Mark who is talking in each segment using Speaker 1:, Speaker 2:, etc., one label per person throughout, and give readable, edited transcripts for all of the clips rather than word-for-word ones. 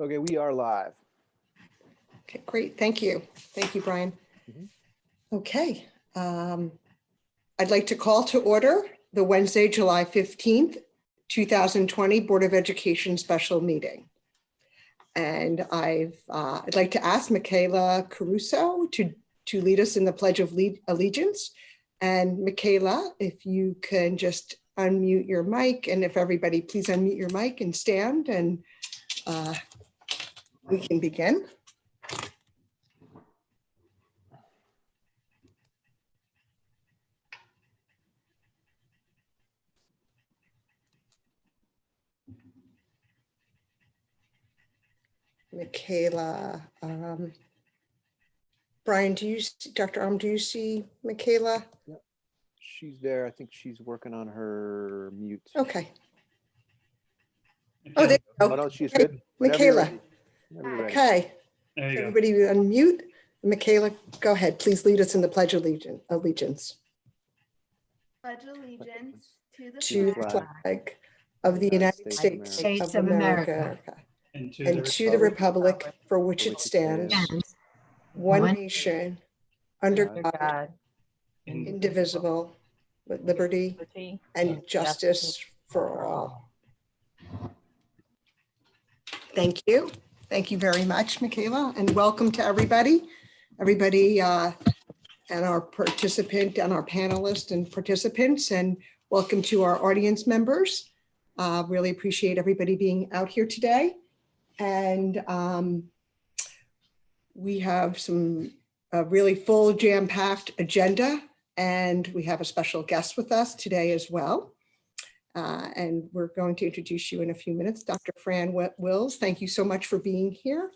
Speaker 1: Okay, we are live.
Speaker 2: Okay, great. Thank you. Thank you, Brian. Okay. I'd like to call to order the Wednesday, July 15th, 2020 Board of Education special meeting. And I'd like to ask Michaela Caruso to lead us in the Pledge of Allegiance. And Michaela, if you can just unmute your mic, and if everybody please unmute your mic and stand, and we can begin. Michaela, Brian, do you see, Dr. do you see Michaela?
Speaker 1: Yep. She's there. I think she's working on her mute.
Speaker 2: Okay. Oh, there you go.
Speaker 1: Oh, no, she's
Speaker 2: Okay.
Speaker 1: good.
Speaker 2: Michaela.
Speaker 1: Okay.
Speaker 2: There you go. Everybody unmute. Michaela, go ahead. Please lead us in the Pledge of Allegiance.
Speaker 3: Pledge allegiance to
Speaker 2: the flag of the United States of America and to the republic for which it stands, one nation, under God, indivisible, with liberty and justice for all. Thank you. Thank you very much, Michaela, and welcome to everybody and our participant and our panelists and participants, and welcome to our audience members. Really appreciate everybody being out here today. And we have a really full jam-packed agenda, and we have a special guest with us today as well. And we're going to introduce you in a few minutes. Dr. Fran Wills, thank you so much for being here.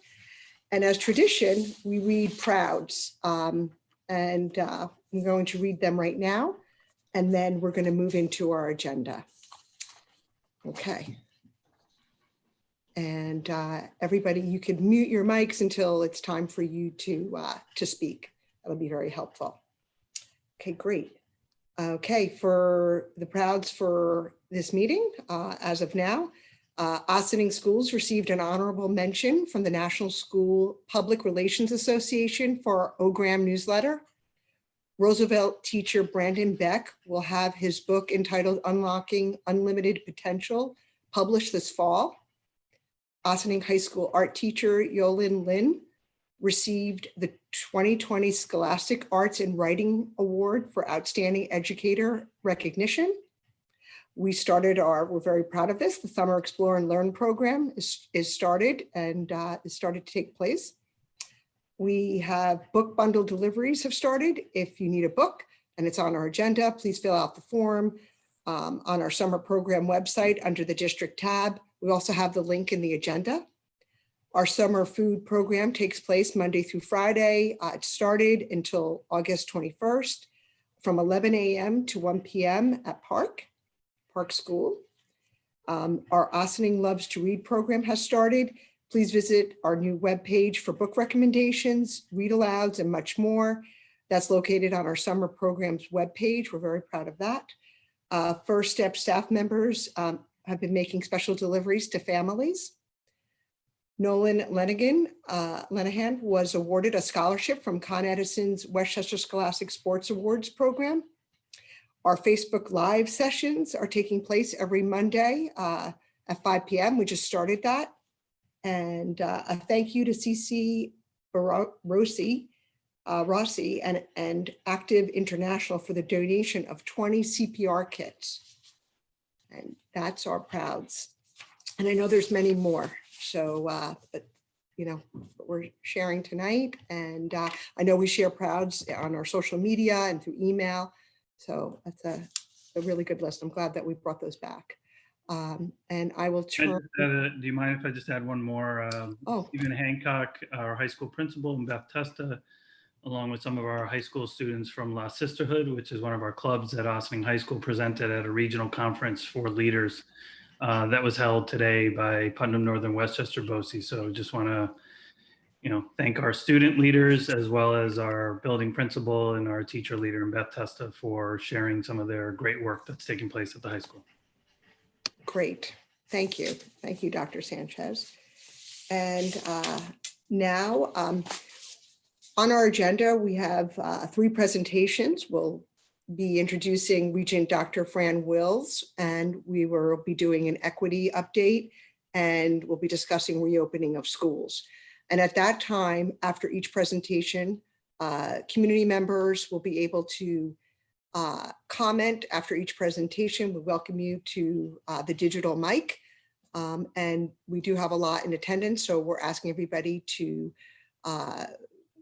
Speaker 2: And as tradition, we read Prouds. I'm going to read them right now, and then we're going to move into our agenda. Okay. And everybody, you could mute your mics until it's time for you to speak. That'll be very helpful. Okay, great. Okay, for the Prouds for this meeting, as of now, Ossining Schools received an honorable mention from the National School Public Relations Association for our OGRAM newsletter. Roosevelt teacher Brandon Beck will have his book entitled Unlocking Unlimited Potential published this fall. Ossining High School art teacher Yolin Lin received the 2020 Scholastic Arts and Writing Award for Outstanding Educator Recognition. We're very proud of this. The Summer Explore and Learn program is started and is started to take place. We have book bundle deliveries have started. If you need a book and it's on our agenda, please fill out the form on our summer program website under the district tab. We also have the link in the agenda. Our summer food program takes place Monday through Friday. It started until August 21st from 11 a.m. to 1 p.m. at Park School. Our Ossining Loves to Read program has started. Please visit our new webpage for book recommendations, read alouds, and much more. That's located on our summer programs webpage. We're very proud of that. First Step staff members have been making special deliveries to families. Nolan Lenehan was awarded a scholarship from Con Edison's Westchester Scholastic Sports Awards program. Our Facebook Live sessions are taking place every Monday at 5 p.m. We just started that. And a thank you to CC Rossi and Active International for the donation of 20 CPR kits. And that's our Prouds. And I know there's many more. So, but you know, what we're sharing tonight. And I know we share Prouds on our social media and through email. So that's a really good list. I'm glad that we brought those back. And I will turn.
Speaker 4: Do you mind if I just add one more?
Speaker 2: Oh.
Speaker 4: Stephen Hancock, our high school principal, and Beth Testa, along with some of our high school students from La Sisterhood, which is one of our clubs at Ossining High School, presented at a regional conference for leaders that was held today by Putnam Northern Westchester BOCES. So just want to, thank our student leaders as well as our building principal and our teacher leader, and Beth Testa, for sharing some of their great work that's taking place at the high school.
Speaker 2: Great. Thank you. Thank you, Dr. Sanchez. And now on our agenda, we have 3 presentations. We'll be introducing Regent Dr. Fran Wills, and we will be doing an equity update, and we'll be discussing reopening of schools. And at that time, after each presentation, community members will be able to comment after each presentation. We welcome you to the digital mic. And we do have a lot in attendance, so we're asking everybody to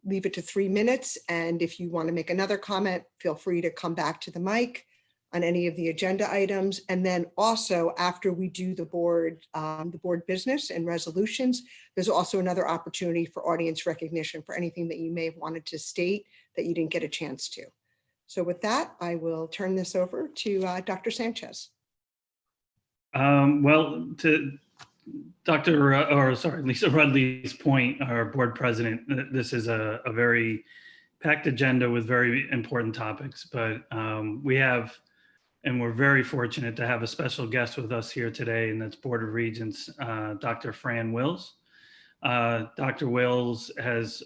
Speaker 2: leave it to 3 minutes. And if you want to make another comment, feel free to come back to the mic on any of the agenda items. And then also after we do the board business and resolutions, there's also another opportunity for audience recognition for anything that you may have wanted to state that you didn't get a chance to. So with that, I will turn this over to Dr. Sanchez.
Speaker 4: Well, to Lisa Rudley's point, our board president, this is a very packed agenda with very important topics, but we have, and we're very fortunate to have a special guest with us here today, and that's Board of Regents, Dr. Fran Wills. Dr. Wills has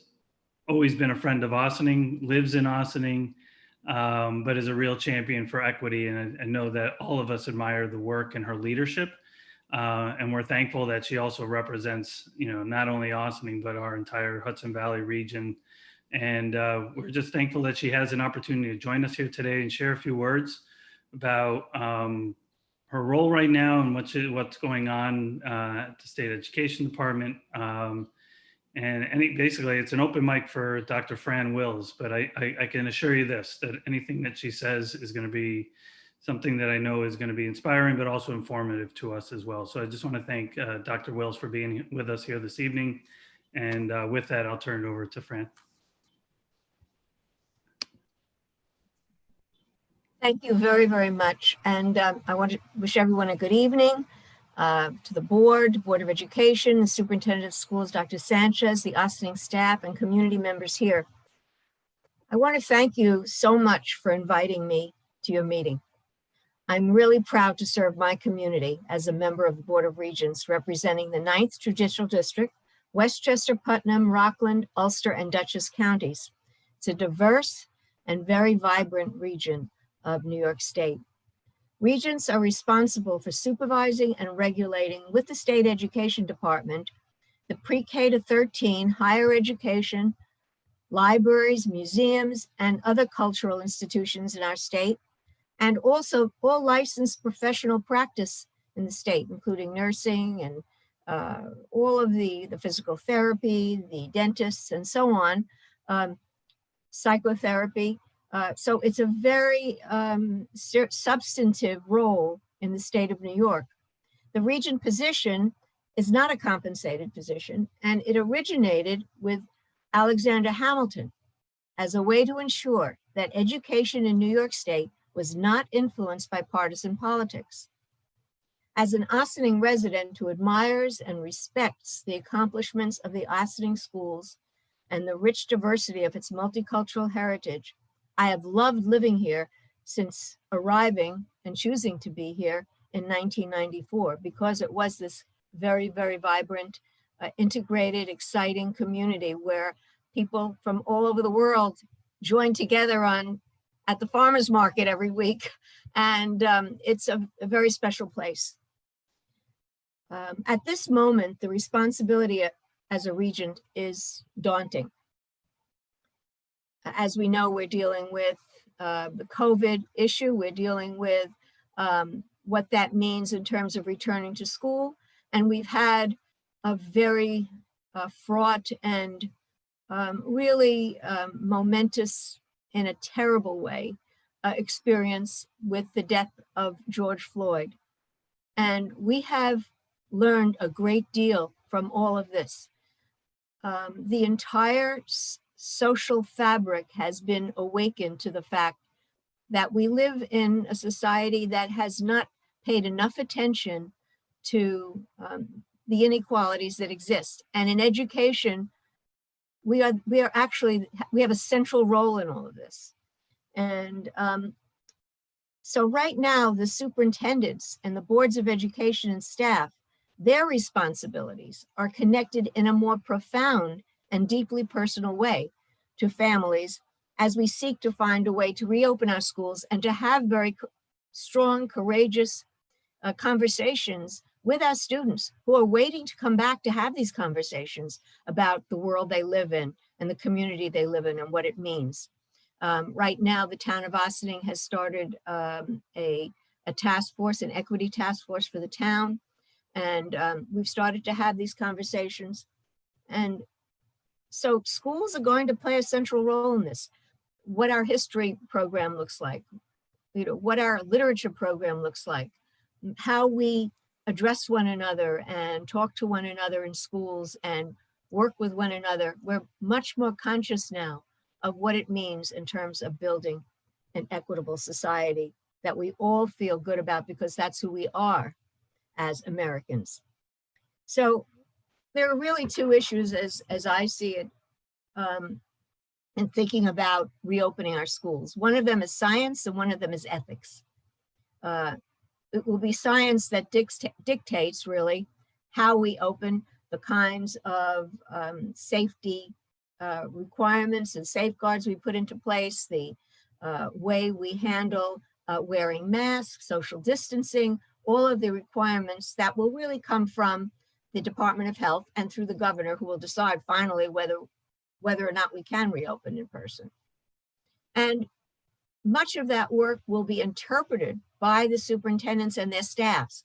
Speaker 4: always been a friend of Ossining, lives in Ossining, but is a real champion for equity. And I know that all of us admire the work and her leadership. And we're thankful that she also represents, not only Ossining, but our entire Hudson Valley region. And we're just thankful that she has an opportunity to join us here today and share a few words about her role right now and what's going on at the State Education Department. Basically, it's an open mic for Dr. Fran Wills, but I can assure you this, that anything that she says is going to be something that I know is going to be inspiring, but also informative to us as well. So I just want to thank Dr. Wills for being with us here this evening. And with that, I'll turn it over to Fran.
Speaker 5: Thank you very, very much. And I want to wish everyone a good evening. To the board of education, the superintendent of schools, Dr. Sanchez, the Ossining staff, and community members here. I want to thank you so much for inviting me to your meeting. I'm really proud to serve my community as a member of the Board of Regents representing the 9th Judicial District, Westchester, Putnam, Rockland, Ulster, and Dutchess counties. It's a diverse and very vibrant region of New York State. Regents are responsible for supervising and regulating with the State Education Department the pre-K to 13 higher education, libraries, museums, and other cultural institutions in our state, and also all licensed professional practice in the state, including nursing and all of the physical therapy, the dentists, and so on, psychotherapy. So it's a very substantive role in the state of New York. The regent position is not a compensated position, and it originated with Alexander Hamilton as a way to ensure that education in New York State was not influenced by partisan politics. As an Ossining resident who admires and respects the accomplishments of the Ossining schools and the rich diversity of its multicultural heritage, I have loved living here since arriving and choosing to be here in 1994, because it was this very, very vibrant, integrated, exciting community where people from all over the world join together at the farmer's market every week. And it's a very special place. At this moment, the responsibility as a regent is daunting. As we know, we're dealing with the COVID issue. We're dealing with what that means in terms of returning to school. And we've had a very fraught and really momentous, in a terrible way, experience with the death of George Floyd. And we have learned a great deal from all of this. The entire social fabric has been awakened to the fact that we live in a society that has not paid enough attention to the inequalities that exist. And in education, we have a central role in all of this. And so right now, the superintendents and the boards of education and staff their responsibilities are connected in a more profound and deeply personal way to families as we seek to find a way to reopen our schools and to have very strong, courageous conversations with our students who are waiting to come back to have these conversations about the world they live in and the community they live in and what it means. Right now, the town of Ossining has started a task force, an equity task force for the town. And we've started to have these conversations. And so schools are going to play a central role in this. What our history program looks like, what our literature program looks like, how we address one another and talk to one another in schools and work with one another. We're much more conscious now of what it means in terms of building an equitable society that we all feel good about, because that's who we are as Americans. So there are really two issues as I see it in thinking about reopening our schools. One of them is science and one of them is ethics. It will be science that dictates really how we open, the kinds of safety requirements and safeguards we put into place, the way we handle wearing masks, social distancing, all of the requirements that will really come from the Department of Health and through the governor, who will decide finally whether or not we can reopen in person. And much of that work will be interpreted by the superintendents and their staffs,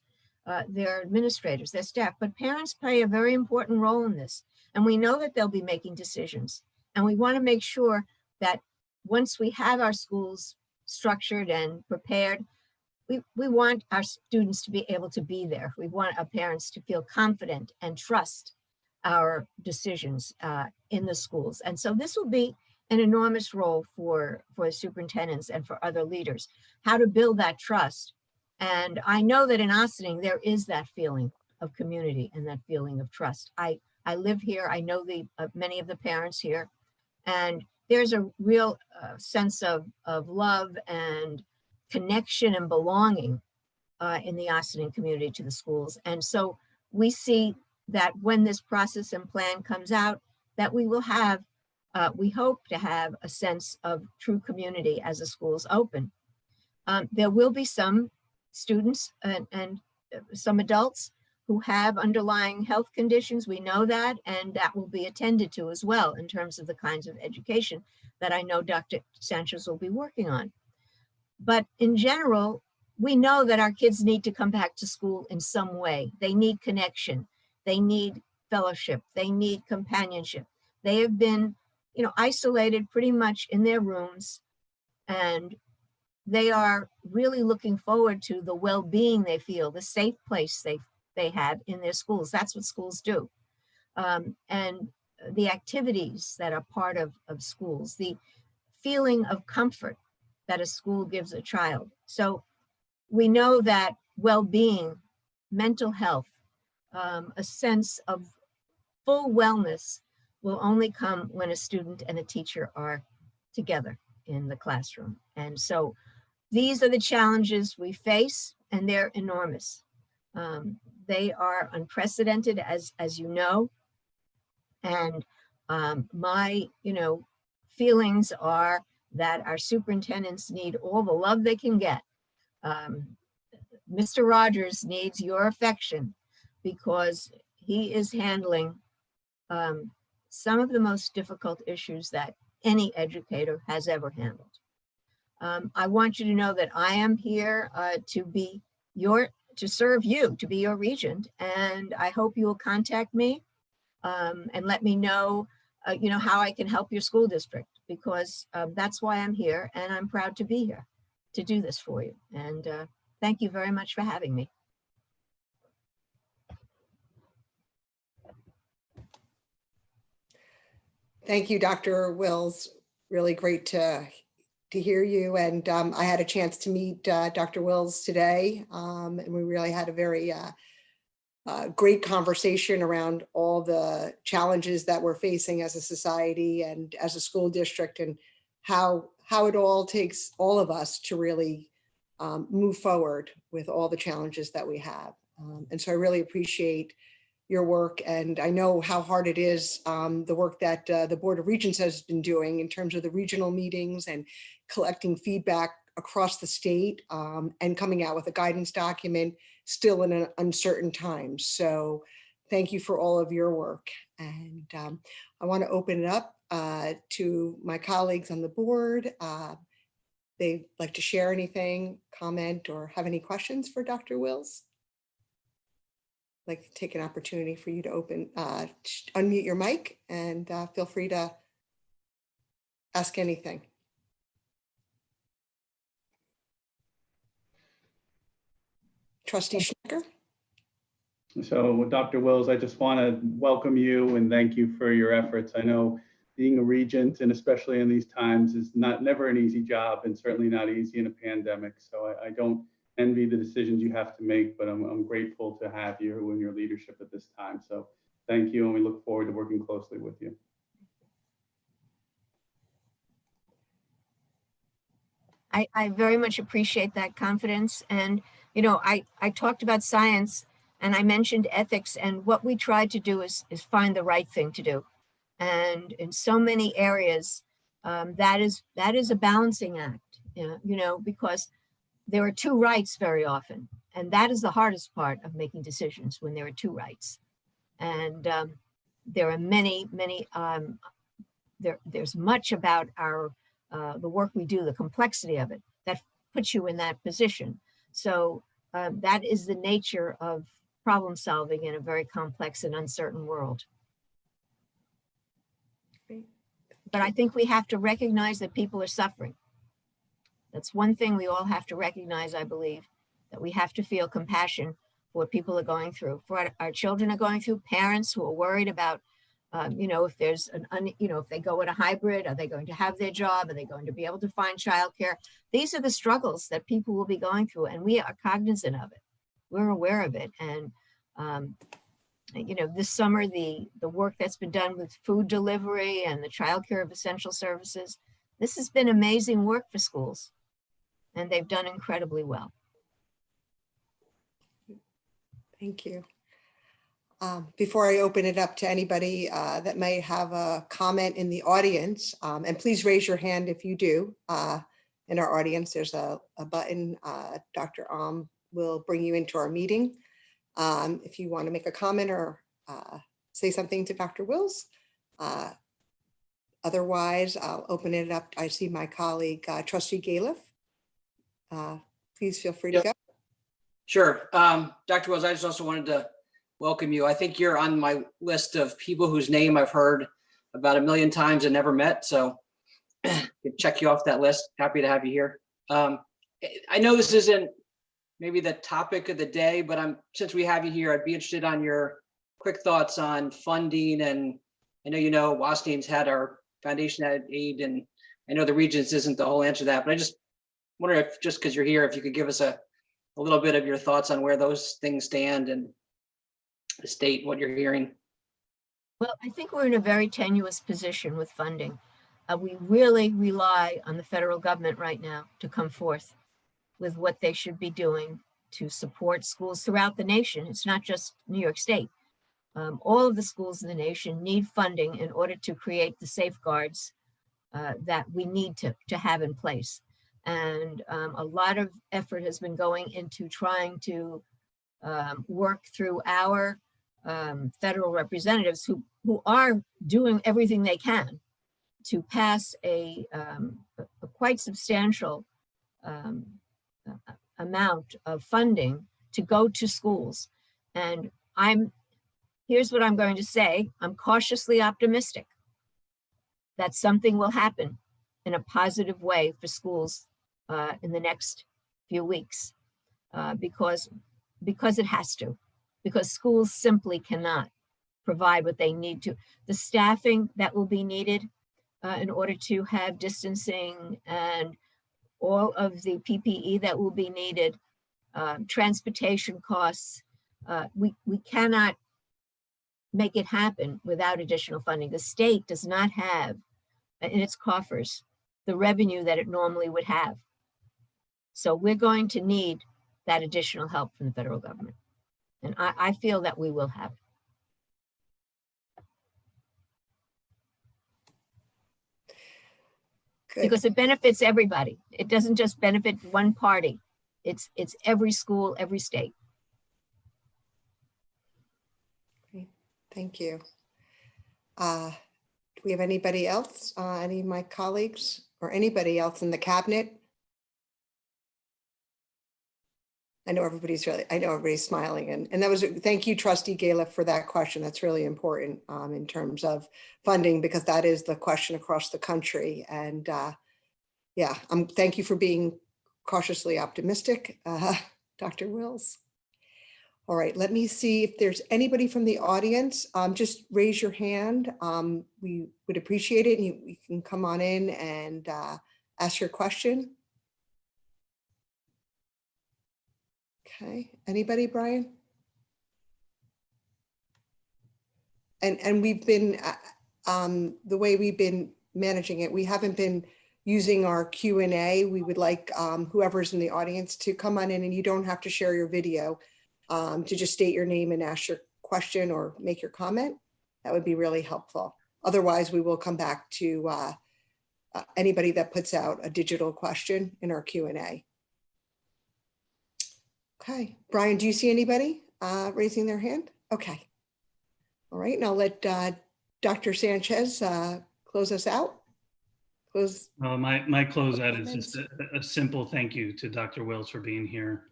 Speaker 5: their administrators, their staff, but parents play a very important role in this. And we know that they'll be making decisions. And we want to make sure that once we have our schools structured and prepared, we want our students to be able to be there. We want our parents to feel confident and trust our decisions in the schools. And so this will be an enormous role for the superintendents and for other leaders, how to build that trust. And I know that in Ossining, there is that feeling of community and that feeling of trust. I live here, I know many of the parents here, and there's a real sense of love and connection and belonging in the Ossining community to the schools. And so we see that when this process and plan comes out, that we will have, we hope to have a sense of true community as the schools open. There will be some students and some adults who have underlying health conditions. We know that, and that will be attended to as well in terms of the kinds of education that I know Dr. Sanchez will be working on. But in general, we know that our kids need to come back to school in some way. They need connection. They need fellowship. They need companionship. They have been, isolated pretty much in their rooms, and they are really looking forward to the well-being they feel, the safe place they have in their schools. That's what schools do. And the activities that are part of schools, the feeling of comfort that a school gives a child. So we know that well-being, mental health, a sense of full wellness will only come when a student and a teacher are together in the classroom. And so these are the challenges we face, and they're enormous. They are unprecedented, as you know. And my, feelings are that our superintendents need all the love they can get. Mr. Rogers needs your affection, because he is handling some of the most difficult issues that any educator has ever handled. I want you to know that I am here to serve you, to be your regent, and I hope you will contact me and let me know, how I can help your school district, because that's why I'm here, and I'm proud to be here to do this for you. And thank you very much for having me.
Speaker 2: Thank you, Dr. Wills. Really great to hear you. And I had a chance to meet Dr. Wills today, and we really had a very great conversation around all the challenges that we're facing as a society and as a school district, and how it all takes all of us to really move forward with all the challenges that we have. And so I really appreciate your work, and I know how hard it is, the work that the Board of Regents has been doing in terms of the regional meetings and collecting feedback across the state, and coming out with a guidance document still in an uncertain time. So thank you for all of your work. And I want to open it up to my colleagues on the board. They'd like to share anything, comment, or have any questions for Dr. Wills? Like to take an opportunity for you to unmute your mic and feel free to ask anything. Trustee Schnecker?
Speaker 6: So Dr. Wills, I just want to welcome you and thank you for your efforts. I know being a regent, and especially in these times, is never an easy job, and certainly not easy in a pandemic. So I don't envy the decisions you have to make, but I'm grateful to have you and your leadership at this time. So thank you, and we look forward to working closely with you.
Speaker 5: I very much appreciate that confidence. And, you know, I talked about science and I mentioned ethics, and what we try to do is find the right thing to do. And in so many areas, that is a balancing act, you know, because there are two rights very often. And that is the hardest part of making decisions, when there are two rights. And there are there's much about the work we do, the complexity of it, that puts you in that position. So that is the nature of problem solving in a very complex and uncertain world. But I think we have to recognize that people are suffering. That's one thing we all have to recognize, I believe, that we have to feel compassion for what people are going through, for what our children are going through, parents who are worried about, you know, if there's if they go in a hybrid, are they going to have their job? Are they going to be able to find childcare? These are the struggles that people will be going through, and we are cognizant of it. We're aware of it. And, you know, this summer, the work that's been done with food delivery and the childcare of essential services, this has been amazing work for schools, and they've done incredibly well.
Speaker 2: Thank you. Before I open it up to anybody that may have a comment in the audience, and please raise your hand if you do. In our audience, there's a button. Dr. will bring you into our meeting. If you want to make a comment or say something to Dr. Wills. Otherwise, I'll open it up. I see my colleague, Trustee Galiff. Please feel free to go.
Speaker 7: Sure. Dr. Wills, I just also wanted to welcome you. I think you're on my list of people whose name I've heard about 1 million times and never met. So check you off that list. Happy to have you here. I know this isn't maybe the topic of the day, but since we have you here, I'd be interested on your quick thoughts on funding. And I know, you know, Ossining's had our foundation aid, and I know the Regents isn't the whole answer to that, but I just wonder if, just because you're here, if you could give us a little bit of your thoughts on where those things stand and the state, what you're hearing.
Speaker 5: Well, I think we're in a very tenuous position with funding. We really rely on the federal government right now to come forth with what they should be doing to support schools throughout the nation. It's not just New York State. All of the schools in the nation need funding in order to create the safeguards that we need to have in place. And a lot of effort has been going into trying to work through our federal representatives who are doing everything they can to pass a quite substantial amount of funding to go to schools. And here's what I'm going to say. I'm cautiously optimistic that something will happen in a positive way for schools in the next few weeks, because it has to, because schools simply cannot provide what they need to. The staffing that will be needed in order to have distancing and all of the PPE that will be needed, transportation costs, we cannot make it happen without additional funding. The state does not have in its coffers the revenue that it normally would have. So we're going to need that additional help from the federal government. And I feel that we will have it.
Speaker 2: Good.
Speaker 5: Because it benefits everybody. It doesn't just benefit one party. It's every school, every state.
Speaker 2: Thank you. Do we have anybody else, any of my colleagues or anybody else in the cabinet? I know everybody's smiling, and that was, thank you, Trustee Gala, for that question. That's really important in terms of funding, because that is the question across the country. And yeah, thank you for being cautiously optimistic, Dr. Wills. All right, let me see if there's anybody from the audience. Just raise your hand. We would appreciate it. And you can come on in and ask your question. Okay, anybody, Brian? And we've been, the way we've been managing it, we haven't been using our Q&A. We would like whoever's in the audience to come on in, and you don't have to share your video, to just state your name and ask your question or make your comment. That would be really helpful. Otherwise, we will come back to anybody that puts out a digital question in our Q&A. Okay, Brian, do you see anybody raising their hand? Okay. All right, and I'll let Dr. Sanchez close us out.
Speaker 4: My closeout is just a simple thank you to Dr. Wills for being here,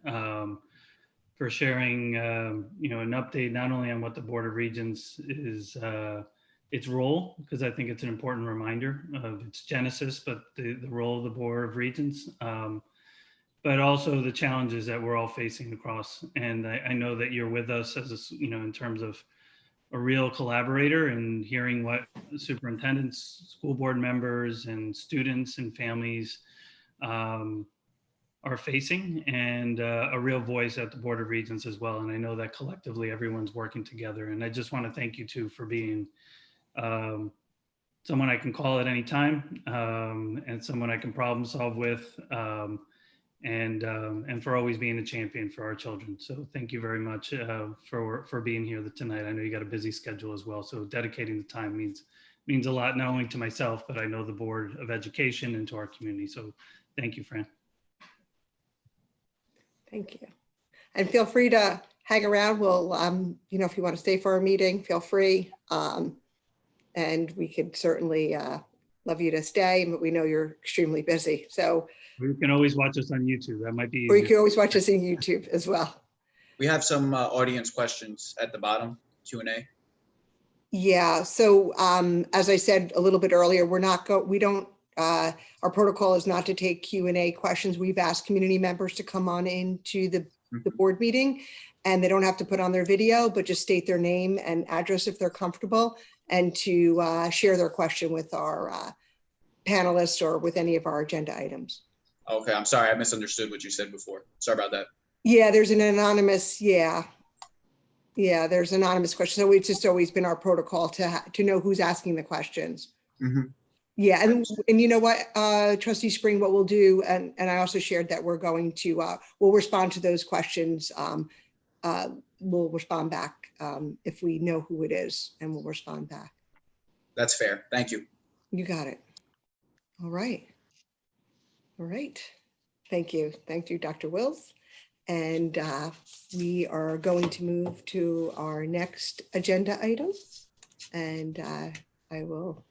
Speaker 4: for sharing an update not only on what the Board of Regents is, its role, because I think it's an important reminder of its genesis, but the role of the Board of Regents, but also the challenges that we're all facing across. And I know that you're with us as in terms of a real collaborator, and hearing what superintendents, school board members, and students and families are facing, and a real voice at the Board of Regents as well. And I know that collectively everyone's working together. And I just want to thank you too for being someone I can call at any time, and someone I can problem solve with, and for always being a champion for our children. So thank you very much for being here tonight. I know you got a busy schedule as well, so dedicating the time means a lot, not only to myself, but I know the Board of Education and to our community. So thank you, Fran.
Speaker 2: Thank you. And feel free to hang around. We'll, if you want to stay for our meeting, feel free. And we could certainly love you to stay, but we know you're extremely busy. So
Speaker 4: you can always watch us on YouTube. That might be easier.
Speaker 2: Or you can always watch us on YouTube as well.
Speaker 8: We have some audience questions at the bottom, Q&A.
Speaker 2: Yeah, so as I said a little bit earlier, our protocol is not to take Q&A questions. We've asked community members to come on into the board meeting, and they don't have to put on their video, but just state their name and address if they're comfortable, and to share their question with our panelists or with any of our agenda items.
Speaker 8: Okay, I'm sorry, I misunderstood what you said before. Sorry about that.
Speaker 2: Yeah, there's an anonymous, there's anonymous questions. So it's just always been our protocol to know who's asking the questions.
Speaker 8: Mm-hmm.
Speaker 2: Yeah, and you know what, Trustee Spring, what we'll do, and I also shared that we're going to, we'll respond to those questions. We'll respond back if we know who it is, and we'll respond back.
Speaker 8: That's fair. Thank you.
Speaker 2: You got it. All right. All right. Thank you. Thank you, Dr. Wills. And we are going to move to our next agenda item. And I will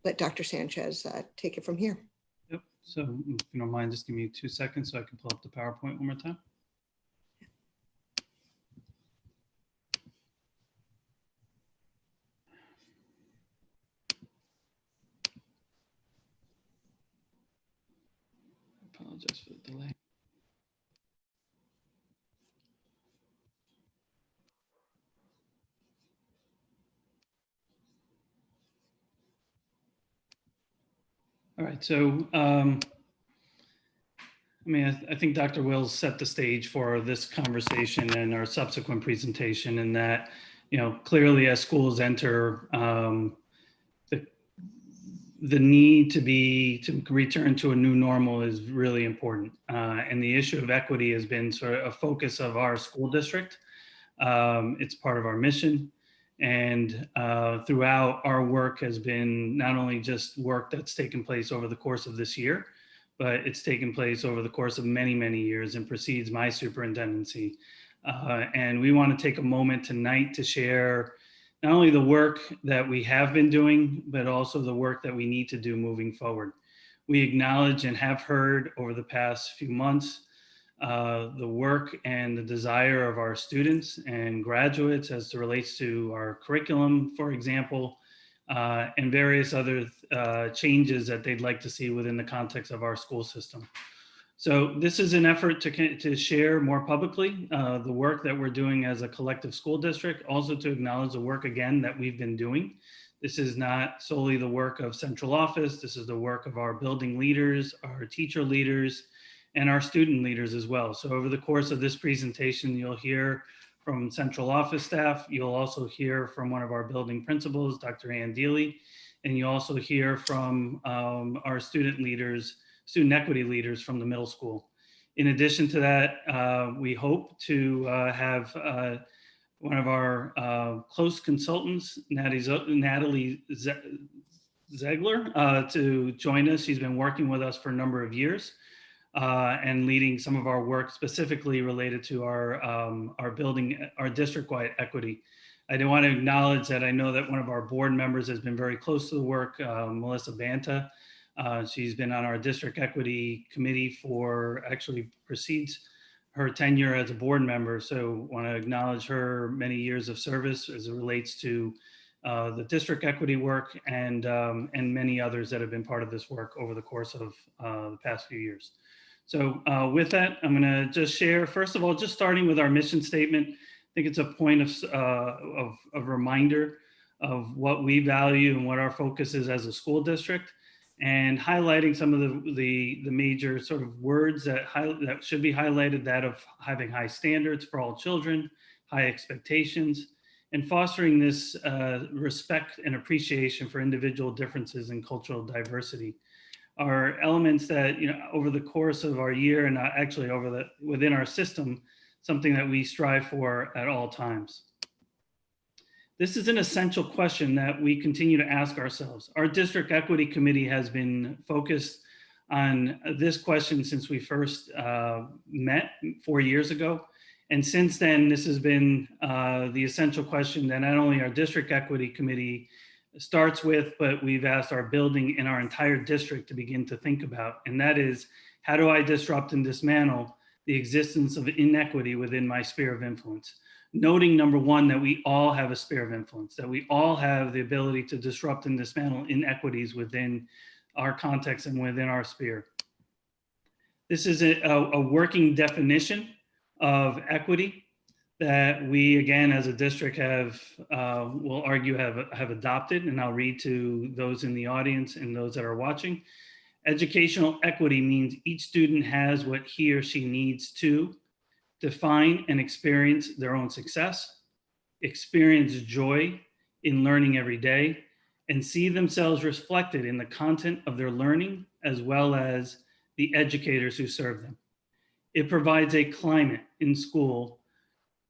Speaker 2: let Dr. Sanchez take it from here.
Speaker 4: Yep. So if you don't mind, just give me 2 seconds so I can pull up the PowerPoint one more time. Apologize for the delay. All right, so I think Dr. Wills set the stage for this conversation and our subsequent presentation, in that, clearly as schools enter the need to return to a new normal is really important. And the issue of equity has been sort of a focus of our school district. It's part of our mission. And throughout, our work has been not only just work that's taken place over the course of this year, but it's taken place over the course of many, many years and precedes my superintendency. And we want to take a moment tonight to share not only the work that we have been doing, but also the work that we need to do moving forward. We acknowledge and have heard over the past few months the work and the desire of our students and graduates as it relates to our curriculum, for example, and various other changes that they'd like to see within the context of our school system. So this is an effort to share more publicly the work that we're doing as a collective school district, also to acknowledge the work again that we've been doing. This is not solely the work of central office. This is the work of our building leaders, our teacher leaders, and our student leaders as well. So over the course of this presentation, you'll hear from central office staff. You'll also hear from one of our building principals, Dr. Ann Deely, and you also hear from our student leaders, student equity leaders from the middle school. In addition to that, we hope to have one of our close consultants, Natalie Zegler, to join us. She's been working with us for a number of years and leading some of our work specifically related to our building, our district-wide equity. I do want to acknowledge that I know that one of our board members has been very close to the work, Melissa Banta. She's been on our district equity committee for actually precedes her tenure as a board member. So want to acknowledge her many years of service as it relates to the district equity work and many others that have been part of this work over the course of the past few years. So with that, I'm going to just share, first of all, just starting with our mission statement. I think it's a point of reminder of what we value and what our focus is as a school district, and highlighting some of the major sort of words that should be highlighted, that of having high standards for all children, high expectations, and fostering this respect and appreciation for individual differences and cultural diversity are elements that, you know, over the course of our year and actually within our system, something that we strive for at all times. This is an essential question that we continue to ask ourselves. Our district equity committee has been focused on this question since we first met 4 years ago. And since then, this has been the essential question that not only our district equity committee starts with, but we've asked our building and our entire district to begin to think about. And that is, how do I disrupt and dismantle the existence of inequity within my sphere of influence? Noting, number one, that we all have a sphere of influence, that we all have the ability to disrupt and dismantle inequities within our context and within our sphere. This is a working definition of equity that we, again, as a district will argue have adopted, and I'll read to those in the audience and those that are watching. Educational equity means each student has what he or she needs to define and experience their own success, experience joy in learning every day, and see themselves reflected in the content of their learning, as well as the educators who serve them. It provides a climate in school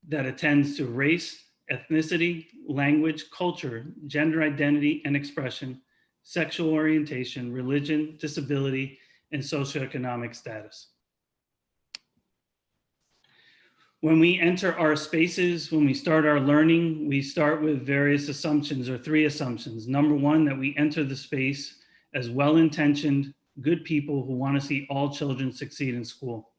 Speaker 4: that attends to race, ethnicity, language, culture, gender identity and expression, sexual orientation, religion, disability, and socioeconomic status. When we enter our spaces, when we start our learning, we start with various assumptions, or 3 assumptions. Number one, that we enter the space as well-intentioned, good people who want to see all children succeed in school.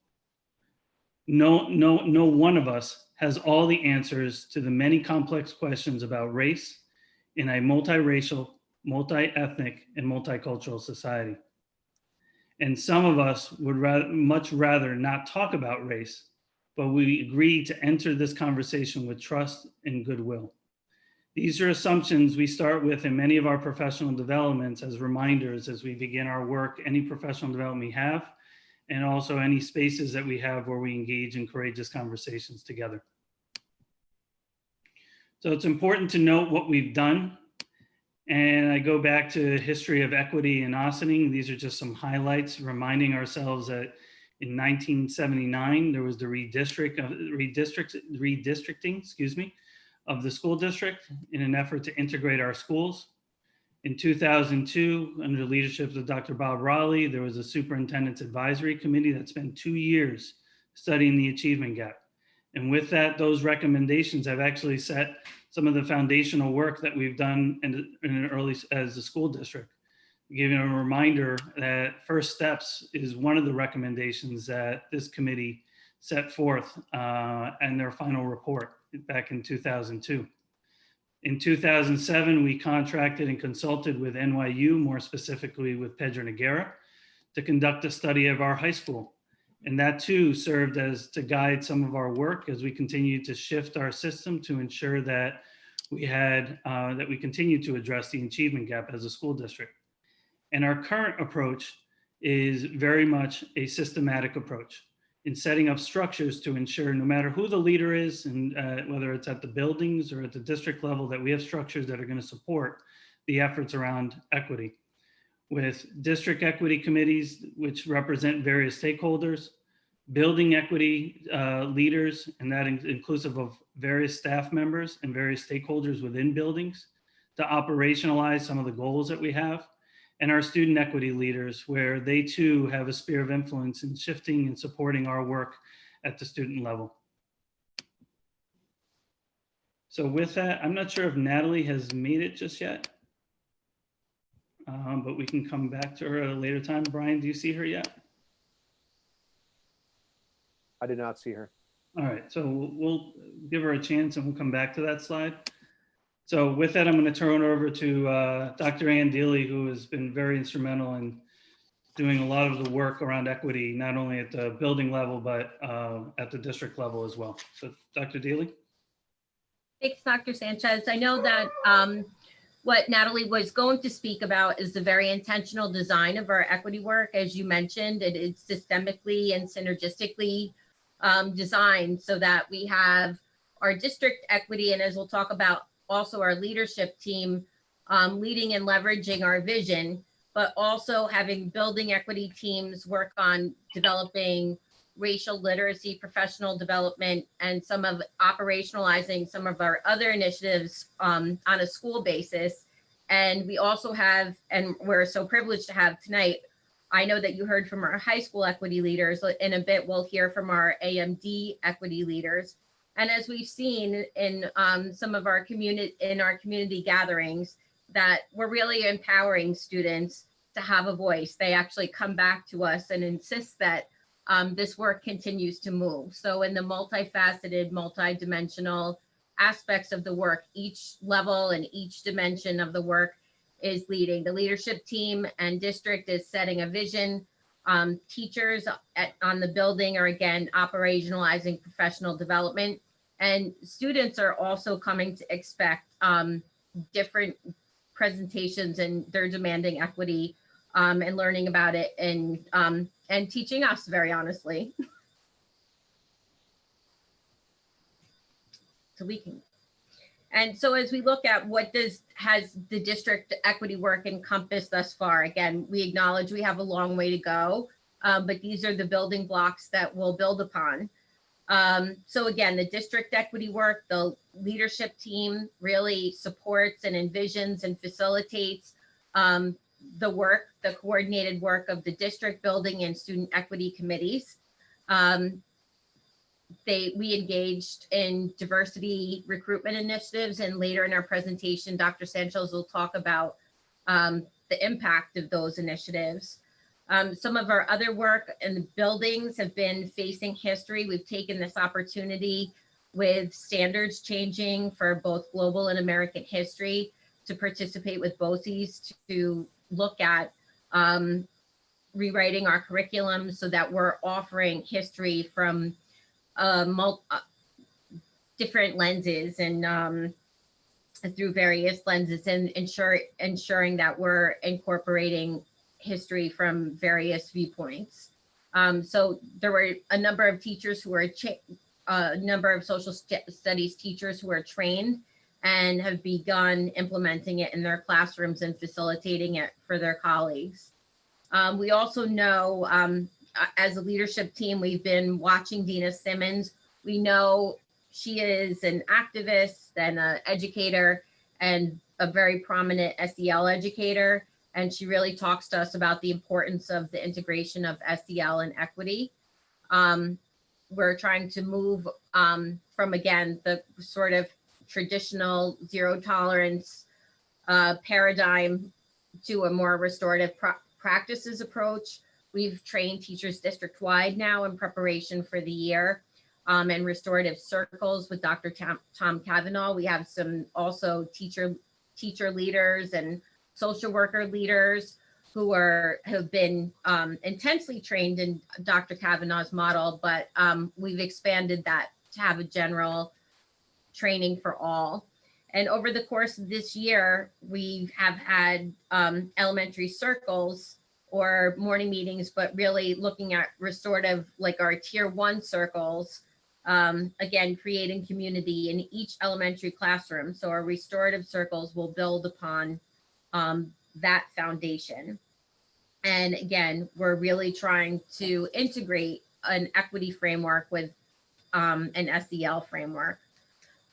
Speaker 4: No one of us has all the answers to the many complex questions about race in a multiracial, multi-ethnic, and multicultural society. And some of us would much rather not talk about race, but we agree to enter this conversation with trust and goodwill. These are assumptions we start with in many of our professional developments as reminders as we begin our work, any professional development we have, and also any spaces that we have where we engage in courageous conversations together. So it's important to note what we've done And I go back to history of equity in Ossining. These are just some highlights, reminding ourselves that in 1979, there was the redistricting, excuse me, of the school district in an effort to integrate our schools. In 2002, under the leadership of Dr. Bob Raleigh, there was a superintendent's advisory committee that spent 2 years studying the achievement gap. And with that, those recommendations have actually set some of the foundational work that we've done in an early as a school district. Giving a reminder that first steps is one of the recommendations that this committee set forth and their final report back in 2002. In 2007, we contracted and consulted with NYU, more specifically with Pedro Noguera, to conduct a study of our high school. And that too served as to guide some of our work as we continue to shift our system to ensure that we continue to address the achievement gap as a school district. And our current approach is very much a systematic approach in setting up structures to ensure no matter who the leader is, and whether it's at the buildings or at the district level, that we have structures that are going to support the efforts around equity. With district equity committees, which represent various stakeholders, building equity leaders, and that inclusive of various staff members and various stakeholders within buildings to operationalize some of the goals that we have, and our student equity leaders, where they too have a sphere of influence in shifting and supporting our work at the student level. So with that, I'm not sure if Natalie has made it just yet, but we can come back to her at a later time. Brian, do you see her yet?
Speaker 1: I did not see her.
Speaker 4: All right, so we'll give her a chance and we'll come back to that slide. So with that, I'm going to turn it over to Dr. Ann Deely, who has been very instrumental in doing a lot of the work around equity, not only at the building level, but at the district level as well. So Dr. Deely.
Speaker 9: Thanks, Dr. Sanchez. I know that what Natalie was going to speak about is the very intentional design of our equity work. As you mentioned, it is systemically and synergistically designed so that we have our district equity, and as we'll talk about, also our leadership team leading and leveraging our vision, but also having building equity teams work on developing racial literacy, professional development, and some of operationalizing some of our other initiatives on a school basis. And we also have, and we're so privileged to have tonight, I know that you heard from our high school equity leaders. In a bit, we'll hear from our AMD equity leaders. And as we've seen in some of our community gatherings, that we're really empowering students to have a voice. They actually come back to us and insist that this work continues to move. So in the multifaceted, multidimensional aspects of the work, each level and each dimension of the work is leading. The leadership team and district is setting a vision. Teachers on the building are again operationalizing professional development. And students are also coming to expect different presentations, and they're demanding equity and learning about it and teaching us, very honestly. So we can. And so as we look at what has the district equity work encompassed thus far, again, we acknowledge we have a long way to go, but these are the building blocks that we'll build upon. So again, the district equity work, the leadership team really supports and envisions and facilitates the work, the coordinated work of the district building and student equity committees. We engaged in diversity recruitment initiatives, and later in our presentation, Dr. Sanchez will talk about the impact of those initiatives. Some of our other work in the buildings have been facing history. We've taken this opportunity with standards changing for both global and American history to participate with BOCES to look at rewriting our curriculum so that we're offering history from different lenses and through various lenses, and ensuring that we're incorporating history from various viewpoints. So there were a number of teachers who were, a number of social studies teachers who were trained and have begun implementing it in their classrooms and facilitating it for their colleagues. We also know, as a leadership team, we've been watching Dina Simmons. We know she is an activist and an educator and a very prominent SEL educator. And she really talks to us about the importance of the integration of SEL and equity. We're trying to move from, again, the sort of traditional zero tolerance paradigm to a more restorative practices approach. We've trained teachers district-wide now in preparation for the year, and restorative circles with Dr. Tom Cavanaugh. We have some also teacher leaders and social worker leaders who have been intensely trained in Dr. Cavanaugh's model, but we've expanded that to have a general training for all. And over the course of this year, we have had elementary circles or morning meetings, but really looking at restorative, like our tier 1 circles, again, creating community in each elementary classroom. So our restorative circles will build upon that foundation. And again, we're really trying to integrate an equity framework with an SEL framework.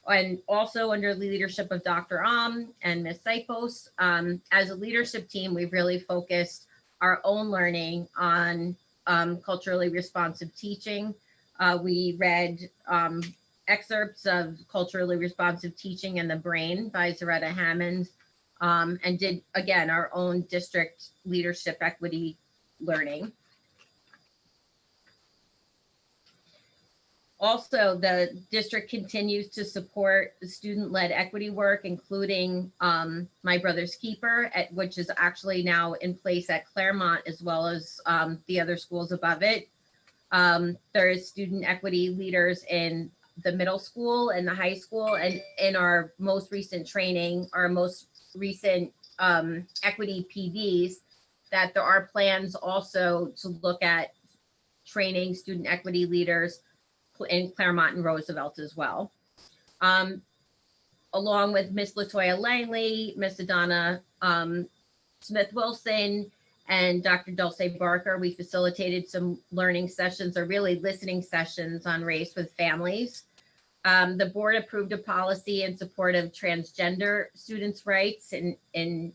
Speaker 9: And also under the leadership of Dr. And Ms. Saipos, as a leadership team, we've really focused our own learning on culturally responsive teaching. We read excerpts of Culturally Responsive Teaching and the Brain by Zaretta Hammond, and did, again, our own district leadership equity learning. Also, the district continues to support the student-led equity work, including My Brother's Keeper, which is actually now in place at Claremont, as well as the other schools above it. There is student equity leaders in the middle school and the high school, and in our most recent training, our most recent equity PDs, that there are plans also to look at training student equity leaders in Claremont and Roosevelt as well. Along with Miss Latoya Langley, Miss Adana Smith-Wilson, and Dr. Dulce Barker, we facilitated some learning sessions, or really listening sessions, on race with families. The board approved a policy in support of transgender students' rights in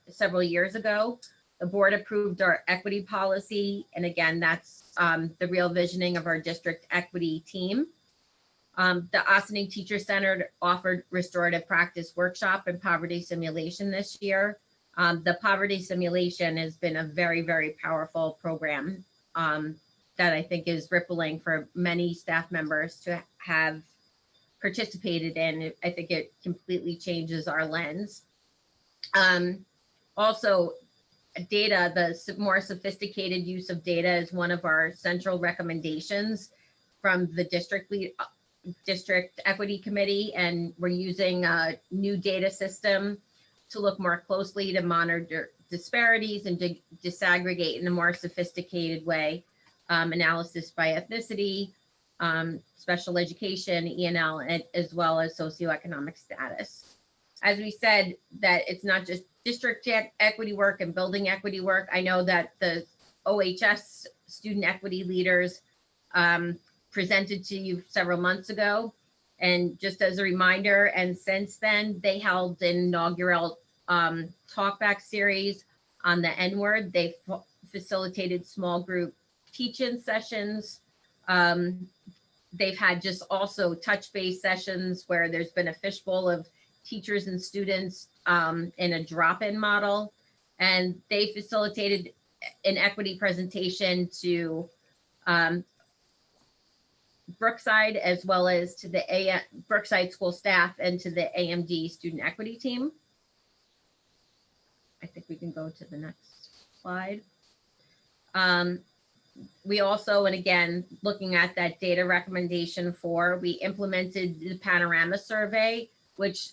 Speaker 9: several years ago. The board approved our equity policy, and again, that's the real visioning of our district equity team. The Ossining Teacher Center offered restorative practice workshop and poverty simulation this year. The poverty simulation has been a very, very powerful program that I think is rippling for many staff members to have participated in. I think it completely changes our lens. Also, data, the more sophisticated use of data is one of our central recommendations from the district equity committee, and we're using a new data system to look more closely to monitor disparities and to disaggregate in a more sophisticated way, analysis by ethnicity, special education, ENL, as well as socioeconomic status. As we said, that it's not just district equity work and building equity work. I know that the OHS student equity leaders presented to you several months ago. And just as a reminder, and since then, they held an inaugural talkback series on the N-word. They facilitated small group teach-in sessions. They've had just also touch-base sessions where there's been a fishbowl of teachers and students in a drop-in model. And they facilitated an equity presentation to Brookside, as well as to the Brookside school staff and to the AMD student equity team. I think we can go to the next slide. We also, and again, looking at that data recommendation 4, we implemented the panorama survey, which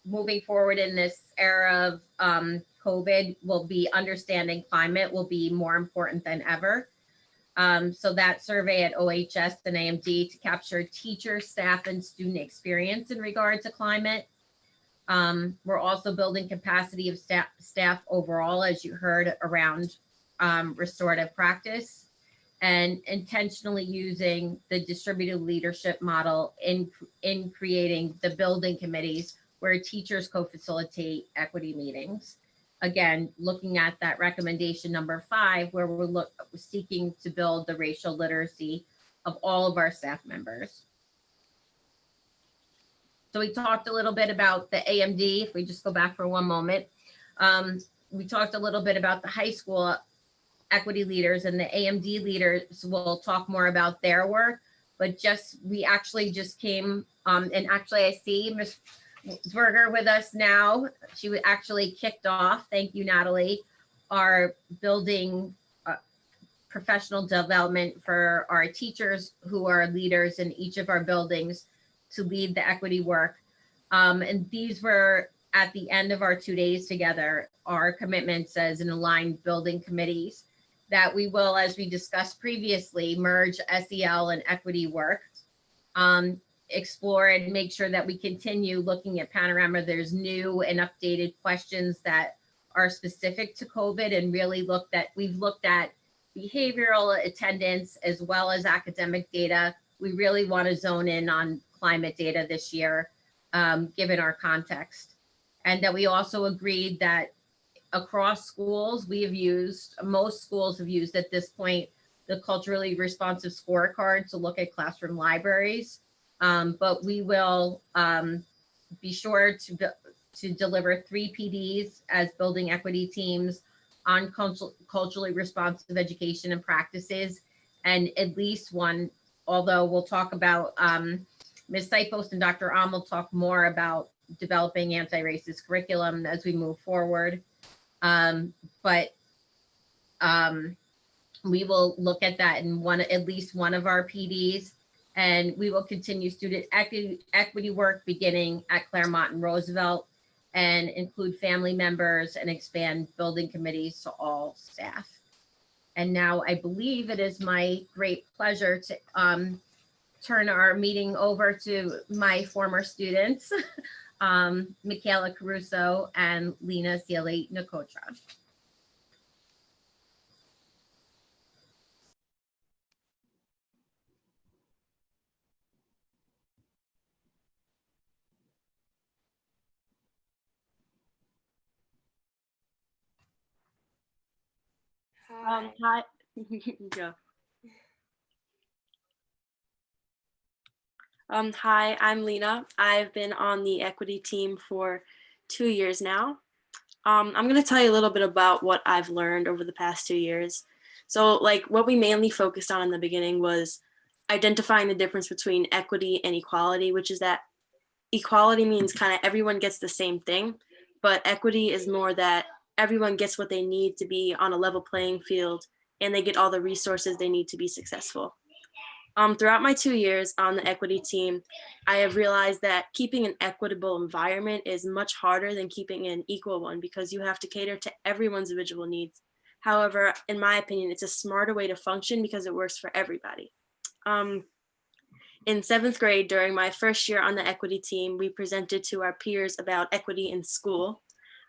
Speaker 9: moving forward in this era of COVID will be understanding climate will be more important than ever. So that survey at OHS and AMD to capture teacher, staff, and student experience in regard to climate. We're also building capacity of staff overall, as you heard, around restorative practice, and intentionally using the distributed leadership model in creating the building committees where teachers co-facilitate equity meetings. Again, looking at that recommendation number 5, where we're seeking to build the racial literacy of all of our staff members. So we talked a little bit about the AMD. If we just go back for one moment, we talked a little bit about the high school equity leaders, and the AMD leaders will talk more about their work. But we actually just came, and actually I see Ms. Zwerger with us now. She actually kicked off, thank you, Natalie, our building professional development for our teachers who are leaders in each of our buildings to lead the equity work. And these were at the end of our 2 days together, our commitments as an aligned building committees that we will, as we discussed previously, merge SEL and equity work, explore and make sure that we continue looking at Panorama. There's new and updated questions that are specific to COVID, and really we've looked at behavioral attendance as well as academic data. We really want to zone in on climate data this year, given our context. And that we also agreed that across schools, most schools have used at this point, the culturally responsive scorecard to look at classroom libraries. But we will be sure to deliver 3 PDs as building equity teams on culturally responsive education and practices, and at least one, although we'll talk about, Ms. Sipos and Dr. Am will talk more about developing anti-racist curriculum as we move forward. But we will look at that in at least one of our PDs, and we will continue student equity work beginning at Claremont and Roosevelt, and include family members and expand building committees to all staff. And now I believe it is my great pleasure to turn our meeting over to my former students, Michaela Caruso and Lena Sealy Nakotra.
Speaker 10: Hi. Go. Hi, I'm Lena. I've been on the equity team for 2 years now. I'm going to tell you a little bit about what I've learned over the past 2 years. So like what we mainly focused on in the beginning was identifying the difference between equity and equality, which is that equality means kind of everyone gets the same thing, but equity is more that everyone gets what they need to be on a level playing field, and they get all the resources they need to be successful. Throughout my 2 years on the equity team, I have realized that keeping an equitable environment is much harder than keeping an equal one, because you have to cater to everyone's individual needs. However, in my opinion, it's a smarter way to function because it works for everybody. In 7th grade, during my first year on the equity team, we presented to our peers about equity in school.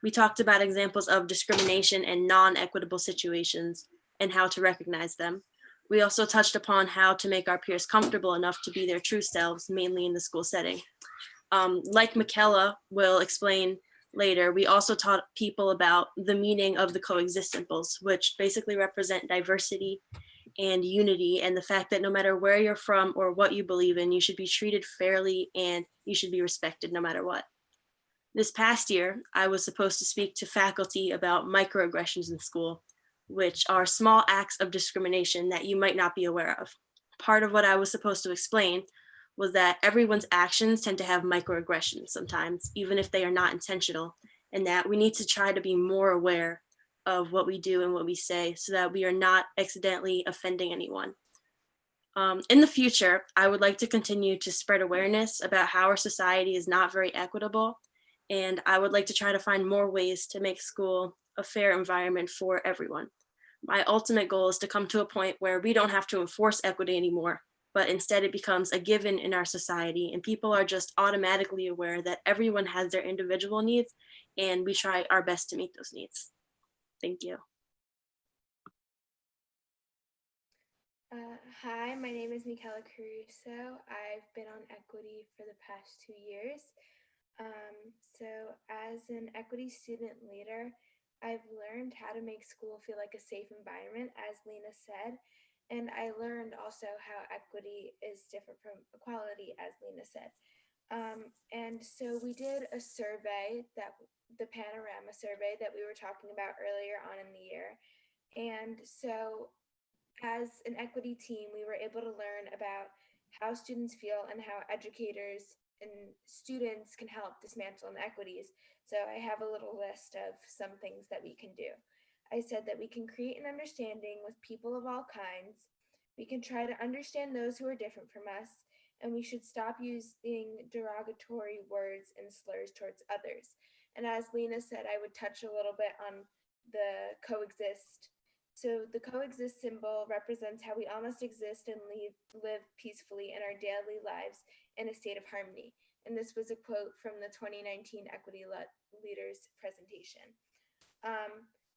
Speaker 10: We talked about examples of discrimination and non-equitable situations and how to recognize them. We also touched upon how to make our peers comfortable enough to be their true selves, mainly in the school setting. Like Michaela will explain later, we also taught people about the meaning of the coexist symbols, which basically represent diversity and unity, and the fact that no matter where you're from or what you believe in, you should be treated fairly and you should be respected no matter what. This past year, I was supposed to speak to faculty about microaggressions in school, which are small acts of discrimination that you might not be aware of. Part of what I was supposed to explain was that everyone's actions tend to have microaggressions sometimes, even if they are not intentional, and that we need to try to be more aware of what we do and what we say so that we are not accidentally offending anyone. In the future, I would like to continue to spread awareness about how our society is not very equitable, and I would like to try to find more ways to make school a fair environment for everyone. My ultimate goal is to come to a point where we don't have to enforce equity anymore, but instead it becomes a given in our society and people are just automatically aware that everyone has their individual needs and we try our best to meet those needs. Thank you.
Speaker 3: Hi, my name is Michaela Caruso. I've been on equity for the past 2 years. So as an equity student leader, I've learned how to make school feel like a safe environment, as Lena said. And I learned also how equity is different from equality, as Lena said. And so we did a survey, the panorama survey that we were talking about earlier on in the year. And so as an equity team, we were able to learn about how students feel and how educators and students can help dismantle inequities. So I have a little list of some things that we can do. I said that we can create an understanding with people of all kinds. We can try to understand those who are different from us, and we should stop using derogatory words and slurs towards others. And as Lena said, I would touch a little bit on the coexist. So the coexist symbol represents how we all must exist and live peacefully in our daily lives in a state of harmony. And this was a quote from the 2019 Equity Leaders presentation.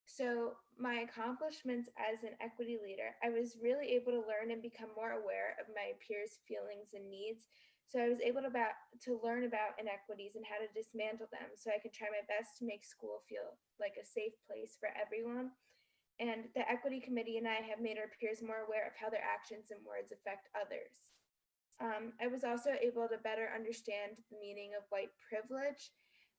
Speaker 3: So my accomplishments as an equity leader, I was really able to learn and become more aware of my peers' feelings and needs. So I was able to learn about inequities and how to dismantle them so I could try my best to make school feel like a safe place for everyone. And the equity committee and I have made our peers more aware of how their actions and words affect others. I was also able to better understand the meaning of white privilege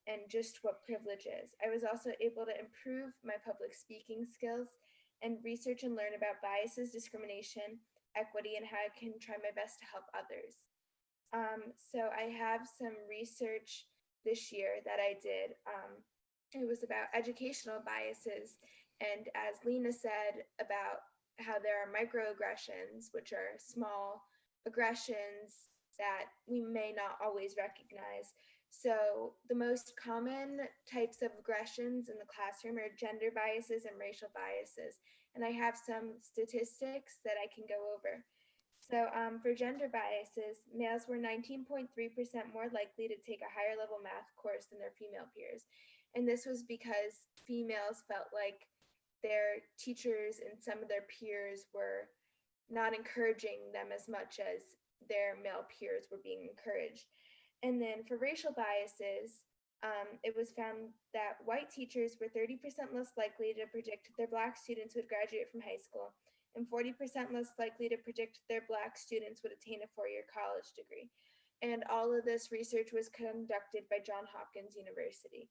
Speaker 3: and just what privilege is. I was also able to improve my public speaking skills and research and learn about biases, discrimination, equity, and how I can try my best to help others. So I have some research this year that I did. It was about educational biases. And as Lena said, about how there are microaggressions, which are small aggressions that we may not always recognize. So the most common types of aggressions in the classroom are gender biases and racial biases. And I have some statistics that I can go over. So for gender biases, males were 19.3% more likely to take a higher level math course than their female peers. And this was because females felt like their teachers and some of their peers were not encouraging them as much as their male peers were being encouraged. And then for racial biases, it was found that white teachers were 30% less likely to predict their Black students would graduate from high school and 40% less likely to predict their Black students would attain a 4-year college degree. And all of this research was conducted by Johns Hopkins University.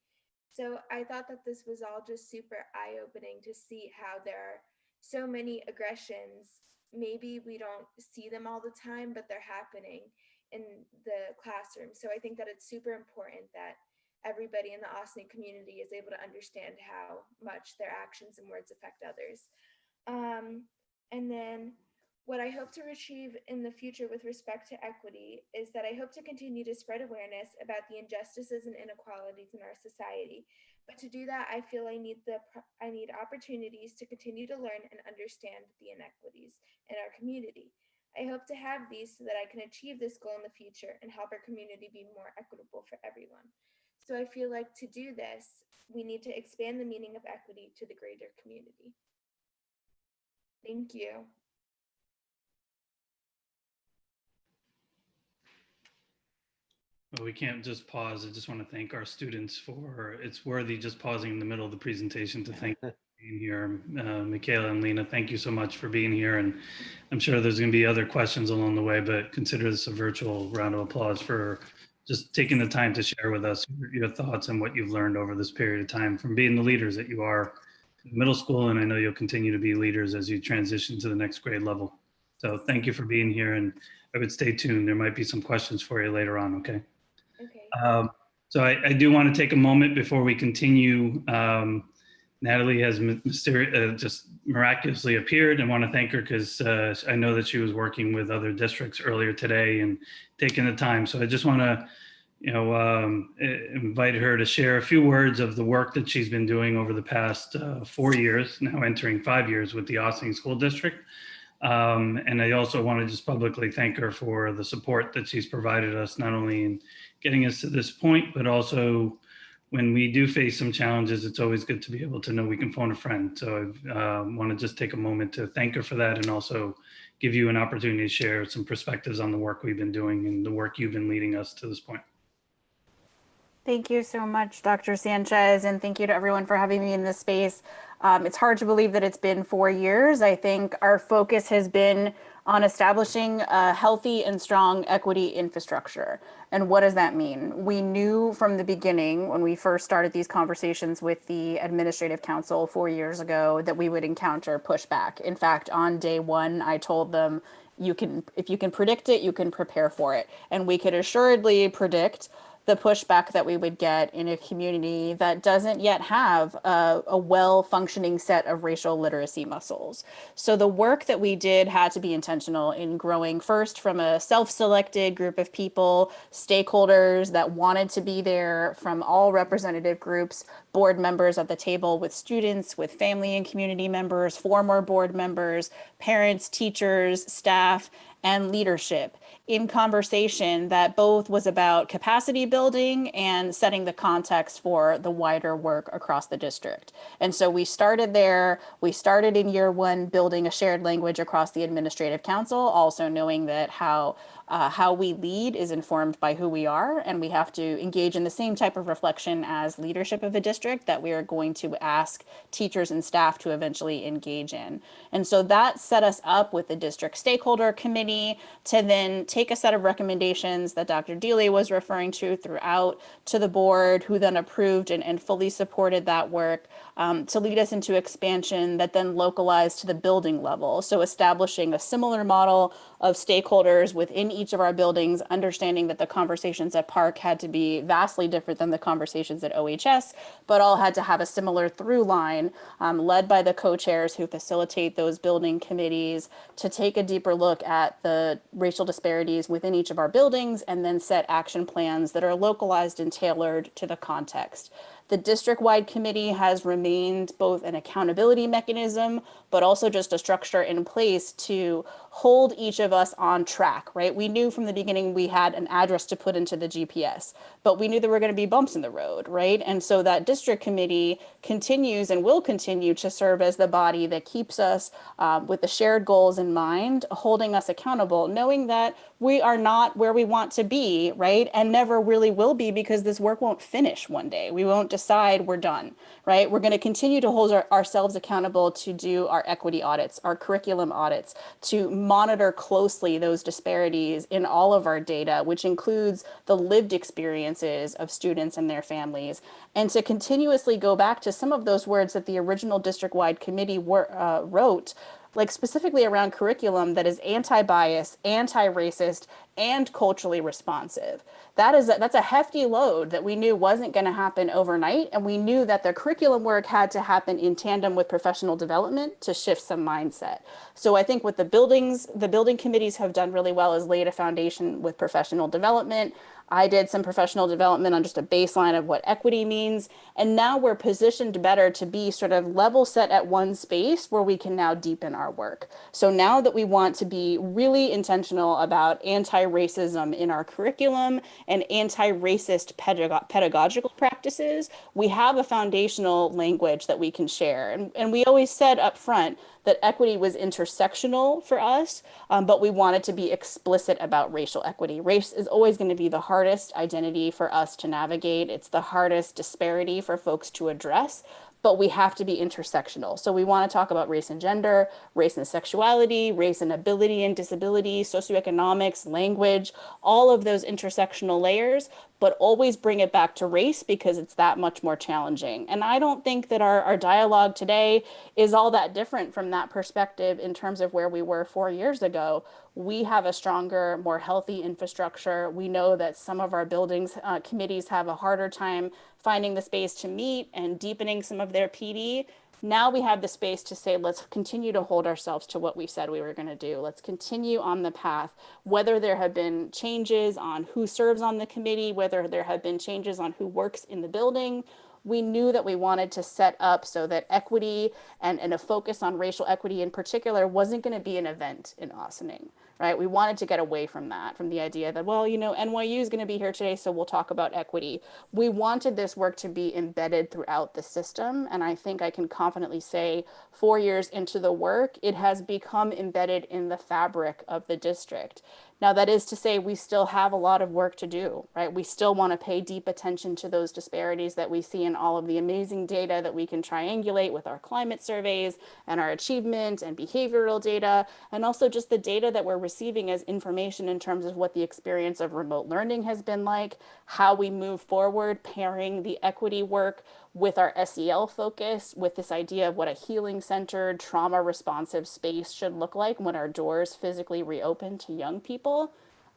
Speaker 3: So I thought that this was all just super eye-opening to see how there are so many aggressions. Maybe we don't see them all the time, but they're happening in the classroom. So I think that it's super important that everybody in the Ossining community is able to understand how much their actions and words affect others. And then what I hope to achieve in the future with respect to equity is that I hope to continue to spread awareness about the injustices and inequalities in our society. But to do that, I feel I need opportunities to continue to learn and understand the inequities in our community. I hope to have these so that I can achieve this goal in the future and help our community be more equitable for everyone. So I feel like to do this, we need to expand the meaning of equity to the greater community. Thank you.
Speaker 4: Well, we can't just pause. I just want to thank our students for, it's worthy just pausing in the middle of the presentation to thank you for being here. Michaela and Lena, thank you so much for being here. And I'm sure there's going to be other questions along the way, but consider this a virtual round of applause for just taking the time to share with us your thoughts and what you've learned over this period of time from being the leaders that you are in middle school. And I know you'll continue to be leaders as you transition to the next grade level. So thank you for being here, and I would stay tuned. There might be some questions for you later on, okay?
Speaker 3: Okay.
Speaker 4: So I do want to take a moment before we continue. Natalie has just miraculously appeared, and want to thank her because I know that she was working with other districts earlier today and taking the time. So I just want to, invite her to share a few words of the work that she's been doing over the past 4 years, now entering 5 years with the Ossining School District. And I also want to just publicly thank her for the support that she's provided us, not only in getting us to this point, but also when we do face some challenges, it's always good to be able to know we can phone a friend. So I want to just take a moment to thank her for that, and also give you an opportunity to share some perspectives on the work we've been doing and the work you've been leading us to this point.
Speaker 11: Thank you so much, Dr. Sanchez, and thank you to everyone for having me in this space. It's hard to believe that it's been 4 years. I think our focus has been on establishing a healthy and strong equity infrastructure. And what does that mean? We knew from the beginning, when we first started these conversations with the Administrative Council 4 years ago, that we would encounter pushback. In fact, on day one, I told them, if you can predict it, you can prepare for it. And we could assuredly predict the pushback that we would get in a community that doesn't yet have a well-functioning set of racial literacy muscles. So the work that we did had to be intentional in growing first from a self-selected group of people, stakeholders that wanted to be there from all representative groups, board members at the table with students, with family and community members, former board members, parents, teachers, staff, and leadership, in conversation that both was about capacity building and setting the context for the wider work across the district. And so we started there. We started in year one building a shared language across the Administrative Council, also knowing that how we lead is informed by who we are, and we have to engage in the same type of reflection as leadership of a district that we are going to ask teachers and staff to eventually engage in. And so that set us up with the district stakeholder committee to then take a set of recommendations that Dr. Dealey was referring to throughout to the board, who then approved and fully supported that work, to lead us into expansion that then localized to the building level. So establishing a similar model of stakeholders within each of our buildings, understanding that the conversations at Park had to be vastly different than the conversations at OHS, but all had to have a similar through line, led by the co-chairs who facilitate those building committees, to take a deeper look at the racial disparities within each of our buildings and then set action plans that are localized and tailored to the context. The district-wide committee has remained both an accountability mechanism, but also just a structure in place to hold each of us on track, right? We knew from the beginning we had an address to put into the GPS, but we knew there were going to be bumps in the road, right? And so that district committee continues and will continue to serve as the body that keeps us with the shared goals in mind, holding us accountable, knowing that we are not where we want to be, right? And never really will be, because this work won't finish one day. We won't decide we're done, right? We're going to continue to hold ourselves accountable to do our equity audits, our curriculum audits, to monitor closely those disparities in all of our data, which includes the lived experiences of students and their families, and to continuously go back to some of those words that the original district-wide committee wrote, like specifically around curriculum that is anti-bias, anti-racist, and culturally responsive. That's a hefty load that we knew wasn't going to happen overnight, and we knew that the curriculum work had to happen in tandem with professional development to shift some mindset. So I think what the building committees have done really well is laid a foundation with professional development. I did some professional development on just a baseline of what equity means. And now we're positioned better to be sort of level set at one space where we can now deepen our work. So now that we want to be really intentional about anti-racism in our curriculum and anti-racist pedagogical practices, we have a foundational language that we can share. And we always said up front that equity was intersectional for us, but we wanted to be explicit about racial equity. Race is always going to be the hardest identity for us to navigate. It's the hardest disparity for folks to address, but we have to be intersectional. So we want to talk about race and gender, race and sexuality, race and ability and disability, socioeconomics, language, all of those intersectional layers, but always bring it back to race because it's that much more challenging. And I don't think that our dialogue today is all that different from that perspective in terms of where we were 4 years ago. We have a stronger, more healthy infrastructure. We know that some of our buildings committees have a harder time finding the space to meet and deepening some of their PD. Now we have the space to say, let's continue to hold ourselves to what we said we were going to do. Let's continue on the path, whether there have been changes on who serves on the committee, whether there have been changes on who works in the building. We knew that we wanted to set up so that equity and a focus on racial equity in particular wasn't going to be an event in Ossining, right? We wanted to get away from that, from the idea that, well, you know, NYU is going to be here today, so we'll talk about equity. We wanted this work to be embedded throughout the system, and I think I can confidently say 4 years into the work, it has become embedded in the fabric of the district. Now, that is to say, we still have a lot of work to do, right? We still want to pay deep attention to those disparities that we see in all of the amazing data that we can triangulate with our climate surveys and our achievement and behavioral data, and also just the data that we're receiving as information in terms of what the experience of remote learning has been like, how we move forward, pairing the equity work with our SEL focus, with this idea of what a healing-centered, trauma-responsive space should look like when our doors physically reopen to young people.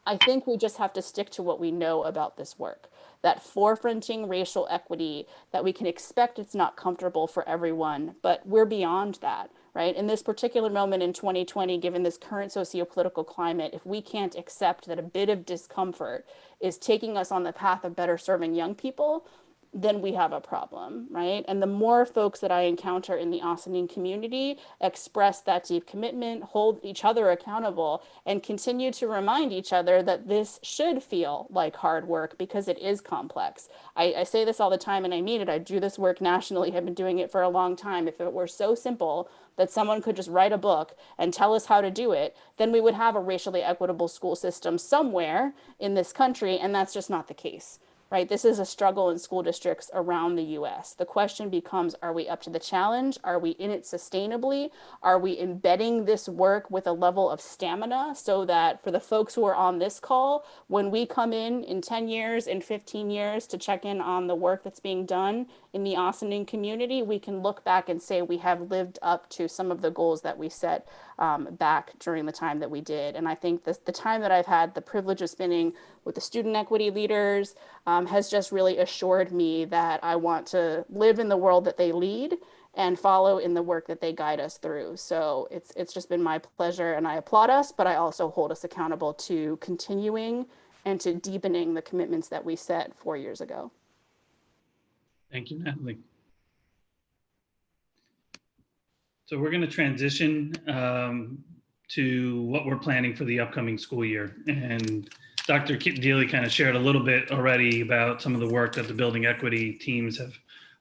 Speaker 11: I think we just have to stick to what we know about this work. That forefronting racial equity, that we can expect it's not comfortable for everyone, but we're beyond that, right? In this particular moment in 2020, given this current sociopolitical climate, if we can't accept that a bit of discomfort is taking us on the path of better serving young people, then we have a problem, right? And the more folks that I encounter in the Ossining community express that deep commitment, hold each other accountable, and continue to remind each other that this should feel like hard work because it is complex. I say this all the time and I mean it. I do this work nationally, have been doing it for a long time. If it were so simple that someone could just write a book and tell us how to do it, then we would have a racially equitable school system somewhere in this country, and that's just not the case. Right? This is a struggle in school districts around the US. The question becomes, are we up to the challenge? Are we in it sustainably? Are we embedding this work with a level of stamina so that for the folks who are on this call, when we come in 10 years, in 15 years to check in on the work that's being done in the Ossining community, we can look back and say we have lived up to some of the goals that we set back during the time that we did. And I think the time that I've had the privilege of spending with the student equity leaders has just really assured me that I want to live in the world that they lead and follow in the work that they guide us through. So it's just been my pleasure, and I applaud us, but I also hold us accountable to continuing and to deepening the commitments that we set 4 years ago.
Speaker 4: Thank you, Natalie. So we're going to transition to what we're planning for the upcoming school year. And Dr. Deely kind of shared a little bit already about some of the work that the building equity teams have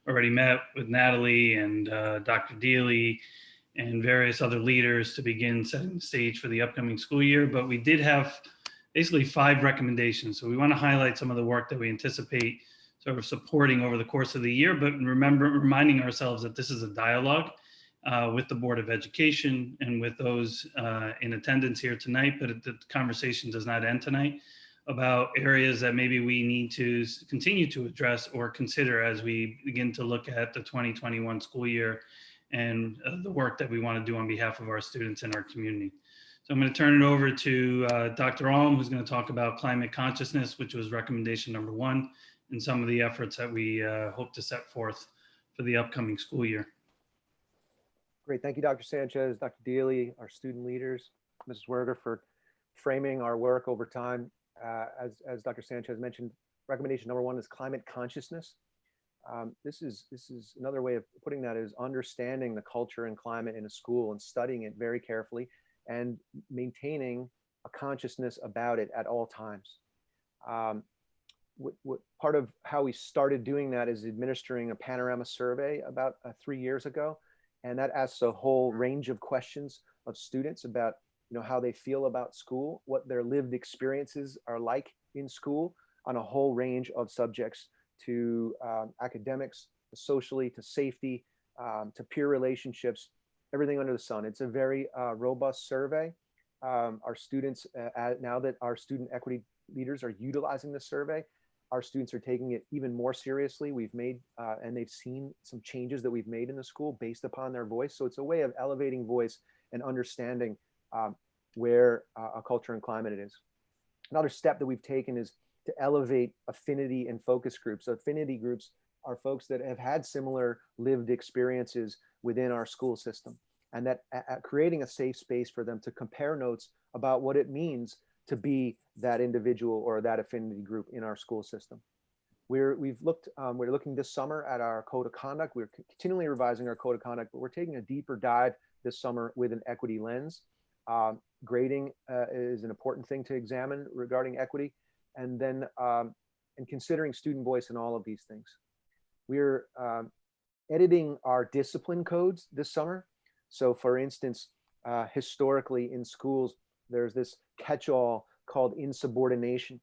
Speaker 4: already met with Natalie and Dr. Deely and various other leaders to begin setting the stage for the upcoming school year. But we did have basically 5 recommendations. So we want to highlight some of the work that we anticipate sort of supporting over the course of the year, but reminding ourselves that this is a dialogue with the Board of Education and with those in attendance here tonight, but the conversation does not end tonight, about areas that maybe we need to continue to address or consider as we begin to look at the 2021 school year and the work that we want to do on behalf of our students and our community. So I'm going to turn it over to Dr. Alm, who's going to talk about climate consciousness, which was recommendation number 1, and some of the efforts that we hope to set forth for the upcoming school year.
Speaker 1: Great. Thank you, Dr. Sanchez, Dr. Deely, our student leaders, Mrs. Werder, for framing our work over time. As Dr. Sanchez mentioned, recommendation number 1 is climate consciousness. This is another way of putting that, is understanding the culture and climate in a school and studying it very carefully and maintaining a consciousness about it at all times. Part of how we started doing that is administering a panorama survey about 3 years ago. And that asks a whole range of questions of students about, how they feel about school, what their lived experiences are like in school on a whole range of subjects, to academics, to socially, to safety, to peer relationships, everything under the sun. It's a very robust survey. Our students, now that our student equity leaders are utilizing the survey, our students are taking it even more seriously. We've made, and they've seen some changes that we've made in the school based upon their voice. So it's a way of elevating voice and understanding where a culture and climate it is. Another step that we've taken is to elevate affinity and focus groups. So affinity groups are folks that have had similar lived experiences within our school system, and that creating a safe space for them to compare notes about what it means to be that individual or that affinity group in our school system. We're looking this summer at our code of conduct. We're continually revising our code of conduct, but we're taking a deeper dive this summer with an equity lens. Grading is an important thing to examine regarding equity, and then and considering student voice in all of these things. We're editing our discipline codes this summer. So for instance, historically in schools, there's this catch-all called insubordination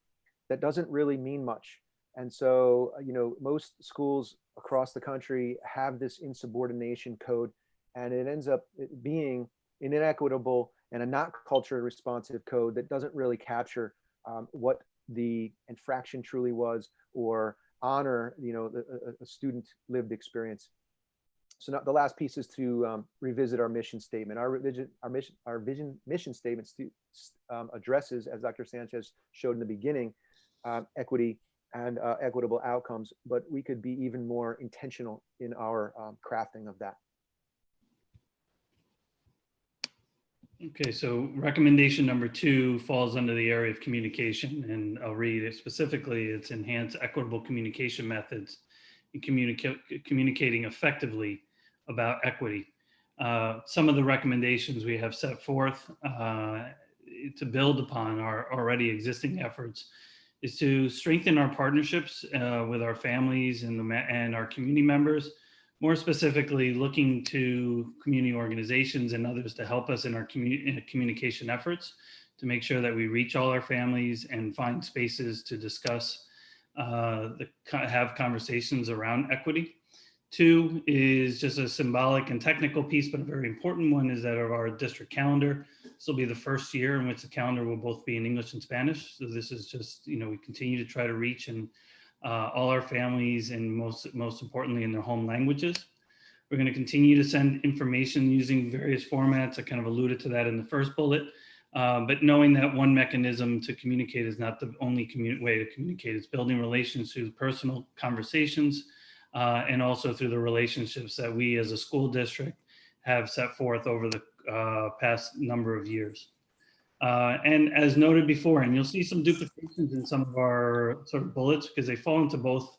Speaker 1: that doesn't really mean much. And so, most schools across the country have this insubordination code, and it ends up being an inequitable and a not culturally responsive code that doesn't really capture what the infraction truly was or honor, a student lived experience. So now the last piece is to revisit our mission statement. Our mission statement addresses, as Dr. Sanchez showed in the beginning, equity and equitable outcomes, but we could be even more intentional in our crafting of that.
Speaker 4: Okay, so recommendation number 2 falls under the area of communication, and I'll read it specifically. It's enhance equitable communication methods and communicating effectively about equity. Some of the recommendations we have set forth to build upon our already existing efforts is to strengthen our partnerships with our families and our community members, more specifically looking to community organizations and others to help us in our communication efforts to make sure that we reach all our families and find spaces to discuss, have conversations around equity. 2 is just a symbolic and technical piece, but a very important one, is that of our district calendar. This will be the first year in which the calendar will both be in English and Spanish. So this is just, we continue to try to reach and all our families, and most importantly in their home languages. We're going to continue to send information using various formats. I kind of alluded to that in the first bullet, but knowing that one mechanism to communicate is not the only way to communicate. It's building relations through personal conversations, and also through the relationships that we as a school district have set forth over the past number of years. And as noted before, and you'll see some duplications in some of our sort of bullets because they fall into both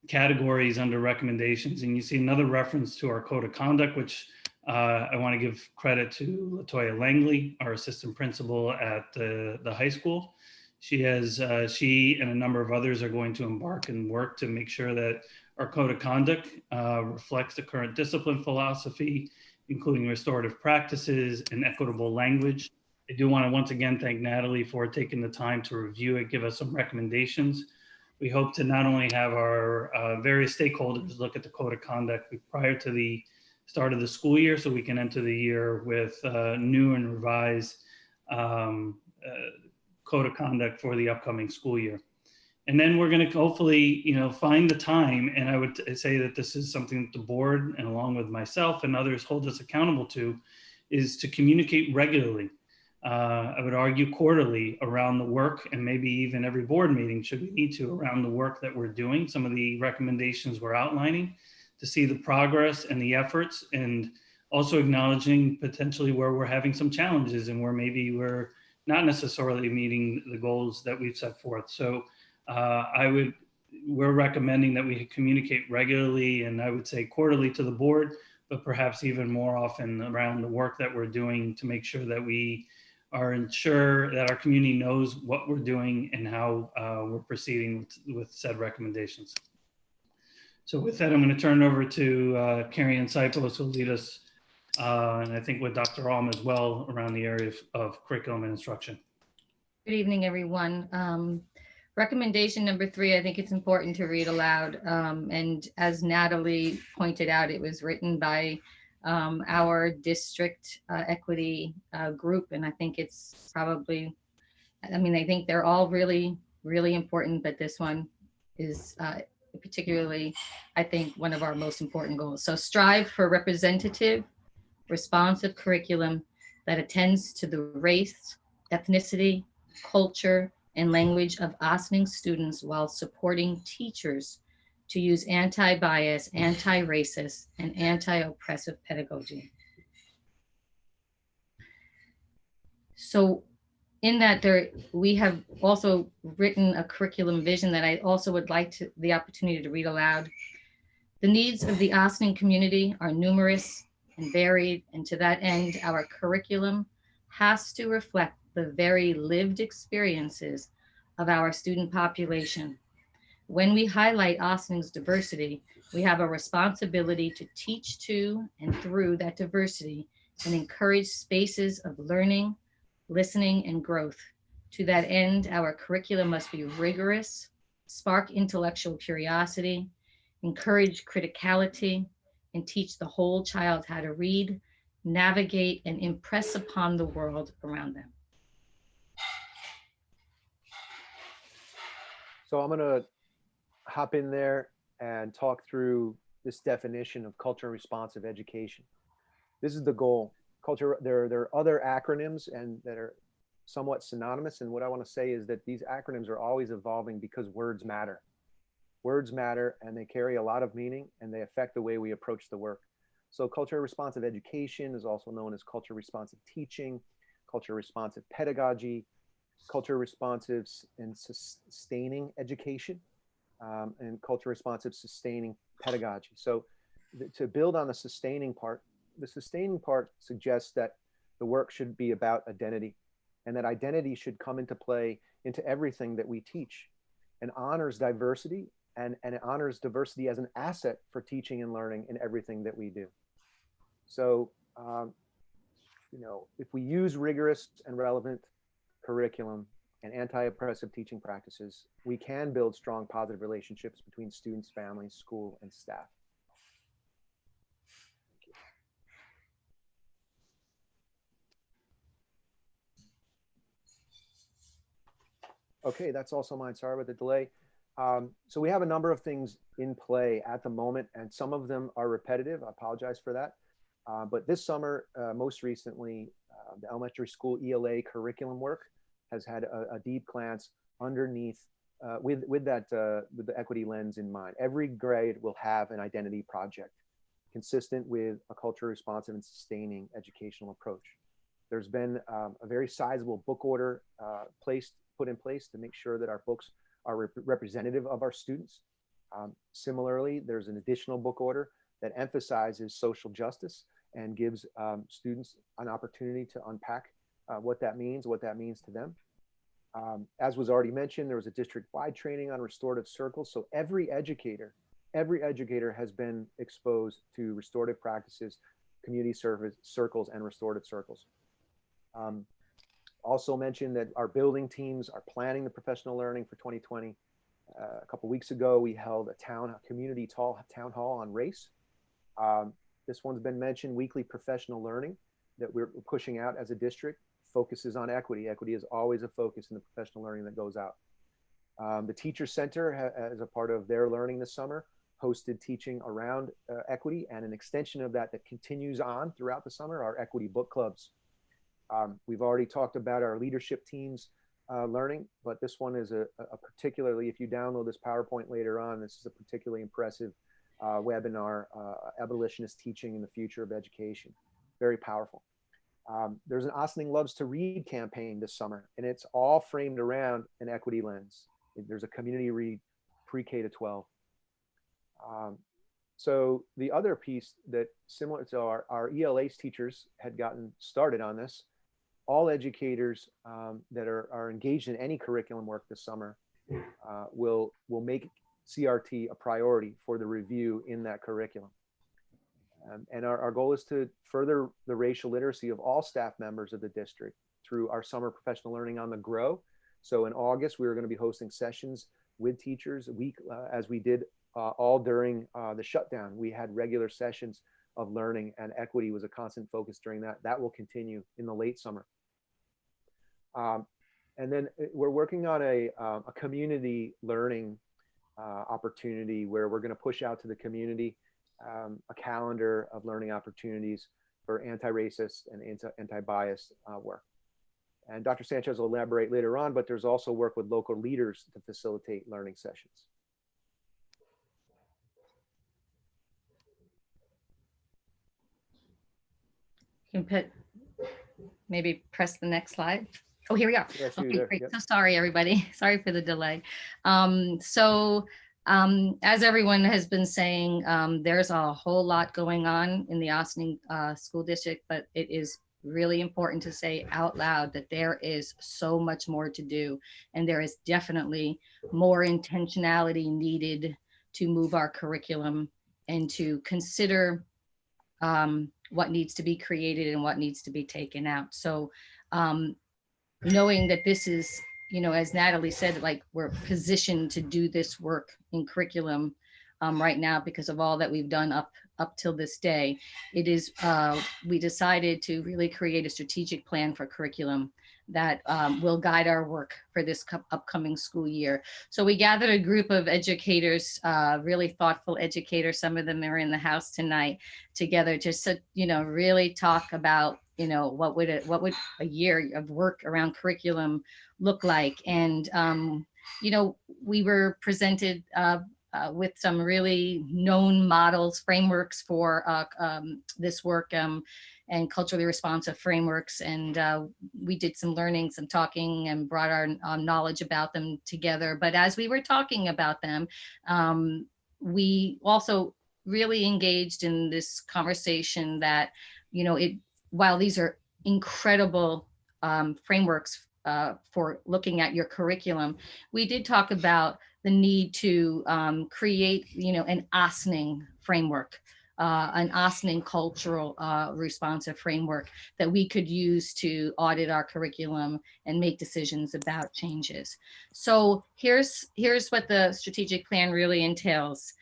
Speaker 4: categories under recommendations. And you see another reference to our code of conduct, which I want to give credit to Latoya Langley, our assistant principal at the high school. She and a number of others are going to embark and work to make sure that our code of conduct reflects the current discipline philosophy, including restorative practices and equitable language. I do want to once again thank Natalie for taking the time to review it, give us some recommendations. We hope to not only have our various stakeholders look at the code of conduct prior to the start of the school year, so we can enter the year with new and revised code of conduct for the upcoming school year. And then we're going to hopefully, find the time, and I would say that this is something that the board, and along with myself and others, hold us accountable to, is to communicate regularly. I would argue quarterly around the work, and maybe even every board meeting should we need to, around the work that we're doing, some of the recommendations we're outlining, to see the progress and the efforts, and also acknowledging potentially where we're having some challenges and where maybe we're not necessarily meeting the goals that we've set forth. So we're recommending that we communicate regularly, and I would say quarterly to the board, but perhaps even more often around the work that we're doing to make sure that we are ensure that our community knows what we're doing and how we're proceeding with said recommendations. So with that, I'm going to turn it over to Carrie Ann Sipos, who will lead us, and I think with Dr. Alm as well, around the area of curriculum and instruction.
Speaker 12: Good evening, everyone. Recommendation number 3, I think it's important to read aloud. And as Natalie pointed out, it was written by our district equity group. And I think it's probably, I think they're all really, really important, but this one is particularly, I think, one of our most important goals. So strive for representative, responsive curriculum that attends to the race, ethnicity, culture, and language of Ossining students while supporting teachers to use anti-bias, anti-racist, and anti-oppressive pedagogy. So in that we have also written a curriculum vision that I also would like the opportunity to read aloud. The needs of the Ossining community are numerous and varied, and to that end, our curriculum has to reflect the very lived experiences of our student population. When we highlight Ossining's diversity, we have a responsibility to teach to and through that diversity and encourage spaces of learning, listening, and growth. To that end, our curriculum must be rigorous, spark intellectual curiosity, encourage criticality, and teach the whole child how to read, navigate, and impress upon the world around them.
Speaker 1: So I'm going to hop in there and talk through this definition of culturally responsive education. This is the goal. There are other acronyms and that are somewhat synonymous. And what I want to say is that these acronyms are always evolving because words matter. Words matter and they carry a lot of meaning and they affect the way we approach the work. So culturally responsive education is also known as culturally responsive teaching, culturally responsive pedagogy, culturally responsive and sustaining education, and culturally responsive sustaining pedagogy. So to build on the sustaining part suggests that the work should be about identity and that identity should come into play into everything that we teach and honors diversity and it honors diversity as an asset for teaching and learning in everything that we do. So, if we use rigorous and relevant curriculum and anti-oppressive teaching practices, we can build strong positive relationships between students, families, school, and staff. Okay, that's also mine. Sorry about the delay. So we have a number of things in play at the moment, and some of them are repetitive. I apologize for that. But this summer, most recently, the elementary school ELA curriculum work has had a deep glance underneath with the equity lens in mind. Every grade will have an identity project consistent with a culturally responsive and sustaining educational approach. There's been a very sizable book order put in place to make sure that our books are representative of our students. Similarly, there's an additional book order that emphasizes social justice and gives students an opportunity to unpack what that means to them. As was already mentioned, there was a district-wide training on restorative circles. So every educator has been exposed to restorative practices, community service circles, and restorative circles. Also mentioned that our building teams are planning the professional learning for 2020. A couple weeks ago, we held a community town hall on race. This one's been mentioned, weekly professional learning that we're pushing out as a district focuses on equity. Equity is always a focus in the professional learning that goes out. The Teacher Center, as a part of their learning this summer, hosted teaching around equity, and an extension of that continues on throughout the summer are equity book clubs. We've already talked about our leadership teams learning, but this one is a particularly, if you download this PowerPoint later on, this is a particularly impressive webinar, Abolitionist Teaching in the Future of Education. Very powerful. There's an Ossining Loves to Read campaign this summer, and it's all framed around an equity lens. There's a community read pre-K to 12. So the other piece that similar to our ELA's teachers had gotten started on this, all educators that are engaged in any curriculum work this summer will make CRT a priority for the review in that curriculum. And our goal is to further the racial literacy of all staff members of the district through our summer professional learning on the GROW. So in August, we are going to be hosting sessions with teachers as we did all during the shutdown. We had regular sessions of learning, and equity was a constant focus during that. That will continue in the late summer. And then we're working on a community learning opportunity where we're going to push out to the community a calendar of learning opportunities for anti-racist and anti-bias work. And Dr. Sanchez will elaborate later on, but there's also work with local leaders to facilitate learning sessions.
Speaker 12: can put, maybe press the next slide. Oh, here we are.
Speaker 1: Yeah, I see you
Speaker 12: Okay,
Speaker 1: there.
Speaker 12: great.
Speaker 1: Yep.
Speaker 12: So sorry, everybody. Sorry for the delay. As everyone has been saying, there's a whole lot going on in the Ossining School District, but it is really important to say out loud that there is so much more to do, and there is definitely more intentionality needed to move our curriculum and to consider what needs to be created and what needs to be taken out. So knowing that this is, as Natalie said, like we're positioned to do this work in curriculum right now because of all that we've done up till this day, it is, we decided to really create a strategic plan for curriculum that will guide our work for this upcoming school year. So we gathered a group of educators, really thoughtful educators, some of them are in the house tonight, together just to, really talk about, what would a year of work around curriculum look like. And, we were presented with some really known models, frameworks for this work, and culturally responsive frameworks. And we did some learning, some talking, and brought our knowledge about them together. But as we were talking about them, we also really engaged in this conversation that, while these are incredible frameworks for looking at your curriculum, we did talk about the need to create, an Ossining framework, an Ossining cultural responsive framework that we could use to audit our curriculum and make decisions about changes. So here's what the strategic plan really entails.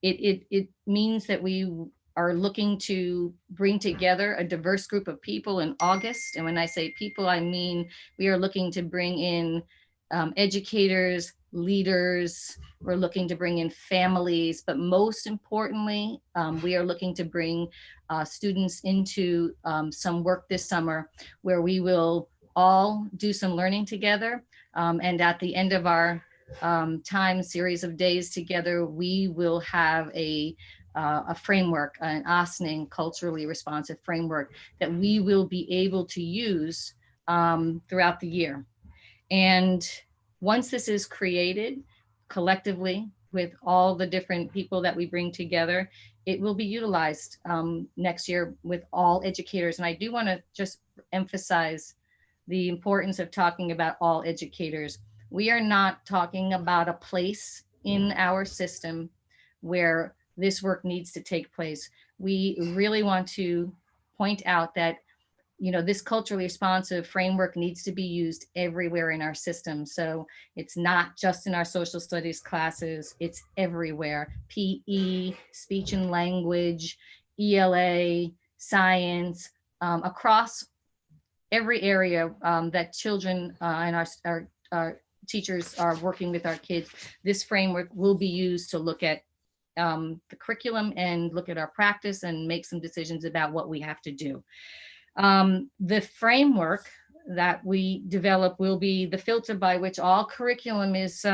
Speaker 12: It means that we are looking to bring together a diverse group of people in August. And when I say people, I mean we are looking to bring in educators, leaders, we're looking to bring in families, but most importantly, we are looking to bring students into some work this summer where we will all do some learning together. And at the end of our time series of days together, we will have a framework, an Ossining culturally responsive framework that we will be able to use throughout the year. And once this is created collectively with all the different people that we bring together, it will be utilized next year with all educators. And I do want to just emphasize the importance of talking about all educators. We are not talking about a place in our system where this work needs to take place. We really want to point out that this culturally responsive framework needs to be used everywhere in our system. So it's not just in our social studies classes, it's everywhere. PE, speech and language, ELA, science, across every area that children and our teachers are working with our kids. This framework will be used to look at the curriculum and look at our practice and make some decisions about what we have to do. The framework that we develop will be the filter by which all curriculum is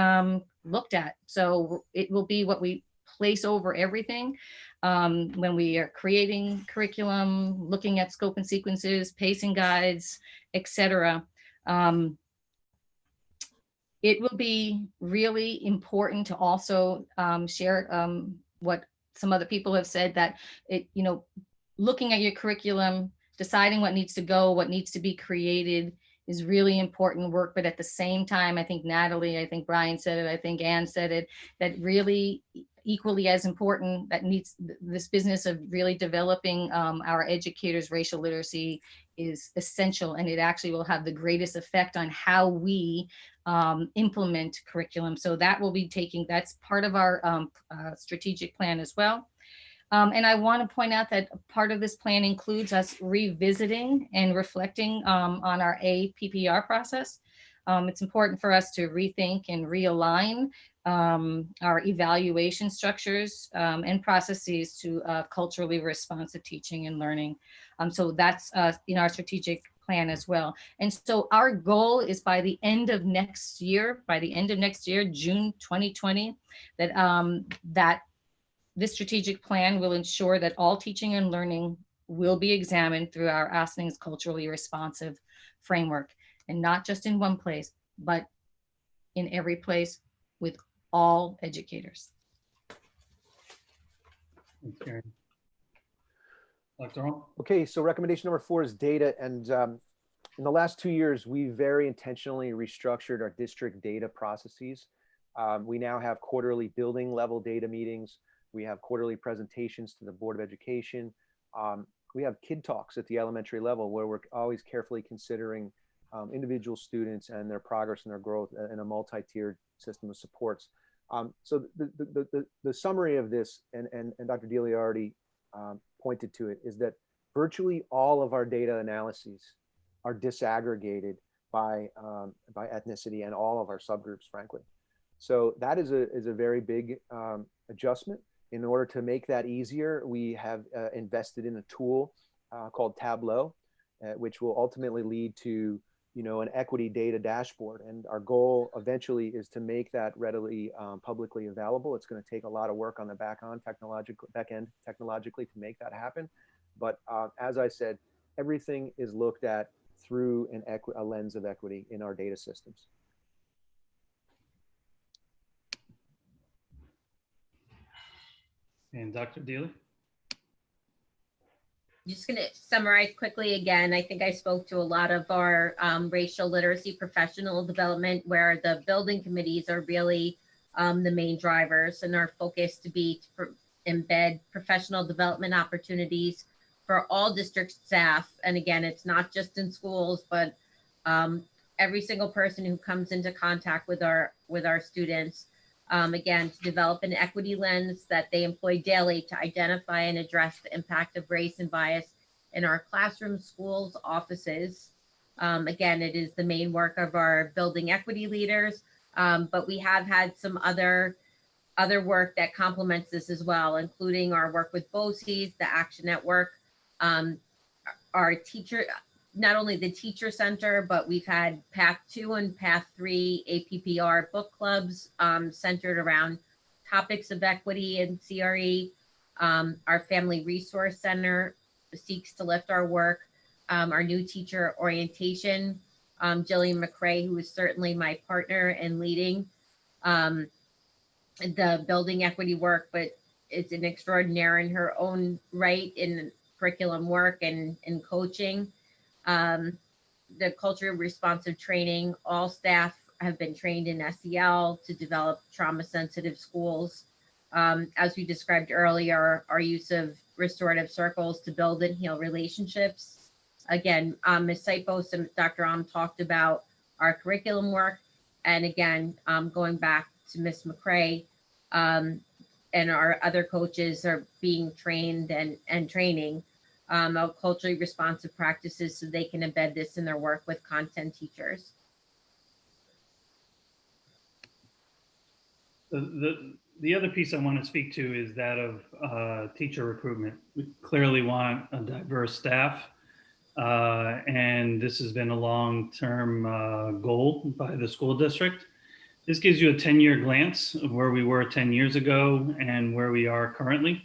Speaker 12: looked at. So it will be what we place over everything when we are creating curriculum, looking at scope and sequences, pacing guides, etc. It will be really important to also share what some other people have said, that looking at your curriculum, deciding what needs to go, what needs to be created is really important work. But at the same time, I think Natalie, I think Brian said it, I think Ann said it, that really equally as important, that needs this business of really developing our educators' racial literacy is essential. And it actually will have the greatest effect on how we implement curriculum. So that will be that's part of our strategic plan as well. And I want to point out that part of this plan includes us revisiting and reflecting on our APPR process. It's important for us to rethink and realign our evaluation structures and processes to culturally responsive teaching and learning. So that's in our strategic plan as well. And so our goal is by the end of next year, June 2020, that this strategic plan will ensure that all teaching and learning will be examined through our Ossining's culturally responsive framework, and not just in one place, but in every place with all educators.
Speaker 4: Thanks, Karen. Dr. Hall?
Speaker 1: Okay, so recommendation number 4 is data. And in the last 2 years, we very intentionally restructured our district data processes. We now have quarterly building level data meetings. We have quarterly presentations to the Board of Education. We have kid talks at the elementary level where we're always carefully considering individual students and their progress and their growth in a multi-tiered system of supports. So the summary of this, and Dr. Delia already pointed to it, is that virtually all of our data analyses are disaggregated by ethnicity and all of our subgroups, frankly. So that is a very big adjustment. In order to make that easier, we have invested in a tool called Tableau, which will ultimately lead to an equity data dashboard. And our goal eventually is to make that readily publicly available. It's going to take a lot of work on the back end technologically to make that happen. But as I said, everything is looked at through a lens of equity in our data systems.
Speaker 4: And Dr. Delia?
Speaker 9: Just going to summarize quickly again. I think I spoke to a lot of our racial literacy professional development, where the building committees are really the main drivers, and our focus to be to embed professional development opportunities for all district staff. And again, it's not just in schools, but every single person who comes into contact with our students. Again, to develop an equity lens that they employ daily to identify and address the impact of race and bias in our classrooms, schools, offices. Again, it is the main work of our building equity leaders, but we have had some other work that complements this as well, including our work with BOCES, the Action Network, our teacher, not only the Teacher Center, but we've had Path 2 and Path 3 APPR book clubs centered around topics of equity and CRE. Our Family Resource Center seeks to lift our work. Our new teacher orientation, Jillian McRae, who is certainly my partner in leading the building equity work, but it's an extraordinaire in her own right in curriculum work and coaching. The culture responsive training, all staff have been trained in SEL to develop trauma sensitive schools. As we described earlier, our use of restorative circles to build and heal relationships. Again, Ms. Sipos and Dr. talked about our curriculum work. And again, going back to Ms. McRae, and our other coaches are being trained and training of culturally responsive practices so they can embed this in their work with content teachers.
Speaker 4: The other piece I want to speak to is that of teacher recruitment. We clearly want a diverse staff, and this has been a long-term goal by the school district. This gives you a 10-year glance of where we were 10 years ago and where we are currently.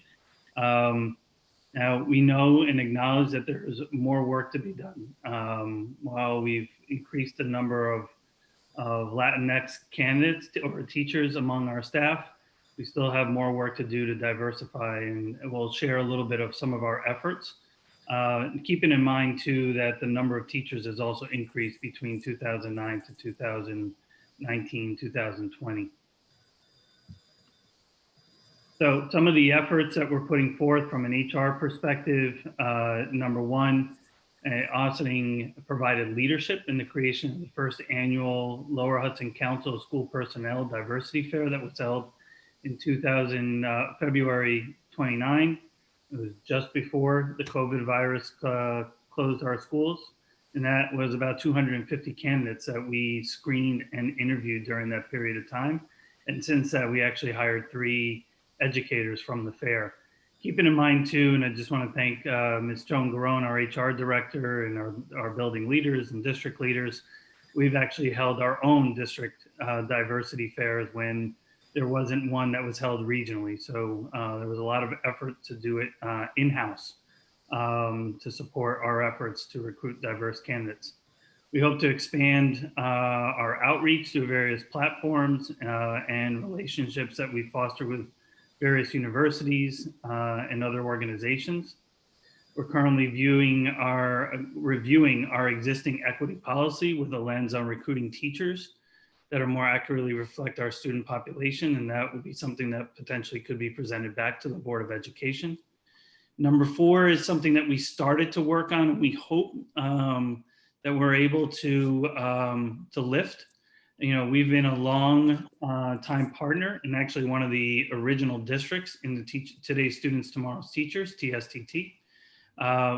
Speaker 4: Now, we know and acknowledge that there is more work to be done. While we've increased the number of Latinx candidates or teachers among our staff, we still have more work to do to diversify, and we'll share a little bit of some of our efforts. Keeping in mind, too, that the number of teachers has also increased between 2009 to 2019, 2020. So some of the efforts that we're putting forth from an HR perspective, number one, Ossining provided leadership in the creation of the first annual Lower Hudson Council School Personnel Diversity Fair that was held in February 29. It was just before the COVID virus closed our schools. And that was about 250 candidates that we screened and interviewed during that period of time. And since that, we actually hired 3 educators from the fair. Keeping in mind too, and I just want to thank Ms. Joan Garone, our HR director, and our building leaders and district leaders. We've actually held our own district diversity fairs when there wasn't one that was held regionally. So there was a lot of effort to do it in-house. to support our efforts to recruit diverse candidates. We hope to expand our outreach through various platforms and relationships that we foster with various universities and other organizations. We're currently reviewing our existing equity policy with a lens on recruiting teachers that are more accurately reflect our student population, and that would be something that potentially could be presented back to the Board of Education. Number 4 is something that we started to work on, and we hope that we're able to lift. You know, we've been a long time partner and actually one of the original districts in the Today's Students, Tomorrow's Teachers, TSTT.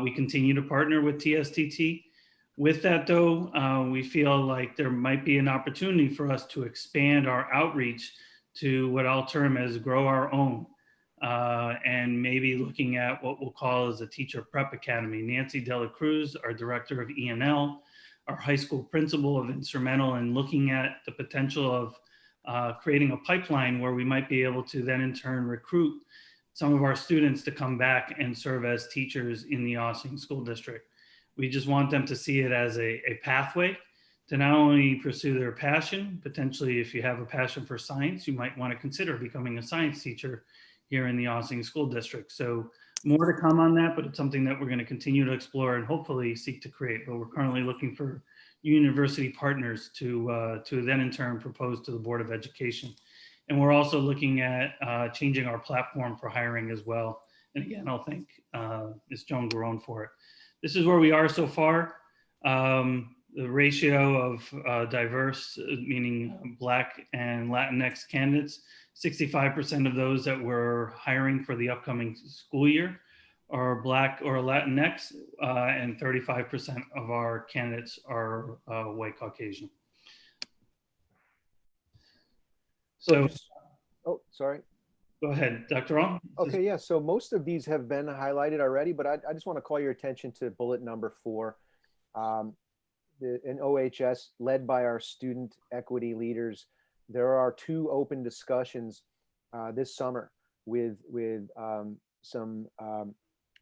Speaker 4: We continue to partner with TSTT. With that though, we feel like there might be an opportunity for us to expand our outreach to what I'll term as grow our own. And maybe looking at what we'll call as a teacher prep academy. Nancy Dela Cruz, our director of ENL, our high school principal, have instrumental in looking at the potential of creating a pipeline where we might be able to then in turn recruit some of our students to come back and serve as teachers in the Ossining School District. We just want them to see it as a pathway to not only pursue their passion, potentially if you have a passion for science, you might want to consider becoming a science teacher here in the Ossining School District. So more to come on that, but it's something that we're going to continue to explore and hopefully seek to create. But we're currently looking for university partners to then in turn propose to the Board of Education. And we're also looking at changing our platform for hiring as well. And again, I'll thank Ms. Joan Garone for it. This is where we are so far. The ratio of diverse, meaning Black and Latinx candidates, 65% of those that we're hiring for the upcoming school year are Black or Latinx, and 35% of our candidates are white Caucasian. So,
Speaker 1: oh, sorry.
Speaker 4: Go ahead, Dr. Ron.
Speaker 1: Okay, yeah, so most of these have been highlighted already, but I just want to call your attention to bullet number 4. In OHS, led by our student equity leaders, there are 2 open discussions this summer with some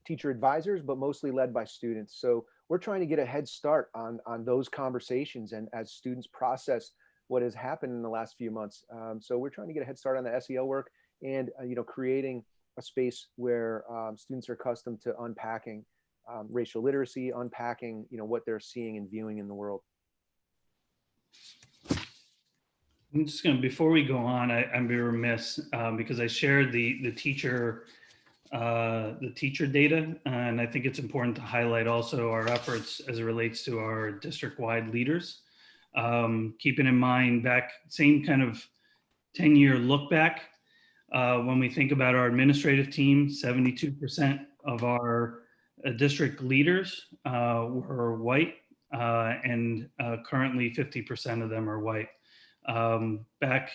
Speaker 1: teacher advisors, but mostly led by students. So we're trying to get a head start on those conversations and as students process what has happened in the last few months. So we're trying to get a head start on the SEL work and creating a space where students are accustomed to unpacking racial literacy, unpacking what they're seeing and viewing in the world.
Speaker 4: I'm just going to, before we go on, I'm be remiss because I shared the teacher data, and I think it's important to highlight also our efforts as it relates to our district-wide leaders. Keeping in mind back, same kind of 10-year look back, when we think about our administrative team, 72% of our district leaders were white, and currently 50% of them are white. Back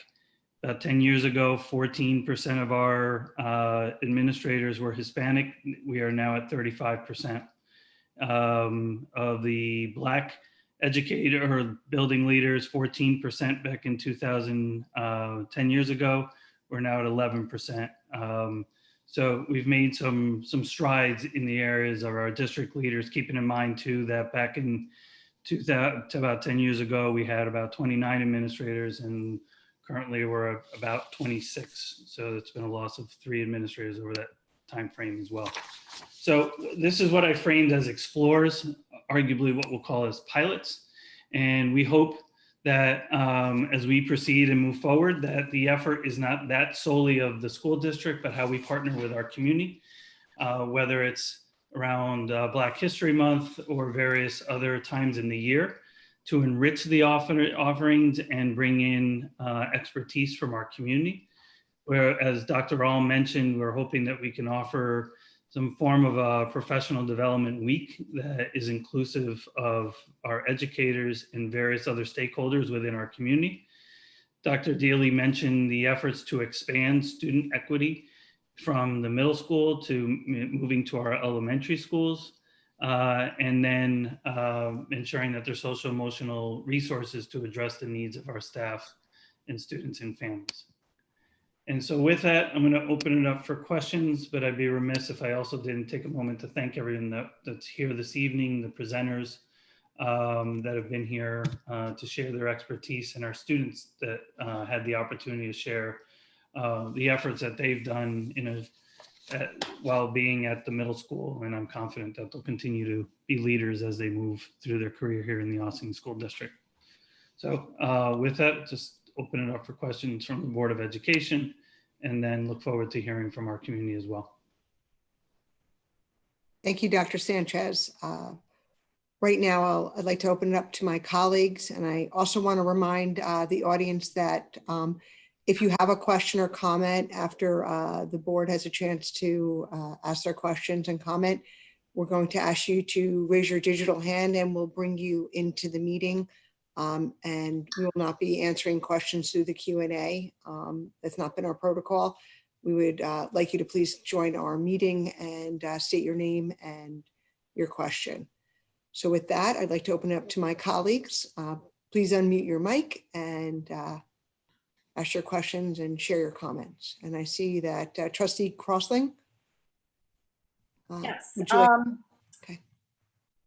Speaker 4: about 10 years ago, 14% of our administrators were Hispanic. We are now at 35%. Of the Black educator or building leaders, 14% back in 10 years ago. We're now at 11%. So we've made some strides in the areas of our district leaders, keeping in mind too that back in about 10 years ago, we had about 29 administrators, and currently we're about 26. So it's been a loss of 3 administrators over that time frame as well. So this is what I framed as explorers, arguably what we'll call as pilots. And we hope that as we proceed and move forward, that the effort is not that solely of the school district, but how we partner with our community, whether it's around Black History Month or various other times in the year, to enrich the offerings and bring in expertise from our community. Where, as Dr. Rawl mentioned, we're hoping that we can offer some form of a professional development week that is inclusive of our educators and various other stakeholders within our community. Dr. Deely mentioned the efforts to expand student equity from the middle school to moving to our elementary schools, and then ensuring that there's social emotional resources to address the needs of our staff and students and families. And so with that, I'm going to open it up for questions, but I'd be remiss if I also didn't take a moment to thank everyone that's here this evening, the presenters that have been here to share their expertise, and our students that had the opportunity to share the efforts that they've done while being at the middle school. And I'm confident that they'll continue to be leaders as they move through their career here in the Ossining School District. So with that, just open it up for questions from the Board of Education, and then look forward to hearing from our community as well.
Speaker 2: Thank you, Dr. Sanchez. Right now, I'd like to open it up to my colleagues, and I also want to remind the audience that if you have a question or comment after the board has a chance to ask their questions and comment, we're going to ask you to raise your digital hand and we'll bring you into the meeting. And we will not be answering questions through the Q&A. That's not been our protocol. We would like you to please join our meeting and state your name and your question. So with that, I'd like to open it up to my colleagues. Please unmute your mic and ask your questions and share your comments. And I see that Trustee Crossling.
Speaker 13: Yes.
Speaker 2: Would you like okay.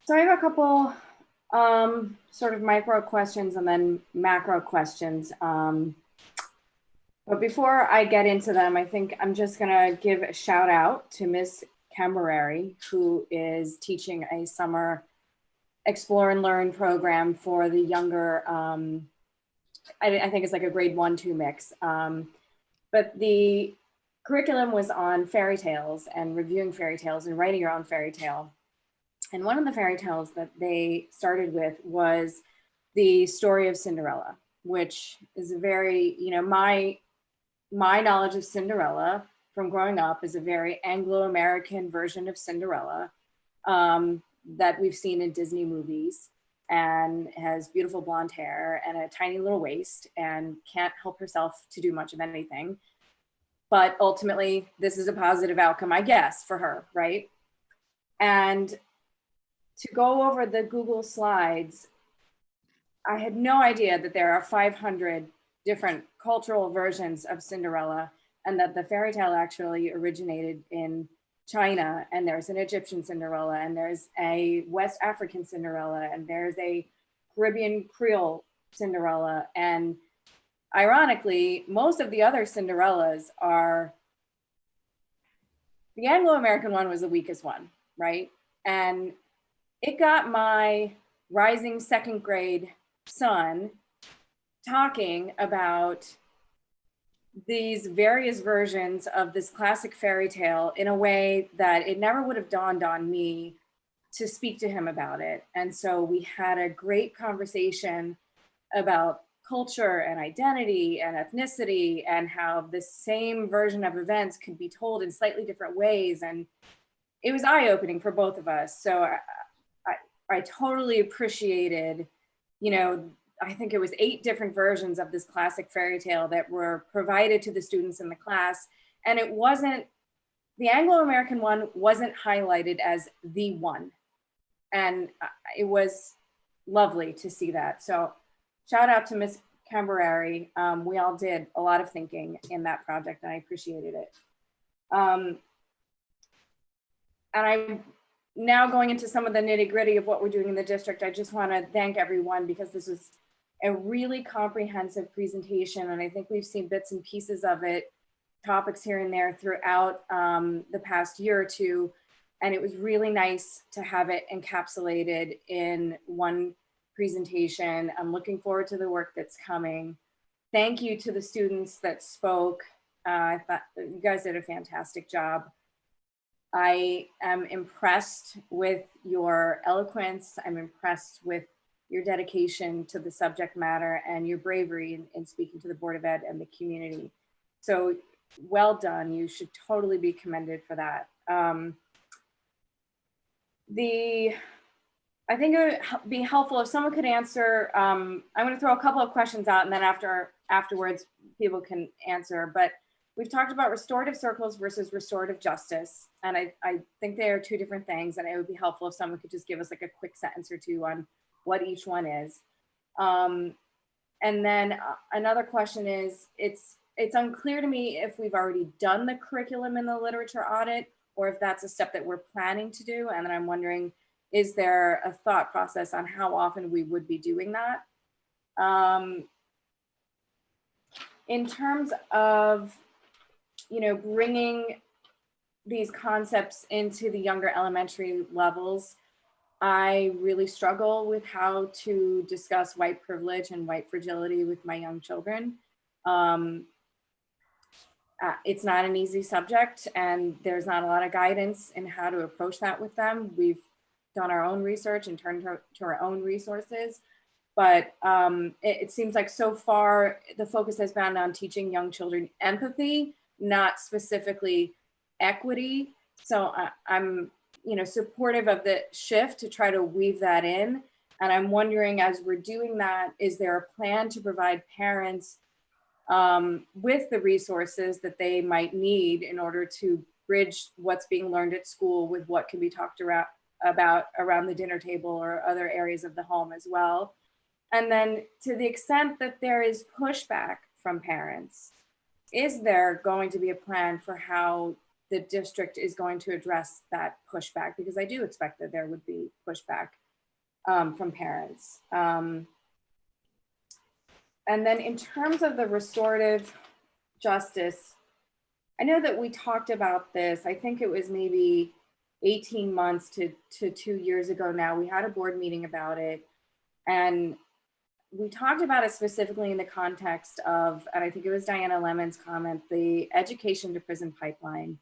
Speaker 13: So I have a couple sort of micro questions and then macro questions. But before I get into them, I think I'm just gonna give a shout out to Ms. Camberari, who is teaching a summer Explore and Learn program for the younger, I think it's like a grade 1-2 mix. But the curriculum was on fairy tales and reviewing fairy tales and writing your own fairy tale. And one of the fairy tales that they started with was the story of Cinderella, which is a very, you know, my knowledge of Cinderella from growing up is a very Anglo-American version of Cinderella that we've seen in Disney movies, and has beautiful blonde hair and a tiny little waist and can't help herself to do much of anything. But ultimately, this is a positive outcome, I guess, for her, right? And to go over the Google Slides, I had no idea that there are 500 different cultural versions of Cinderella, and that the fairy tale actually originated in China, and there's an Egyptian Cinderella, and there's a West African Cinderella, and there's a Caribbean Creole Cinderella. And ironically, most of the other Cinderellas are, the Anglo-American one was the weakest one, right? And it got my rising second grade son talking about these various versions of this classic fairy tale in a way that it never would have dawned on me to speak to him about it. And so we had a great conversation about culture and identity and ethnicity, and how the same version of events could be told in slightly different ways. And it was eye-opening for both of us. So I totally appreciated, you know, I think it was 8 different versions of this classic fairy tale that were provided to the students in the class. And it wasn't, the Anglo-American one wasn't highlighted as the one. And it was lovely to see that. So shout out to Ms. Camberari. We all did a lot of thinking in that project, and I appreciated it. And I'm now going into some of the nitty-gritty of what we're doing in the district. I just want to thank everyone, because this was a really comprehensive presentation, and I think we've seen bits and pieces of it, topics here and there throughout the past year or two, and it was really nice to have it encapsulated in one presentation. I'm looking forward to the work that's coming. Thank you to the students that spoke. I thought you guys did a fantastic job. I am impressed with your eloquence. I'm impressed with your dedication to the subject matter and your bravery in speaking to the Board of Ed and the community. So well done. You should totally be commended for that. I think it would be helpful if someone could answer. I'm going to throw a couple of questions out, and then afterwards people can answer. But we've talked about restorative circles versus restorative justice, and I think they are 2 different things. And it would be helpful if someone could just give us like a quick sentence or 2 on what each one is. And then another question is, it's it's unclear to me if we've already done the curriculum in the literature audit or if that's a step that we're planning to do. And then I'm wondering, is there a thought process on how often we would be doing that? In terms of, bringing these concepts into the younger elementary levels, I really struggle with how to discuss white privilege and white fragility with my young children. It's not an easy subject, and there's not a lot of guidance in how to approach that with them. We've done our own research and turned to our own resources, but it seems like so far the focus has been on teaching young children empathy, not specifically equity. So I'm supportive of the shift to try to weave that in. And I'm wondering, as we're doing that, is there a plan to provide parents with the resources that they might need in order to bridge what's being learned at school with what can be talked about around the dinner table or other areas of the home as well? And then to the extent that there is pushback from parents, is there going to be a plan for how the district is going to address that pushback? Because I do expect that there would be pushback from parents. And then in terms of the restorative justice, I know that we talked about this, I think it was maybe 18 months to 2 years ago now. We had a board meeting about it, and we talked about it specifically in the context of, and I think it was Diana Lemon's comment, the education to prison pipeline.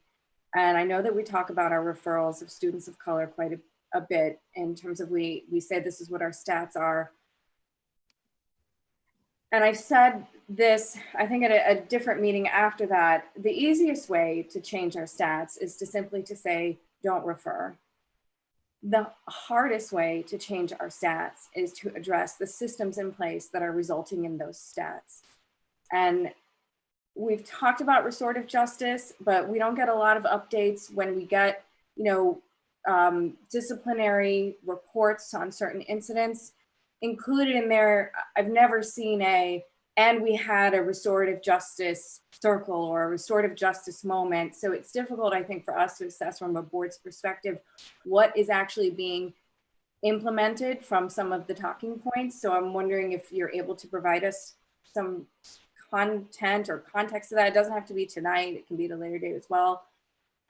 Speaker 13: And I know that we talk about our referrals of students of color quite a bit in terms of we say this is what our stats are. And I've said this, I think at a different meeting after that, the easiest way to change our stats is to simply to say, don't refer. The hardest way to change our stats is to address the systems in place that are resulting in those stats. And we've talked about restorative justice, but we don't get a lot of updates when we get, disciplinary reports on certain incidents. Included in there, I've never seen and we had a restorative justice circle or a restorative justice moment. So it's difficult, I think, for us to assess from a board's perspective what is actually being implemented from some of the talking points. So I'm wondering if you're able to provide us some content or context to that. It doesn't have to be tonight, it can be at a later date as well.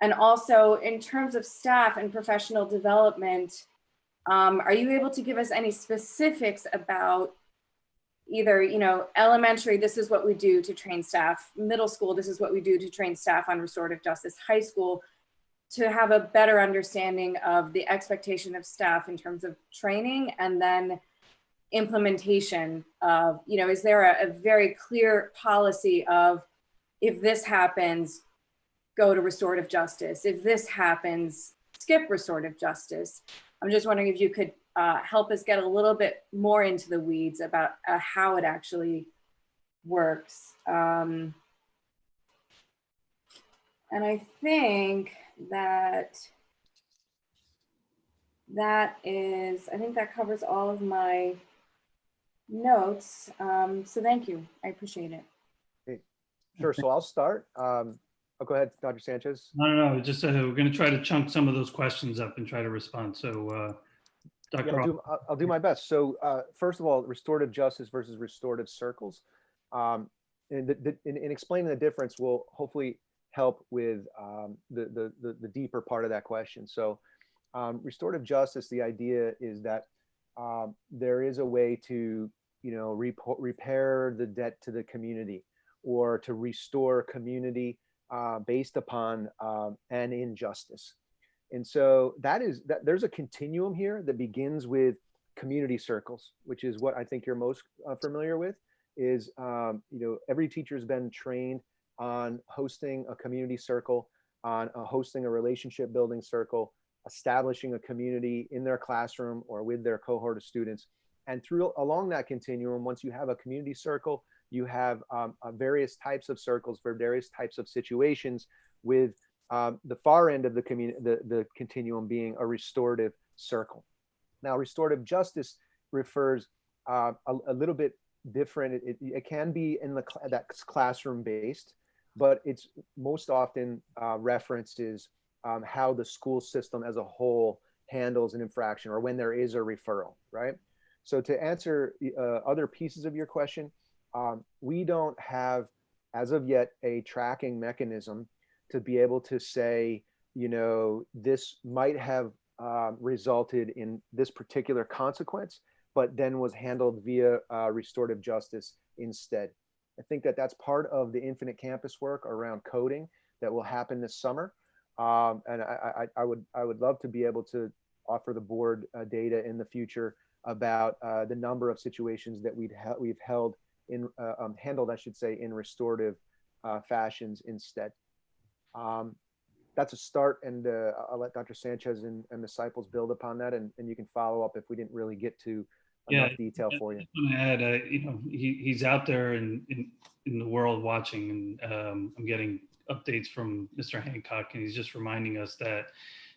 Speaker 13: And also in terms of staff and professional development, are you able to give us any specifics about either, elementary, this is what we do to train staff, middle school, this is what we do to train staff on restorative justice, high school, to have a better understanding of the expectation of staff in terms of training, and then implementation of, is there a very clear policy of, if this happens, go to restorative justice, if this happens, skip restorative justice? I'm just wondering if you could help us get a little bit more into the weeds about how it actually works. And I think that covers all of my notes. So thank you, I appreciate it.
Speaker 1: Okay. Sure, so I'll start. Go ahead, Dr. Sanchez.
Speaker 4: No, just we're going to try to chunk some of those questions up and try to respond. So Dr.
Speaker 1: Yeah, I'll do my best. So first of all, restorative justice versus restorative circles. In explaining the difference will hopefully help with the deeper part of that question. So restorative justice, the idea is that there is a way to repair the debt to the community, or to restore community based upon an injustice. And so there's a continuum here that begins with community circles, which is what I think you're most familiar with. Is every teacher's been trained on hosting a community circle, on hosting a relationship building circle, establishing a community in their classroom or with their cohort of students. And along that continuum, once you have a community circle, you have various types of circles for various types of situations, with the far end of the continuum being a restorative circle. Now, restorative justice refers a little bit different. It can be in that's classroom based, but it's most often references how the school system as a whole handles an infraction or when there is a referral, right? So to answer other pieces of your question, we don't have, as of yet, a tracking mechanism to be able to say, you know, this might have resulted in this particular consequence, but then was handled via restorative justice instead. I think that that's part of the Infinite Campus work around coding that will happen this summer. And I would love to be able to offer the board data in the future about the number of situations that we've held in handled, I should say, in restorative fashions instead. That's a start, and I'll let Dr. Sanchez and Ms. Seipels build upon that, and you can follow up if we didn't really get to enough detail for you.
Speaker 4: I'm gonna add, you know, he's out there in the world watching, and I'm getting updates from Mr. Hancock, and he's just reminding us that,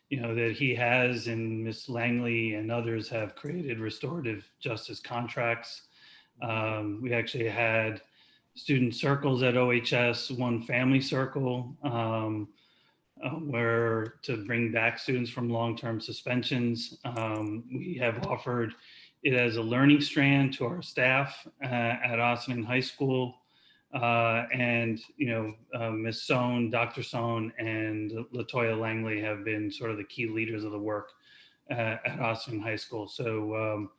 Speaker 4: you know, that he has, and Ms. Langley and others have created restorative justice contracts. We actually had student circles at OHS, one family circle, where to bring back students from long-term suspensions. We have offered it as a learning strand to our staff at Ossining High School. And, you know, Ms. Sohn, Dr. Sohn, and LaToya Langley have been sort of the key leaders of the work at Ossining High School. So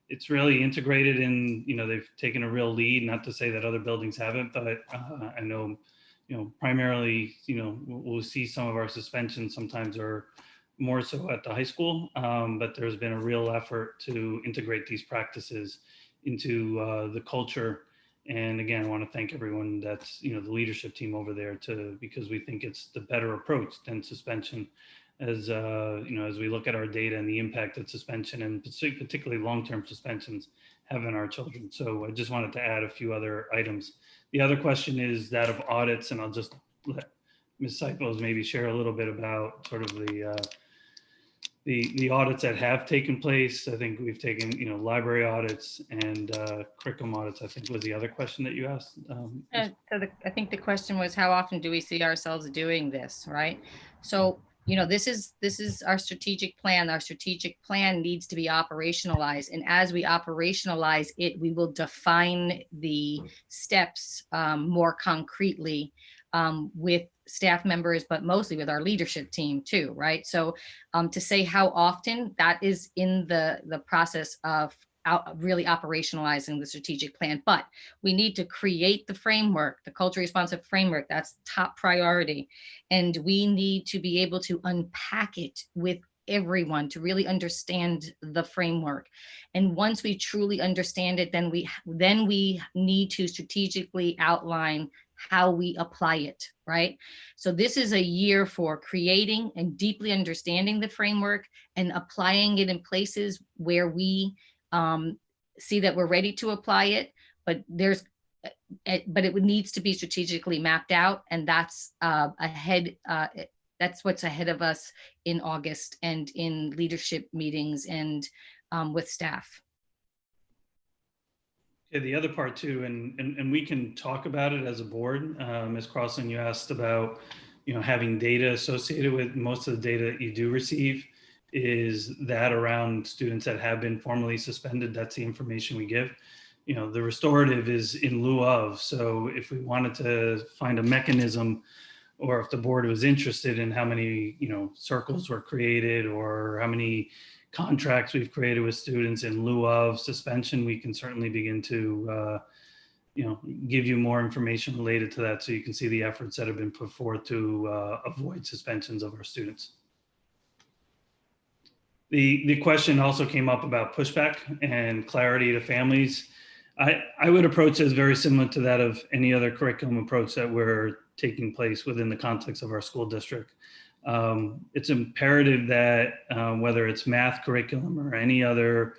Speaker 4: it's really integrated in, you know, they've taken a real lead, not to say that other buildings haven't, but I know, you know, primarily, you know, we'll see some of our suspensions sometimes are more so at the high school, but there's been a real effort to integrate these practices into the culture. And again, I want to thank everyone that's, you know, the leadership team over there because we think it's the better approach than suspension, as you know, as we look at our data and the impact that suspension and particularly long-term suspensions have on our children. So I just wanted to add a few other items. The other question is that of audits, and I'll just let Ms. Seipels maybe share a little bit about sort of the audits that have taken place. I think we've taken, you know, library audits and curriculum audits, I think was the other question that you asked.
Speaker 12: I think the question was, how often do we see ourselves doing this, right? So, you know, this is our strategic plan. Our strategic plan needs to be operationalized. And as we operationalize it, we will define the steps more concretely with staff members, but mostly with our leadership team too, right? So to say how often, that is in the process of really operationalizing the strategic plan, but we need to create the framework, the culturally responsive framework. That's top priority. And we need to be able to unpack it with everyone to really understand the framework. And once we truly understand it, then we need to strategically outline how we apply it, right? So this is a year for creating and deeply understanding the framework and applying it in places where we see that we're ready to apply it, but it needs to be strategically mapped out, and that's ahead. That's what's ahead of us in August and in leadership meetings and with staff.
Speaker 4: Yeah, the other part too, and we can talk about it as a board. Ms. Crossan, you asked about, you know, having data associated with most of the data that you do receive. Is that around students that have been formally suspended? That's the information we give. You know, the restorative is in lieu of. So if we wanted to find a mechanism, or if the board was interested in how many, you know, circles were created or how many contracts we've created with students in lieu of suspension, we can certainly begin to, you know, give you more information related to that so you can see the efforts that have been put forth to avoid suspensions of our students. The question also came up about pushback and clarity to families. I would approach this very similar to that of any other curriculum approach that we're taking place within the context of our school district. It's imperative that whether it's math curriculum or any other,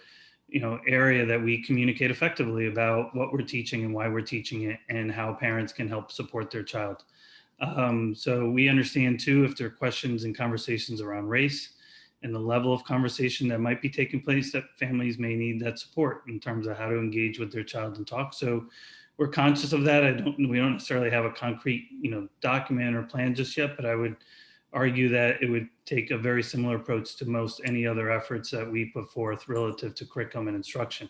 Speaker 4: you know, area, that we communicate effectively about what we're teaching and why we're teaching it and how parents can help support their child. So we understand too if there are questions and conversations around race, and the level of conversation that might be taking place, that families may need that support in terms of how to engage with their child and talk. So we're conscious of that. We don't necessarily have a concrete, document or plan just yet, but I would argue that it would take a very similar approach to most any other efforts that we put forth relative to curriculum and instruction.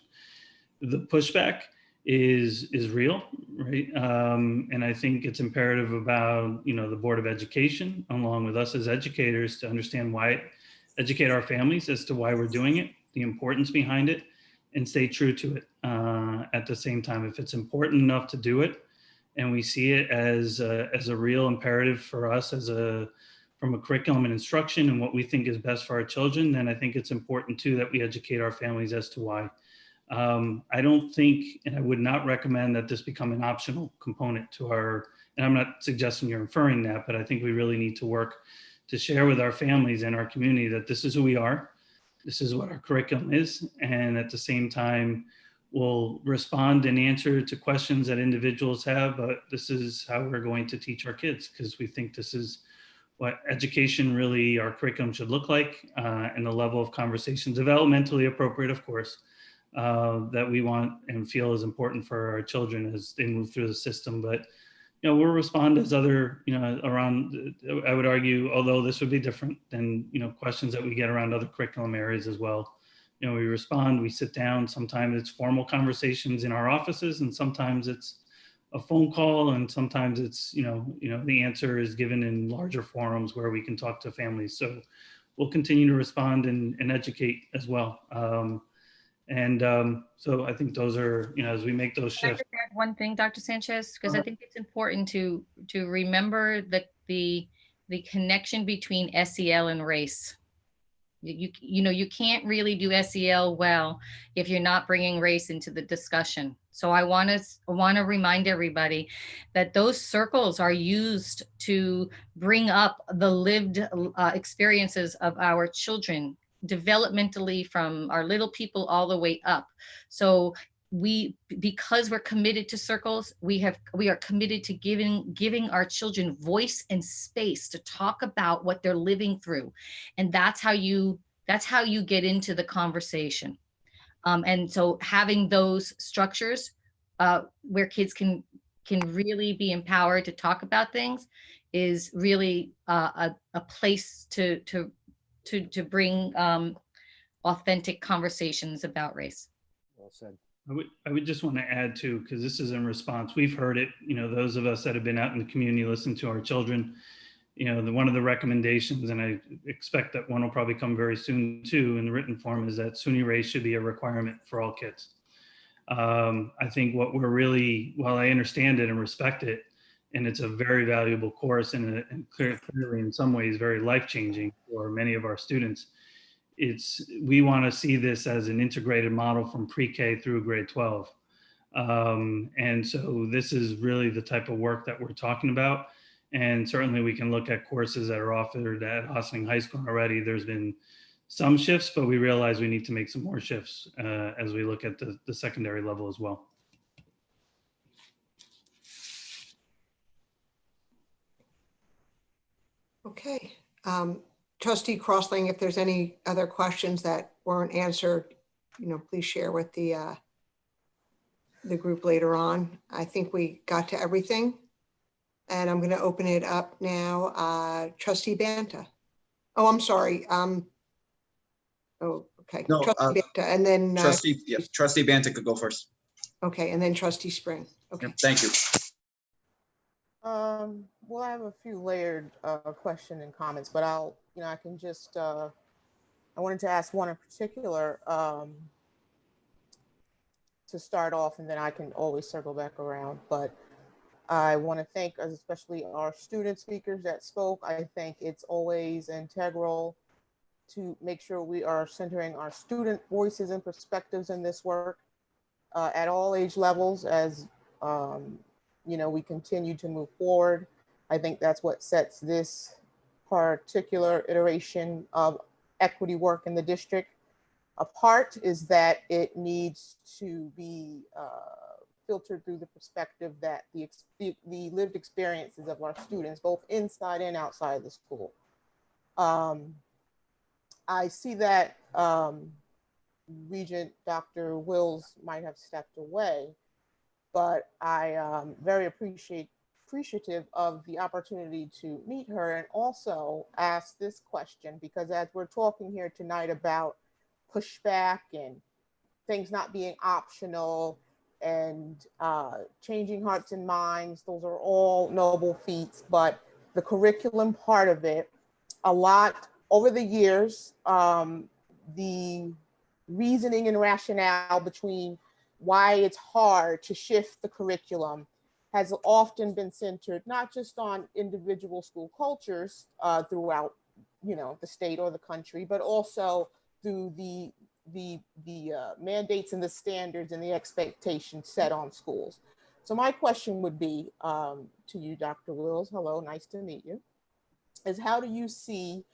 Speaker 4: The pushback is real, right? And I think it's imperative about, the Board of Education, along with us as educators, to understand educate our families as to why we're doing it, the importance behind it, and stay true to it. At the same time, if it's important enough to do it, and we see it as a real imperative for us from a curriculum and instruction and what we think is best for our children, then I think it's important too that we educate our families as to why. I don't think, and I would not recommend that this become an optional component to and I'm not suggesting you're inferring that, but I think we really need to work to share with our families and our community that this is who we are, this is what our curriculum is, and at the same time, we'll respond and answer to questions that individuals have, but this is how we're going to teach our kids, because we think this is what education really, our curriculum should look like, and the level of conversation, developmentally appropriate, of course, that we want and feel is important for our children as they move through the system. But, we'll respond as other, around, I would argue, although this would be different than, questions that we get around other curriculum areas as well. We respond, we sit down, sometimes it's formal conversations in our offices, and sometimes it's a phone call, and sometimes it's, the answer is given in larger forums where we can talk to families. So we'll continue to respond and educate as well. So I think those are, as we make those shifts.
Speaker 12: Can I just add one thing, Dr. Sanchez, because I think it's important to remember that the connection between SEL and race. You can't really do SEL well if you're not bringing race into the discussion. So I want to remind everybody that those circles are used to bring up the lived experiences of our children developmentally, from our little people all the way up. So because we're committed to circles, we are committed to giving our children voice and space to talk about what they're living through. And that's how you get into the conversation. And so having those structures where kids can really be empowered to talk about things is really a place to bring authentic conversations about race.
Speaker 1: Well said.
Speaker 4: I would just want to add too, because this is in response. We've heard it, those of us that have been out in the community, listen to our children, one of the recommendations, and I expect that one will probably come very soon too in the written form, is that SUNY race should be a requirement for all kids. I think what we're really, while I understand it and respect it, and it's a very valuable course and clearly in some ways very life-changing for many of our students, we want to see this as an integrated model from pre-K through grade 12. And so this is really the type of work that we're talking about. And certainly we can look at courses that are offered at Ossining High School already. There's been some shifts, but we realize we need to make some more shifts as we look at the secondary level as well.
Speaker 2: Okay. Trustee Crossling, if there's any other questions that weren't answered, please share with the group later on. I think we got to everything. And I'm going to open it up now. Trustee Banta. Oh, I'm sorry. Oh, okay.
Speaker 8: No,
Speaker 2: Trustee Banta, and then
Speaker 8: Trustee Banta could go first.
Speaker 2: Okay, and then Trustee Spring. Okay.
Speaker 8: Yep, thank you.
Speaker 14: Well, I have a few layered questions and comments, but I can just, I wanted to ask one in particular to start off, and then I can always circle back around. But I want to thank especially our student speakers that spoke. I think it's always integral to make sure we are centering our student voices and perspectives in this work at all age levels as we continue to move forward. I think that's what sets this particular iteration of equity work in the district apart, is that it needs to be filtered through the perspective that the lived experiences of our students, both inside and outside the school. I see that Regent Dr. Wills might have stepped away, but I am very appreciative of the opportunity to meet her and also ask this question, because as we're talking here tonight about pushback and things not being optional and changing hearts and minds, those are all noble feats, but the curriculum part of it, a lot over the years, the reasoning and rationale between why it's hard to shift the curriculum has often been centered not just on individual school cultures throughout, the state or the country, but also through the mandates and the standards and the expectations set on schools. So my question would be to you, Dr. Wills, hello, nice to meet you, is how do you see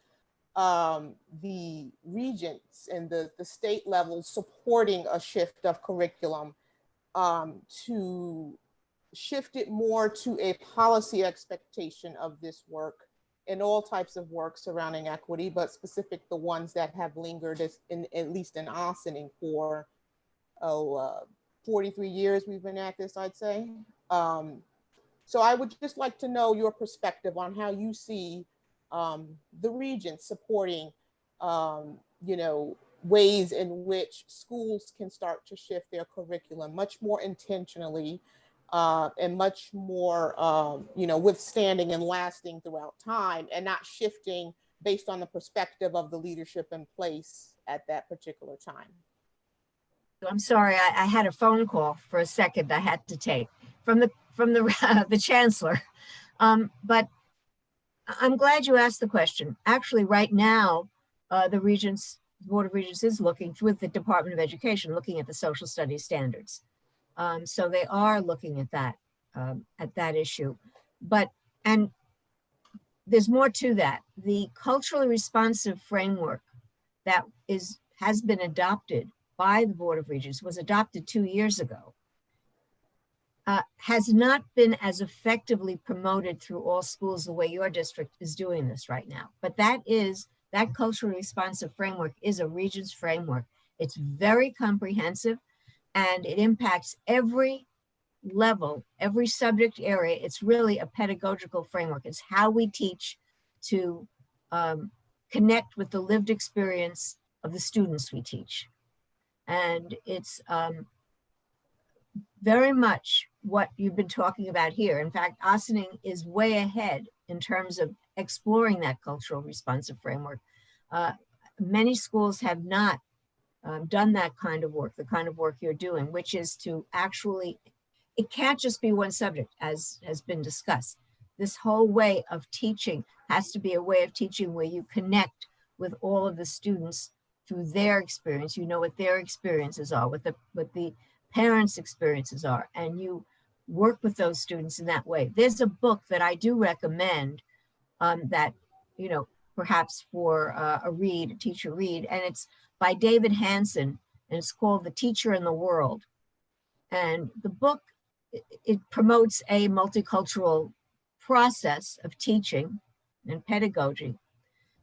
Speaker 14: the regents and the state level supporting a shift of curriculum to shift it more to a policy expectation of this work in all types of work surrounding equity, but specific the ones that have lingered at least in Ossining for 43 years we've been at this, I'd say. So I would just like to know your perspective on how you see the regents supporting, ways in which schools can start to shift their curriculum much more intentionally and much more, withstanding and lasting throughout time, and not shifting based on the perspective of the leadership in place at that particular time.
Speaker 5: I'm sorry, I had a phone call for a second I had to take from the chancellor, but I'm glad you asked the question. Actually, right now, the Board of Regents is looking with the Department of Education, looking at the social studies standards. So they are looking at that issue, and there's more to that. The culturally responsive framework that has been adopted by the Board of Regents, was adopted 2 years ago, has not been as effectively promoted through all schools the way your district is doing this right now. But that culturally responsive framework is a Regents framework. It's very comprehensive and it impacts every level, every subject area. It's really a pedagogical framework. It's how we teach to connect with the lived experience of the students we teach. And it's very much what you've been talking about here. In fact, Ossining is way ahead in terms of exploring that cultural responsive framework. Many schools have not done that kind of work, the kind of work you're doing, which is to actually, it can't just be one subject, as has been discussed. This whole way of teaching has to be a way of teaching where you connect with all of the students through their experience. You know what their experiences are, what the parents' experiences are, and you work with those students in that way. There's a book that I do recommend that, perhaps for a teacher read, and it's by David Hansen, and it's called The Teacher in the World. And the book, it promotes a multicultural process of teaching and pedagogy,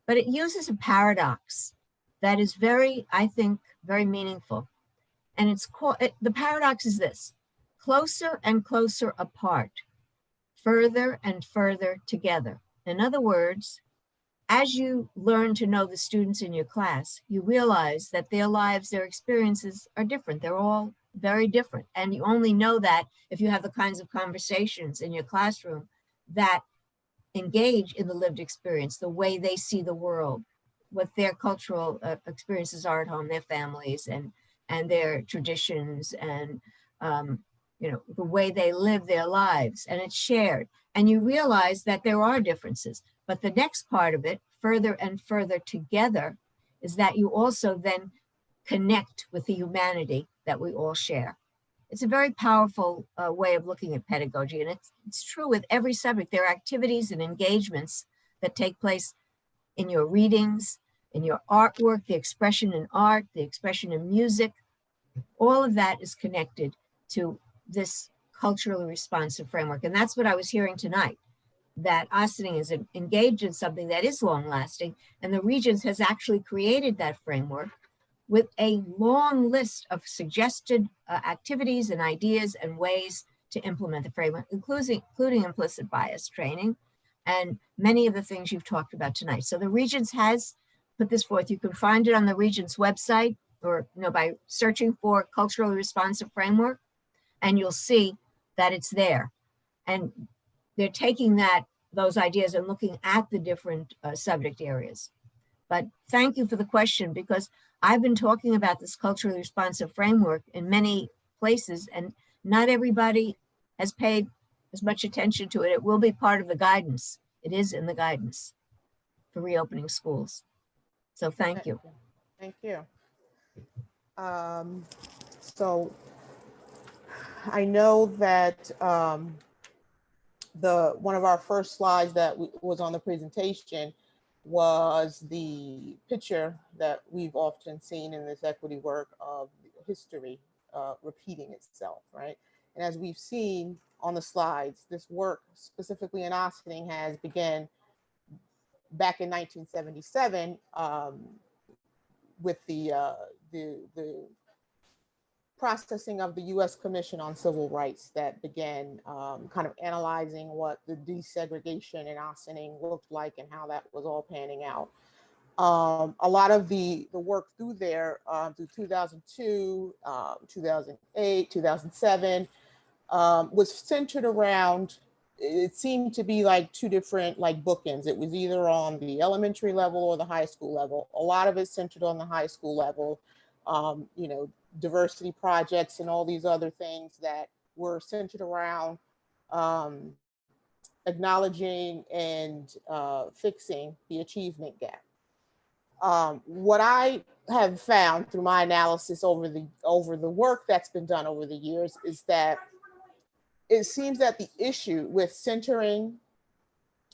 Speaker 5: but it uses a paradox that is I think, very meaningful. And it's called, the paradox is this: closer and closer apart, further and further together. In other words, as you learn to know the students in your class, you realize that their lives, their experiences are different. They're all very different. And you only know that if you have the kinds of conversations in your classroom that engage in the lived experience, the way they see the world, what their cultural experiences are at home, their families and their traditions, and the way they live their lives, and it's shared. And you realize that there are differences. But the next part of it, further and further together, is that you also then connect with the humanity that we all share. It's a very powerful way of looking at pedagogy, and it's true with every subject. There are activities and engagements that take place in your readings, in your artwork, the expression in art, the expression in music. All of that is connected to this culturally responsive framework. And that's what I was hearing tonight. that Ossining is engaged in something that is long lasting, and the Regents has actually created that framework with a long list of suggested activities and ideas and ways to implement the framework, including implicit bias training and many of the things you've talked about tonight. So the Regents has put this forth. You can find it on the Regents website, or by searching for culturally responsive framework, and you'll see that it's there. And they're taking those ideas and looking at the different subject areas. But thank you for the question, because I've been talking about this culturally responsive framework in many places, and not everybody has paid as much attention to it. It will be part of the guidance. It is in the guidance for reopening schools. So thank you.
Speaker 14: Thank you. So I know that one of our first slides that was on the presentation was the picture that we've often seen in this equity work of history repeating itself, right? And as we've seen on the slides, this work specifically in Ossining has begun back in 1977 with the processing of the U.S. Commission on Civil Rights that began kind of analyzing what the desegregation in Ossining looked like and how that was all panning out. A lot of the work through there, through 2002, 2008, 2007, was centered around, it seemed to be like two different like bookends. It was either on the elementary level or the high school level. A lot of it centered on the high school level, diversity projects and all these other things that were centered around acknowledging and fixing the achievement gap. What I have found through my analysis over the work that's been done over the years is that it seems that the issue with centering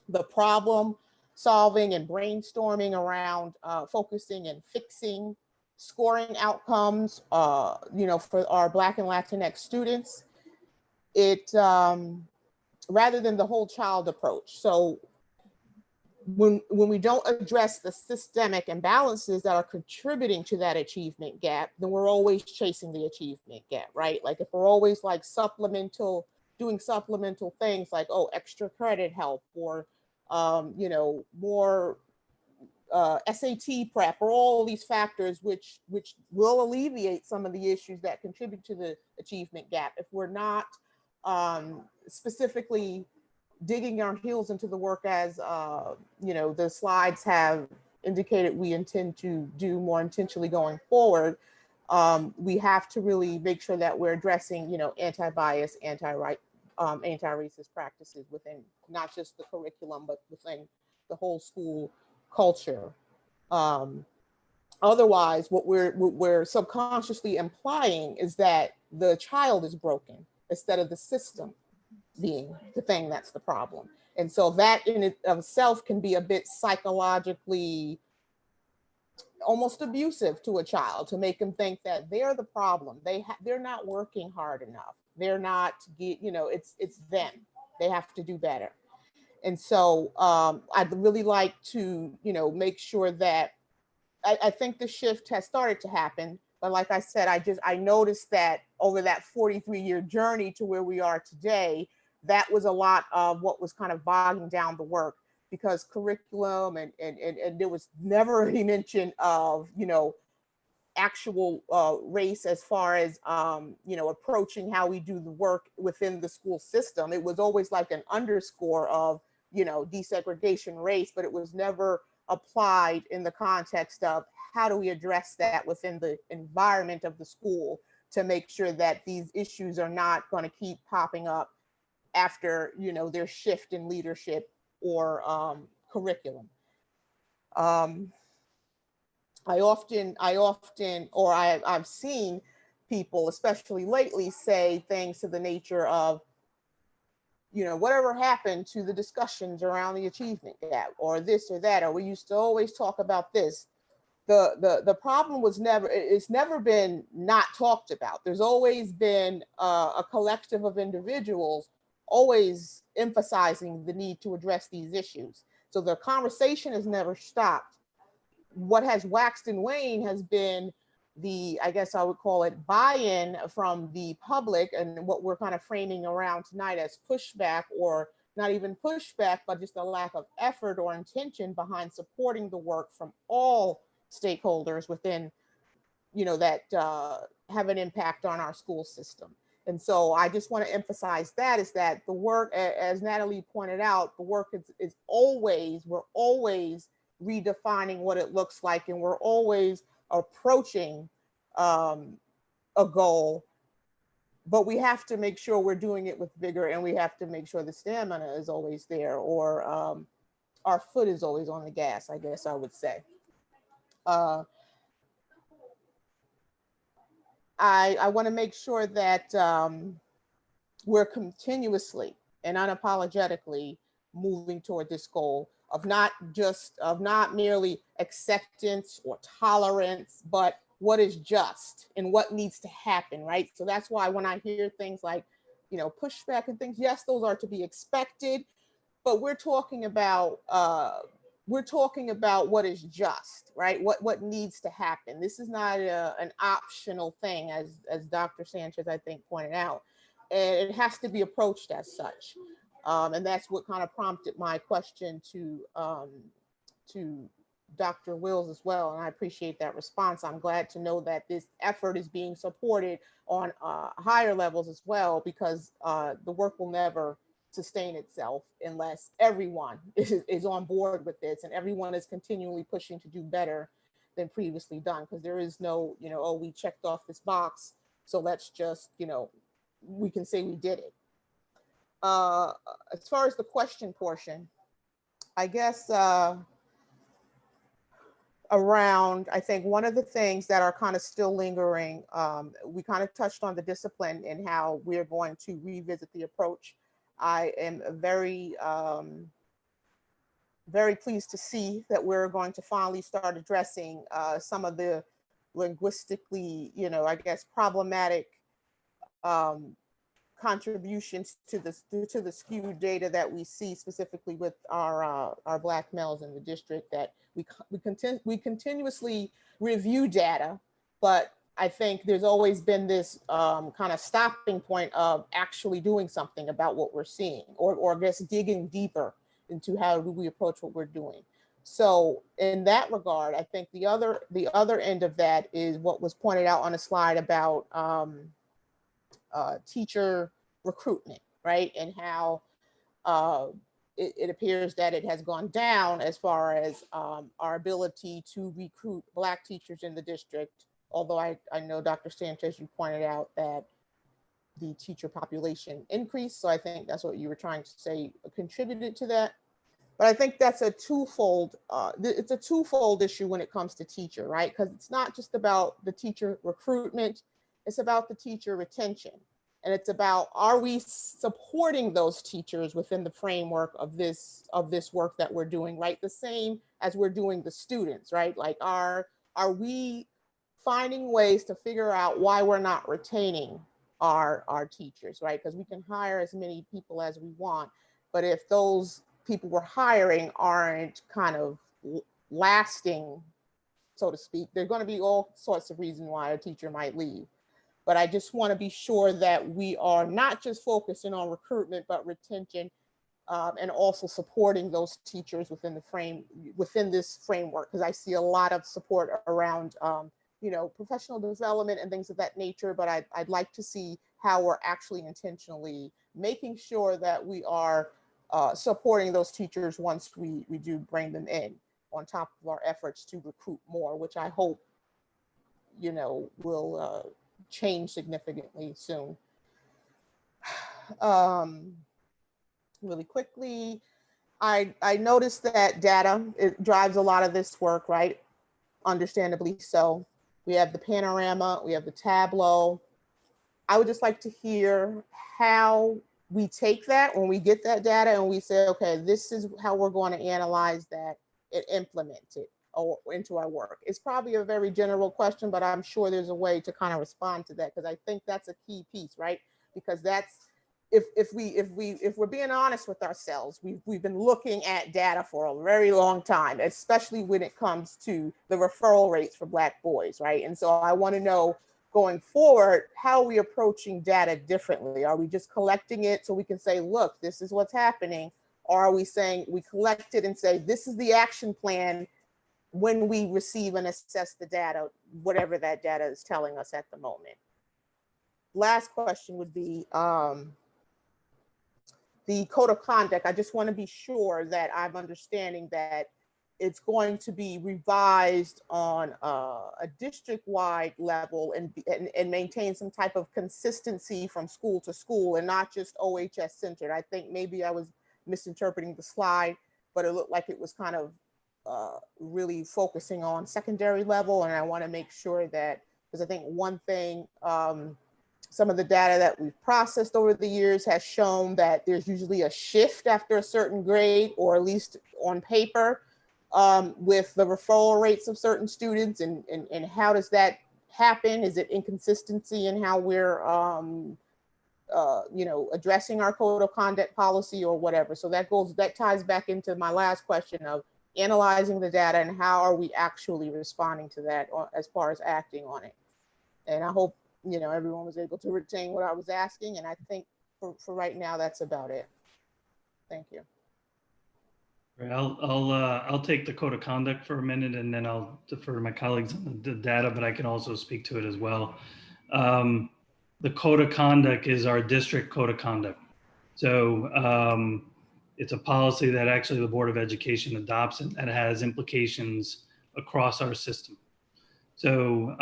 Speaker 14: the problem solving and brainstorming around focusing and fixing scoring outcomes, for our Black and Latinx students, it rather than the whole child approach. So when we don't address the systemic imbalances that are contributing to that achievement gap, then we're always chasing the achievement gap, right? Like if we're always like doing supplemental things like, oh, extra credit help, or more SAT prep, or all these factors which will alleviate some of the issues that contribute to the achievement gap. If we're not specifically digging our heels into the work as the slides have indicated we intend to do more intentionally going forward, we have to really make sure that we're addressing anti-bias, anti-racist practices within not just the curriculum, but within the whole school culture. Otherwise, what we're subconsciously implying is that the child is broken instead of the system being the thing that's the problem. And so that in itself can be a bit psychologically almost abusive to a child, to make them think that they're the problem. They're not working hard enough. They're not, it's them. They have to do better. And so I'd really like to, make sure that I think the shift has started to happen. But like I said, I noticed that over that 43-year journey to where we are today, that was a lot of what was kind of bogging down the work, because curriculum and there was never any mention of, actual race as far as, approaching how we do the work within the school system. It was always like an underscore of, desegregation, race, but it was never applied in the context of how do we address that within the environment of the school to make sure that these issues are not going to keep popping up after, their shift in leadership or curriculum. I've seen people, especially lately, say things to the nature of, whatever happened to the discussions around the achievement gap, or this or that, or we used to always talk about this. The problem was it's never been not talked about. There's always been a collective of individuals always emphasizing the need to address these issues. So the conversation has never stopped. What has waxed and waned has been the, I guess I would call it, buy-in from the public, and what we're kind of framing around tonight as pushback, or not even pushback, but just a lack of effort or intention behind supporting the work from all stakeholders within, that have an impact on our school system. And so I just want to emphasize that, is that the work, as Natalie pointed out, the work is always, we're always redefining what it looks like, and we're always approaching a goal, but we have to make sure we're doing it with vigor, and we have to make sure the stamina is always there, or our foot is always on the gas, I guess I would say. I want to make sure that we're continuously and unapologetically moving toward this goal of not merely acceptance or tolerance, but what is just and what needs to happen, right? So that's why when I hear things like, pushback and things, yes, those are to be expected, but we're talking about what is just, right? What needs to happen. This is not an optional thing, as Dr. Sanchez, I think, pointed out, and it has to be approached as such. And that's what kind of prompted my question to Dr. Wills as well. And I appreciate that response. I'm glad to know that this effort is being supported on higher levels as well, because the work will never sustain itself unless everyone is on board with this, and everyone is continually pushing to do better than previously done, because there is no, oh, we checked off this box, so let's just, we can say we did it. As far as the question portion, I guess around, I think one of the things that are kind of still lingering, we kind of touched on the discipline and how we're going to revisit the approach. I am very, very pleased to see that we're going to finally start addressing some of the linguistically, I guess, problematic contributions to the skewed data that we see specifically with our Black males in the district, that we continuously review data, but I think there's always been this kind of stopping point of actually doing something about what we're seeing, or I guess digging deeper into how do we approach what we're doing. So in that regard, I think the other end of that is what was pointed out on a slide about teacher recruitment, right? And how it appears that it has gone down as far as our ability to recruit Black teachers in the district. Although I know, Dr. Sanchez, you pointed out that the teacher population increased. So I think that's what you were trying to say contributed to that. But I think that's a twofold, it's a twofold issue when it comes to teacher, right? Because it's not just about the teacher recruitment, it's about the teacher retention. And it's about, are we supporting those teachers within the framework of this work that we're doing, right? The same as we're doing the students, right? Like, are we finding ways to figure out why we're not retaining our teachers, right? Because we can hire as many people as we want, but if those people we're hiring aren't kind of lasting, so to speak, there's going to be all sorts of reasons why a teacher might leave. But I just want to be sure that we are not just focusing on recruitment, but retention, and also supporting those teachers within this framework, because I see a lot of support around professional development and things of that nature. But I'd like to see how we're actually intentionally making sure that we are supporting those teachers once we do bring them in, on top of our efforts to recruit more, which I hope will change significantly soon. Really quickly, I noticed that data, it drives a lot of this work, right? Understandably so. We have the panorama, we have the tableau. I would just like to hear how we take that when we get that data and we say, okay, this is how we're going to analyze that and implement it into our work. It's probably a very general question, but I'm sure there's a way to kind of respond to that, because I think that's a key piece, right? Because if we're being honest with ourselves, we've been looking at data for a very long time, especially when it comes to the referral rates for Black boys, right? And so I want to know, going forward, how are we approaching data differently? Are we just collecting it so we can say, look, this is what's happening? Or are we saying we collect it and say, this is the action plan when we receive and assess the data, whatever that data is telling us at the moment? Last question would be the code of conduct. I just want to be sure that I'm understanding that it's going to be revised on a district-wide level and maintain some type of consistency from school to school and not just OHS centered. I think maybe I was misinterpreting the slide, but it looked like it was kind of really focusing on secondary level. And I want to make sure that, because I think one thing, some of the data that we've processed over the years has shown that there's usually a shift after a certain grade, or at least on paper, with the referral rates of certain students, and how does that happen? Is it inconsistency in how we're addressing our code of conduct policy or whatever? So that ties back into my last question of analyzing the data and how are we actually responding to that as far as acting on it. And I hope everyone was able to retain what I was asking, and I think for right now that's about it. Thank you.
Speaker 4: I'll take the code of conduct for a minute, and then I'll defer to my colleagues on the data, but I can also speak to it as well. The code of conduct is our district code of conduct. So it's a policy that actually the Board of Education adopts, and that has implications across our system. So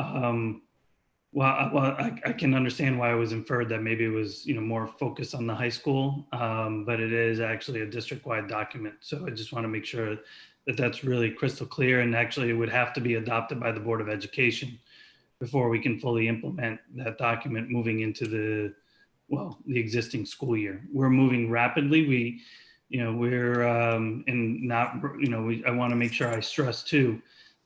Speaker 4: I can understand why it was inferred that maybe it was more focused on the high school, but it is actually a district-wide document. So I just want to make sure that that's really crystal clear, and actually it would have to be adopted by the Board of Education before we can fully implement that document moving into the existing school year. We're moving rapidly. I want to make sure I stress too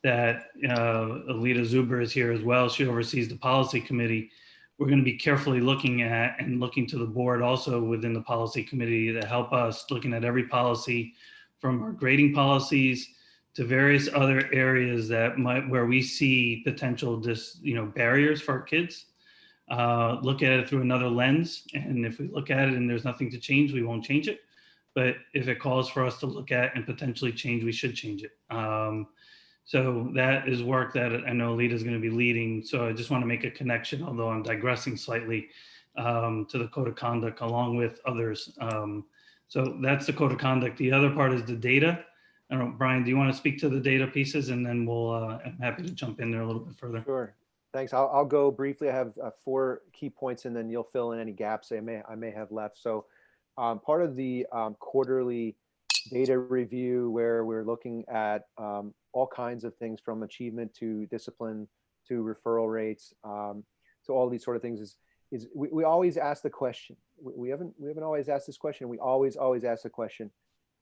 Speaker 4: that Alita Zuber is here as well. She oversees the policy committee. We're going to be carefully looking at and looking to the board also within the policy committee to help us looking at every policy, from our grading policies to various other areas where we see potential barriers for our kids. Look at it through another lens. And if we look at it and there's nothing to change, we won't change it. But if it calls for us to look at and potentially change, we should change it. So that is work that I know Alita is going to be leading. So I just want to make a connection, although I'm digressing slightly, to the code of conduct along with others. So that's the code of conduct. The other part is the data. I don't know, Brian, do you want to speak to the data pieces, and then I'm happy to jump in there a little bit further.
Speaker 1: Sure. Thanks. I'll go briefly. I have 4 key points, and then you'll fill in any gaps I may have left. So part of the quarterly data review, where we're looking at all kinds of things from achievement to discipline to referral rates, to all these sort of things, is we always ask the question. We haven't always asked this question. We always ask the question: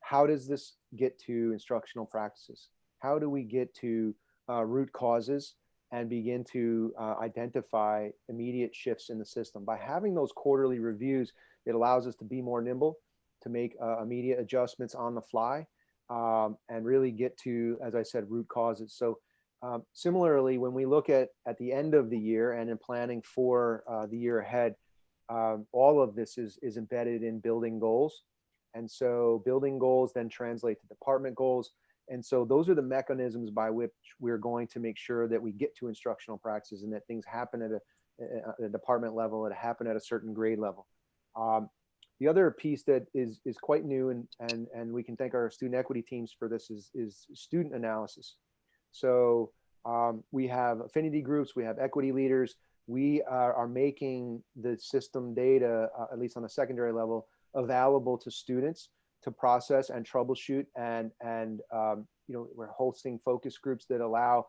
Speaker 1: how does this get to instructional practices? How do we get to root causes and begin to identify immediate shifts in the system? By having those quarterly reviews, it allows us to be more nimble, to make immediate adjustments on the fly, and really get to, as I said, root causes. So similarly, when we look at the end of the year and in planning for the year ahead, all of this is embedded in building goals. And so building goals then translate to department goals. And so those are the mechanisms by which we're going to make sure that we get to instructional practices and that things happen at a department level, that happen at a certain grade level. The other piece that is quite new, and we can thank our student equity teams for this, is student analysis. So we have affinity groups, we have equity leaders. We are making the system data, at least on the secondary level, available to students to process and troubleshoot, and we're hosting focus groups that allow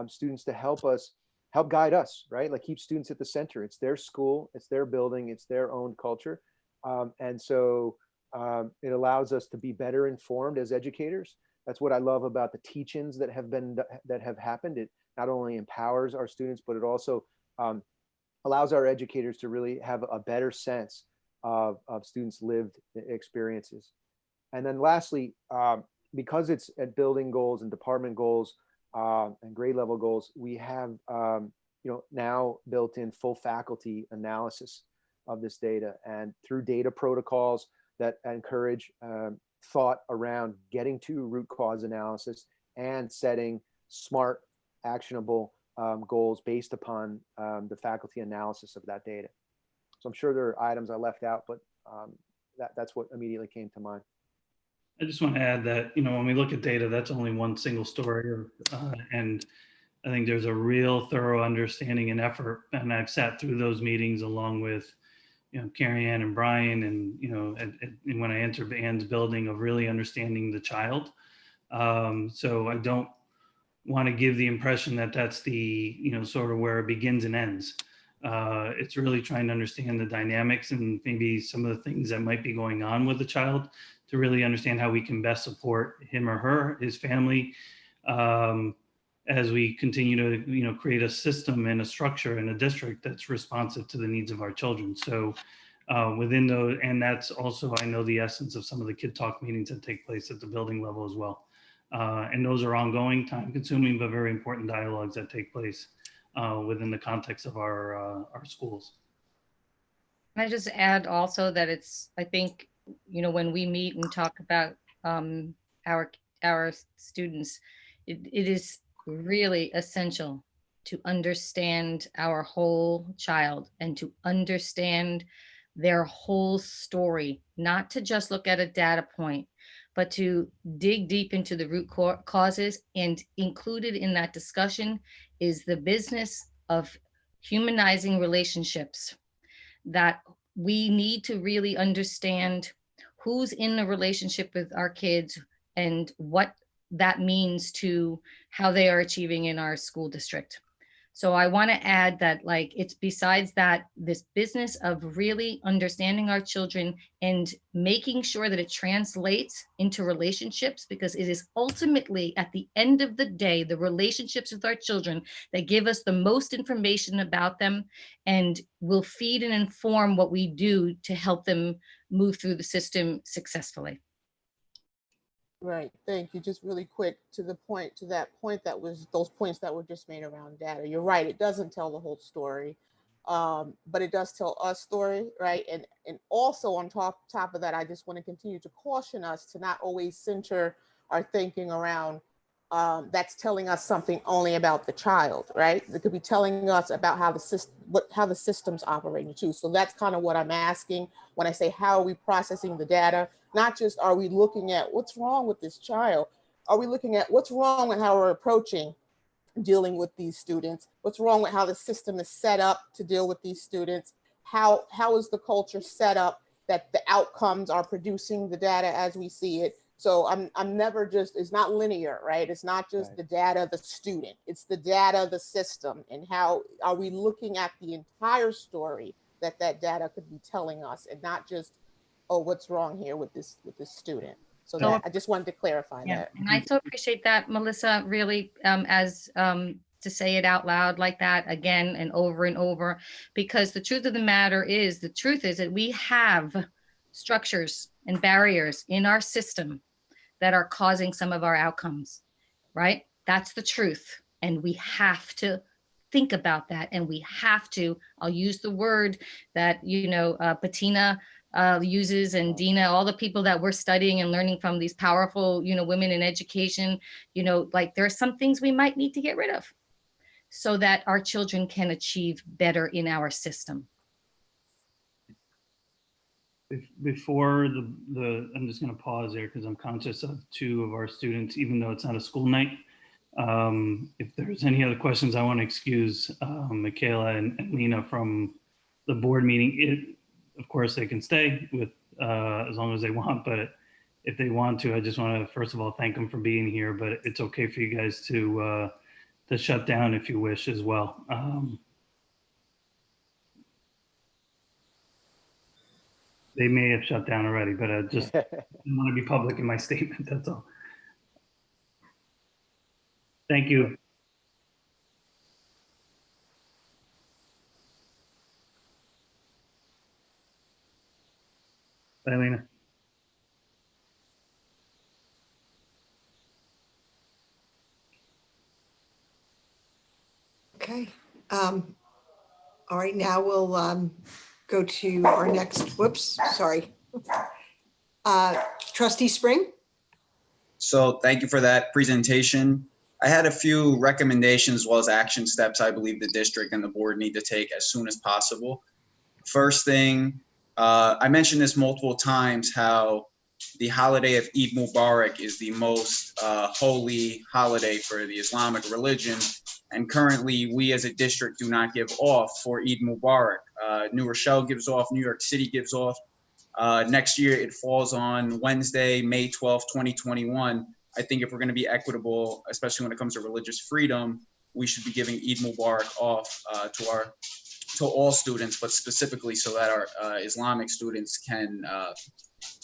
Speaker 1: students to help guide us, right? Like, keep students at the center. It's their school, it's their building, it's their own culture. And so it allows us to be better informed as educators. That's what I love about the teach-ins that have happened. It not only empowers our students, but it also allows our educators to really have a better sense of students' lived experiences. And then lastly, because it's at building goals and department goals and grade level goals, we have now built in full faculty analysis of this data, and through data protocols that encourage thought around getting to root cause analysis and setting smart, actionable goals based upon the faculty analysis of that data. So I'm sure there are items I left out, but that's what immediately came to mind.
Speaker 4: I just want to add that, when we look at data, that's only one single story, and I think there's a real thorough understanding and effort. And I've sat through those meetings along with, Carrie Ann and Brian, and, and when I entered Ann's building, of really understanding the child. So I don't want to give the impression that that's the, sort of where it begins and ends. It's really trying to understand the dynamics and maybe some of the things that might be going on with the child to really understand how we can best support him or her, his family, as we continue to, create a system and a structure and a district that's responsive to the needs of our children. So within those, and that's also, I know, the essence of some of the Kid Talk meetings that take place at the building level as well. And those are ongoing, time consuming, but very important dialogues that take place within the context of our schools.
Speaker 12: Can I just add also that I think, when we meet and talk about our students, it is really essential to understand our whole child and to understand their whole story, not to just look at a data point, but to dig deep into the root causes. And included in that discussion is the business of humanizing relationships, that we need to really understand who's in a relationship with our kids and what that means to how they are achieving in our school district. So I want to add that, it's besides that, this business of really understanding our children and making sure that it translates into relationships, because it is ultimately, at the end of the day, the relationships with our children that give us the most information about them and will feed and inform what we do to help them move through the system successfully.
Speaker 14: Right. Thank you. Just really quick to that point that was those points that were just made around data. You're right. It doesn't tell the whole story, but it does tell us story, right? And also on top of that, I just want to continue to caution us to not always center our thinking around that's telling us something only about the child, right? It could be telling us about how the system's operating too. So that's kind of what I'm asking when I say, how are we processing the data? Not just, are we looking at what's wrong with this child? Are we looking at what's wrong with how we're approaching dealing with these students? What's wrong with how the system is set up to deal with these students? How is the culture set up that the outcomes are producing the data as we see it? So I'm never just, it's not linear, right? It's not just right. The data, the student, it's the data, the system, and how are we looking at the entire story that data could be telling us, and not just, oh, what's wrong here with this student. So that, I just wanted to clarify that.
Speaker 12: And I so appreciate that, Melissa, really, to say it out loud like that again and over, because the truth of the matter is, that we have structures and barriers in our system that are causing some of our outcomes, right? That's the truth. And we have to think about that. And we have to, I'll use the word that, Patina uses, and Dina, all the people that we're studying and learning from, these powerful, women in education, there are some things we might need to get rid of so that our children can achieve better in our system.
Speaker 4: Before I'm just going to pause there because I'm conscious of two of our students, even though it's not a school night. If there's any other questions, I want to excuse Michaela and Lena from the board meeting. Of course, they can stay with as long as they want, but if they want to, I just want to first of all thank them for being here. But it's okay for you guys to shut down if you wish as well. They may have shut down already, but I just want to be public in my statement, that's all. Thank you.
Speaker 2: Okay. All right, now we'll go to our next, whoops, sorry. Trustee Spring?
Speaker 15: So thank you for that presentation. I had a few recommendations as well as action steps I believe the district and the board need to take as soon as possible. First thing, I mentioned this multiple times, how the holiday of Eid Mubarak is the most holy holiday for the Islamic religion. And currently, we as a district do not give off for Eid Mubarak. New Rochelle gives off, New York City gives off. Next year, it falls on Wednesday, May 12th, 2021. I think if we're going to be equitable, especially when it comes to religious freedom, we should be giving Eid Mubarak off to all students, but specifically so that our Islamic students can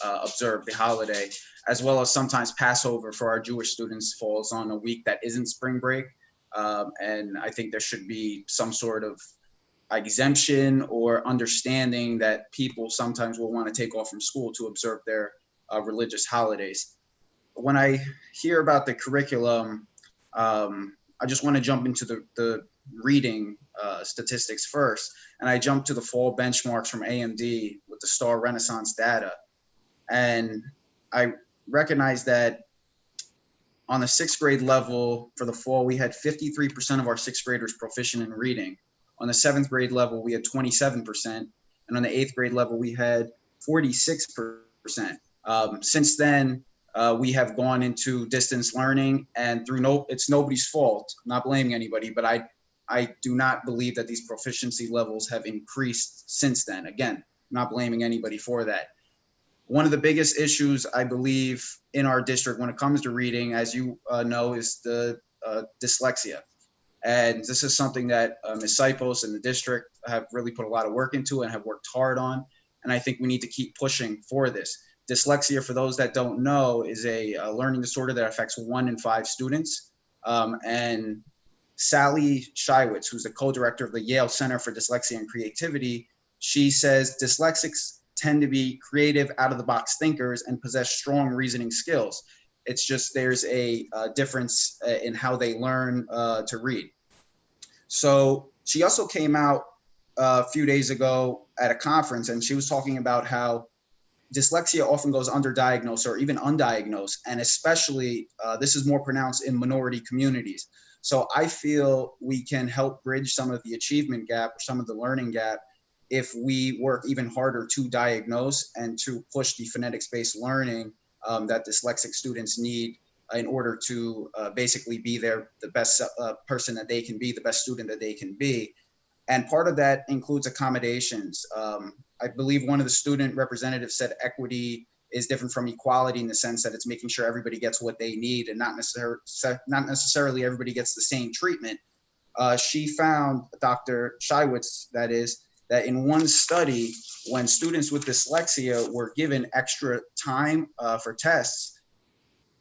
Speaker 15: observe the holiday, as well as sometimes Passover for our Jewish students falls on a week that isn't spring break. And I think there should be some sort of exemption or understanding that people sometimes will want to take off from school to observe their religious holidays. When I hear about the curriculum, I just want to jump into the reading statistics first. And I jumped to the fall benchmarks from AMD with the STAR Renaissance data. And I recognize that on the 6th grade level for the fall, we had 53% of our 6th graders proficient in reading. On the 7th grade level, we had 27%. And on the 8th grade level, we had 46%. Since then, we have gone into distance learning, and it's nobody's fault. I'm not blaming anybody, but I do not believe that these proficiency levels have increased since then. Again, I'm not blaming anybody for that. One of the biggest issues, I believe, in our district when it comes to reading, as you know, is the dyslexia. And this is something that Ms. Sipos and the district have really put a lot of work into and have worked hard on. And I think we need to keep pushing for this. Dyslexia, for those that don't know, is a learning disorder that affects 1 in 5 students. And Sally Shiwitz, who's the co-director of the Yale Center for Dyslexia and Creativity, she says dyslexics tend to be creative, out-of-the-box thinkers and possess strong reasoning skills. It's just there's a difference in how they learn to read. So she also came out a few days ago at a conference, and she was talking about how dyslexia often goes underdiagnosed or even undiagnosed, and especially this is more pronounced in minority communities. So I feel we can help bridge some of the achievement gap or some of the learning gap if we work even harder to diagnose and to push the phonetics-based learning that dyslexic students need in order to basically be the best person that they can be, the best student that they can be. And part of that includes accommodations. I believe one of the student representatives said equity is different from equality in the sense that it's making sure everybody gets what they need and not necessarily everybody gets the same treatment. She found, Dr. Shiwitz, that is, that in one study, when students with dyslexia were given extra time for tests,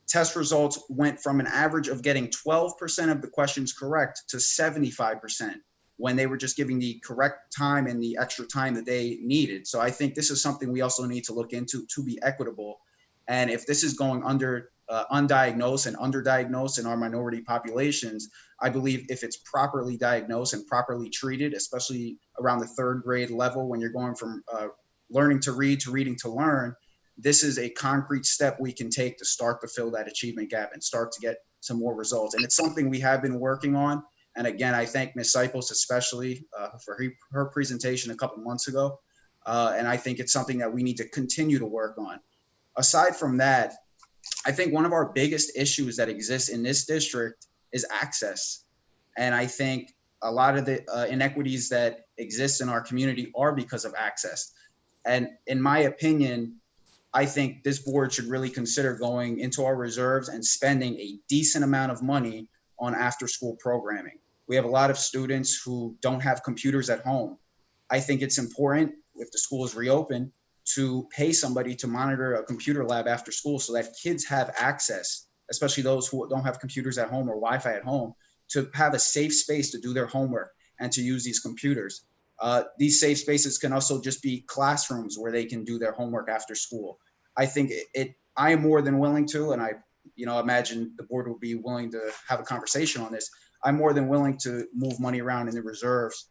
Speaker 15: test results went from an average of getting 12% of the questions correct to 75% when they were just giving the correct time and the extra time that they needed. So I think this is something we also need to look into to be equitable. And if this is going undiagnosed and underdiagnosed in our minority populations, I believe if it's properly diagnosed and properly treated, especially around the 3rd grade level, when you're going from learning to read to reading to learn, this is a concrete step we can take to start to fill that achievement gap and start to get some more results. And it's something we have been working on. And again, I thank Ms. Sipos especially for her presentation a couple months ago. And I think it's something that we need to continue to work on. Aside from that, I think one of our biggest issues that exists in this district is access. And I think a lot of the inequities that exist in our community are because of access. And in my opinion, I think this board should really consider going into our reserves and spending a decent amount of money on after-school programming. We have a lot of students who don't have computers at home. I think it's important, if the school is reopened, to pay somebody to monitor a computer lab after school so that kids have access, especially those who don't have computers at home or Wi-Fi at home, to have a safe space to do their homework and to use these computers. These safe spaces can also just be classrooms where they can do their homework after school. I think I am more than willing to, and I imagine the board will be willing to have a conversation on this. I'm more than willing to move money around in the reserves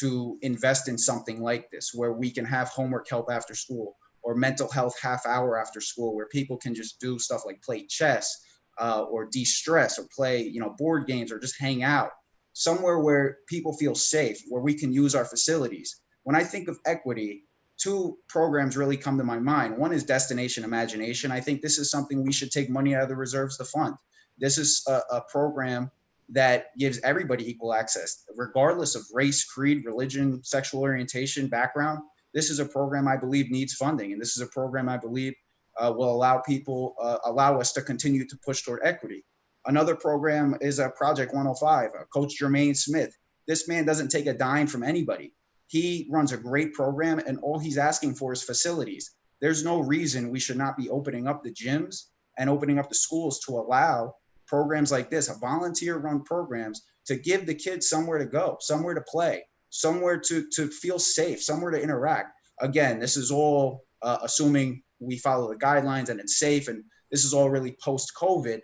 Speaker 15: to invest in something like this, where we can have homework help after school, or mental health half hour after school, where people can just do stuff like play chess or de-stress, or play, you know, board games, or just hang out somewhere where people feel safe, where we can use our facilities. When I think of equity, two programs really come to my mind. One is Destination Imagination. I think this is something we should take money out of the reserves to fund. This is a program that gives everybody equal access, regardless of race, creed, religion, sexual orientation, background. This is a program I believe needs funding, and this is a program I believe will allow us to continue to push toward equity. Another program is Project 105, Coach Jermaine Smith. This man doesn't take a dime from anybody. He runs a great program, and all he's asking for is facilities. There's no reason we should not be opening up the gyms and opening up the schools to allow programs like this, volunteer-run programs, to give the kids somewhere to go, somewhere to play, somewhere to feel safe, somewhere to interact. Again, this is all assuming we follow the guidelines and it's safe, and this is all really post-COVID,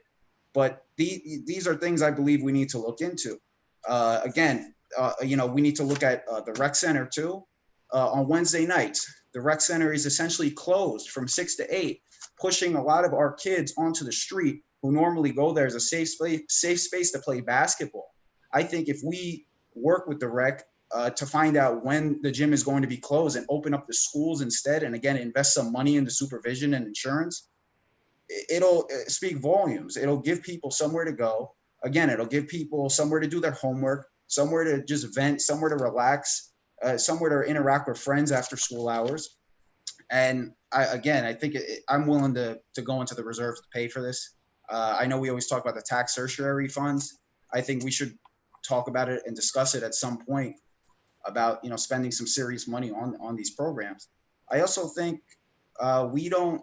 Speaker 15: but these are things I believe we need to look into. We need to look at the rec center too. On Wednesday nights, the rec center is essentially closed from 6 to 8, pushing a lot of our kids onto the street who normally go there as a safe space to play basketball. I think if we work with the rec to find out when the gym is going to be closed and open up the schools instead, and again, invest some money into supervision and insurance, it'll speak volumes. It'll give people somewhere to go. Again, it'll give people somewhere to do their homework, somewhere to just vent, somewhere to relax, somewhere to interact with friends after school hours. And I think I'm willing to go into the reserves to pay for this. I know we always talk about the tax certiorari funds. I think we should talk about it and discuss it at some point about, you know, spending some serious money on these programs. I also think we don't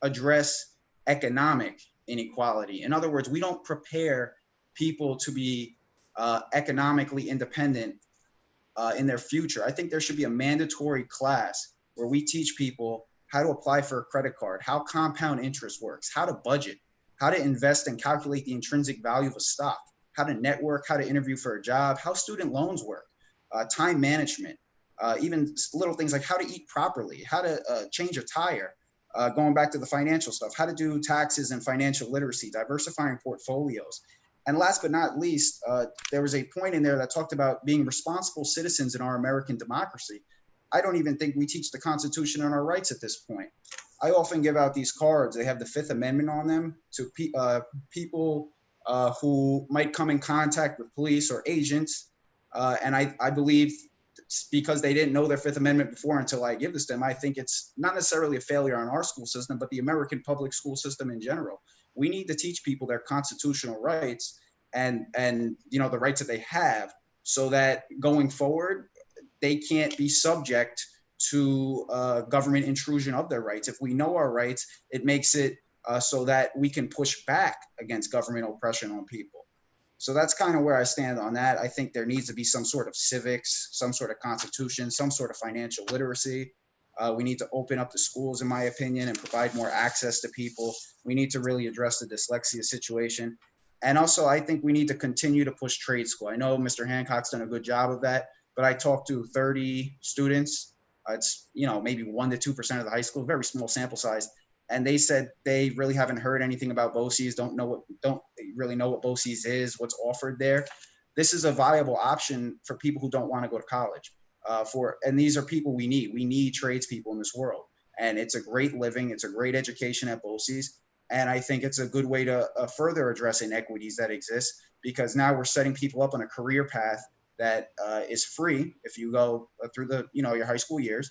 Speaker 15: address economic inequality. In other words, we don't prepare people to be economically independent in their future. I think there should be a mandatory class where we teach people how to apply for a credit card, how compound interest works, how to budget, how to invest and calculate the intrinsic value of a stock, how to network, how to interview for a job, how student loans work, time management, even little things like how to eat properly, how to change a tire, going back to the financial stuff, how to do taxes and financial literacy, diversifying portfolios. And last but not least, there was a point in there that talked about being responsible citizens in our American democracy. I don't even think we teach the Constitution and our rights at this point. I often give out these cards. They have the Fifth Amendment on them to people who might come in contact with police or agents. And I believe because they didn't know their Fifth Amendment before until I give this to them, I think it's not necessarily a failure on our school system, but the American public school system in general. We need to teach people their constitutional rights and you know, the rights that they have, so that going forward, they can't be subject to government intrusion of their rights. If we know our rights, it makes it so that we can push back against government oppression on people. So that's kind of where I stand on that. I think there needs to be some sort of civics, some sort of constitution, some sort of financial literacy. We need to open up the schools, in my opinion, and provide more access to people. We need to really address the dyslexia situation. And also, I think we need to continue to push trade school. I know Mr. Hancock's done a good job of that, but I talked to 30 students. It's, you know, maybe 1% to 2% of the high school, very small sample size. And they said they really haven't heard anything about BOCES, don't really know what BOCES is, what's offered there. This is a viable option for people who don't want to go to college. And these are people we need. We need tradespeople in this world. And it's a great living. It's a great education at BOCES. And I think it's a good way to further address inequities that exist, because now we're setting people up on a career path that is free if you go through the, you know, your high school years.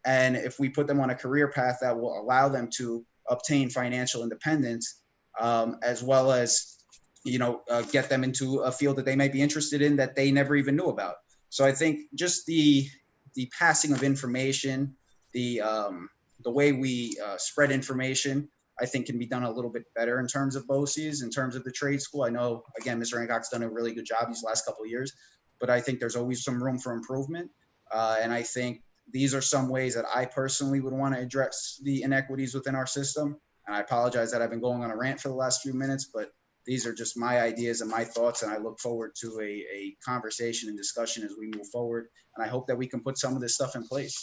Speaker 15: And if we put them on a career path that will allow them to obtain financial independence, as well as, you know, get them into a field that they might be interested in that they never even knew about. So I think just the passing of information, the way we spread information, I think can be done a little bit better in terms of BOCES, in terms of the trade school. I know, again, Mr. Hancock's done a really good job these last couple of years, but I think there's always some room for improvement. And I think these are some ways that I personally would want to address the inequities within our system. And I apologize that I've been going on a rant for the last few minutes, but these are just my ideas and my thoughts, and I look forward to a conversation and discussion as we move forward. And I hope that we can put some of this stuff in place.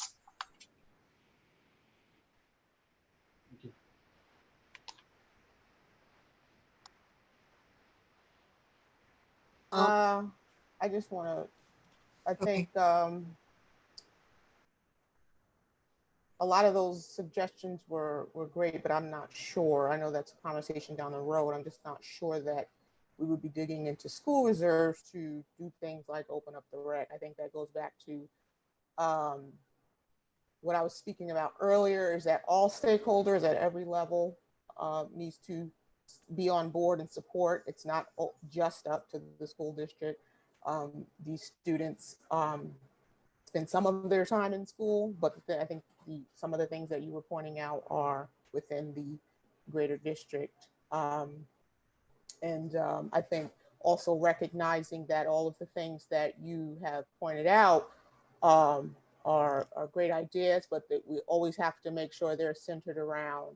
Speaker 14: I just want to, I think a lot of those suggestions were great, but I'm not sure. I know that's a conversation down the road. I'm just not sure that we would be digging into school reserves to do things like open up the rec. I think that goes back to what I was speaking about earlier, is that all stakeholders at every level needs to be on board and support. It's not just up to the school district. These students spend some of their time in school, but I think some of the things that you were pointing out are within the greater district. I think also recognizing that all of the things that you have pointed out are great ideas, but that we always have to make sure they're centered around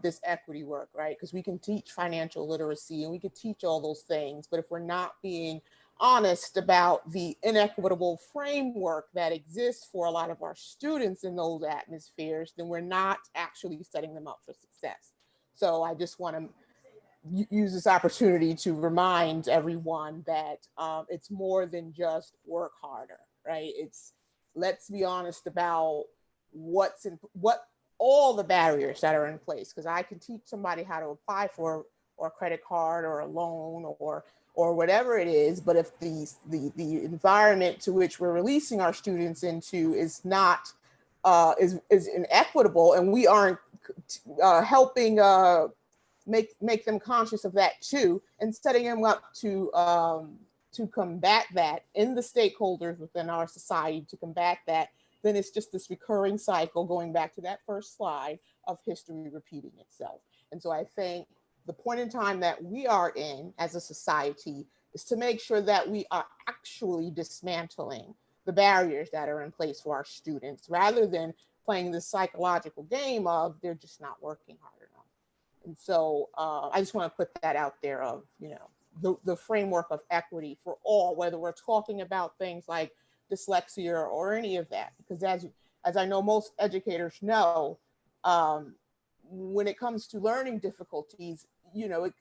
Speaker 14: this equity work, right? Because we can teach financial literacy and we can teach all those things, but if we're not being honest about the inequitable framework that exists for a lot of our students in those atmospheres, then we're not actually setting them up for success. So I just want to use this opportunity to remind everyone that it's more than just work harder, right? It's, let's be honest about what all the barriers that are in place, because I can teach somebody how to apply for a credit card or a loan or whatever it is, but if the environment to which we're releasing our students into is not is inequitable, and we aren't helping make them conscious of that too, and setting them up to combat that in the stakeholders within our society to combat that, then it's just this recurring cycle going back to that first slide of history repeating itself. And so I think the point in time that we are in as a society is to make sure that we are actually dismantling the barriers that are in place for our students, rather than playing this psychological game of they're just not working hard enough. And so I just want to put that out there of, you know, the framework of equity for all, whether we're talking about things like dyslexia or any of that, because as I know most educators know, when it comes to learning difficulties, you know,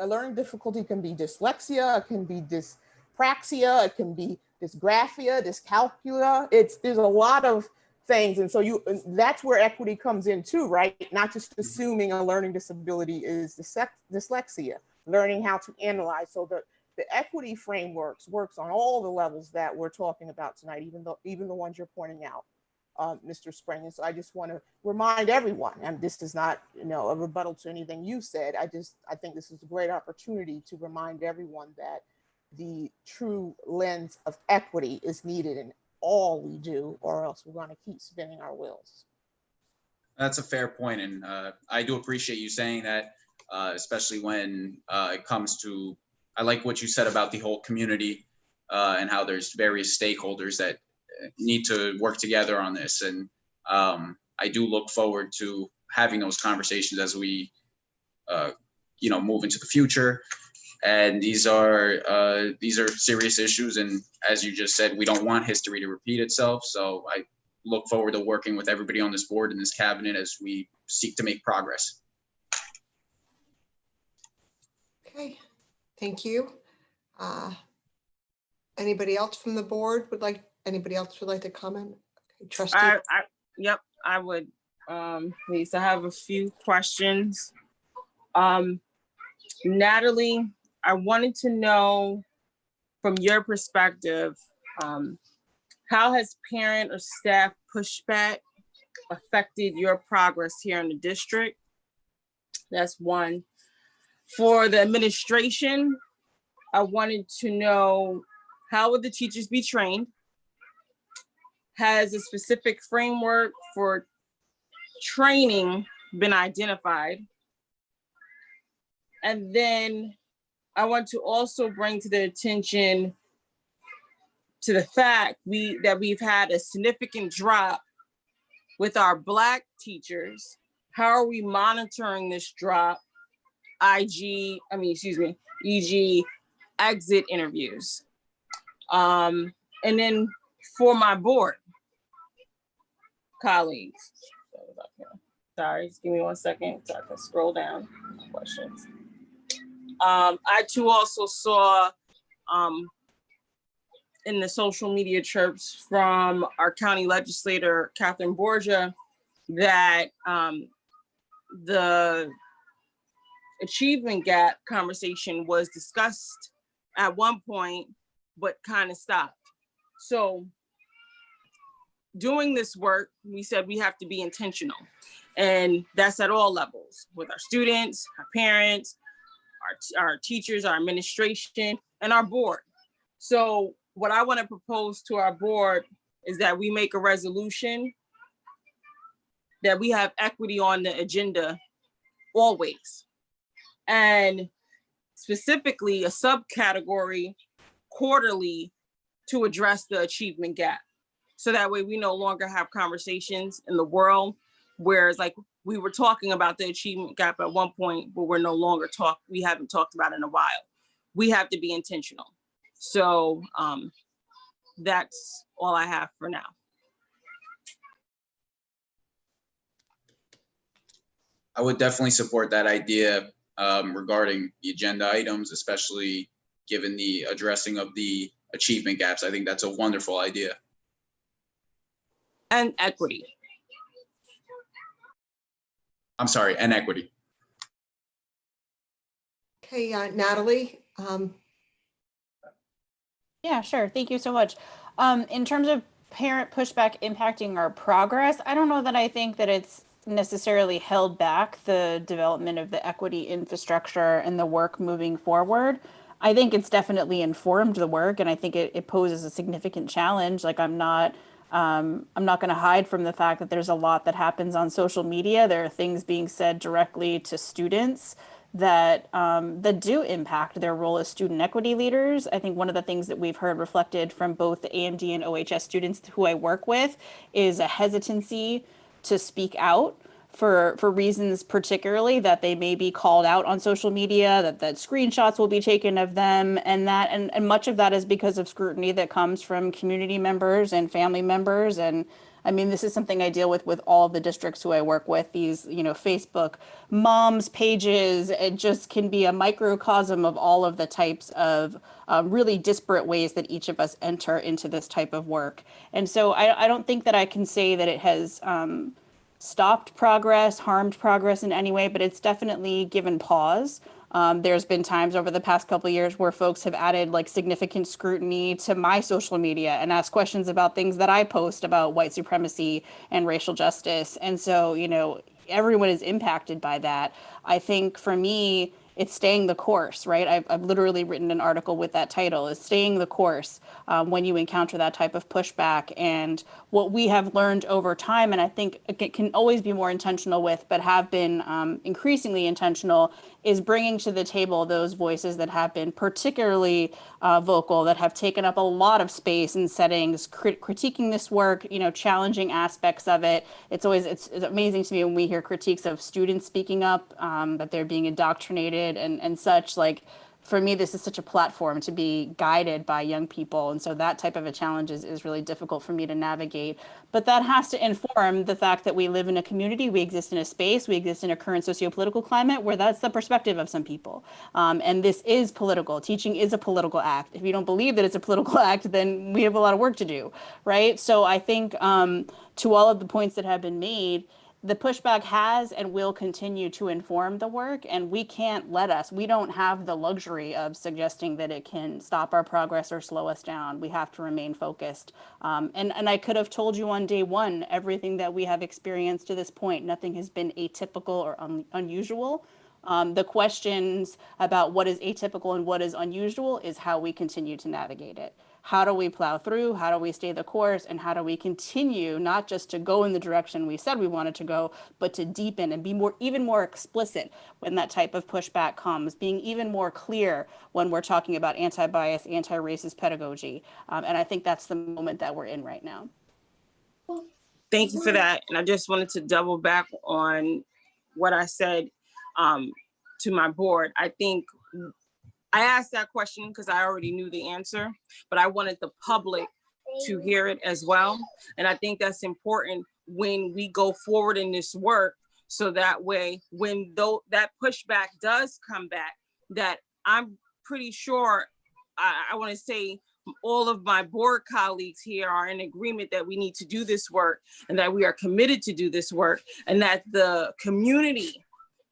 Speaker 14: a learning difficulty can be dyslexia, it can be dyspraxia, it can be dysgraphia, dyscalculia. There's a lot of things, and so that's where equity comes in too, right? Not just assuming a learning disability is dyslexia, learning how to analyze. So the equity frameworks works on all the levels that we're talking about tonight, even the ones you're pointing out, Mr. Spring. And so I just want to remind everyone, and this is not, you know, a rebuttal to anything you said. I think this is a great opportunity to remind everyone that the true lens of equity is needed in all we do, or else we're going to keep spinning our wheels.
Speaker 15: That's a fair point, and I do appreciate you saying that, especially when it comes to, I like what you said about the whole community and how there's various stakeholders that need to work together on this. And I do look forward to having those conversations as we, you know, move into the future. And these are serious issues. And as you just said, we don't want history to repeat itself. So I look forward to working with everybody on this board and this cabinet as we seek to make progress.
Speaker 2: Okay, thank you. Anybody else from the board anybody else would like to comment? Okay, Trustee.
Speaker 16: Yep, I would. Please, I have a few questions. Natalie, I wanted to know from your perspective, how has parent or staff pushback affected your progress here in the district? That's one. For the administration, I wanted to know, how would the teachers be trained? Has a specific framework for training been identified? And then I want to also bring to the attention to the fact that we've had a significant drop with our Black teachers. How are we monitoring this drop? e.g. exit interviews. And then for my board colleagues, sorry, just give me 1 second so I can scroll down questions. I too also saw in the social media chirps from our county legislator, Catherine Borgia, that the achievement gap conversation was discussed at one point, but kind of stopped. So doing this work, we said we have to be intentional. And that's at all levels, with our students, our parents, our teachers, our administration, and our board. So what I want to propose to our board is that we make a resolution that we have equity on the agenda always. And specifically a subcategory quarterly to address the achievement gap. So that way we no longer have conversations in the world, whereas like we were talking about the achievement gap at one point, but we're no longer we haven't talked about it in a while. We have to be intentional. So that's all I have for now.
Speaker 15: I would definitely support that idea regarding the agenda items, especially given the addressing of the achievement gaps. I think that's a wonderful idea.
Speaker 16: And equity.
Speaker 15: I'm sorry, and equity.
Speaker 2: Okay, Natalie.
Speaker 11: Yeah, sure. Thank you so much. In terms of parent pushback impacting our progress, I don't know that I think that it's necessarily held back the development of the equity infrastructure and the work moving forward. I think it's definitely informed the work, and I think it poses a significant challenge. Like I'm not going to hide from the fact that there's a lot that happens on social media. There are things being said directly to students that that do impact their role as student equity leaders. I think one of the things that we've heard reflected from both the AMD and OHS students who I work with is a hesitancy to speak out for reasons particularly that they may be called out on social media, that screenshots will be taken of them, and much of that is because of scrutiny that comes from community members and family members. And I mean, this is something I deal with all the districts who I work with, these, Facebook moms pages. It just can be a microcosm of all of the types of really disparate ways that each of us enter into this type of work. And so I don't think that I can say that it has stopped progress, harmed progress in any way, but it's definitely given pause. There's been times over the past couple of years where folks have added like significant scrutiny to my social media and asked questions about things that I post about white supremacy and racial justice. And so, everyone is impacted by that. I think for me, it's staying the course, right? I've literally written an article with that title, is staying the course when you encounter that type of pushback. And what we have learned over time, and I think it can always be more intentional with, but have been increasingly intentional, is bringing to the table those voices that have been particularly vocal, that have taken up a lot of space in settings, critiquing this work, challenging aspects of it. It's amazing to me when we hear critiques of students speaking up, that they're being indoctrinated and such. Like, for me, this is such a platform to be guided by young people. And so that type of a challenge is really difficult for me to navigate. But that has to inform the fact that we live in a community, we exist in a space, we exist in a current socio-political climate where that's the perspective of some people. And this is political. Teaching is a political act. If you don't believe that it's a political act, then we have a lot of work to do, right? So I think to all of the points that have been made, the pushback has and will continue to inform the work, and we don't have the luxury of suggesting that it can stop our progress or slow us down. We have to remain focused. And I could have told you on day one, everything that we have experienced to this point, nothing has been atypical or unusual. The questions about what is atypical and what is unusual is how we continue to navigate it. How do we plow through? How do we stay the course? And how do we continue not just to go in the direction we said we wanted to go, but to deepen and be even more explicit when that type of pushback comes, being even more clear when we're talking about anti-bias, anti-racist pedagogy. And I think that's the moment that we're in right now.
Speaker 16: Thank you for that. And I just wanted to double back on what I said. to my board. I think I asked that question because I already knew the answer, but I wanted the public to hear it as well. And I think that's important when we go forward in this work, so that way, when that pushback does come back, that I'm pretty sure, I want to say all of my board colleagues here are in agreement that we need to do this work and that we are committed to do this work, and that the community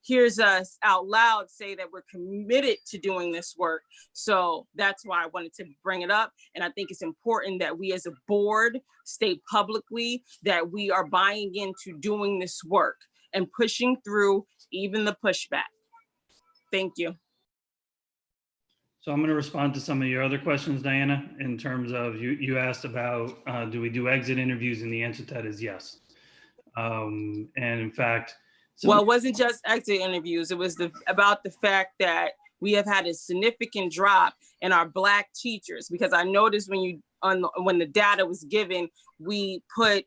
Speaker 16: hears us out loud say that we're committed to doing this work. So that's why I wanted to bring it up. And I think it's important that we as a board state publicly that we are buying into doing this work and pushing through even the pushback. Thank you.
Speaker 4: So I'm going to respond to some of your other questions, Diana, in terms of you asked about, do we do exit interviews? And the answer to that is yes. And in fact,
Speaker 16: well, it wasn't just exit interviews. It was about the fact that we have had a significant drop in our Black teachers, because I noticed when the data was given, we put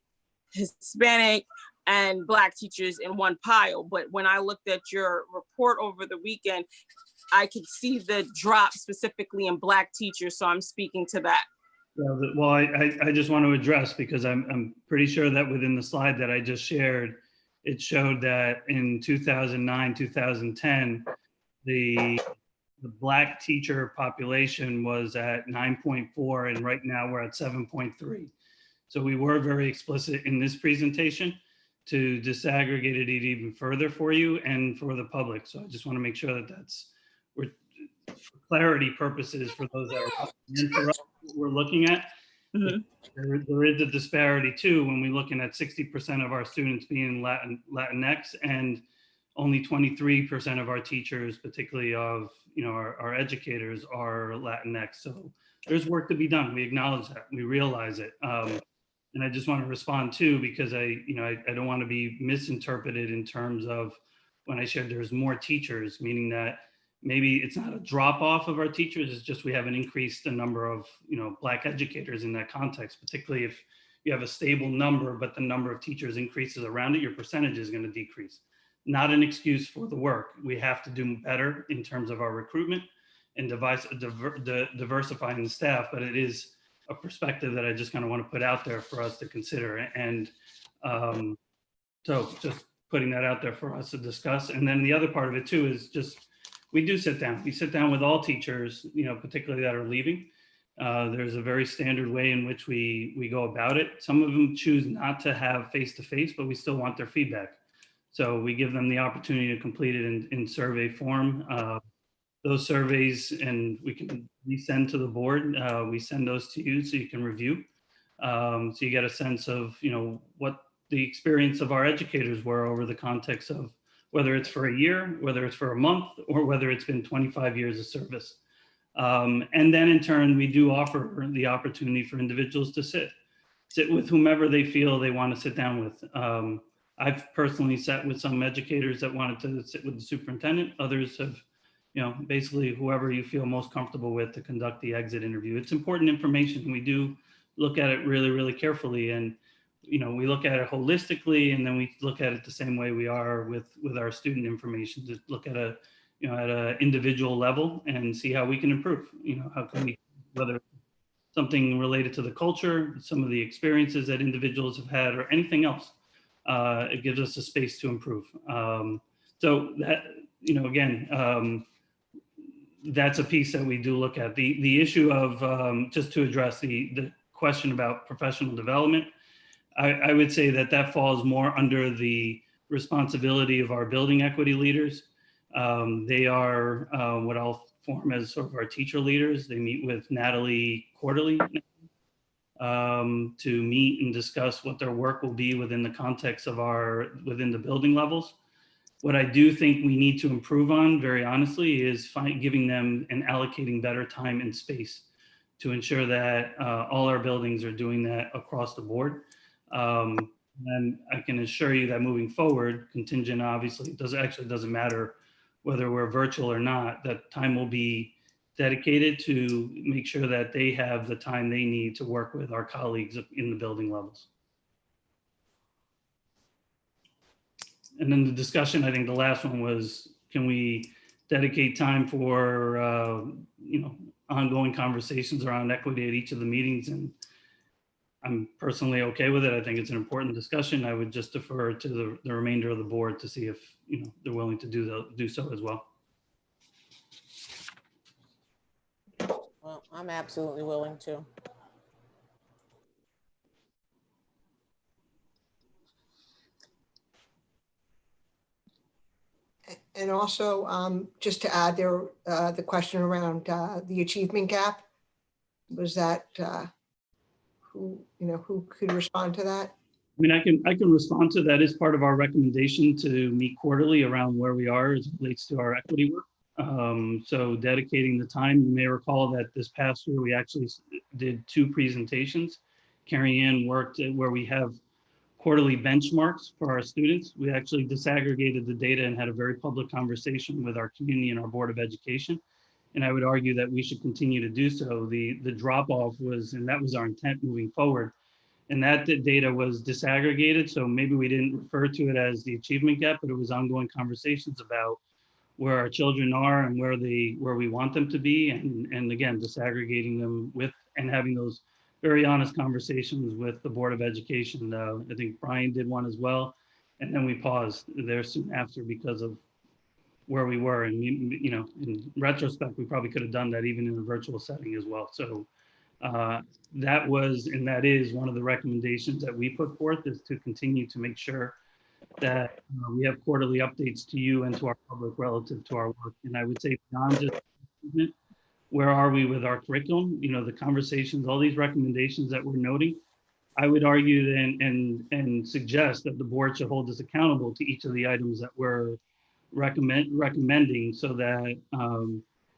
Speaker 16: Hispanic and Black teachers in one pile. But when I looked at your report over the weekend, I could see the drop specifically in Black teachers. So I'm speaking to that.
Speaker 4: Well, I just want to address, because I'm pretty sure that within the slide that I just shared, it showed that in 2009, 2010, the Black teacher population was at 9.4, and right now we're at 7.3. So we were very explicit in this presentation to disaggregate it even further for you and for the public. So I just want to make sure that for clarity purposes for those that are and for us, we're looking at. Mm-hmm. There is a disparity too when we're looking at 60% of our students being Latinx, and only 23% of our teachers, particularly of our educators, are Latinx. So there's work to be done. We acknowledge that. We realize it. And I just want to respond too, because I don't want to be misinterpreted in terms of when I shared there's more teachers, meaning that maybe it's not a drop off of our teachers, it's just we haven't increased the number of Black educators in that context, particularly if you have a stable number, but the number of teachers increases around it, your percentage is going to decrease. Not an excuse for the work. We have to do better in terms of our recruitment and diversifying the staff, but it is a perspective that I just kind of want to put out there for us to consider. And so just putting that out there for us to discuss. And then the other part of it too is just, we do sit down. We sit down with all teachers, particularly that are leaving. There's a very standard way in which we go about it. Some of them choose not to have face-to-face, but we still want their feedback. So we give them the opportunity to complete it in survey form. Those surveys, and we send to the board. We send those to you so you can review. So you get a sense of, what the experience of our educators were over the context of whether it's for a year, whether it's for a month, or whether it's been 25 years of service. And then in turn, we do offer the opportunity for individuals to sit with whomever they feel they want to sit down with. I've personally sat with some educators that wanted to sit with the superintendent. Others have, basically whoever you feel most comfortable with to conduct the exit interview. It's important information. We do look at it really, really carefully. And, we look at it holistically, and then we look at it the same way we are with our student information, to look at at an individual level and see how we can improve. How can we, whether something related to the culture, some of the experiences that individuals have had, or anything else, it gives us a space to improve. So that, again, that's a piece that we do look at. The issue of, just to address the question about professional development, I would say that falls more under the responsibility of our building equity leaders. They are what I'll form as sort of our teacher leaders. They meet with Natalie quarterly to meet and discuss what their work will be within the context of within the building levels. What I do think we need to improve on, very honestly, is giving them and allocating better time and space to ensure that all our buildings are doing that across the board. And I can assure you that moving forward, contingent, obviously, it doesn't matter whether we're virtual or not, that time will be dedicated to make sure that they have the time they need to work with our colleagues in the building levels. And then the discussion, I think the last one was, can we dedicate time for, ongoing conversations around equity at each of the meetings. And I'm personally okay with it. I think it's an important discussion. I would just defer to the remainder of the board to see if, they're willing to do so as well.
Speaker 14: Well, I'm absolutely willing to.
Speaker 2: And also, just to add there, the question around the achievement gap, was that who could respond to that?
Speaker 4: I mean, I can respond to that as part of our recommendation to meet quarterly around where we are as it relates to our equity work. So dedicating the time, you may recall that this past year, we actually did 2 presentations. Carrie Ann worked where we have quarterly benchmarks for our students. We actually disaggregated the data and had a very public conversation with our community and our Board of Education. And I would argue that we should continue to do so. The drop off was, and that was our intent moving forward. And that data was disaggregated. So maybe we didn't refer to it as the achievement gap, but it was ongoing conversations about where our children are and where we want them to be. And again, disaggregating them with and having those very honest conversations with the Board of Education. I think Brian did one as well. And then we paused there soon after because of where we were. And, in retrospect, we probably could have done that even in a virtual setting as well. So that was, and that is one of the recommendations that we put forth, is to continue to make sure that we have quarterly updates to you and to our public relative to our work. And I would say beyond just achievement, where are we with our curriculum? The conversations, all these recommendations that we're noting, I would argue and suggest that the board should hold us accountable to each of the items that we're recommending, so that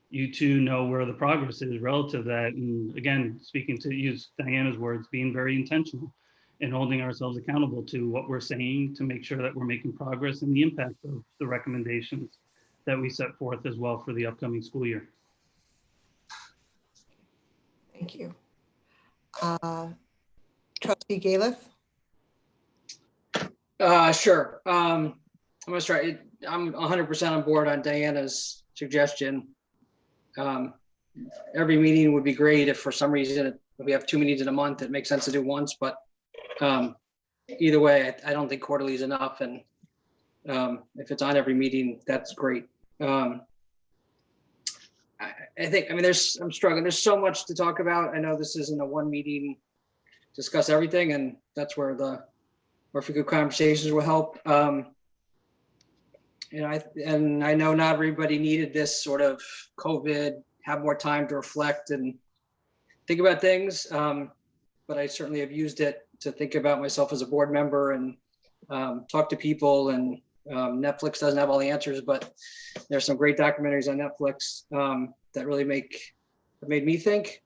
Speaker 4: you two know where the progress is relative to that. And again, speaking to use Diana's words, being very intentional and holding ourselves accountable to what we're saying to make sure that we're making progress and the impact of the recommendations that we set forth as well for the upcoming school year.
Speaker 2: Thank you. Trustee Galiff?
Speaker 7: Sure. I'm gonna start. I'm 100% on board on Diana's suggestion. Every meeting would be great if for some reason we have 2 meetings in a month, it makes sense to do once, but either way, I don't think quarterly is enough. And if it's on every meeting, that's great. I think, I'm struggling. There's so much to talk about. I know this isn't a 1 meeting, discuss everything, and that's where the more for good conversations will help. And I know not everybody needed this sort of COVID, have more time to reflect and think about things. But I certainly have used it to think about myself as a board member and talk to people. And Netflix doesn't have all the answers, but there's some great documentaries on Netflix that really made me think.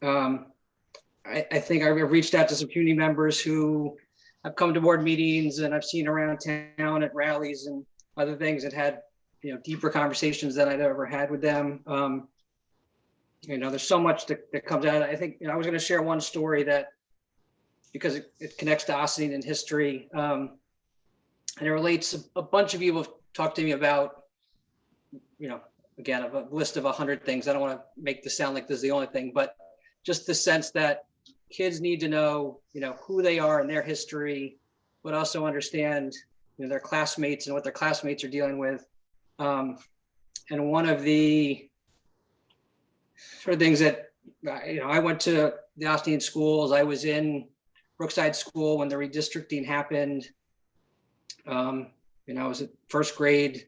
Speaker 7: I think I've reached out to some community members who have come to board meetings, and I've seen around town at rallies and other things that had, deeper conversations than I'd ever had with them. There's so much that comes out. I think, I was going to share one story that, because it connects to Ossining and history, and it relates. A bunch of people have talked to me about, again, a list of 100 things. I don't want to make this sound like this is the only thing, but just the sense that kids need to know, who they are and their history, but also understand, their classmates and what their classmates are dealing with. And one of the sort of things that, I went to the Ossining schools. I was in Brookside School when the redistricting happened. I was at first grade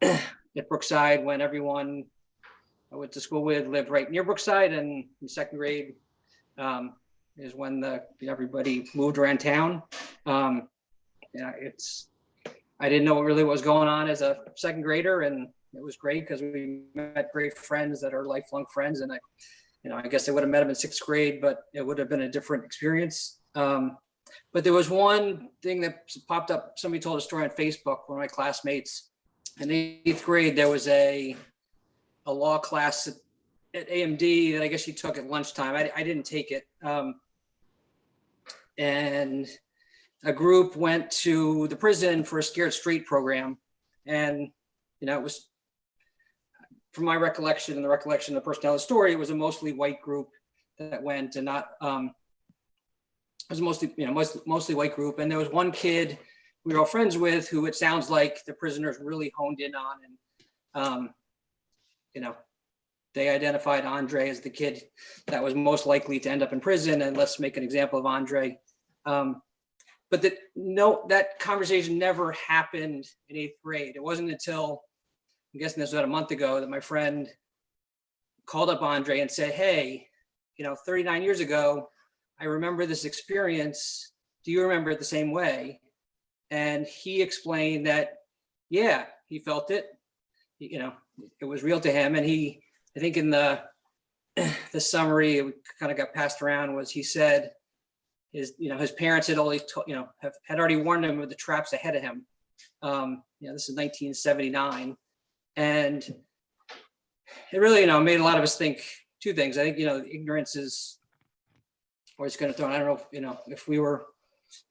Speaker 7: at Brookside when everyone I went to school with lived right near Brookside, and in second grade is when everybody moved around town. I didn't know what really was going on as a second grader, and it was great because we met great friends that are lifelong friends. And I guess I would have met them in sixth grade, but it would have been a different experience. But there was one thing that popped up. Somebody told a story on Facebook. One of my classmates in eighth grade, there was a law class at AMD that I guess she took at lunchtime. I didn't take it. And a group went to the prison for a Scared Straight program. And it was, from my recollection and the recollection of the person telling the story, it was a mostly white group that went, and not, it was mostly white group. And there was one kid we were all friends with who it sounds like the prisoners really honed in on, and they identified Andre as the kid that was most likely to end up in prison, and let's make an example of Andre. But that conversation never happened in 8th grade. It wasn't until, I'm guessing this was about a month ago, that my friend called up Andre and said, hey, 39 years ago, I remember this experience. Do you remember it the same way? And he explained that, yeah, he felt it. It was real to him. And I think in the summary, it kind of got passed around, was he said his parents had always had already warned him of the traps ahead of him. This is 1979. And it really, made a lot of us think two things. I think, ignorance is always going to throw. I don't know if we were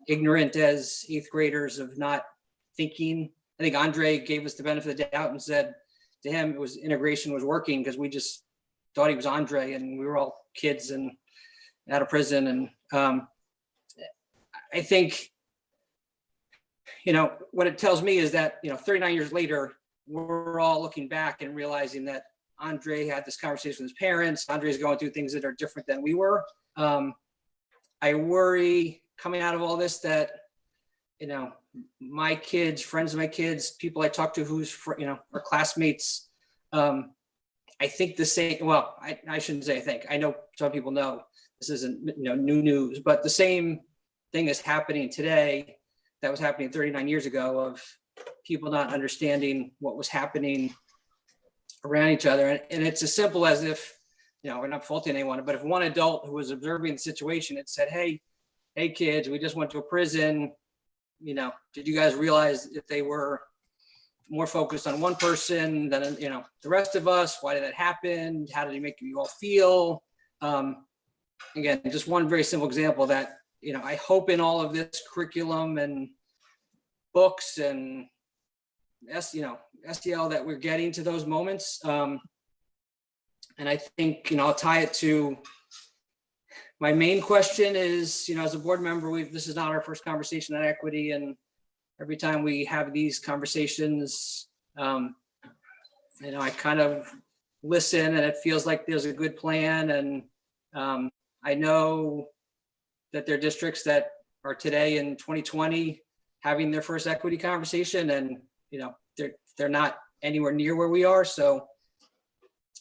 Speaker 7: ignorant as 8th graders of not thinking. I think Andre gave us the benefit of the doubt and said to him, it was integration was working because we just thought he was Andre, and we were all kids and out of prison. And I think, what it tells me is that, 39 years later, we're all looking back and realizing that Andre had this conversation with his parents. Andre's going through things that are different than we were. I worry coming out of all this that, my kids, friends of my kids, people I talk to who's, are classmates, I think the same, well, I shouldn't say I think. I know some people know this isn't new news, but the same thing is happening today that was happening 39 years ago, of people not understanding what was happening around each other. And it's as simple as if, we're not faulting anyone, but if one adult who was observing the situation had said, hey kids, we just went to a prison, did you guys realize that they were more focused on one person than, the rest of us? Why did that happen? How did it make you all feel? Again, just one very simple example that, I hope in all of this curriculum and books and SEL that we're getting to those moments. And I think, I'll tie it to my main question is, as a board member, this is not our first conversation on equity. And every time we have these conversations, I kind of listen, and it feels like there's a good plan. And I know that there are districts that are today in 2020 having their first equity conversation, and they're not anywhere near where we are. So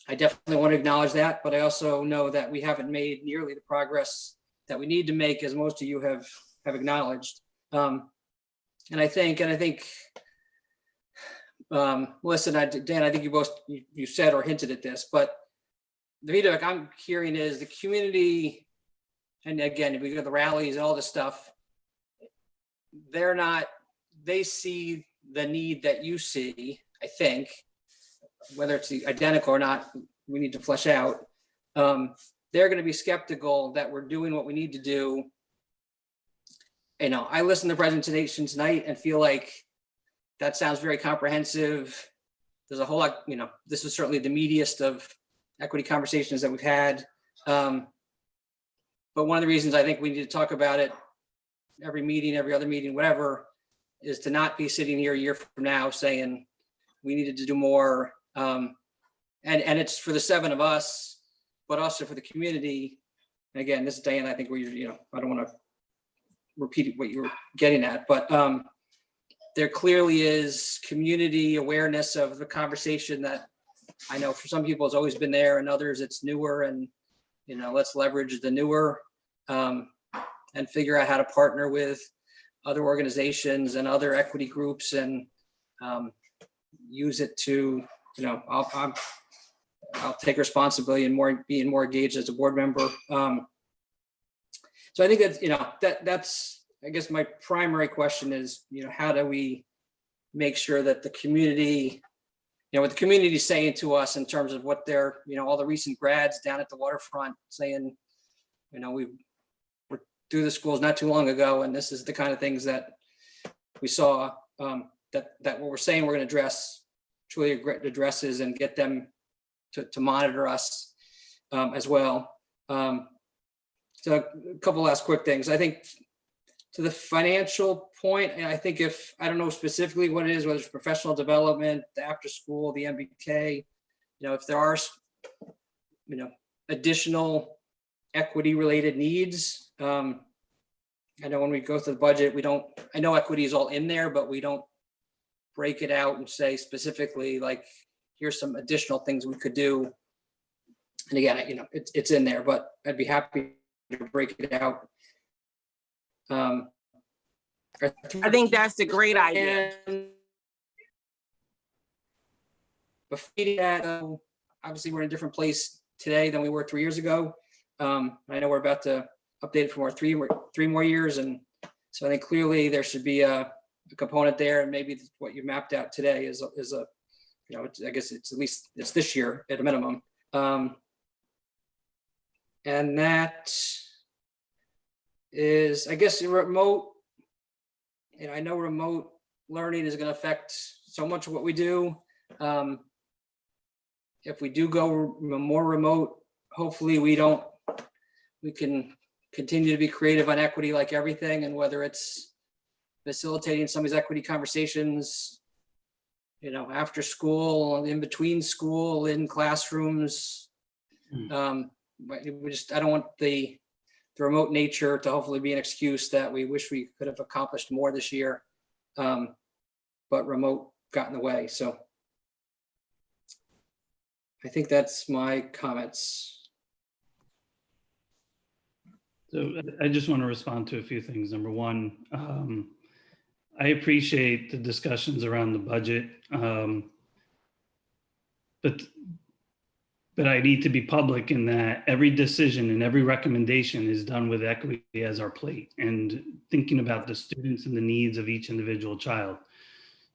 Speaker 7: I definitely want to acknowledge that, but I also know that we haven't made nearly the progress that we need to make, as most of you have acknowledged. And I think, Melissa and Dan, I think you said or hinted at this, but the feedback I'm hearing is the community, and again, if we go to the rallies and all this stuff, they see the need that you see, I think, whether it's identical or not, we need to flesh out. They're going to be skeptical that we're doing what we need to do. I listened to the presentation tonight and feel like that sounds very comprehensive. There's a whole lot, this is certainly the meatiest of equity conversations that we've had. But one of the reasons I think we need to talk about it every meeting, every other meeting, whatever, is to not be sitting here a year from now saying we needed to do more. And it's for the 7 of us, but also for the community. And again, this is Diane, I think where I don't want to repeat what you were getting at, but there clearly is community awareness of the conversation that I know for some people it's always been there, and others it's newer, and let's leverage the newer and figure out how to partner with other organizations and other equity groups and use it to, I'll take responsibility and being more engaged as a board member. So I think that, that's, I guess my primary question is, how do we make sure that the community, what the community is saying to us in terms of what they're, all the recent grads down at the waterfront saying, we were through the schools not too long ago, and this is the kind of things that we saw that what we're saying we're going to address truly addresses and get them to monitor us as well. So a couple last quick things. I think to the financial point, and I think if, I don't know specifically what it is, whether it's professional development, the after school, the MBK, if there are, additional equity related needs. I know when we go through the budget, I know equity is all in there, but we don't break it out and say specifically, like, here's some additional things we could do. And again, it's in there, but I'd be happy to break it out.
Speaker 16: I think that's a great idea.
Speaker 7: Before obviously we're in a different place today than we were 3 years ago. I know we're about to update it for three more years. And so I think clearly there should be a component there, and maybe what you mapped out today is a, I guess it's at least it's this year at a minimum. And that is, I guess, remote. I know remote learning is going to affect so much of what we do. If we do go more remote, hopefully we can continue to be creative on equity like everything, and whether it's facilitating some of these equity conversations, after school, in between school, in classrooms. I don't want the remote nature to hopefully be an excuse that we wish we could have accomplished more this year, but remote got in the way. So I think that's my comments.
Speaker 4: So I just want to respond to a few things. Number one, I appreciate the discussions around the budget, but I need to be public in that every decision and every recommendation is done with equity as our plate and thinking about the students and the needs of each individual child.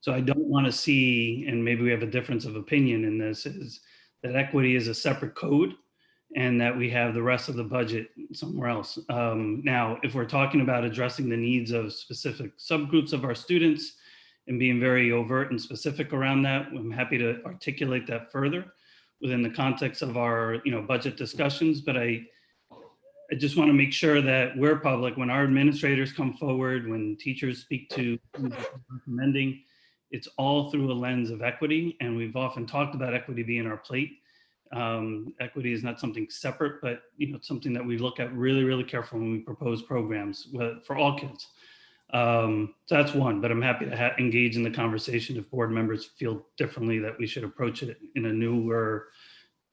Speaker 4: So I don't want to see, and maybe we have a difference of opinion in this, is that equity is a separate code and that we have the rest of the budget somewhere else. Now, if we're talking about addressing the needs of specific subgroups of our students and being very overt and specific around that, I'm happy to articulate that further within the context of our budget discussions. But I just want to make sure that we're public when our administrators come forward, when teachers speak to recommending, it's all through a lens of equity. And we've often talked about equity being our plate. Equity is not something separate, but it's something that we look at really, really carefully when we propose programs for all kids. So that's one, but I'm happy to engage in the conversation if board members feel differently that we should approach it in a newer,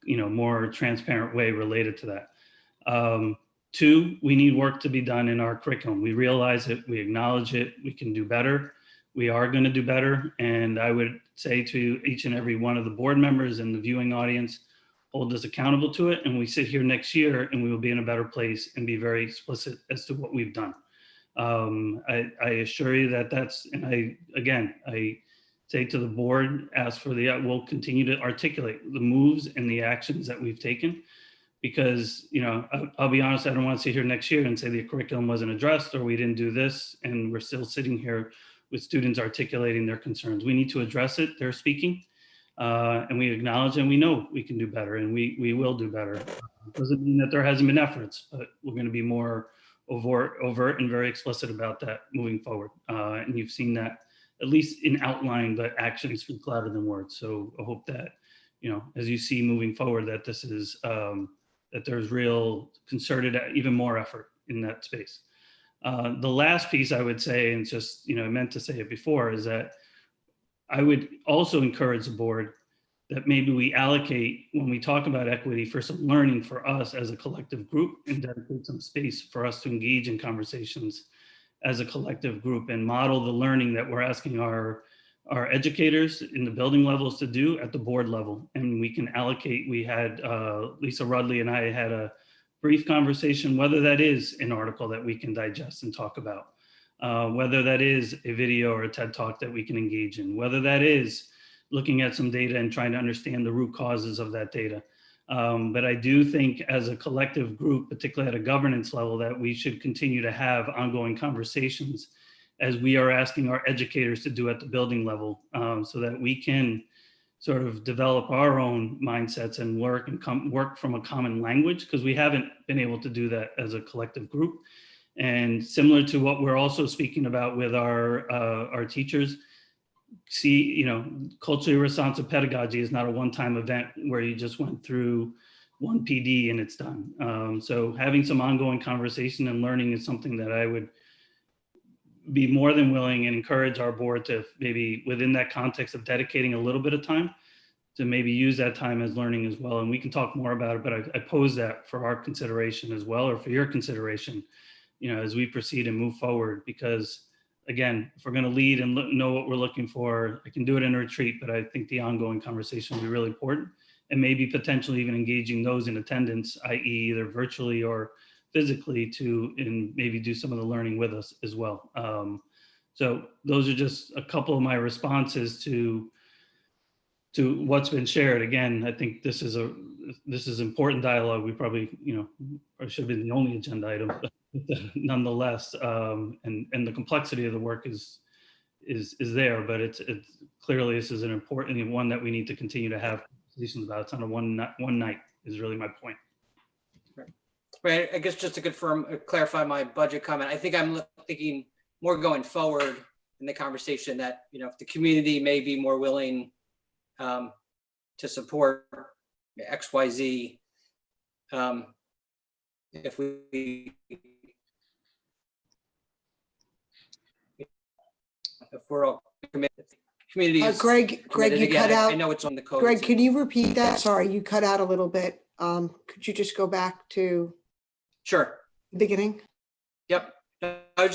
Speaker 4: more transparent way related to that. Two, we need work to be done in our curriculum. We realize it, we acknowledge it, we can do better. We are going to do better. And I would say to each and every one of the board members and the viewing audience, hold us accountable to it. And we sit here next year and we will be in a better place and be very explicit as to what we've done. I assure you that and I say to the board, ask for we'll continue to articulate the moves and the actions that we've taken, because, I'll be honest, I don't want to sit here next year and say the curriculum wasn't addressed or we didn't do this. And we're still sitting here with students articulating their concerns. We need to address it. They're speaking. And we acknowledge and we know we can do better, and we will do better. It doesn't mean that there hasn't been efforts, but we're going to be more overt and very explicit about that moving forward. And you've seen that at least in outline, but actions speak louder than words. So I hope that, as you see moving forward, that this is, that there's real concerted, even more effort in that space. The last piece I would say, and just, I meant to say it before, is that I would also encourage the board that maybe we allocate, when we talk about equity, for some learning for us as a collective group and dedicate some space for us to engage in conversations as a collective group and model the learning that we're asking our educators in the building levels to do at the board level. And we can allocate, we had Lisa Rudley and I had a brief conversation, whether that is an article that we can digest and talk about, whether that is a video or a TED Talk that we can engage in, whether that is looking at some data and trying to understand the root causes of that data. But I do think as a collective group, particularly at a governance level, that we should continue to have ongoing conversations as we are asking our educators to do at the building level, so that we can sort of develop our own mindsets and work from a common language, because we haven't been able to do that as a collective group. And similar to what we're also speaking about with our teachers, culturally responsive pedagogy is not a one-time event where you just went through one PD and it's done. So having some ongoing conversation and learning is something that I would be more than willing and encourage our board to maybe, within that context of dedicating a little bit of time, to maybe use that time as learning as well. And we can talk more about it, but I pose that for our consideration as well, or for your consideration, as we proceed and move forward. Because again, if we're going to lead and know what we're looking for, I can do it in a retreat, but I think the ongoing conversation will be really important, and maybe potentially even engaging those in attendance, i.e. either virtually or physically, and maybe do some of the learning with us as well. So those are just a couple of my responses to what's been shared. Again, I think this is important dialogue. We probably, or should have been the only agenda item, but nonetheless, and the complexity of the work is there, but it's clearly this is an important one that we need to continue to have conversations about. It's on a one night is really my point.
Speaker 7: Right. I guess just to clarify my budget comment, I think I'm thinking more going forward in the conversation that, if the community may be more willing to support XYZ, if we're all committed, community is
Speaker 2: Greg, you
Speaker 7: again,
Speaker 2: cut out.
Speaker 7: I know it's on the code.
Speaker 2: Greg, can you repeat that? Sorry, you cut out a little bit. Could you just go back to
Speaker 7: Sure.
Speaker 2: the beginning?
Speaker 7: Yep. I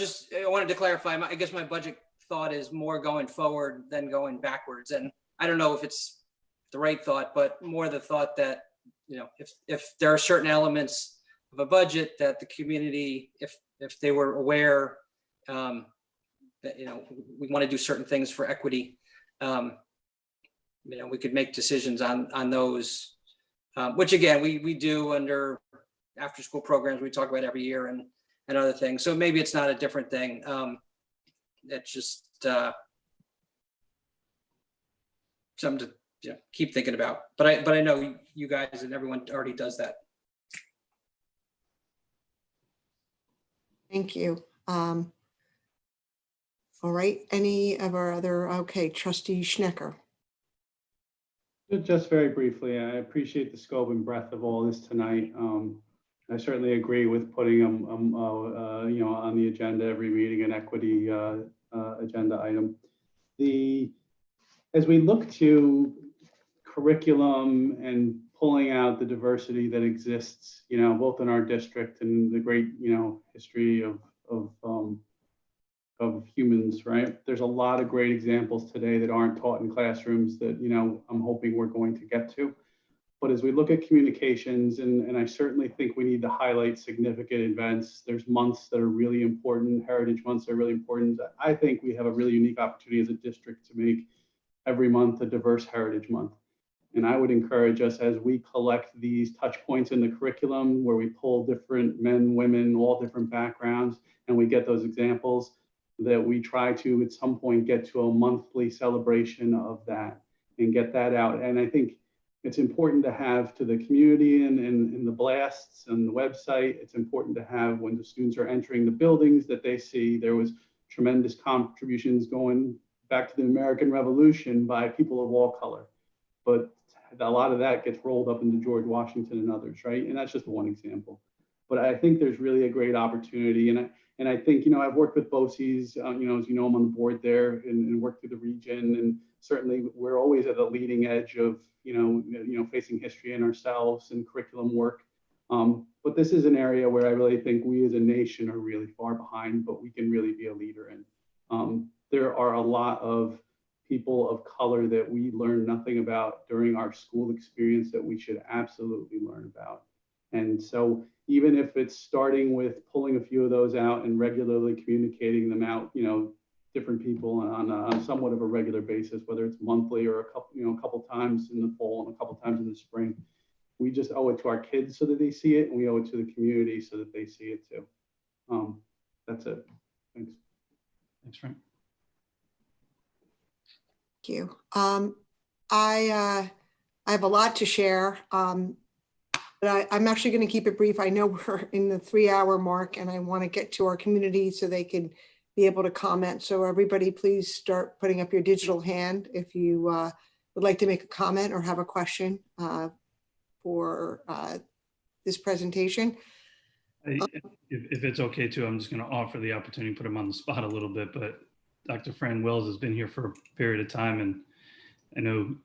Speaker 7: wanted to clarify. I guess my budget thought is more going forward than going backwards. And I don't know if it's the right thought, but more the thought that, if there are certain elements of a budget that the community, if they were aware that, we want to do certain things for equity, we could make decisions on those, which again, we do under after school programs we talk about every year and other things. So maybe it's not a different thing. It's just something to keep thinking about. But I know you guys and everyone already does that.
Speaker 2: Thank you. All right. Any of our other, okay, Trustee Schnecker.
Speaker 6: Just very briefly, I appreciate the scope and breadth of all this tonight. I certainly agree with putting them, on the agenda every meeting, an equity agenda item. As we look to curriculum and pulling out the diversity that exists, both in our district and the great, history of humans, right? There's a lot of great examples today that aren't taught in classrooms that, I'm hoping we're going to get to. But as we look at communications, and I certainly think we need to highlight significant events, there's months that are really important, heritage months are really important. I think we have a really unique opportunity as a district to make every month a diverse heritage month. And I would encourage us, as we collect these touch points in the curriculum where we pull different men, women, all different backgrounds, and we get those examples, that we try to at some point get to a monthly celebration of that and get that out. And I think it's important to have to the community and the blasts and the website. It's important to have when the students are entering the buildings that they see there was tremendous contributions going back to the American Revolution by people of all color. But a lot of that gets rolled up into George Washington and others, right? And that's just one example. But I think there's really a great opportunity. And I think, I've worked with BOCES, as you know, I'm on the board there and worked through the region. And certainly we're always at the leading edge of, facing history in ourselves and curriculum work. But this is an area where I really think we as a nation are really far behind, but we can really be a leader in. There are a lot of people of color that we learn nothing about during our school experience that we should absolutely learn about. And so even if it's starting with pulling a few of those out and regularly communicating them out, different people on somewhat of a regular basis, whether it's monthly or a couple times in the fall and a couple times in the spring, we just owe it to our kids so that they see it, and we owe it to the community so that they see it too. That's it. Thanks.
Speaker 4: Thanks, Frank.
Speaker 2: Thank you. I have a lot to share, but I'm actually going to keep it brief. I know we're in the 3-hour mark, and I want to get to our community so they can be able to comment. So everybody, please start putting up your digital hand if you would like to make a comment or have a question for this presentation.
Speaker 4: If it's okay too, I'm just going to offer the opportunity to put him on the spot a little bit, but Dr. Fran Wells has been here for a period of time, and I know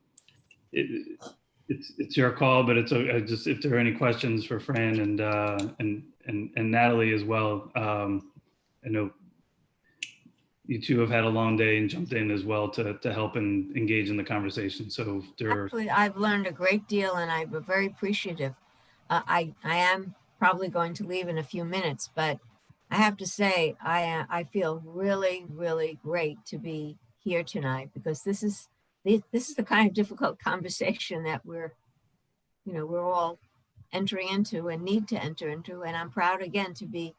Speaker 4: it's your call, but it's just if there are any questions for Fran and Natalie as well. I know you two have had a long day and jumped in as well to help and engage in the conversation. So if there
Speaker 5: Actually, I've learned a great deal, and I'm very appreciative. I am probably going to leave in a few minutes, but I have to say I feel really, really great to be here tonight, because this is the kind of difficult conversation that we're all entering into and need to enter into, and I'm proud again to be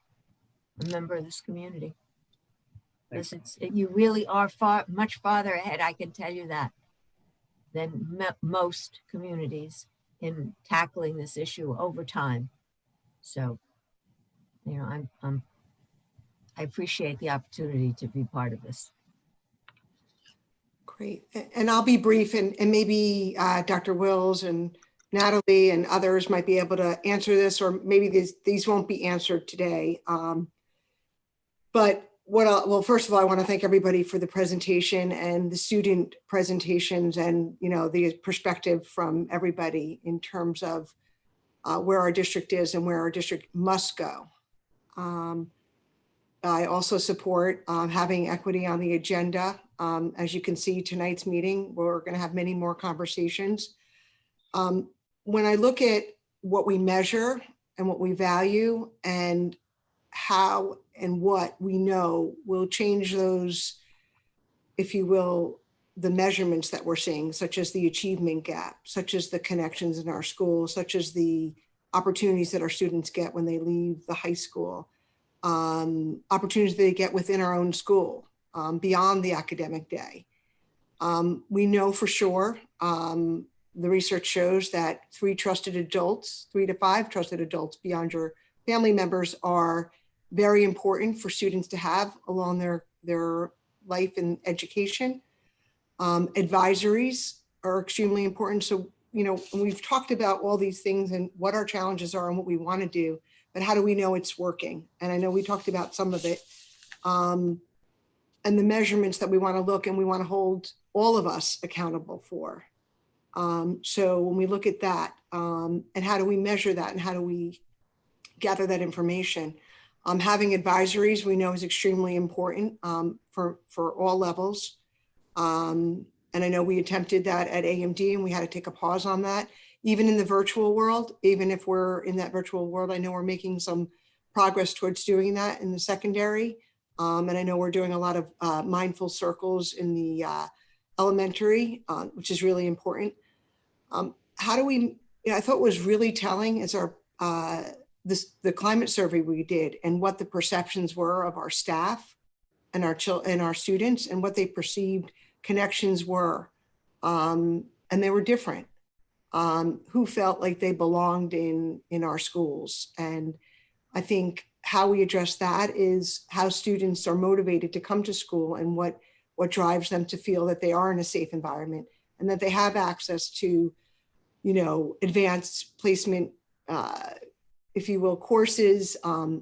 Speaker 5: a member of this community. Because you really are much farther ahead, I can tell you that, than most communities in tackling this issue over time. So, I appreciate the opportunity to be part of this.
Speaker 2: Great. And I'll be brief, and maybe Dr. Wills and Natalie and others might be able to answer this, or maybe these won't be answered today. But well, first of all, I want to thank everybody for the presentation and the student presentations, and the perspective from everybody in terms of where our district is and where our district must go. I also support having equity on the agenda. As you can see, tonight's meeting, we're going to have many more conversations. When I look at what we measure and what we value and how and what we know will change those, if you will, the measurements that we're seeing, such as the achievement gap, such as the connections in our schools, such as the opportunities that our students get when they leave the high school, opportunities they get within our own school, beyond the academic day. We know for sure, the research shows that 3 to 5 trusted adults beyond your family members are very important for students to have along their life and education. Advisories are extremely important. So, we've talked about all these things and what our challenges are and what we want to do, but how do we know it's working? And I know we talked about some of it, and the measurements that we want to look and we want to hold all of us accountable for. So when we look at that, and how do we measure that and how do we gather that information? Having advisories we know is extremely important for all levels. And I know we attempted that at AMD and we had to take a pause on that. Even in the virtual world, even if we're in that virtual world, I know we're making some progress towards doing that in the secondary. And I know we're doing a lot of mindful circles in the elementary, which is really important. How do we, I thought was really telling is the climate survey we did and what the perceptions were of our staff and our students and what they perceived connections were. And they were different. Who felt like they belonged in our schools. And I think how we address that is how students are motivated to come to school and what drives them to feel that they are in a safe environment and that they have access to, advanced placement, if you will, courses,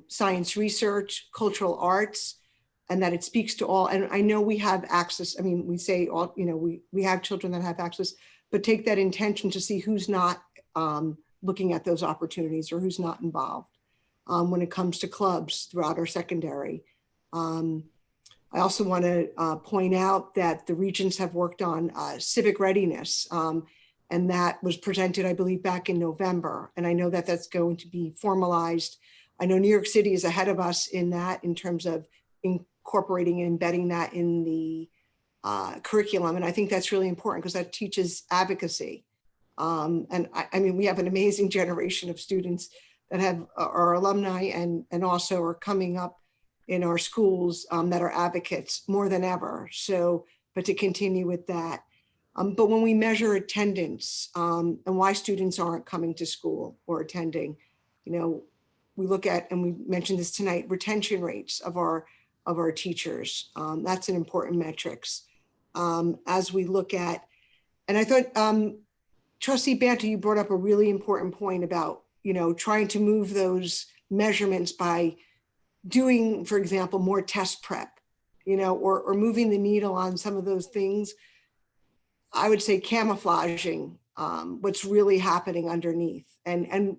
Speaker 2: science research, cultural arts, and that it speaks to all. And I know we have access. I mean, we say all, we have children that have access, but take that intention to see who's not looking at those opportunities or who's not involved when it comes to clubs throughout our secondary. I also want to point out that the regents have worked on civic readiness, and that was presented, I believe, back in November. And I know that that's going to be formalized. I know New York City is ahead of us in that in terms of incorporating and embedding that in the curriculum. And I think that's really important because that teaches advocacy. And I mean, we have an amazing generation of students that have our alumni and also are coming up in our schools that are advocates more than ever. So, but to continue with that. But when we measure attendance and why students aren't coming to school or attending, you know, we look at, and we mentioned this tonight, retention rates of our teachers. That's an important metrics. As we look at, and I thought Trustee Banta, you brought up a really important point about, you know, trying to move those measurements by doing, for example, more test prep, you know, or moving the needle on some of those things. I would say camouflaging what's really happening underneath. And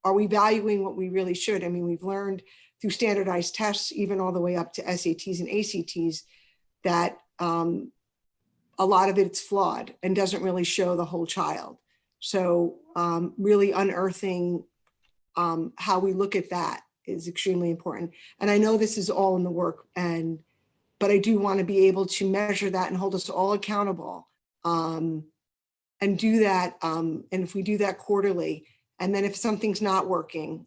Speaker 2: are we valuing what we really should? I mean, we've learned through standardized tests, even all the way up to SATs and ACTs, that a lot of it's flawed and doesn't really show the whole child. So really unearthing how we look at that is extremely important. And I know this is all in the work, but I do want to be able to measure that and hold us all accountable and do that. And if we do that quarterly, and then if something's not working,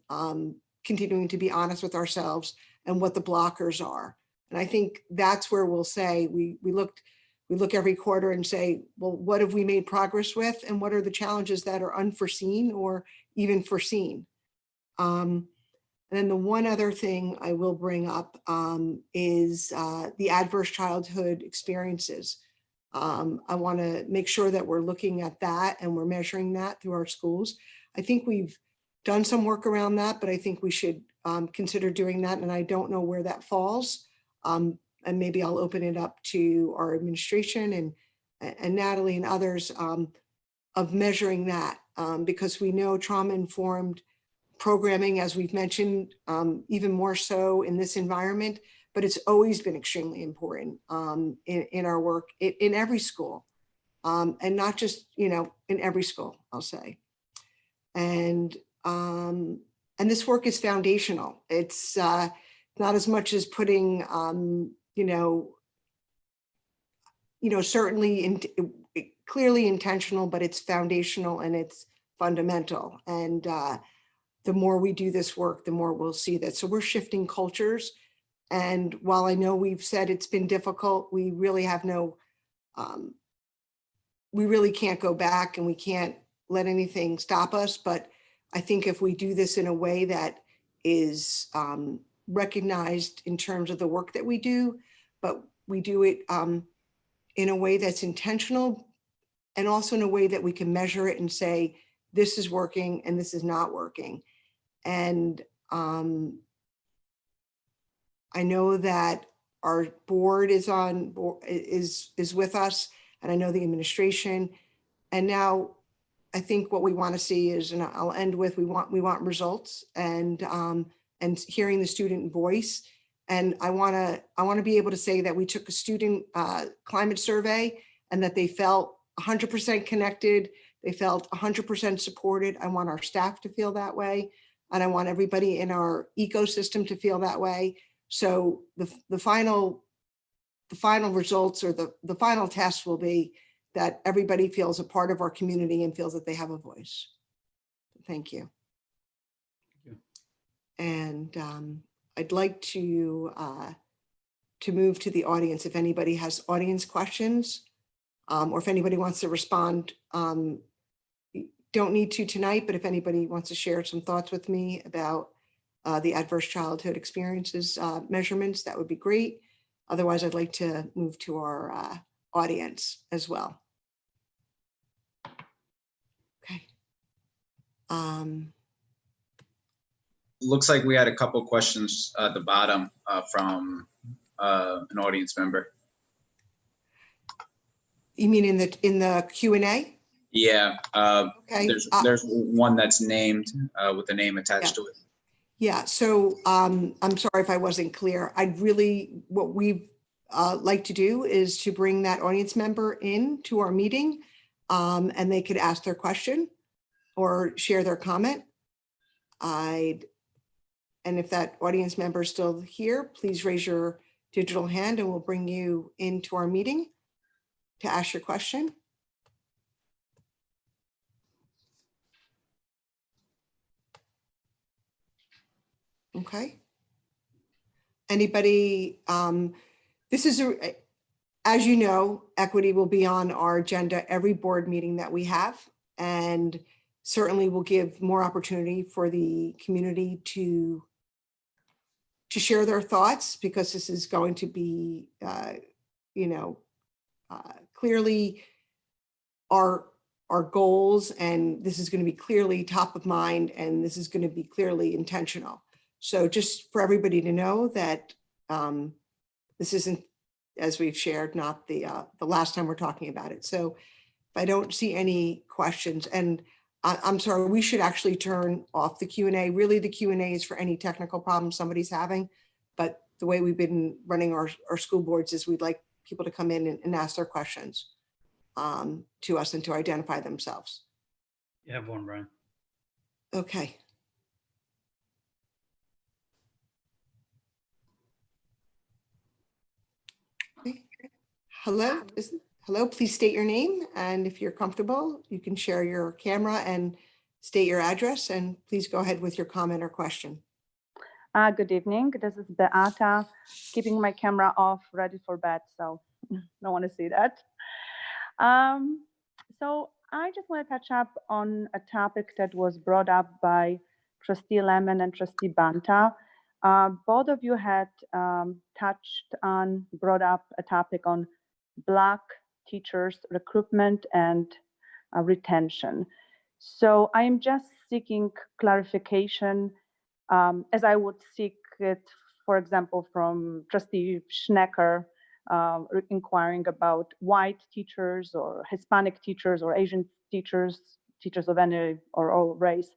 Speaker 2: continuing to be honest with ourselves and what the blockers are. And I think that's where we'll say, we look every quarter and say, well, what have we made progress with? And what are the challenges that are unforeseen or even foreseen? And then the one other thing I will bring up is the adverse childhood experiences. I want to make sure that we're looking at that and we're measuring that through our schools. I think we've done some work around that, but I think we should consider doing that. And I don't know where that falls. And maybe I'll open it up to our administration and Natalie and others of measuring that because we know trauma-informed programming, as we've mentioned, even more so in this environment, but it's always been extremely important in our work in every school and not just, you know, in every school, I'll say. And this work is foundational. It's not as much as putting, certainly clearly intentional, but it's foundational and it's fundamental. And the more we do this work, the more we'll see that. So we're shifting cultures. And while I know we've said it's been difficult, we really have we really can't go back and we can't let anything stop us. But I think if we do this in a way that is recognized in terms of the work that we do, but we do it in a way that's intentional and also in a way that we can measure it and say, this is working and this is not working. And I know that our board is with us, and I know the administration. And now I think what we want to see is, and I'll end with, we want results and hearing the student voice. And I want to be able to say that we took a student climate survey and that they felt 100% connected. They felt 100% supported. I want our staff to feel that way. And I want everybody in our ecosystem to feel that way. So the final results or the final test will be that everybody feels a part of our community and feels that they have a voice. Thank you.
Speaker 4: Thank you.
Speaker 2: And I'd like to move to the audience. If anybody has audience questions or if anybody wants to respond, don't need to tonight, but if anybody wants to share some thoughts with me about the adverse childhood experiences measurements, that would be great. Otherwise, I'd like to move to our audience as well. Okay.
Speaker 15: Looks like we had a couple questions at the bottom from an audience member.
Speaker 2: You mean in the Q&A?
Speaker 15: Yeah.
Speaker 2: Okay.
Speaker 15: There's one that's named with a name attached to it.
Speaker 2: Yeah. So I'm sorry if I wasn't clear. What we like to do is to bring that audience member in to our meeting and they could ask their question or share their comment. And if that audience member is still here, please raise your digital hand and we'll bring you into our meeting to ask your question. Okay. Anybody, this is as you know, equity will be on our agenda every board meeting that we have, and certainly will give more opportunity for the community to share their thoughts, because this is going to be, clearly our goals, and this is going to be clearly top of mind, and this is going to be clearly intentional. So just for everybody to know that this isn't, as we've shared, not the last time we're talking about it. So if I don't see any questions, and I'm sorry, we should actually turn off the Q&A. Really, the Q&A is for any technical problems somebody's having. But the way we've been running our school boards is we'd like people to come in and ask their questions to us and to identify themselves.
Speaker 4: You have one, Brian.
Speaker 2: Okay. Hello, hello, please state your name, and if you're comfortable, you can share your camera and state your address, and please go ahead with your comment or question.
Speaker 17: Good evening, this is Beata, keeping my camera off, ready for bed, so don't want to see that. So I just want to touch up on a topic that was brought up by Trustee Lemon and Trustee Banta. Both of you had brought up a topic on Black teachers recruitment and retention. So I am just seeking clarification, as I would seek it, for example, from Trustee Schnecker, inquiring about white teachers or Hispanic teachers or Asian teachers, teachers of any or all race,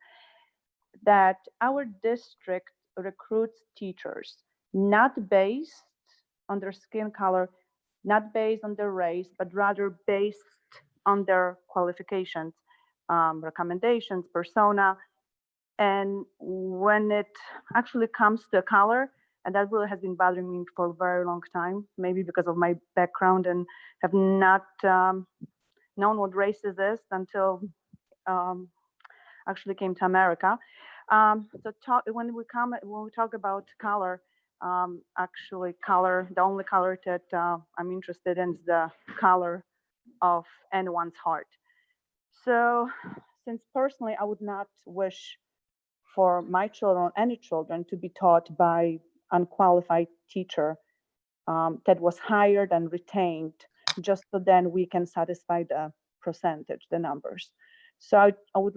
Speaker 17: that our district recruits teachers not based on their skin color, not based on their race, but rather based on their qualifications, recommendations, persona. And when it actually comes to color, and that really has been bothering me for a very long time, maybe because of my background, and have not known what racism is until actually came to America. When we talk about color, actually color, the only color that I'm interested in is the color of anyone's heart. So since personally I would not wish for my children or any children to be taught by unqualified teacher that was hired and retained just so then we can satisfy the percentage, the numbers. So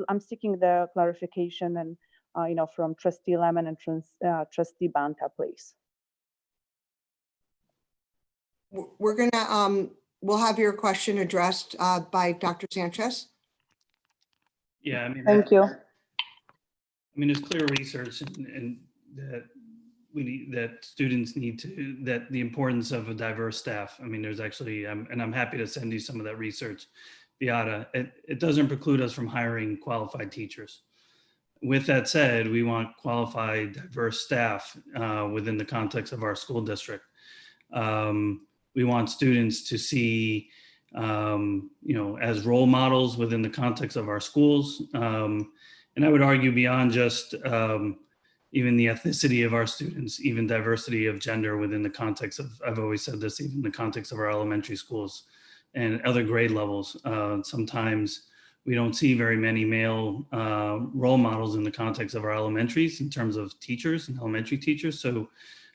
Speaker 17: I'm seeking the clarification and from Trustee Lemon and Trustee Banta, please.
Speaker 2: We're gonna we'll have your question addressed by Dr. Sanchez.
Speaker 4: Yeah, I mean,
Speaker 17: thank you.
Speaker 4: I mean, there's clear research and that that students need to, that the importance of a diverse staff. I mean, there's actually, and I'm happy to send you some of that research, Beata. It doesn't preclude us from hiring qualified teachers. With that said, we want qualified, diverse staff within the context of our school district. We want students to see, as role models within the context of our schools. And I would argue beyond just even the ethnicity of our students, even diversity of gender within the context of, I've always said this, even the context of our elementary schools and other grade levels. Sometimes we don't see very many male role models in the context of our elementaries in terms of teachers and elementary teachers. So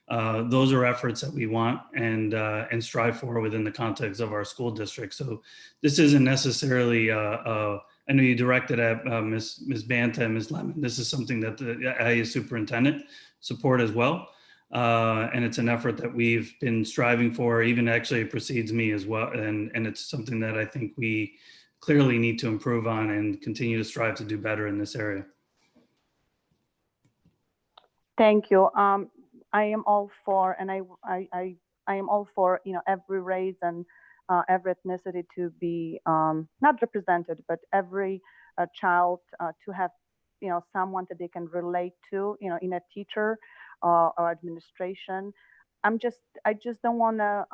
Speaker 4: those are efforts that we want and strive for within the context of our school district. So this isn't necessarily, I know you directed at Ms. Banta and Ms. Lemon. This is something that the IU superintendent support as well. And it's an effort that we've been striving for, even actually it precedes me as well. And it's something that I think we clearly need to improve on and continue to strive to do better in this area.
Speaker 17: Thank you. I am all for, and I am all for, every race and every ethnicity to be not represented, but every child to have, someone that they can relate to, in a teacher or administration. I just don't want to,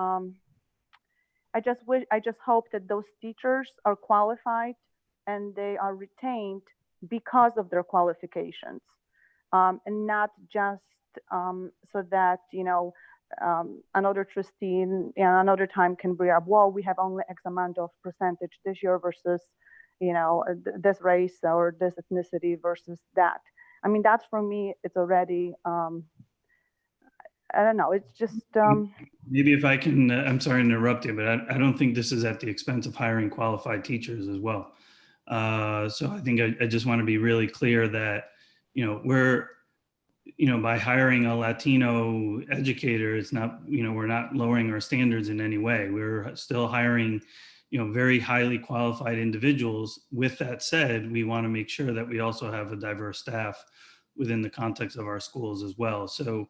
Speaker 17: I just hope that those teachers are qualified and they are retained because of their qualifications, and not just so that, another trustee in another time can bring up, well, we have only X amount of percentage this year versus, this race or this ethnicity versus that. I mean, that for me, it's already, I don't know, it's just.
Speaker 4: Maybe if I can, I'm sorry to interrupt you, but I don't think this is at the expense of hiring qualified teachers as well. So I think I just want to be really clear that, we're, by hiring a Latino educator, it's not, we're not lowering our standards in any way. We're still hiring, very highly qualified individuals. With that said, we want to make sure that we also have a diverse staff within the context of our schools as well. So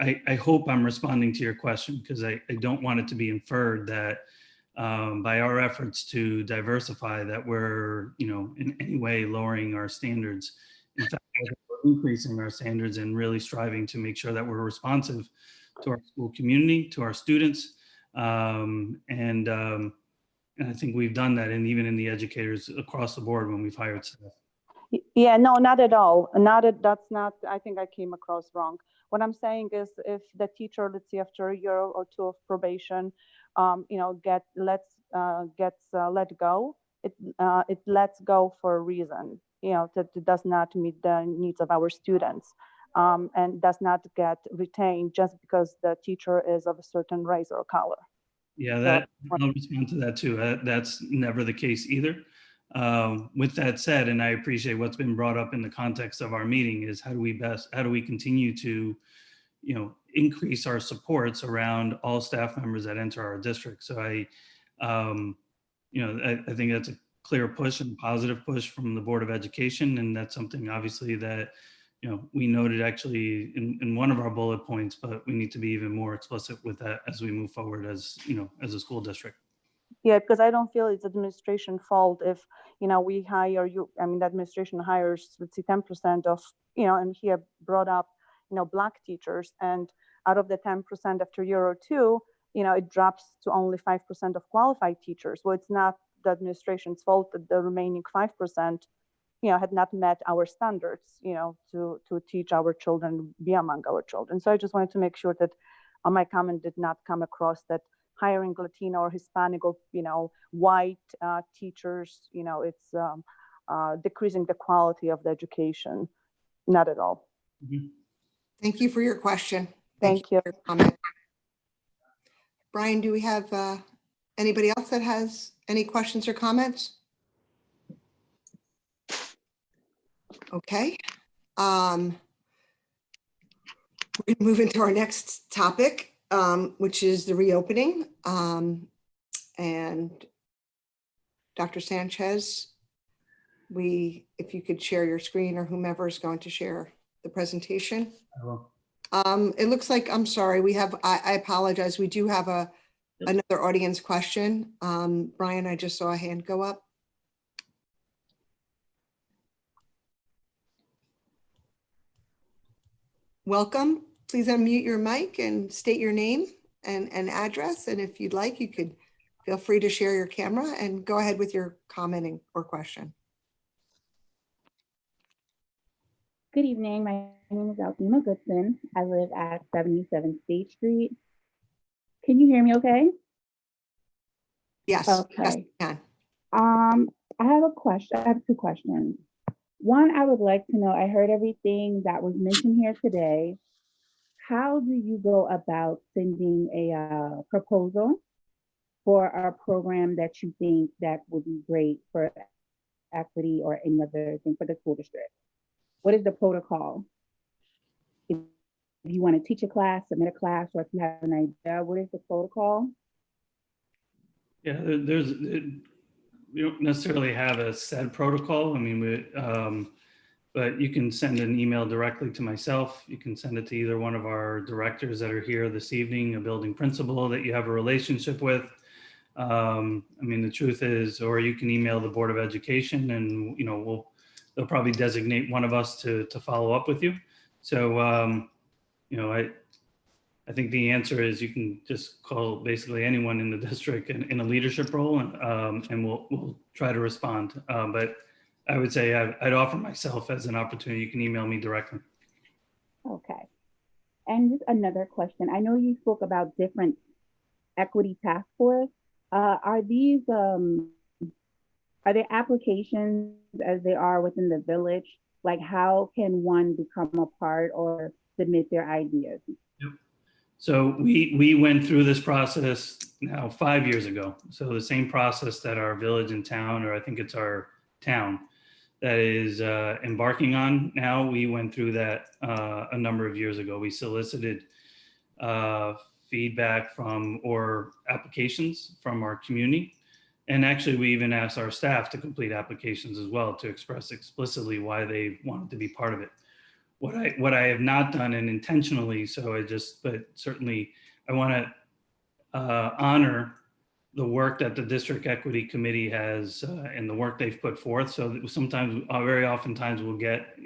Speaker 4: I hope I'm responding to your question, because I don't want it to be inferred that by our efforts to diversify that we're, in any way lowering our standards. In fact, we're increasing our standards and really striving to make sure that we're responsive to our school community, to our students. And I think we've done that, and even in the educators across the board when we've hired staff.
Speaker 17: Yeah, no, not at all. That's not, I think I came across wrong. What I'm saying is if the teacher, let's say after a year or two of probation, gets let go, it lets go for a reason, that it does not meet the needs of our students, and does not get retained just because the teacher is of a certain race or color.
Speaker 4: Yeah, I'll respond to that too. That's never the case either. With that said, and I appreciate what's been brought up in the context of our meeting, is how do we continue to, increase our supports around all staff members that enter our district. So I think that's a clear push and positive push from the Board of Education. And that's something obviously that, we noted actually in one of our bullet points, but we need to be even more explicit with that as we move forward as, as a school district.
Speaker 17: Yeah, because I don't feel it's administration fault if, we hire you, I mean, the administration hires, let's say 10% of, and here brought up, Black teachers, and out of the 10% after a year or two, it drops to only 5% of qualified teachers. Well, it's not the administration's fault that the remaining 5%, had not met our standards, to teach our children, be among our children. So I just wanted to make sure that my comment did not come across that hiring Latino or Hispanic or, white teachers, it's decreasing the quality of the education. Not at all.
Speaker 4: Mm-hmm.
Speaker 2: Thank you for your question.
Speaker 17: Thank you.
Speaker 2: For your comment. Brian, do we have anybody else that has any questions or comments? Okay. We're going to move into our next topic, which is the reopening. And Dr. Sanchez, if you could share your screen, or whomever is going to share the presentation.
Speaker 4: I will.
Speaker 2: It looks like, I'm sorry, I apologize. We do have another audience question. Brian, I just saw a hand go up. Welcome. Please unmute your mic and state your name and address. And if you'd like, you could feel free to share your camera and go ahead with your commenting or question.
Speaker 18: Good evening. My name is Althema Goodson. I live at 77 State Street. Can you hear me okay?
Speaker 2: Yes.
Speaker 18: Okay.
Speaker 2: Yes,
Speaker 18: I have a question. I have two questions. One, I would like to know, I heard everything that was mentioned here today. How do you go about sending a proposal for a program that you think that would be great for equity or any other thing for the school district? What is the protocol? If you want to teach a class, submit a class, or if you have an idea, what is the protocol?
Speaker 4: Yeah, we don't necessarily have a set protocol. I mean, but you can send an email directly to myself. You can send it to either one of our directors that are here this evening, a building principal that you have a relationship with. I mean, the truth is, or you can email the Board of Education, and they'll probably designate one of us to follow up with you. So, I think the answer is you can just call basically anyone in the district in a leadership role, and we'll try to respond. But I would say I'd offer myself as an opportunity. You can email me directly.
Speaker 18: Okay. And just another question. I know you spoke about different equity task force. Are there applications as they are within the village? Like how can one become a part or submit their ideas?
Speaker 4: Yep. So we went through this process now 5 years ago. So the same process that our village and town, or I think it's our town, that is embarking on now, we went through that a number of years ago. We solicited feedback from or applications from our community. And actually, we even asked our staff to complete applications as well to express explicitly why they wanted to be part of it. What I have not done, and intentionally, but certainly I want to honor the work that the District Equity Committee has and the work they've put forth. So that sometimes, very oftentimes we'll get,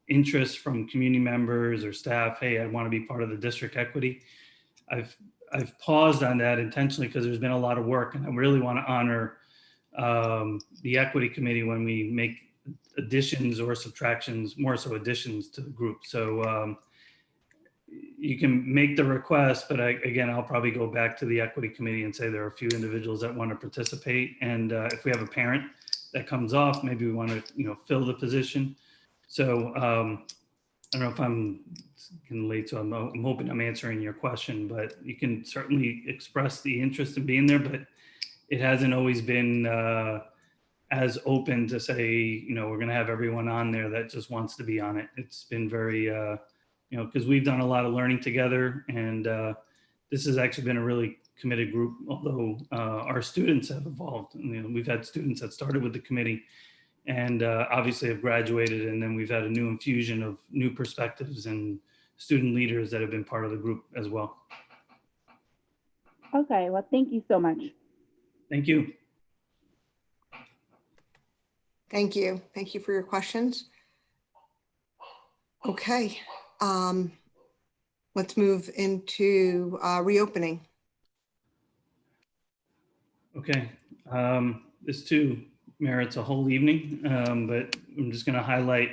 Speaker 4: interest from community members or staff. Hey, I want to be part of the district equity. I've paused on that intentionally because there's been a lot of work, and I really want to honor the equity committee when we make additions or subtractions, more so additions to the group. So you can make the request, but I'll probably go back to the equity committee and say there are a few individuals that want to participate. And if we have a parent that comes off, maybe we want to, fill the position. So I don't know if I'm getting late, so I'm hoping I'm answering your question, but you can certainly express the interest in being there, but it hasn't always been as open to say, we're going to have everyone on there that just wants to be on it. It's been very, because we've done a lot of learning together, and this has actually been a really committed group, although our students have evolved. We've had students that started with the committee and obviously have graduated, and then we've had a new infusion of new perspectives and student leaders that have been part of the group as well.
Speaker 18: Okay, well, thank you so much.
Speaker 4: Thank you.
Speaker 2: Thank you. Thank you for your questions. Okay, let's move into reopening.
Speaker 4: Okay, this too merits a whole evening, but I'm just going to highlight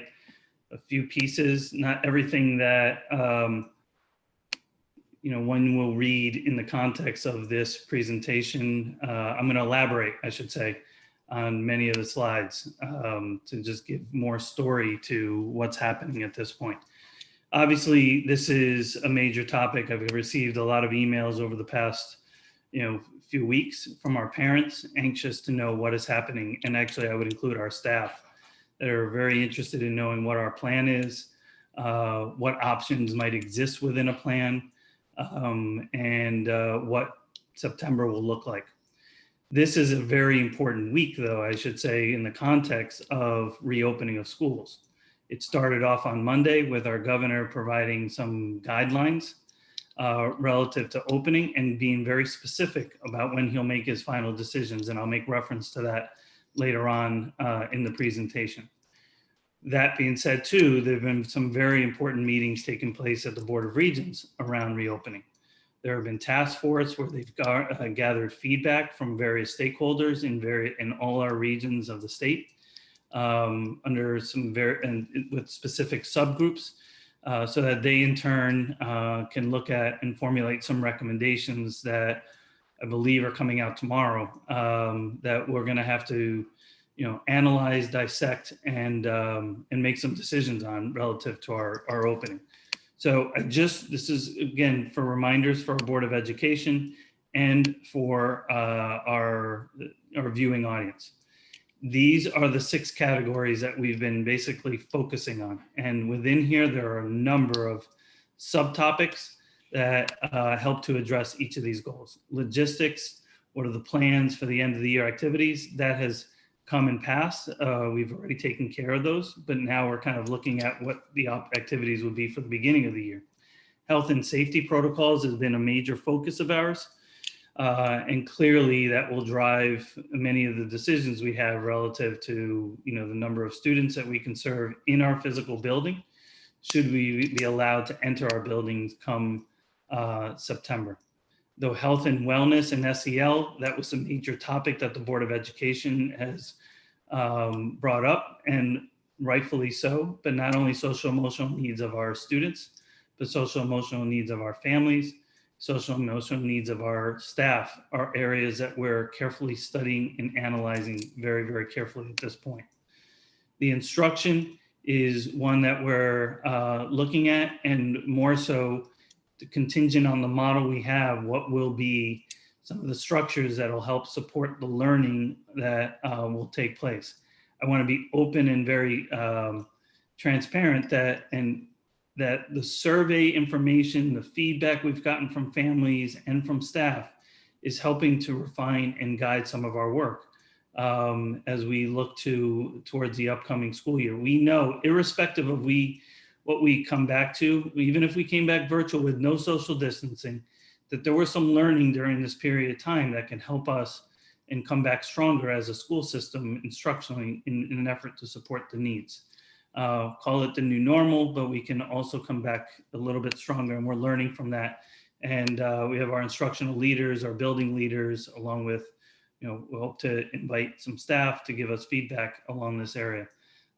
Speaker 4: a few pieces, not everything that one will read in the context of this presentation. I'm going to elaborate, I should say, on many of the slides to just give more story to what's happening at this point. Obviously, this is a major topic. I've received a lot of emails over the past few weeks from our parents, anxious to know what is happening. And actually, I would include our staff that are very interested in knowing what our plan is, what options might exist within a plan, and what September will look like. This is a very important week, though, I should say, in the context of reopening of schools. It started off on Monday with our governor providing some guidelines relative to opening and being very specific about when he'll make his final decisions. And I'll make reference to that later on in the presentation. That being said, too, there have been some very important meetings taking place at the Board of Regents around reopening. There have been task force where they've gathered feedback from various stakeholders in all our regions of the state under some with specific subgroups so that they in turn can look at and formulate some recommendations that I believe are coming out tomorrow that we're going to have to analyze, dissect, and make some decisions on relative to our opening. So this is again for reminders for our Board of Education and for our viewing audience. These are the 6 categories that we've been basically focusing on. And within here, there are a number of subtopics that help to address each of these goals. Logistics, what are the plans for the end of the year activities? That has come and passed. We've already taken care of those, but now we're kind of looking at what the activities would be for the beginning of the year. Health and safety protocols has been a major focus of ours. And clearly that will drive many of the decisions we have relative to, the number of students that we can serve in our physical building. Should we be allowed to enter our buildings come September? Though health and wellness and SEL, that was a major topic that the Board of Education has brought up, and rightfully so, but not only social emotional needs of our students, the social emotional needs of our families, social emotional needs of our staff are areas that we're carefully studying and analyzing very, very carefully at this point. The instruction is one that we're looking at, and more so contingent on the model we have, what will be some of the structures that will help support the learning that will take place. I want to be open and very transparent that the survey information, the feedback we've gotten from families and from staff is helping to refine and guide some of our work as we look towards the upcoming school year. We know, irrespective of what we come back to, even if we came back virtual with no social distancing, that there was some learning during this period of time that can help us and come back stronger as a school system instructionally in an effort to support the needs. Call it the new normal, but we can also come back a little bit stronger, and we're learning from that. And we have our instructional leaders, our building leaders, along with, we hope to invite some staff to give us feedback along this area.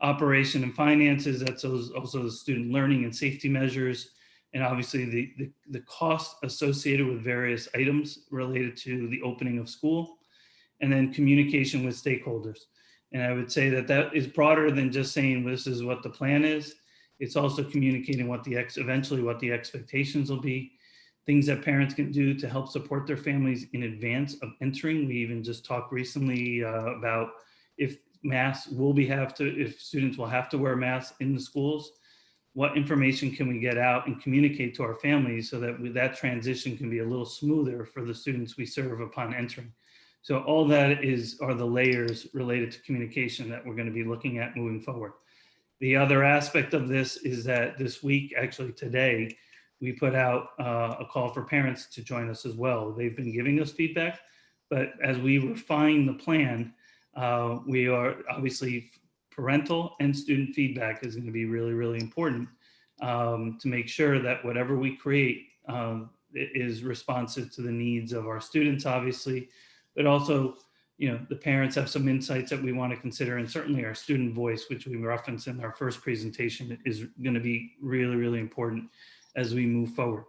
Speaker 4: Operation and finances, that's also the student learning and safety measures, and obviously the cost associated with various items related to the opening of school, and then communication with stakeholders. And I would say that is broader than just saying this is what the plan is. It's also communicating eventually what the expectations will be, things that parents can do to help support their families in advance of entering. We even just talked recently about if students will have to wear masks in the schools, what information can we get out and communicate to our families so that that transition can be a little smoother for the students we serve upon entering. So all that are the layers related to communication that we're going to be looking at moving forward. The other aspect of this is that this week, actually today, we put out a call for parents to join us as well. They've been giving us feedback, but as we refine the plan, we are obviously parental and student feedback is going to be really, really important to make sure that whatever we create is responsive to the needs of our students, obviously, but also, the parents have some insights that we want to consider, and certainly our student voice, which we referenced in our first presentation, is going to be really, really important as we move forward.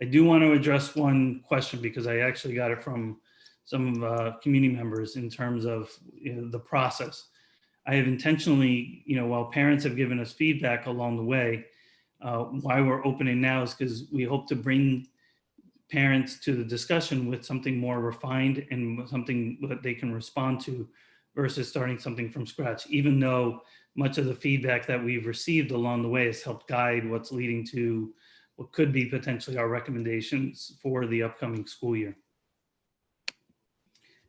Speaker 4: I do want to address one question because I actually got it from some community members in terms of the process. I have intentionally, while parents have given us feedback along the way, why we're opening now is because we hope to bring parents to the discussion with something more refined and something that they can respond to versus starting something from scratch, even though much of the feedback that we've received along the way has helped guide what's leading to what could be potentially our recommendations for the upcoming school year.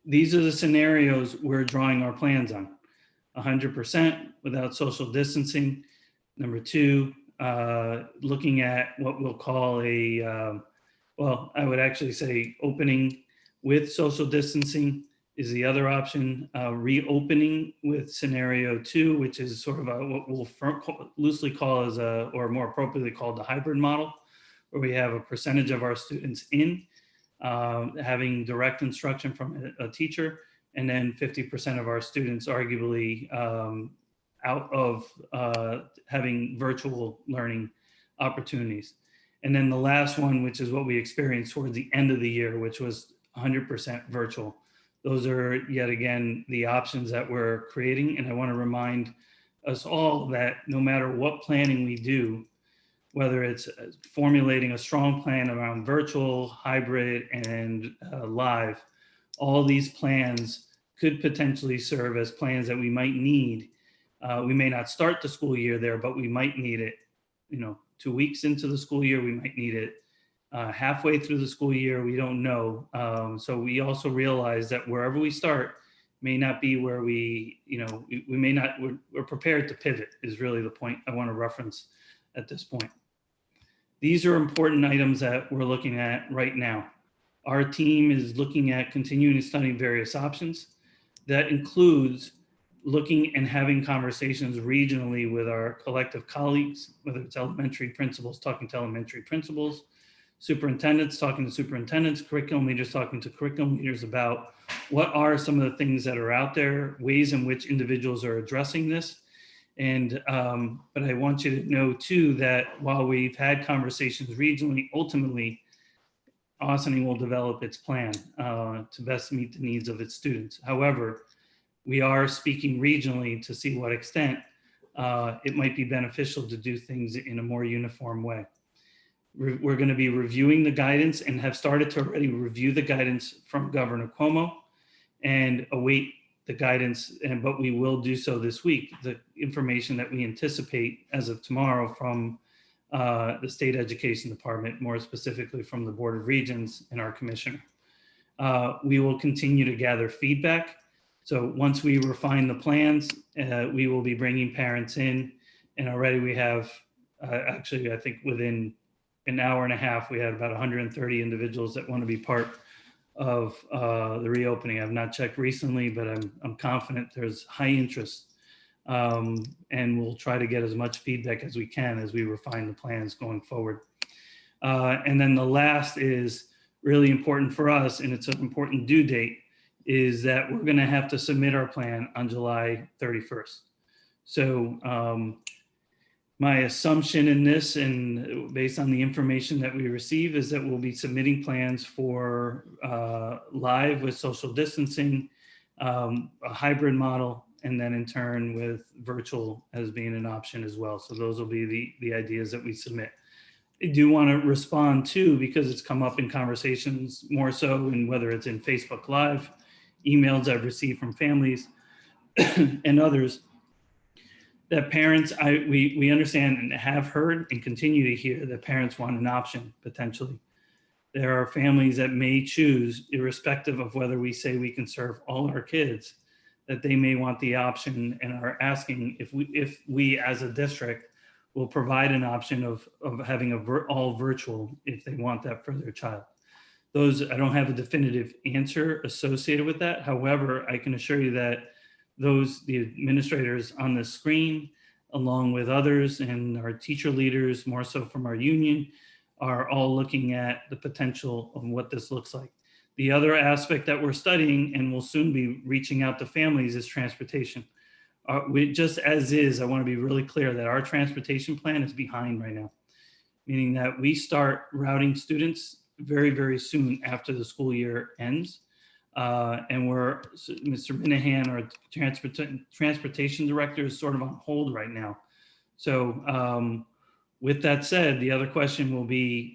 Speaker 4: These are the scenarios we're drawing our plans on. 100% without social distancing. Number two, looking at what we'll call I would actually say opening with social distancing is the other option. Reopening with scenario 2, which is sort of what we'll loosely call or more appropriately called the hybrid model, where we have a percentage of our students in, having direct instruction from a teacher, and then 50% of our students arguably out of having virtual learning opportunities. And then the last one, which is what we experienced towards the end of the year, which was 100% virtual. Those are yet again the options that we're creating. And I want to remind us all that no matter what planning we do, whether it's formulating a strong plan around virtual, hybrid, and live, all these plans could potentially serve as plans that we might need. We may not start the school year there, but we might need it, 2 weeks into the school year, we might need it halfway through the school year, we don't know. So we also realize that wherever we start may not be where we're prepared to pivot is really the point I want to reference at this point. These are important items that we're looking at right now. Our team is looking at continuing to study various options. That includes looking and having conversations regionally with our collective colleagues, whether it's elementary principals talking to elementary principals, superintendents talking to superintendents, curriculum leaders talking to curriculum leaders about what are some of the things that are out there, ways in which individuals are addressing this, But I want you to know too that while we've had conversations regionally, ultimately Ossining will develop its plan to best meet the needs of its students. However, we are speaking regionally to see what extent it might be beneficial to do things in a more uniform way. We're going to be reviewing the guidance and have started to already review the guidance from Governor Cuomo and await the guidance, but we will do so this week. The information that we anticipate as of tomorrow from the State Education Department, more specifically from the Board of Regents and our commissioner. We will continue to gather feedback. So once we refine the plans, we will be bringing parents in, and already we have, actually, I think within an hour and a half, we had about 130 individuals that want to be part of the reopening. I've not checked recently, but I'm confident there's high interest. And we'll try to get as much feedback as we can as we refine the plans going forward. And then the last is really important for us, and it's an important due date, is that we're going to have to submit our plan on July 31st. So my assumption in this, and based on the information that we receive, is that we'll be submitting plans for live with social distancing, a hybrid model, and then in turn with virtual as being an option as well. So those will be the ideas that we submit. I do want to respond too, because it's come up in conversations more so, and whether it's in Facebook Live, emails I've received from families and others, that parents, we understand and have heard and continue to hear that parents want an option potentially. There are families that may choose, irrespective of whether we say we can serve all our kids, that they may want the option and are asking if we as a district will provide an option of having all virtual if they want that for their child. Those, I don't have a definitive answer associated with that. However, I can assure you that the administrators on the screen, along with others and our teacher leaders, more so from our union, are all looking at the potential of what this looks like. The other aspect that we're studying and will soon be reaching out to families is transportation. Just as is, I want to be really clear that our transportation plan is behind right now, meaning that we start routing students very, very soon after the school year ends. And Mr. Minahan, our transportation director, is sort of on hold right now. So with that said, the other question will be,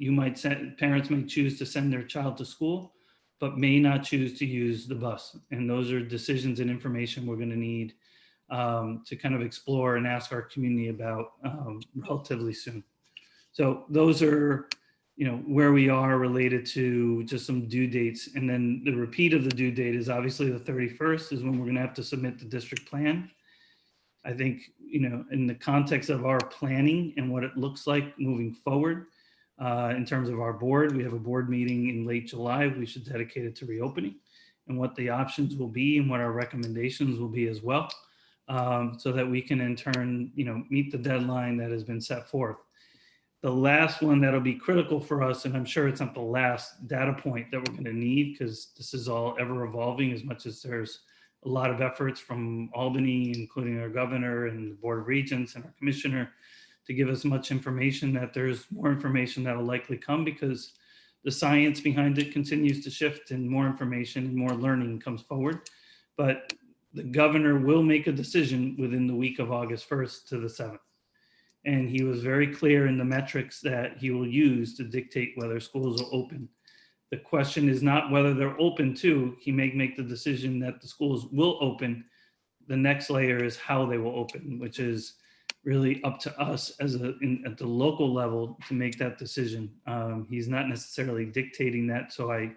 Speaker 4: parents may choose to send their child to school, but may not choose to use the bus. And those are decisions and information we're going to need to kind of explore and ask our community about relatively soon. So those are, where we are related to just some due dates. And then the repeat of the due date is obviously the 31st is when we're going to have to submit the district plan. I think, in the context of our planning and what it looks like moving forward, in terms of our board, we have a board meeting in late July. We should dedicate it to reopening and what the options will be and what our recommendations will be as well, so that we can in turn, meet the deadline that has been set forth. The last one that'll be critical for us, and I'm sure it's not the last data point that we're going to need, because this is all ever evolving, as much as there's a lot of efforts from Albany, including our governor and the Board of Regents and our commissioner, to give us much information, that there's more information that will likely come because the science behind it continues to shift and more information and more learning comes forward. But the governor will make a decision within the week of August 1st to the 7th. And he was very clear in the metrics that he will use to dictate whether schools will open. The question is not whether they're open to, he may make the decision that the schools will open. The next layer is how they will open, which is really up to us at the local level to make that decision. He's not necessarily dictating that. So I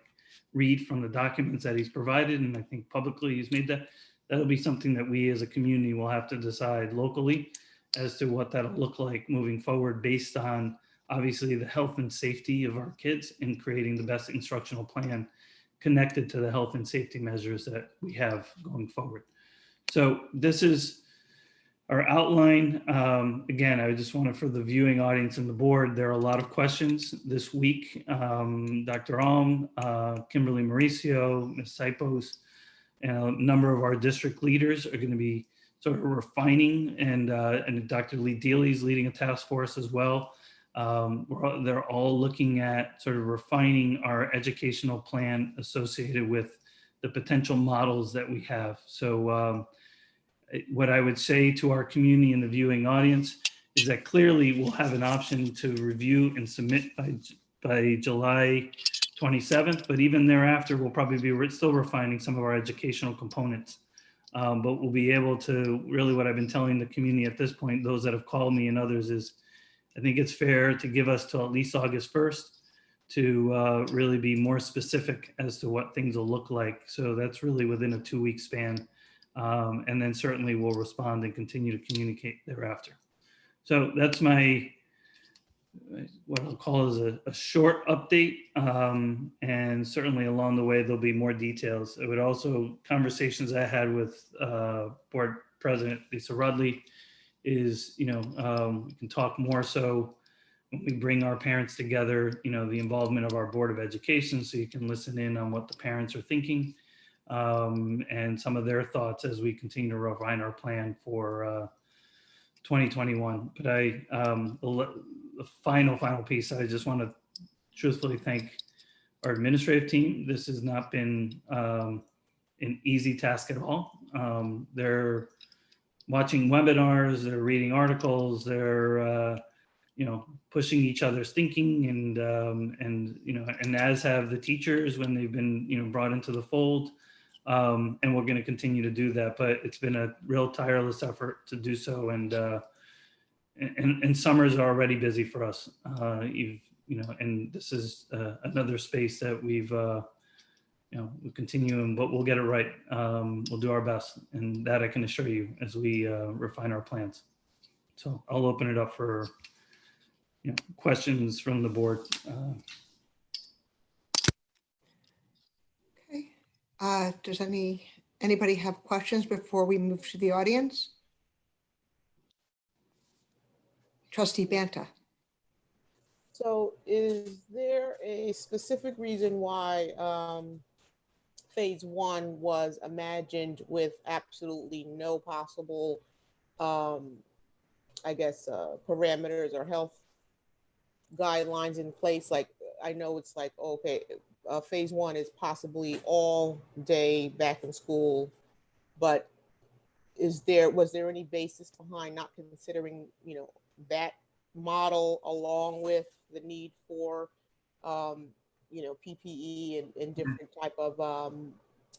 Speaker 4: read from the documents that he's provided, and I think publicly he's made that. That'll be something that we as a community will have to decide locally as to what that'll look like moving forward, based on obviously the health and safety of our kids and creating the best instructional plan connected to the health and safety measures that we have going forward. So this is our outline. Again, I just want to, for the viewing audience and the board, there are a lot of questions this week. Dr. Alm, Kimberly Mauricio, Ms. Sipos, and a number of our district leaders are going to be sort of refining, and Dr. Lee Dealey is leading a task force as well. They're all looking at sort of refining our educational plan associated with the potential models that we have. So what I would say to our community and the viewing audience is that clearly we'll have an option to review and submit by July 27th, but even thereafter, we'll probably be still refining some of our educational components. But we'll be able to really, what I've been telling the community at this point, those that have called me and others, is I think it's fair to give us till at least August 1st to really be more specific as to what things will look like. So that's really within a 2-week span. And then certainly we'll respond and continue to communicate thereafter. So that's my, what I'll call is a short update. And certainly along the way, there'll be more details. It would also, conversations I had with Board President Lisa Rudley is, we can talk more so when we bring our parents together, the involvement of our Board of Education, so you can listen in on what the parents are thinking and some of their thoughts as we continue to refine our plan for 2021. But the final piece, I just want to truthfully thank our administrative team. This has not been an easy task at all. They're watching webinars, they're reading articles, they're pushing each other's thinking, and as have the teachers when they've been brought into the fold. And we're going to continue to do that, but it's been a real tireless effort to do so. And summers are already busy for us. And this is another space that we've we continue, but we'll get it right. We'll do our best, and that I can assure you as we refine our plans. So I'll open it up for questions from the board.
Speaker 2: Okay. Does anybody have questions before we move to the audience? Trustee Banta.
Speaker 14: So is there a specific reason why phase 1 was imagined with absolutely no possible, parameters or health guidelines in place? Like, I know it's like, okay, phase 1 is possibly all day back in school, but was there any basis behind not considering, that model along with the need for, PPE and different type of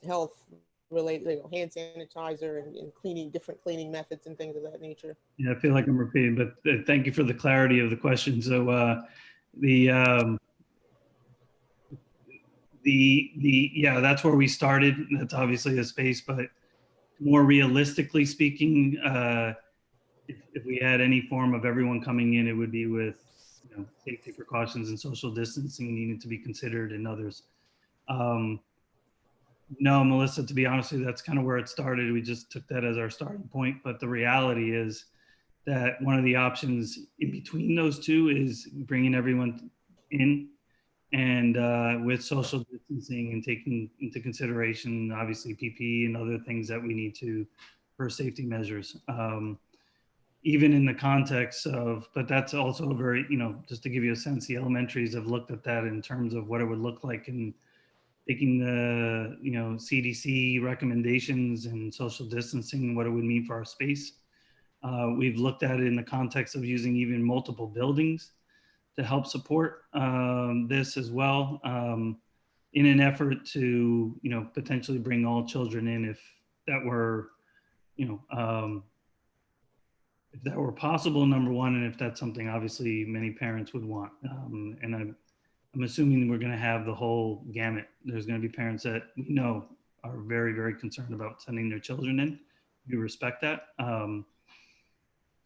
Speaker 14: health related, hand sanitizer and different cleaning methods and things of that nature?
Speaker 4: Yeah, I feel like I'm repeating, but thank you for the clarity of the question. So yeah, that's where we started. That's obviously a space, but more realistically speaking, if we had any form of everyone coming in, it would be with safety precautions and social distancing needing to be considered and others. No, Melissa, to be honest with you, that's kind of where it started. We just took that as our starting point. But the reality is that one of the options in between those two is bringing everyone in and with social distancing and taking into consideration, obviously, PPE and other things that we need to for safety measures. Even in the context of, but that's also a very, just to give you a sense, the elementaries have looked at that in terms of what it would look like in taking the, CDC recommendations and social distancing, what it would mean for our space. We've looked at it in the context of using even multiple buildings to help support this as well, in an effort to, potentially bring all children in if that were, if that were possible, number one, and if that's something obviously many parents would want. And I'm assuming we're going to have the whole gamut. There's going to be parents that we know are very, very concerned about sending their children in. We respect that.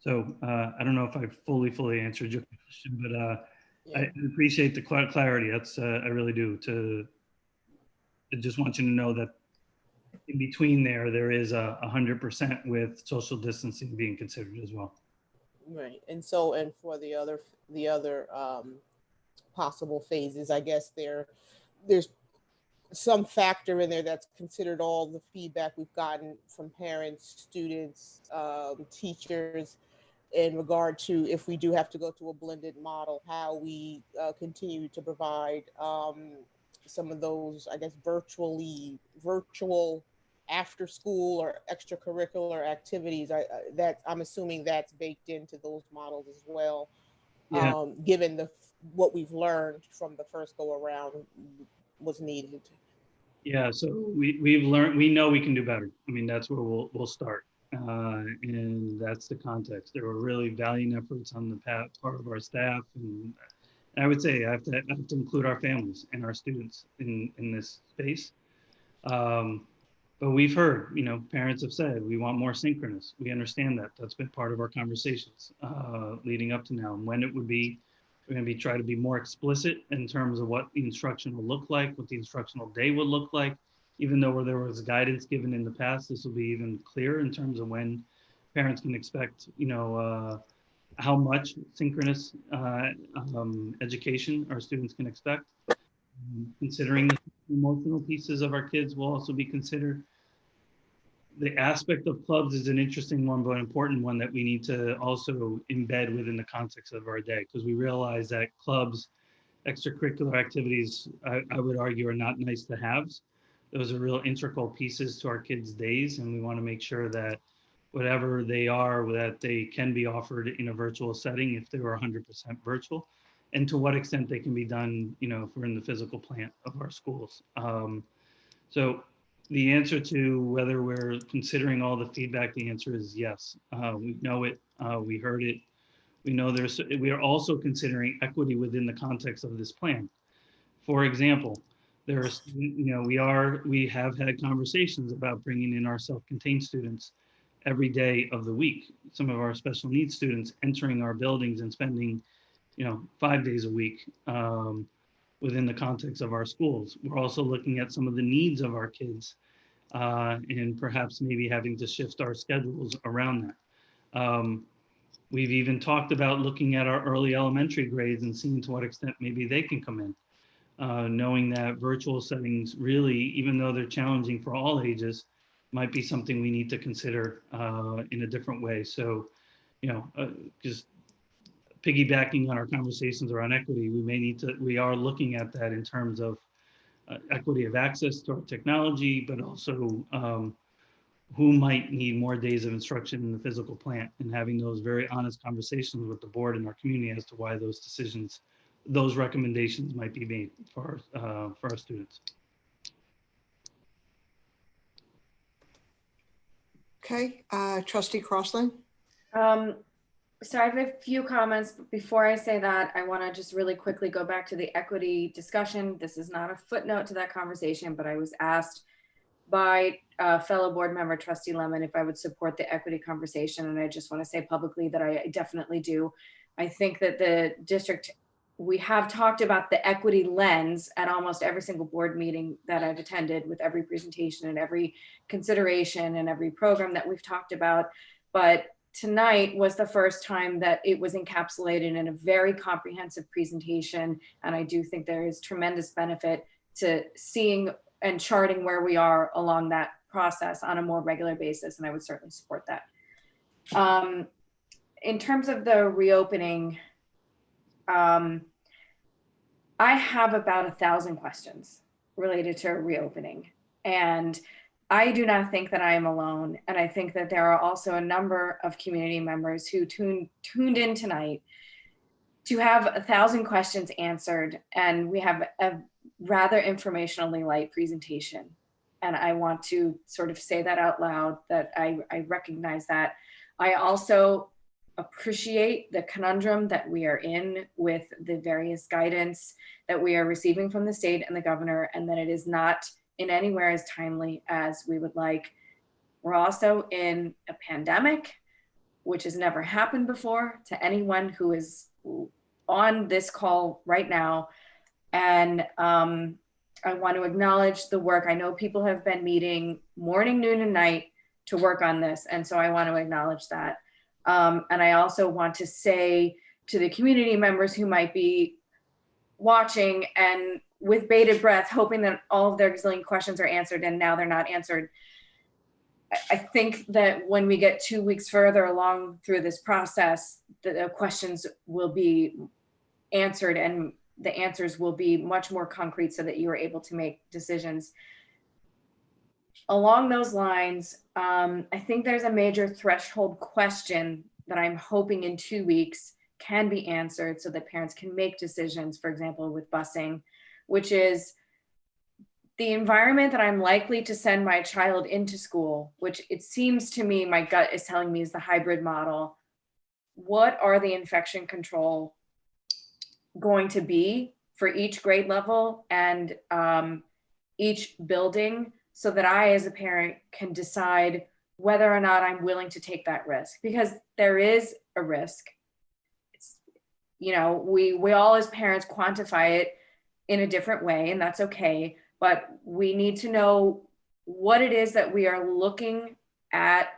Speaker 4: So I don't know if I fully answered your question, but I appreciate the clarity. That's I really do. I just want you to know that in between there is 100% with social distancing being considered as well.
Speaker 14: Right. And so, and for the other possible phases, I guess there's some factor in there that's considered all the feedback we've gotten from parents, students, teachers, in regard to if we do have to go to a blended model, how we continue to provide some of those, I guess, virtual after school or extracurricular activities. I'm assuming that's baked into those models as well.
Speaker 4: Yeah.
Speaker 14: Given what we've learned from the first go around was needed.
Speaker 4: Yeah, so we've learned, we know we can do better. I mean, that's where we'll start. And that's the context. There were really valiant efforts on the part of our staff. And I would say I have to include our families and our students in this space. But we've heard, you know, parents have said, we want more synchronous. We understand that. That's been part of our conversations leading up to now. And when it would be, we're going to try to be more explicit in terms of what the instruction will look like, what the instructional day would look like. Even though there was guidance given in the past, this will be even clearer in terms of when parents can expect, you know, how much synchronous education our students can expect. Considering the emotional pieces of our kids will also be considered. The aspect of clubs is an interesting one, but an important one that we need to also embed within the context of our day, because we realize that clubs, extracurricular activities, I would argue, are not nice to haves. Those are real integral pieces to our kids' days, and we want to make sure that whatever they are, that they can be offered in a virtual setting if they were 100% virtual, and to what extent they can be done, you know, if we're in the physical plant of our schools. So the answer to whether we're considering all the feedback, the answer is yes. We know it, we heard it. We know we are also considering equity within the context of this plan. For example, there's, you know, we have had conversations about bringing in our self-contained students every day of the week. Some of our special needs students entering our buildings and spending, you know, 5 days a week within the context of our schools. We're also looking at some of the needs of our kids and perhaps maybe having to shift our schedules around that. We've even talked about looking at our early elementary grades and seeing to what extent maybe they can come in. Knowing that virtual settings really, even though they're challenging for all ages, might be something we need to consider in a different way. So, you know, just piggybacking on our conversations around equity, we are looking at that in terms of equity of access to our technology, but also who might need more days of instruction in the physical plant, and having those very honest conversations with the board and our community as to why those decisions, those recommendations might be made for our students.
Speaker 2: Okay, Trustee Crossland.
Speaker 13: So I have a few comments, but before I say that, I want to just really quickly go back to the equity discussion. This is not a footnote to that conversation, but I was asked by fellow board member Trustee Lemon if I would support the equity conversation, and I just want to say publicly that I definitely do. I think that the district, we have talked about the equity lens at almost every single board meeting that I've attended, with every presentation and every consideration and every program that we've talked about, but tonight was the first time that it was encapsulated in a very comprehensive presentation. And I do think there is tremendous benefit to seeing and charting where we are along that process on a more regular basis. And I would certainly support that. In terms of the reopening, I have about 1,000 questions related to reopening. And I do not think that I am alone. And I think that there are also a number of community members who tuned in tonight to have 1,000 questions answered. And we have a rather informationally light presentation. And I want to sort of say that out loud, that I recognize that. I also appreciate the conundrum that we are in with the various guidance that we are receiving from the state and the governor, and that it is not in anywhere as timely as we would like. We're also in a pandemic, which has never happened before to anyone who is on this call right now. And I want to acknowledge the work. I know people have been meeting morning, noon, and night to work on this. And so I want to acknowledge that. And I also want to say to the community members who might be watching and with bated breath, hoping that all of their gazillion questions are answered, and now they're not answered. I think that when we get 2 weeks further along through this process, the questions will be answered and the answers will be much more concrete so that you are able to make decisions. Along those lines, I think there's a major threshold question that I'm hoping in 2 weeks can be answered so that parents can make decisions, for example, with busing, which is the environment that I'm likely to send my child into school, which it seems to me, my gut is telling me is the hybrid model. What are the infection control going to be for each grade level and each building, so that I, as a parent, can decide whether or not I'm willing to take that risk? Because there is a risk. It's, you know, we all as parents quantify it in a different way, and that's okay. But we need to know what it is that we are looking at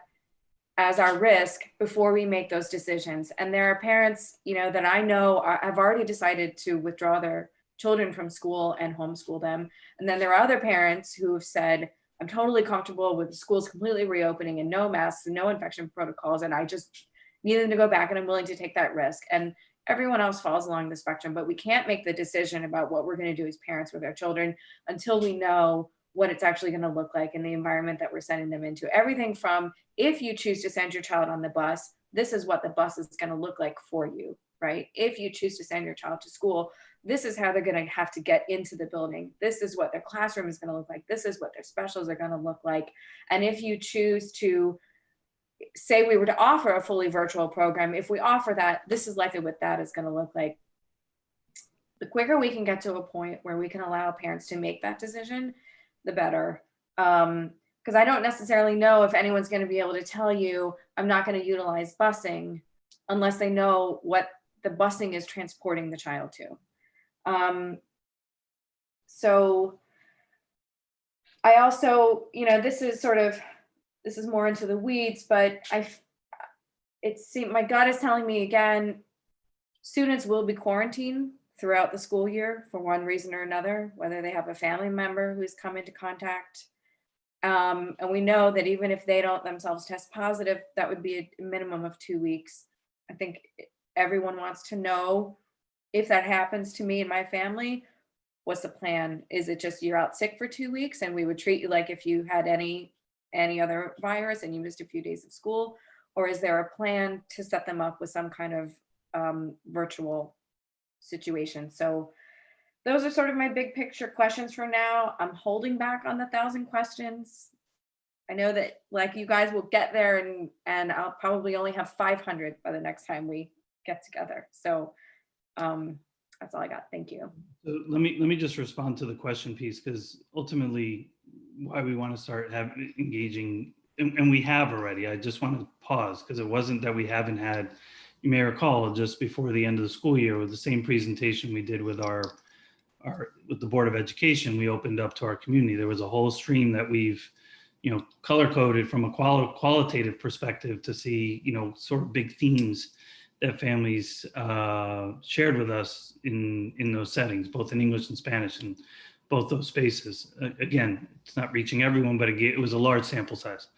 Speaker 13: as our risk before we make those decisions. And there are parents, you know, that I know have already decided to withdraw their children from school and homeschool them. And then there are other parents who have said, I'm totally comfortable with the schools completely reopening and no masks and no infection protocols, and I just need them to go back and I'm willing to take that risk. And everyone else falls along the spectrum, but we can't make the decision about what we're going to do as parents with our children until we know what it's actually going to look like in the environment that we're sending them into. Everything from, if you choose to send your child on the bus, this is what the bus is going to look like for you, right? If you choose to send your child to school, this is how they're going to have to get into the building. This is what their classroom is going to look like. This is what their specials are going to look like. And if you choose to, say we were to offer a fully virtual program, if we offer that, this is likely what that is going to look like. The quicker we can get to a point where we can allow parents to make that decision, the better. Because I don't necessarily know if anyone's going to be able to tell you, I'm not going to utilize busing unless they know what the busing is transporting the child to. So I also, you know, this is more into the weeds, but my gut is telling me again, students will be quarantined throughout the school year for one reason or another, whether they have a family member who's come into contact. And we know that even if they don't themselves test positive, that would be a minimum of 2 weeks. I think everyone wants to know, if that happens to me and my family, what's the plan? Is it just you're out sick for 2 weeks and we would treat you like if you had any other virus and you missed a few days of school? Or is there a plan to set them up with some kind of virtual situation? So those are sort of my big picture questions for now. I'm holding back on the 1,000 questions. I know that, like, you guys will get there, and I'll probably only have 500 by the next time we get together. So that's all I got. Thank you.
Speaker 4: So let me just respond to the question piece, because ultimately why we want to start engaging, and we have already. I just want to pause, because it wasn't that we haven't had. You may recall, just before the end of the school year, with the same presentation we did with with the Board of Education, we opened up to our community. There was a whole stream that we've, you know, color coded from a qualitative perspective to see, you know, sort of big themes that families shared with us in those settings, both in English and Spanish, and both those spaces. Again, it's not reaching everyone, but it was a large sample size.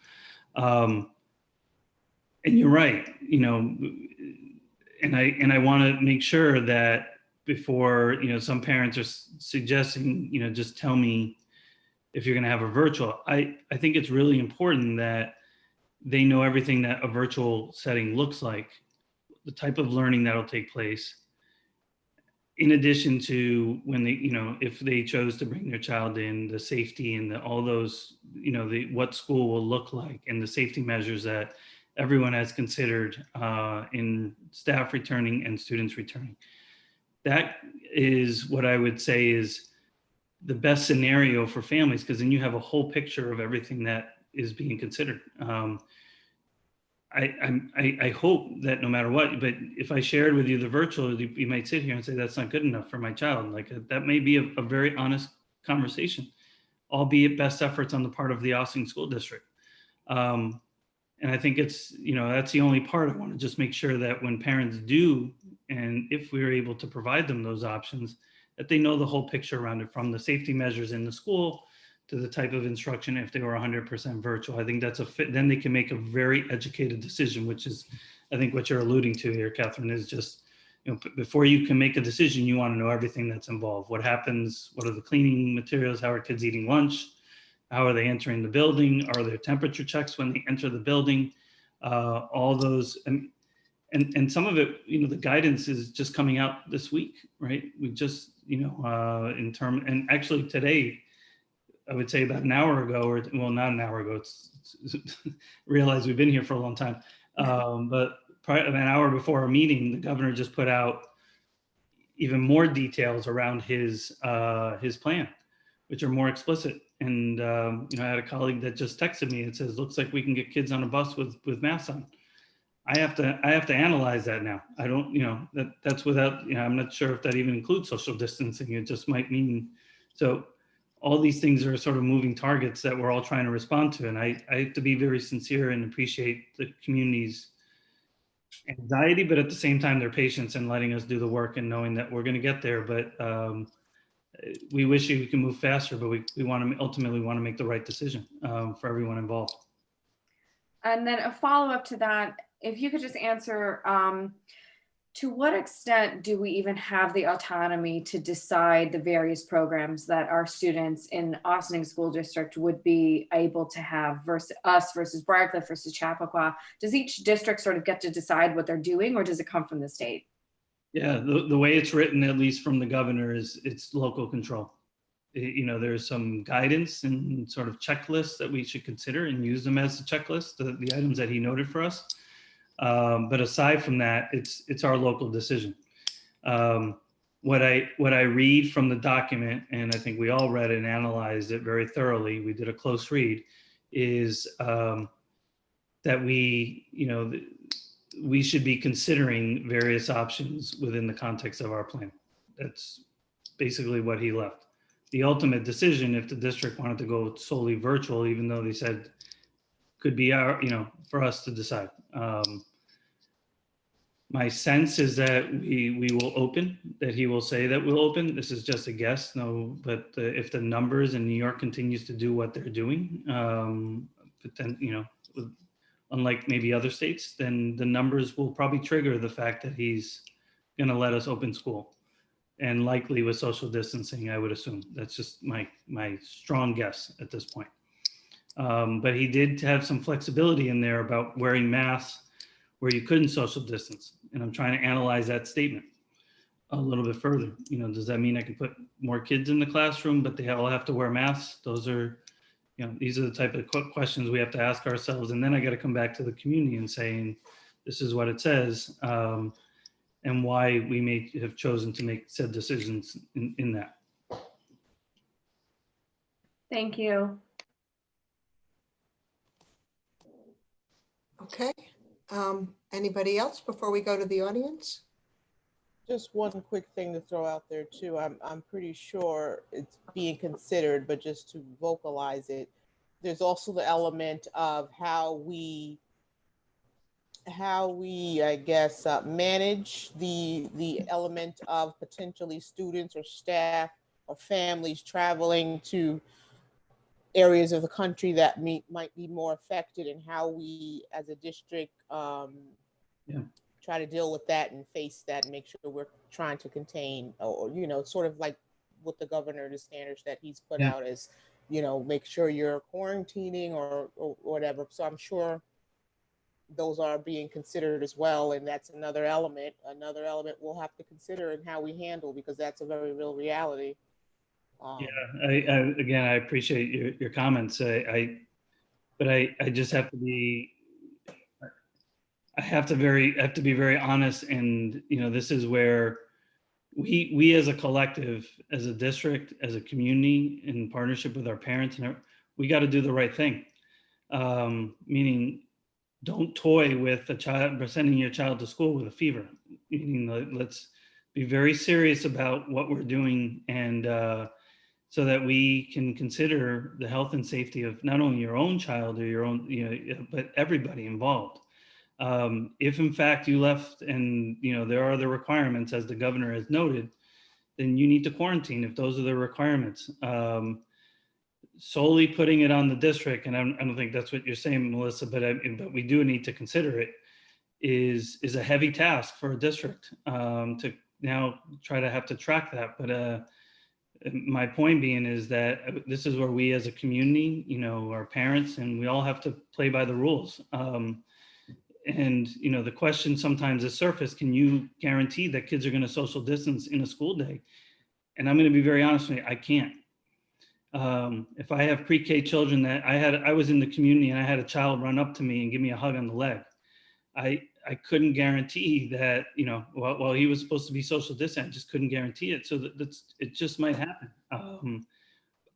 Speaker 4: And you're right, you know, and I want to make sure that before, you know, some parents are suggesting, you know, just tell me if you're going to have a virtual. I think it's really important that they know everything that a virtual setting looks like, the type of learning that'll take place, in addition to when they, you know, if they chose to bring their child in, the safety and all those, you know, what school will look like and the safety measures that everyone has considered in staff returning and students returning. That is what I would say is the best scenario for families, because then you have a whole picture of everything that is being considered. I hope that no matter what, but if I shared with you the virtual, you might sit here and say, that's not good enough for my child. Like, that may be a very honest conversation, albeit best efforts on the part of the Ossining School District. And I think it's, you know, that's the only part I want to just make sure that when parents do, and if we're able to provide them those options, that they know the whole picture around it, from the safety measures in the school to the type of instruction if they were 100% virtual. I think that's a fit. Then they can make a very educated decision, which is, I think, what you're alluding to here, Catherine, is just, before you can make a decision, you want to know everything that's involved. What happens? What are the cleaning materials? How are kids eating lunch? How are they entering the building? Are there temperature checks when they enter the building? All those, and some of it, the guidance is just coming out this week, right? We just, and actually today, I would say about an hour ago, or well, not an hour ago, it's realize we've been here for a long time. But probably an hour before our meeting, the governor just put out even more details around his plan, which are more explicit. And I had a colleague that just texted me. It says, "Looks like we can get kids on a bus with masks on." I have to analyze that now. I don't, that's without, I'm not sure if that even includes social distancing. It just might mean, so all these things are sort of moving targets that we're all trying to respond to. And I have to be very sincere and appreciate the community's anxiety, but at the same time, their patience and letting us do the work and knowing that we're going to get there. But we wish we can move faster, but we ultimately want to make the right decision for everyone involved.
Speaker 13: And then a follow-up to that, if you could just answer, to what extent do we even have the autonomy to decide the various programs that our students in Ossining School District would be able to have versus us versus Briarcliff versus Chappaqua? Does each district sort of get to decide what they're doing, or does it come from the state?
Speaker 4: Yeah, the way it's written, at least from the governor, is it's local control. There's some guidance and sort of checklists that we should consider and use them as a checklist, the items that he noted for us. But aside from that, it's our local decision. What I read from the document, and I think we all read and analyzed it very thoroughly, we did a close read, is that we should be considering various options within the context of our plan. That's basically what he left. The ultimate decision, if the district wanted to go solely virtual, even though they said could be for us to decide. My sense is that we will open, that he will say that we'll open. This is just a guess, but if the numbers in New York continues to do what they're doing, but then, unlike maybe other states, then the numbers will probably trigger the fact that he's going to let us open school, and likely with social distancing, I would assume. That's just my strong guess at this point. But he did have some flexibility in there about wearing masks where you couldn't social distance. And I'm trying to analyze that statement a little bit further. Does that mean I can put more kids in the classroom, but they all have to wear masks? Those are, these are the type of questions we have to ask ourselves. And then I got to come back to the community and saying, this is what it says, and why we may have chosen to make said decisions in that.
Speaker 13: Thank you.
Speaker 2: Okay. Anybody else before we go to the audience?
Speaker 14: Just one quick thing to throw out there too. I'm pretty sure it's being considered, but just to vocalize it, there's also the element of how we I guess manage the element of potentially students or staff or families traveling to areas of the country that might be more affected, and how we as a district try to deal with that and face that and make sure we're trying to contain, or sort of like what the governor, the standards that he's put out as, make sure you're quarantining or whatever. So I'm sure those are being considered as well, and that's another element we'll have to consider in how we handle, because that's a very real reality.
Speaker 4: Again, I appreciate your comments. But I just have to be, I have to be very honest. And, this is where we as a collective, as a district, as a community, in partnership with our parents, and we got to do the right thing. Meaning, don't toy with sending your child to school with a fever. Meaning, let's be very serious about what we're doing, and so that we can consider the health and safety of not only your own child or your own, but everybody involved. If in fact you left and, there are the requirements, as the governor has noted, then you need to quarantine if those are the requirements. Solely putting it on the district, and I don't think that's what you're saying, Melissa, but we do need to consider it, is a heavy task for a district to now try to have to track that. But my point being is that this is where we as a community, our parents, and we all have to play by the rules. And the question sometimes is surfaced, can you guarantee that kids are going to social distance in a school day? And I'm going to be very honest with you, I can't. If I have pre-K children that I was in the community and I had a child run up to me and give me a hug on the leg, I couldn't guarantee that, while he was supposed to be social distance, I just couldn't guarantee it. So it just might happen.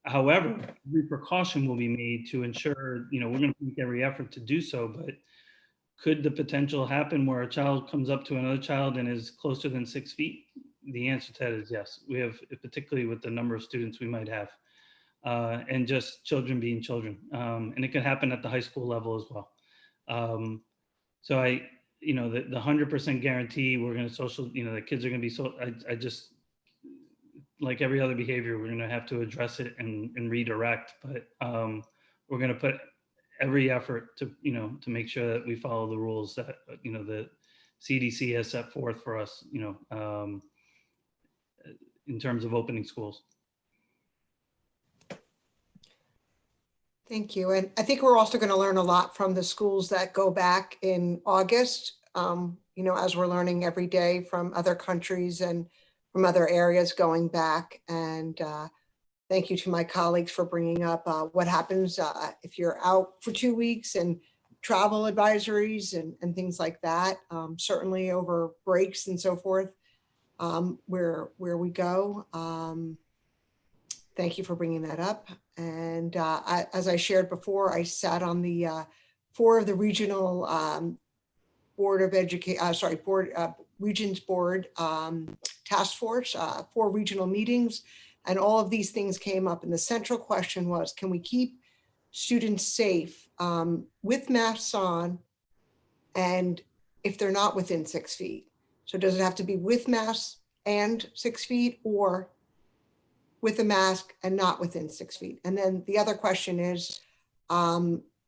Speaker 4: However, every precaution will be made to ensure, we're going to make every effort to do so, but could the potential happen where a child comes up to another child and is closer than 6 feet? The answer to that is yes. We have, particularly with the number of students we might have. And just children being children. And it can happen at the high school level as well. So the 100% guarantee we're going to social, the kids are going to be so, I just, like every other behavior, we're going to have to address it and redirect, but we're going to put every effort to, to make sure that we follow the rules that, the CDC has set forth for us, in terms of opening schools.
Speaker 2: Thank you. And I think we're also going to learn a lot from the schools that go back in August, as we're learning every day from other countries and from other areas going back. And thank you to my colleagues for bringing up what happens if you're out for 2 weeks and travel advisories and things like that, certainly over breaks and so forth, where we go. Thank you for bringing that up. And as I shared before, I sat on the 4 of the regional Regions Board task force, 4 regional meetings, and all of these things came up. And the central question was, can we keep students safe with masks on, and if they're not within 6 feet? So does it have to be with masks and 6 feet, or with a mask and not within 6 feet? And then the other question is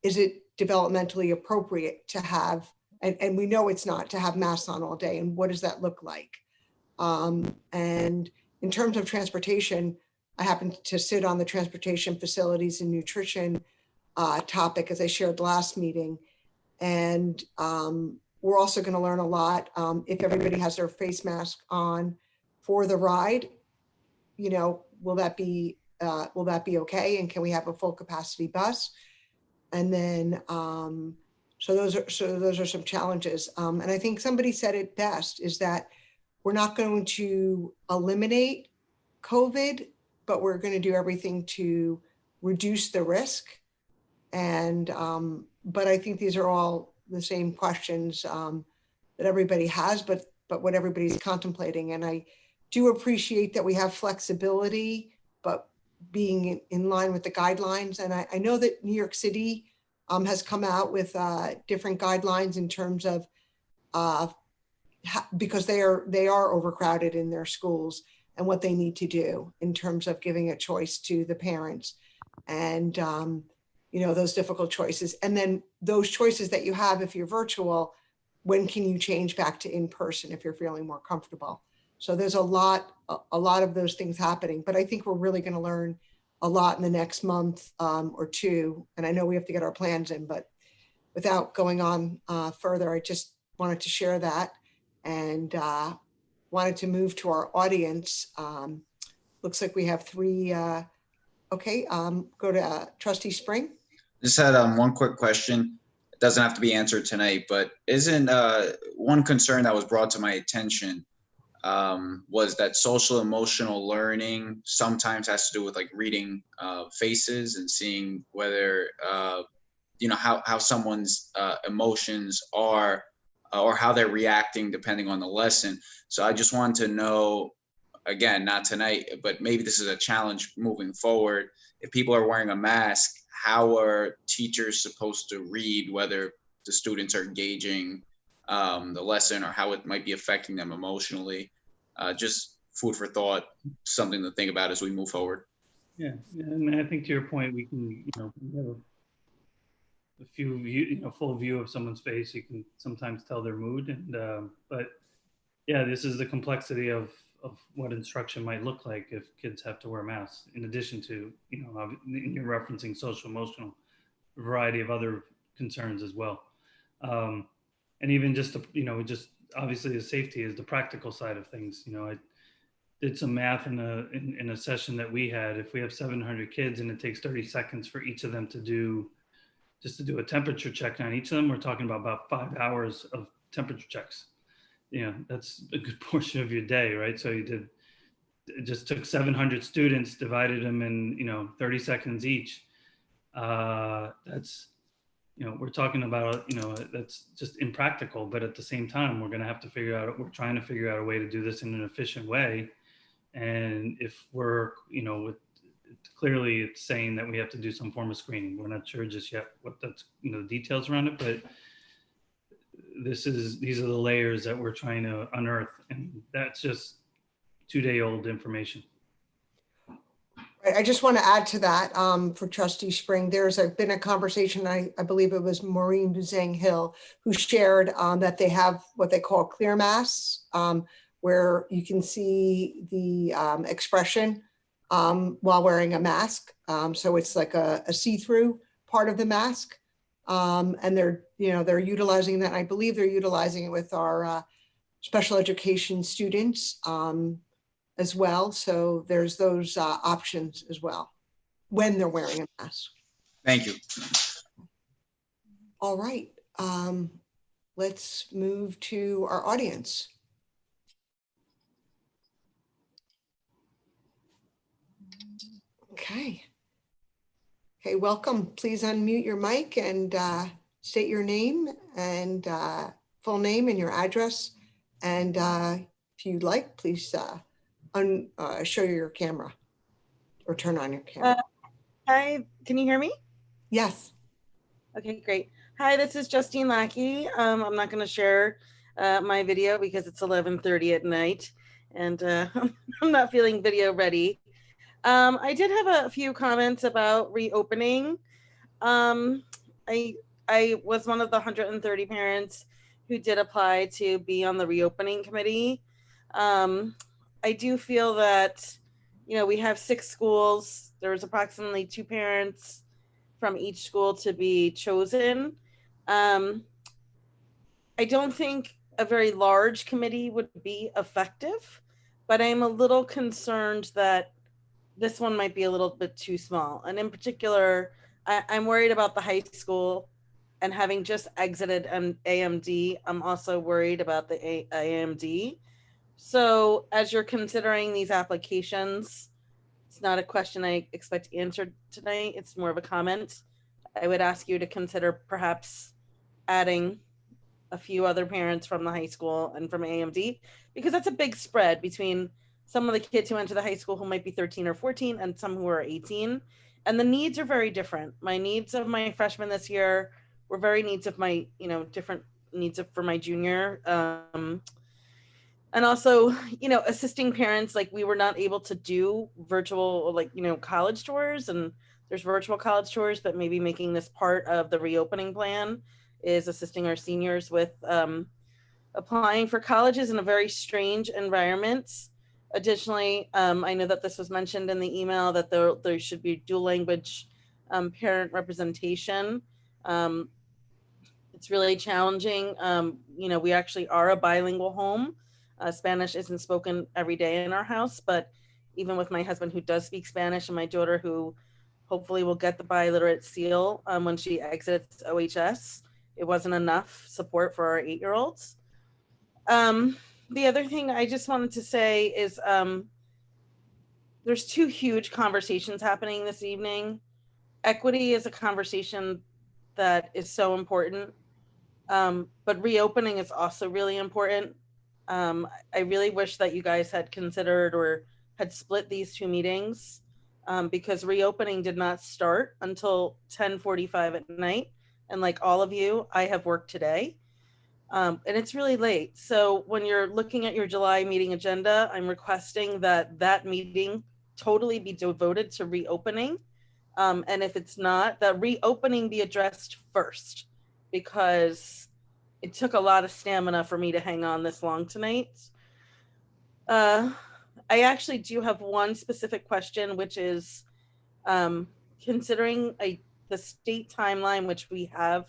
Speaker 2: it developmentally appropriate to have, and we know it's not, to have masks on all day, and what does that look like? And in terms of transportation, I happen to sit on the transportation facilities and nutrition topic, as I shared last meeting. And we're also going to learn a lot if everybody has their face mask on for the ride. Will that be okay? And can we have a full capacity bus? And then, so those are some challenges. And I think somebody said it best, is that we're not going to eliminate COVID, but we're going to do everything to reduce the risk. And, but I think these are all the same questions that everybody has, but what everybody's contemplating. And I do appreciate that we have flexibility, but being in line with the guidelines. And I know that New York City has come out with different guidelines in terms of, because they are overcrowded in their schools, and what they need to do in terms of giving a choice to the parents, and those difficult choices. And then those choices that you have, if you're virtual, when can you change back to in-person if you're feeling more comfortable? So there's a lot of those things happening, but I think we're really going to learn a lot in the next month or two. And I know we have to get our plans in, but without going on further, I just wanted to share that, and wanted to move to our audience. Looks like we have 3. Okay, go to Trustee Spring.
Speaker 15: Just had one quick question. It doesn't have to be answered tonight, but isn't one concern that was brought to my attention was that social emotional learning sometimes has to do with like reading faces and seeing whether how someone's emotions are or how they're reacting depending on the lesson. So I just wanted to know, again, not tonight, but maybe this is a challenge moving forward. If people are wearing a mask, how are teachers supposed to read whether the students are engaging the lesson or how it might be affecting them emotionally? Just food for thought, something to think about as we move forward.
Speaker 4: Yeah, and I think to your point, we can, we have a few view, full view of someone's face. You can sometimes tell their mood, and but yeah, this is the complexity of what instruction might look like if kids have to wear masks. In addition to, you're referencing social emotional, variety of other concerns as well, and even just just obviously the safety is the practical side of things. I did some math in a session that we had. If we have 700 kids and it takes 30 seconds for each of them to do a temperature check on each of them, we're talking about 5 hours of temperature checks. That's a good portion of your day, right? So it just took 700 students, divided them in 30 seconds each. That's we're talking about that's just impractical. But at the same time, we're trying to figure out a way to do this in an efficient way. And if we're clearly it's saying that we have to do some form of screening. We're not sure just yet what that's the details around it, but these are the layers that we're trying to unearth, and that's just 2-day-old information.
Speaker 2: I just want to add to that for Trustee Spring. There's been a conversation, I believe it was Maureen Buzang Hill, who shared that they have what they call clear masks, where you can see the expression while wearing a mask. So it's like a see-through part of the mask. And they're utilizing that. I believe they're utilizing it with our special education students as well. So there's those options as well when they're wearing a mask.
Speaker 15: Thank you.
Speaker 2: All right. Let's move to our audience. Okay, welcome. Please unmute your mic and state your name and full name and your address. And if you'd like, please show your camera or turn on your camera.
Speaker 19: Hi, can you hear me?
Speaker 2: Yes.
Speaker 19: Okay, great. Hi, this is Justine Lackey. I'm not going to share my video because it's 11:30 at night and I'm not feeling video ready. I did have a few comments about reopening. I was one of the 130 parents who did apply to be on the reopening committee. I do feel that, we have 6 schools. There's approximately 2 parents from each school to be chosen. I don't think a very large committee would be effective, but I'm a little concerned that this one might be a little bit too small. And in particular, I'm worried about the high school, and having just exited an AMD, I'm also worried about the AMD. So as you're considering these applications, it's not a question I expect answered tonight. It's more of a comment. I would ask you to consider perhaps adding a few other parents from the high school and from AMD, because that's a big spread between some of the kids who enter the high school who might be 13 or 14 and some who are 18. And the needs are very different. My needs of my freshman this year were very needs of my, different needs for my junior. And also, assisting parents, like we were not able to do virtual, college tours, and there's virtual college tours, but maybe making this part of the reopening plan is assisting our seniors with applying for colleges in a very strange environment. Additionally, I know that this was mentioned in the email that there should be dual language parent representation. It's really challenging. We actually are a bilingual home. Spanish isn't spoken every day in our house, but even with my husband who does speak Spanish and my daughter who hopefully will get the biliterate seal when she exits OHS, it wasn't enough support for our 8-year-olds. The other thing I just wanted to say is there's 2 huge conversations happening this evening. Equity is a conversation that is so important, but reopening is also really important. I really wish that you guys had considered or had split these 2 meetings because reopening did not start until 10:45 at night. And like all of you, I have worked today. And it's really late. So when you're looking at your July meeting agenda, I'm requesting that that meeting totally be devoted to reopening. And if it's not, that reopening be addressed first, because it took a lot of stamina for me to hang on this long tonight. I actually do have one specific question, which is considering the state timeline, which we have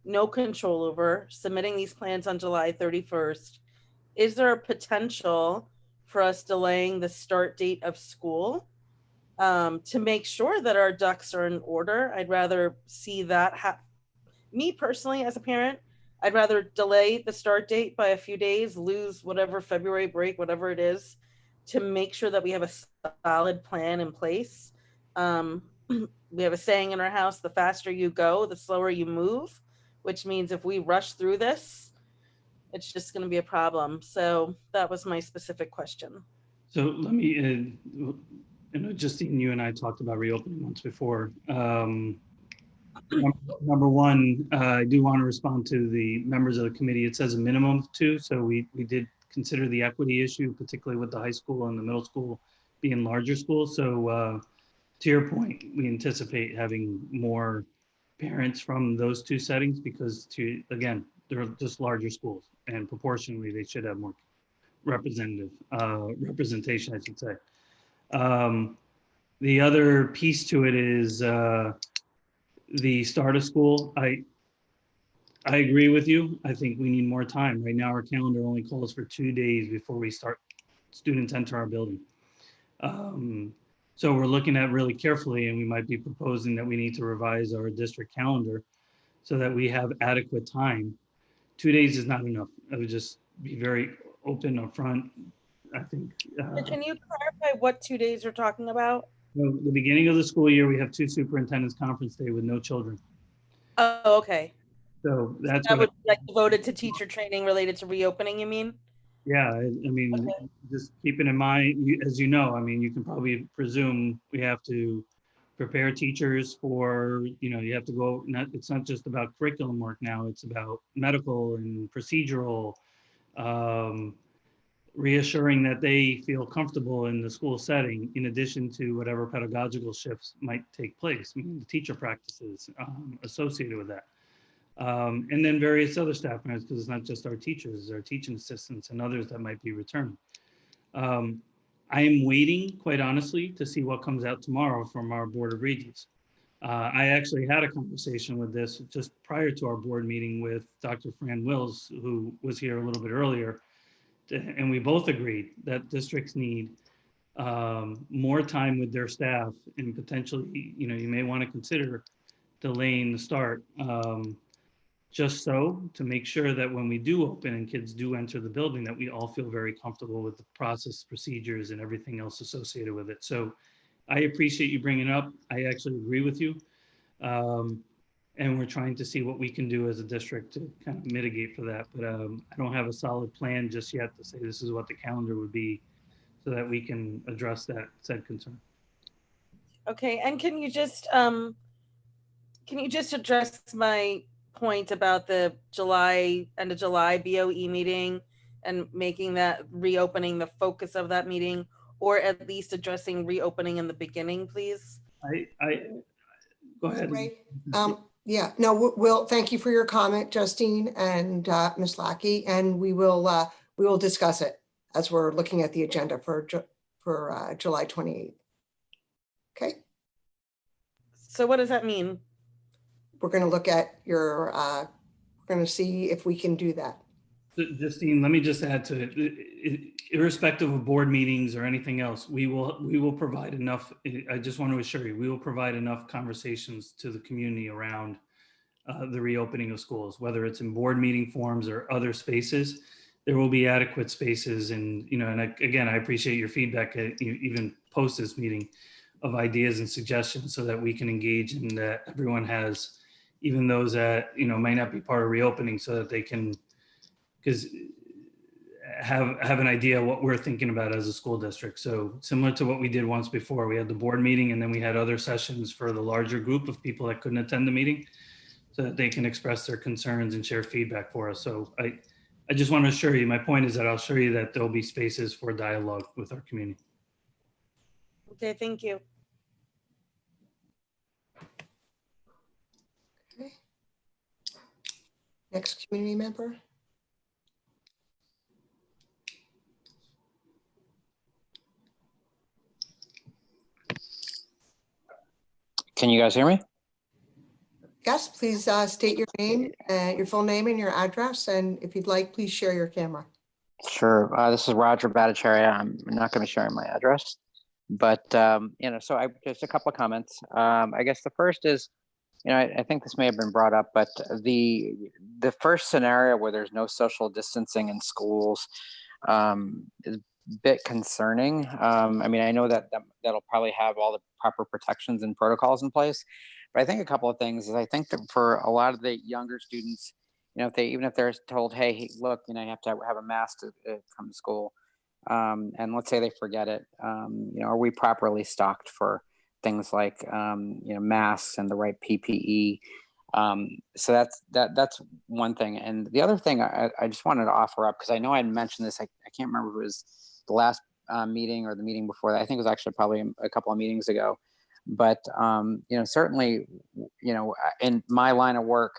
Speaker 19: no control over, submitting these plans on July 31st, is there a potential for us delaying the start date of school to make sure that our ducks are in order? I'd rather see that me personally, as a parent, I'd rather delay the start date by a few days, lose whatever February break, whatever it is, to make sure that we have a solid plan in place. We have a saying in our house, the faster you go, the slower you move, which means if we rush through this, it's just going to be a problem. So that was my specific question.
Speaker 4: So let me, Justine, you and I talked about reopening once before. Number one, I do want to respond to the members of the committee. It says a minimum of 2. So we did consider the equity issue, particularly with the high school and the middle school being larger schools. So to your point, we anticipate having more parents from those 2 settings because, again, they're just larger schools and proportionally they should have more representation, I should say. The other piece to it is the start of school. I agree with you. I think we need more time. Right now, our calendar only calls for 2 days before students enter our building. So we're looking at really carefully, and we might be proposing that we need to revise our district calendar so that we have adequate time. 2 days is not enough. I would just be very open up front. I think.
Speaker 19: Can you clarify what 2 days you're talking about?
Speaker 4: The beginning of the school year, we have 2 superintendents conference day with no children.
Speaker 19: Oh, okay.
Speaker 4: So that's
Speaker 19: that would be like devoted to teacher training related to reopening, you mean?
Speaker 4: Yeah, I mean, okay. Just keeping in mind, as you know, I mean, you can probably presume we have to prepare teachers for, you have to go, it's not just about curriculum work now, it's about medical and procedural, reassuring that they feel comfortable in the school setting, in addition to whatever pedagogical shifts might take place, meaning the teacher practices associated with that. And then various other staff members, because it's not just our teachers, our teaching assistants and others that might be returning. I am waiting, quite honestly, to see what comes out tomorrow from our Board of Regents. I actually had a conversation with this just prior to our board meeting with Dr. Fran Wills, who was here a little bit earlier, and we both agreed that districts need more time with their staff, and potentially, you may want to consider delaying the start. Just so to make sure that when we do open and kids do enter the building, that we all feel very comfortable with the process, procedures, and everything else associated with it. So I appreciate you bringing it up. I actually agree with you. And we're trying to see what we can do as a district to kind of mitigate for that. But I don't have a solid plan just yet to say this is what the calendar would be so that we can address that said concern.
Speaker 19: Okay, and can you just address my point about the end of July BOE meeting and making that reopening the focus of that meeting, or at least addressing reopening in the beginning, please?
Speaker 4: Go ahead.
Speaker 2: Right. Yeah, no, we'll thank you for your comment, Justine and Ms. Lackey, and we will discuss it as we're looking at the agenda for July 28th. Okay.
Speaker 19: So what does that mean?
Speaker 2: We're going to look at we're going to see if we can do that.
Speaker 4: Justine, let me just add to it, irrespective of board meetings or anything else, we will provide enough. I just want to assure you, we will provide enough conversations to the community around the reopening of schools, whether it's in board meeting forums or other spaces. There will be adequate spaces, and again, I appreciate your feedback, even post this meeting, of ideas and suggestions, so that we can engage and that everyone has, even those that might not be part of reopening, so that they can, because have an idea what we're thinking about as a school district. So similar to what we did once before, we had the board meeting and then we had other sessions for the larger group of people that couldn't attend the meeting. so that they can express their concerns and share feedback for us. So I just want to assure you, my point is that I'll assure you that there'll be spaces for dialogue with our community.
Speaker 19: Okay, thank you.
Speaker 2: Okay. Next community member.
Speaker 20: Can you guys hear me?
Speaker 2: Yes, please state your name, your full name and your address. And if you'd like, please share your camera.
Speaker 20: Sure. This is Roger Bhattacharya. I'm not going to be sharing my address, but you know, so just a couple of comments. I guess the first is, you know, I think this may have been brought up, but the first scenario where there's no social distancing in schools is a bit concerning. I mean, I know that that'll probably have all the proper protections and protocols in place, but I think a couple of things is I think that for a lot of the younger students, you know, even if they're told, hey, look, you know, you have to have a mask to come to school, and let's say they forget it, you know, are we properly stocked for things like you know, masks and the right PPE? So that's one thing. And the other thing I just wanted to offer up, because I know I mentioned this, I can't remember if it was the last meeting or the meeting before that. I think it was actually probably a couple of meetings ago. But you know, certainly, you know, in my line of work,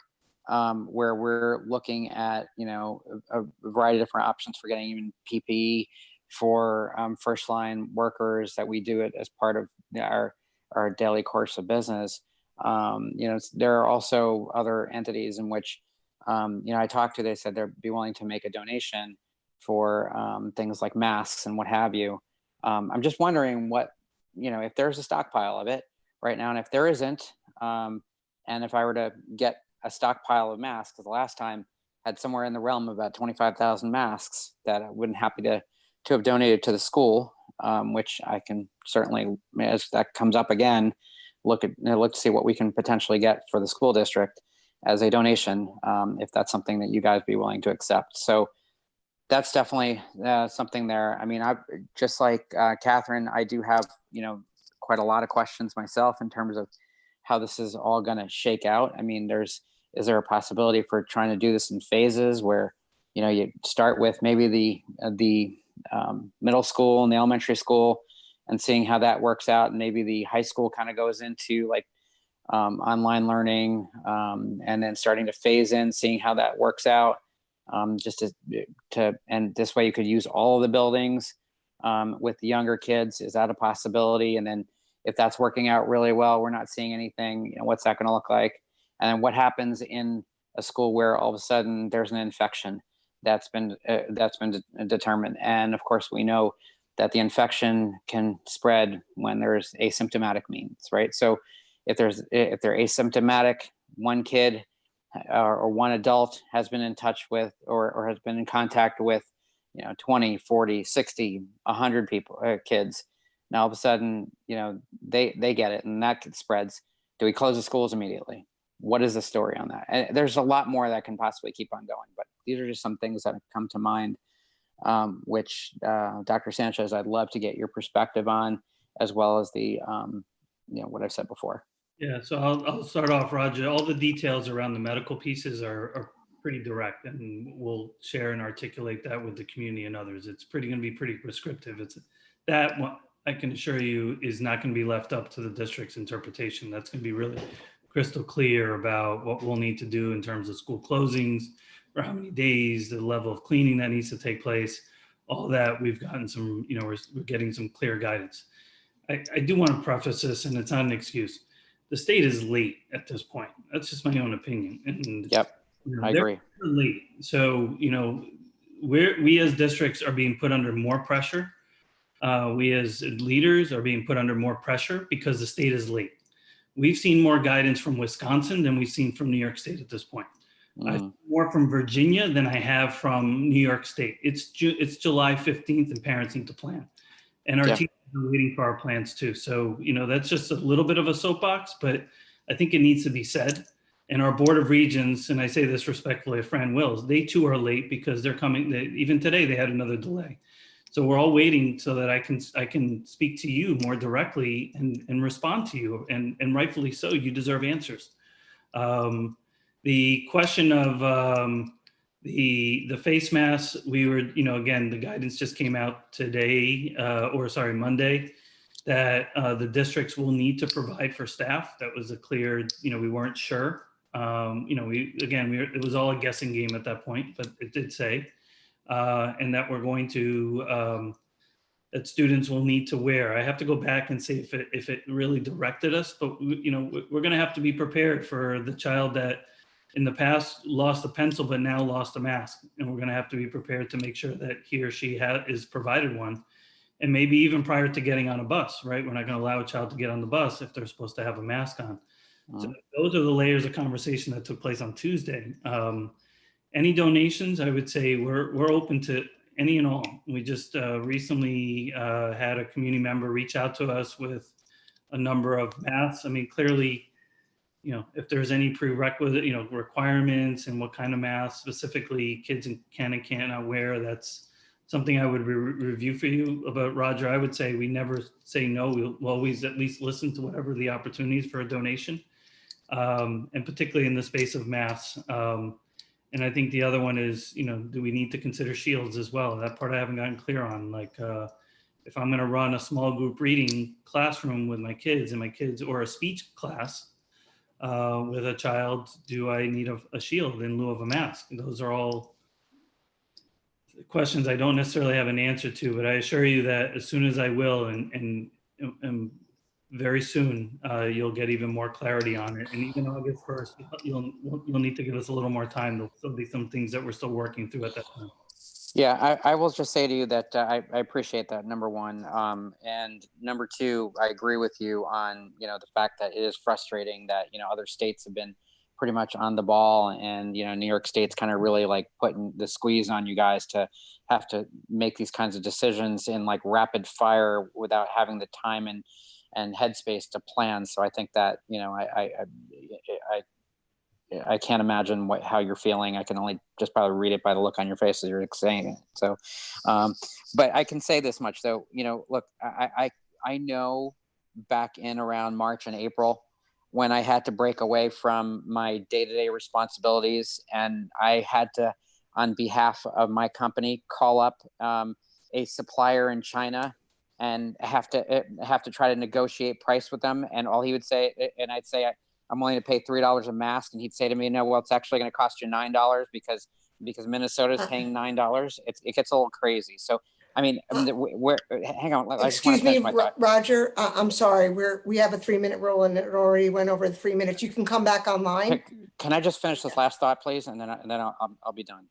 Speaker 20: where we're looking at, you know, a variety of different options for getting even PPE for first line workers that we do it as part of our daily course of business. You know, there are also other entities in which, you know, I talked to, they said they'd be willing to make a donation for things like masks and what have you. I'm just wondering what, you know, if there's a stockpile of it right now, and if there isn't, and if I were to get a stockpile of masks, the last time had somewhere in the realm of about 25,000 masks that I wouldn't happy to have donated to the school, which I can certainly, as that comes up again, look to see what we can potentially get for the school district as a donation, if that's something that you guys be willing to accept. So that's definitely something there. I mean, I just like Catherine, I do have, you know, quite a lot of questions myself in terms of how this is all going to shake out. I mean, is there a possibility for trying to do this in phases where, you know, you start with maybe the middle school and the elementary school and seeing how that works out, and maybe the high school kind of goes into like online learning, and then starting to phase in, seeing how that works out, just and this way you could use all of the buildings with the younger kids. Is that a possibility? And then if that's working out really well, we're not seeing anything, you know, what's that going to look like? And then what happens in a school where all of a sudden there's an infection that's been determined? And of course, we know that the infection can spread when there's asymptomatic means, right? So if they're asymptomatic, one kid or one adult has been in touch with or has been in contact with, you know, 20, 40, 60, 100 people, kids. Now all of a sudden, you know, they get it and that spreads. Do we close the schools immediately? What is the story on that? And there's a lot more that can possibly keep on going, but these are just some things that have come to mind, which Dr. Sanchez, I'd love to get your perspective on, as well as the, you know, what I've said before.
Speaker 4: Yeah, so I'll start off, Roger. All the details around the medical pieces are pretty direct, and we'll share and articulate that with the community and others. It's going to be pretty prescriptive. It's that one, I can assure you, is not going to be left up to the district's interpretation. That's going to be really crystal clear about what we'll need to do in terms of school closings, for how many days, the level of cleaning that needs to take place. All that we've gotten some, you know, we're getting some clear guidance. I do want to preface this, and it's not an excuse. The state is late at this point. That's just my own opinion. And
Speaker 20: yep,
Speaker 4: you know,
Speaker 20: I agree.
Speaker 4: They're late. So, you know, we as districts are being put under more pressure. We as leaders are being put under more pressure because the state is late. We've seen more guidance from Wisconsin than we've seen from New York State at this point. I've seen more from Virginia than I have from New York State. It's July 15th and parents need to plan. And our teachers are waiting for our plans too. So, you know, that's just a little bit of a soapbox, but I think it needs to be said. And our Board of Regents, and I say this respectfully of Fran Wills, they too are late because they're coming, even today they had another delay. So we're all waiting so that I can speak to you more directly and respond to you, and rightfully so. You deserve answers. The question of the face masks, we were, again, the guidance just came out today, Monday, that the districts will need to provide for staff. That was a clear, we weren't sure. It was all a guessing game at that point, but it did say, and that we're going to, that students will need to wear. I have to go back and see if it really directed us, but we're going to have to be prepared for the child that in the past lost a pencil, but now lost a mask. And we're going to have to be prepared to make sure that he or she is provided one. And maybe even prior to getting on a bus, right? We're not going to allow a child to get on the bus if they're supposed to have a mask on. So those are the layers of conversation that took place on Tuesday. Any donations, I would say we're open to any and all. We just recently had a community member reach out to us with a number of masks. I mean, clearly, if there's any prerequisite, requirements and what kind of masks specifically kids can and cannot wear, that's something I would review for you. But Roger, I would say we never say no. We'll always at least listen to whatever the opportunities for a donation, and particularly in the space of masks. And I think the other one is, do we need to consider shields as well? That part I haven't gotten clear on. Like, if I'm going to run a small group reading classroom with my kids or a speech class with a child, do I need a shield in lieu of a mask? Those are all questions I don't necessarily have an answer to, but I assure you that as soon as I will, and very soon, you'll get even more clarity on it. And even August 1st, you'll need to give us a little more time. There'll still be some things that we're still working through at that time.
Speaker 20: Yeah, I will just say to you that I appreciate that, number one. And number two, I agree with you on, the fact that it is frustrating that, other states have been pretty much on the ball, and, New York State's kind of really like putting the squeeze on you guys to have to make these kinds of decisions in like rapid fire without having the time and headspace to plan. So I think that, I can't imagine how you're feeling. I can only just probably read it by the look on your face as you're saying it. So, but I can say this much though, look, I know back in around March and April when I had to break away from my day-to-day responsibilities, and I had to, on behalf of my company, call up a supplier in China and have to try to negotiate price with them. And all he would say, and I'd say, I'm willing to pay $3 a mask. And he'd say to me, no, well, it's actually going to cost you $9 because Minnesota's paying $9. It gets a little crazy. So, I mean, hang on.
Speaker 2: Excuse me, Roger, I'm sorry. We have a 3-minute rule and it already went over the 3 minutes. You can come back online.
Speaker 20: Can I just finish this last thought, please? And then I'll be done.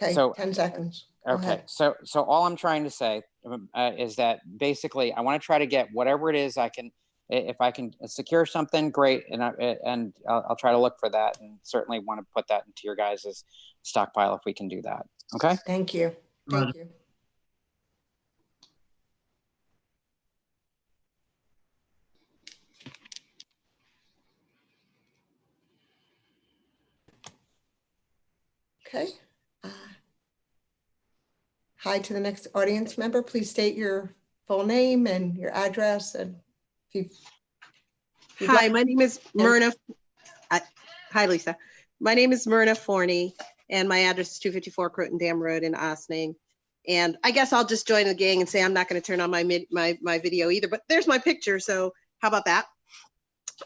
Speaker 2: Okay, so, 10 seconds.
Speaker 20: Okay, so all I'm trying to say is that basically I want to try to get whatever it is I can. If I can secure something, great, and I'll try to look for that, and certainly want to put that into your guys' stockpile if we can do that. Okay.
Speaker 2: Thank you. Thank you. Okay. Hi to the next audience member. Please state your full name and your address, and
Speaker 21: Hi, my name is Myrna. Hi, Lisa. My name is Myrna Forney, and my address is 254 Croton Dam Road in Ossining. And I guess I'll just join the gang and say I'm not going to turn on my video either, but there's my picture. So how about that?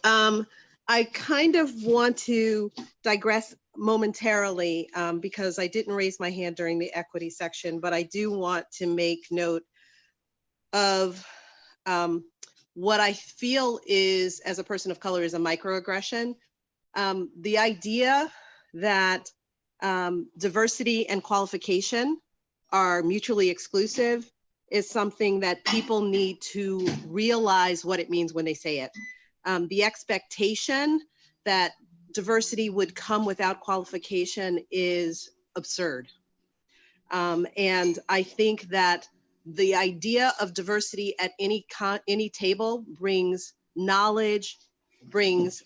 Speaker 21: I kind of want to digress momentarily because I didn't raise my hand during the equity section, but I do want to make note of what I feel is, as a person of color, is a microaggression. The idea that diversity and qualification are mutually exclusive is something that people need to realize what it means when they say it. The expectation that diversity would come without qualification is absurd. And I think that the idea of diversity at any table brings knowledge, brings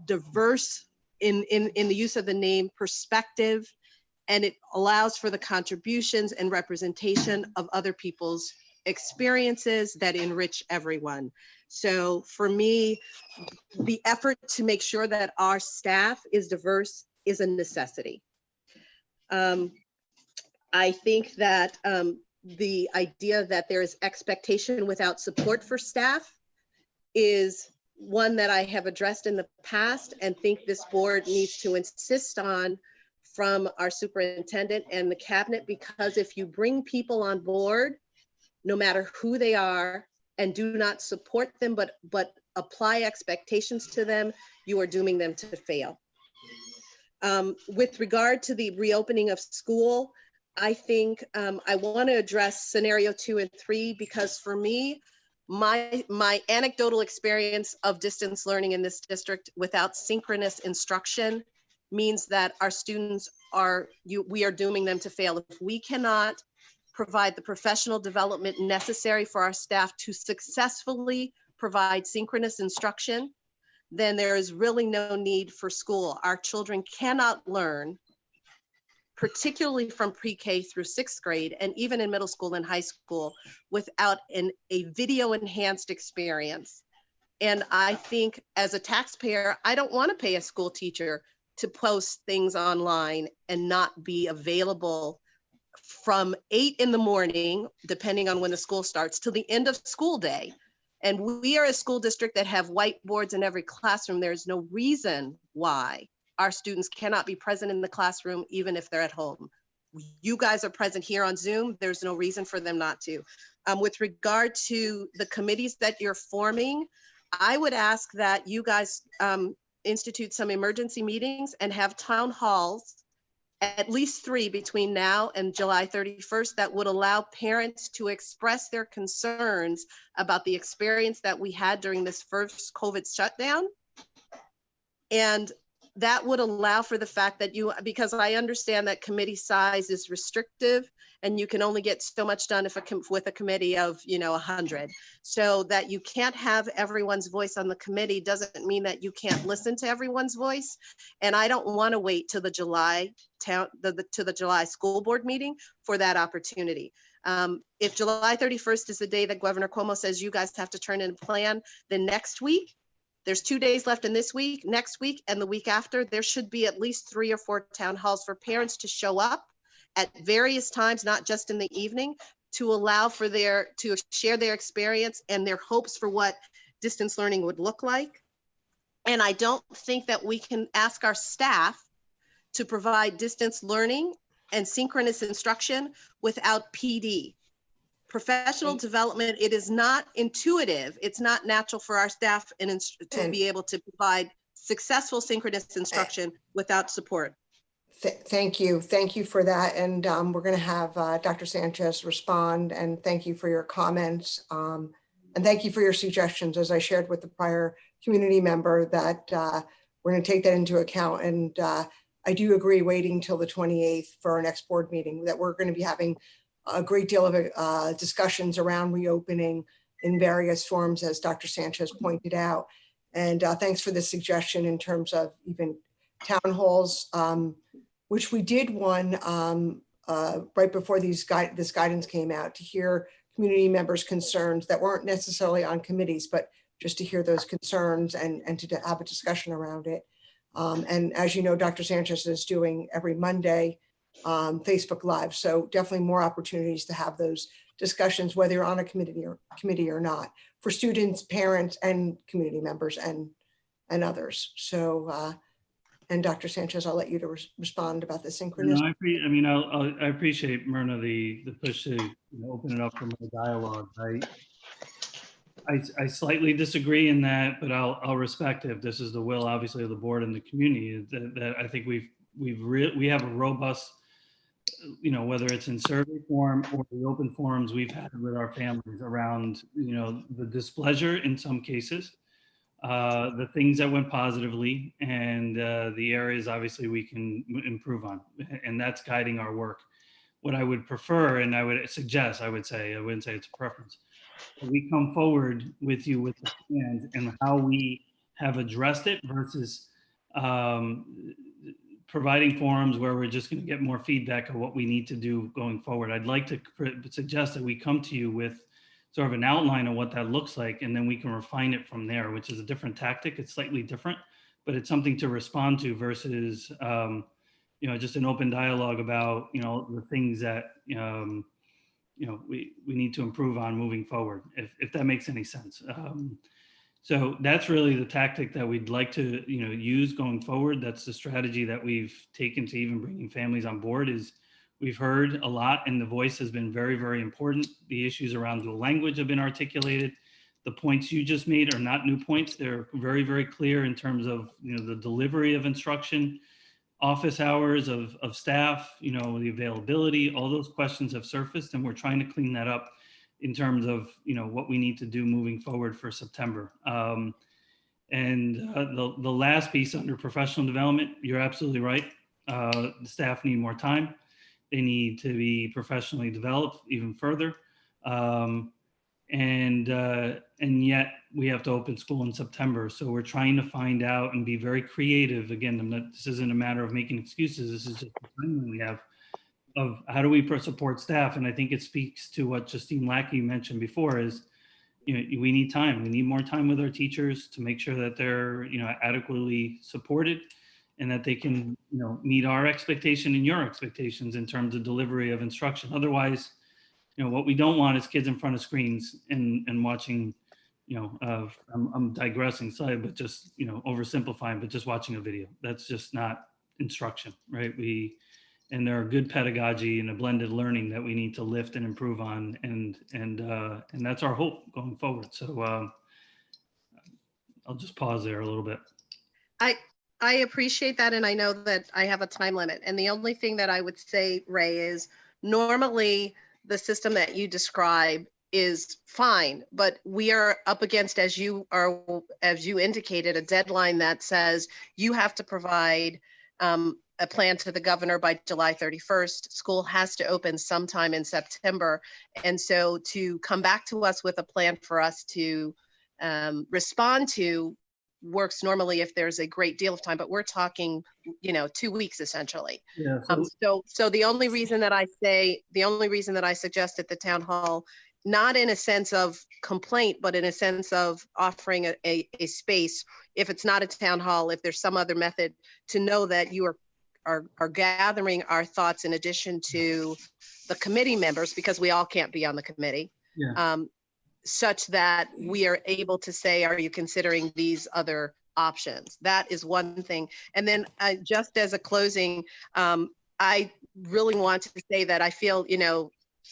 Speaker 21: diverse, in the use of the name, perspective, and it allows for the contributions and representation of other people's experiences that enrich everyone. So for me, the effort to make sure that our staff is diverse is a necessity. I think that the idea that there is expectation without support for staff is one that I have addressed in the past and think this board needs to insist on from our superintendent and the cabinet, because if you bring people on board, no matter who they are, and do not support them, but apply expectations to them, you are dooming them to fail. With regard to the reopening of school, I think I want to address scenario 2 and 3, because for me, my anecdotal experience of distance learning in this district without synchronous instruction means that our students we are dooming them to fail. If we cannot provide the professional development necessary for our staff to successfully provide synchronous instruction, then there is really no need for school. Our children cannot learn, particularly from pre-K through 6th grade, and even in middle school and high school, without a video enhanced experience. And I think as a taxpayer, I don't want to pay a school teacher to post things online and not be available from 8 in the morning, depending on when the school starts, till the end of school day. And we are a school district that have whiteboards in every classroom. There's no reason why our students cannot be present in the classroom, even if they're at home. You guys are present here on Zoom. There's no reason for them not to. With regard to the committees that you're forming, I would ask that you guys institute some emergency meetings and have town halls, at least 3 between now and July 31st, that would allow parents to express their concerns about the experience that we had during this first COVID shutdown. And that would allow for the fact that because I understand that committee size is restrictive and you can only get so much done with a committee of 100. So that you can't have everyone's voice on the committee doesn't mean that you can't listen to everyone's voice. And I don't want to wait till the July to the July school board meeting for that opportunity. If July 31st is the day that Governor Cuomo says you guys have to turn in a plan, then next week, there's 2 days left in this week, next week, and the week after, there should be at least 3 or 4 town halls for parents to show up at various times, not just in the evening, to allow for to share their experience and their hopes for what distance learning would look like. And I don't think that we can ask our staff to provide distance learning and synchronous instruction without PD. Professional development, it is not intuitive. It's not natural for our staff to be able to provide successful synchronous instruction without support.
Speaker 2: Thank you. Thank you for that. And we're going to have Dr. Sanchez respond, and thank you for your comments. And thank you for your suggestions. As I shared with the prior community member, that we're going to take that into account. And I do agree waiting till the 28th for our next board meeting, that we're going to be having a great deal of discussions around reopening in various forms, as Dr. Sanchez pointed out. And thanks for the suggestion in terms of even town halls, which we did one right before this guidance came out, to hear community members' concerns that weren't necessarily on committees, but just to hear those concerns and to have a discussion around it. And as you know, Dr. Sanchez is doing every Monday Facebook Live. So definitely more opportunities to have those discussions, whether you're on a committee or not, for students, parents, and community members and others. So, and Dr. Sanchez, I'll let you to respond about the synchronous.
Speaker 4: I appreciate, Myrna, the push to open it up for more dialogue. I slightly disagree in that, but I'll respect it if this is the will, obviously, of the board and the community. That I think we have a robust, whether it's in survey form or the open forums we've had with our families around, the displeasure in some cases, the things that went positively, and the areas obviously we can improve on, and that's guiding our work. What I would prefer, and I would suggest, I wouldn't say it's a preference, we come forward with you with the plans and how we have addressed it versus providing forums where we're just going to get more feedback of what we need to do going forward. I'd like to suggest that we come to you with sort of an outline of what that looks like, and then we can refine it from there, which is a different tactic. It's slightly different, but it's something to respond to versus, just an open dialogue about, the things that, we need to improve on moving forward, if that makes any sense. So that's really the tactic that we'd like to, use going forward. That's the strategy that we've taken to even bringing families on board. Is we've heard a lot, and the voice has been very, very important. The issues around dual language have been articulated. The points you just made are not new points. They're very, very clear in terms of, the delivery of instruction, office hours of staff, the availability. All those questions have surfaced, and we're trying to clean that up in terms of, what we need to do moving forward for September. The last piece under professional development, you're absolutely right. The staff need more time. They need to be professionally developed even further. And yet we have to open school in September. So we're trying to find out and be very creative. Again, this isn't a matter of making excuses. This is just the time we have of how do we support staff. And I think it speaks to what Justine Lackey mentioned before is, we need time. We need more time with our teachers to make sure that they're, adequately supported and that they can, meet our expectation and your expectations in terms of delivery of instruction. Otherwise, what we don't want is kids in front of screens and watching, I'm digressing slightly, but just, oversimplifying, but just watching a video. That's just not instruction, right? And there are good pedagogy and a blended learning that we need to lift and improve on. And that's our hope going forward. So I'll just pause there a little bit.
Speaker 21: I appreciate that. And I know that I have a time limit. And the only thing that I would say, Ray, is normally the system that you describe is fine, but we are up against, as you indicated, a deadline that says you have to provide a plan to the governor by July 31st. School has to open sometime in September. And so to come back to us with a plan for us to respond to works normally if there's a great deal of time, but we're talking, 2 weeks essentially.
Speaker 4: Yeah,
Speaker 21: so the only reason that I suggest at the town hall, not in a sense of complaint, but in a sense of offering a space, if it's not a town hall, if there's some other method to know that you are gathering our thoughts in addition to the committee members, because we all can't be on the committee.
Speaker 4: Yeah.
Speaker 21: Such that we are able to say, are you considering these other options? That is one thing. And then just as a closing, I really want to say that I feel,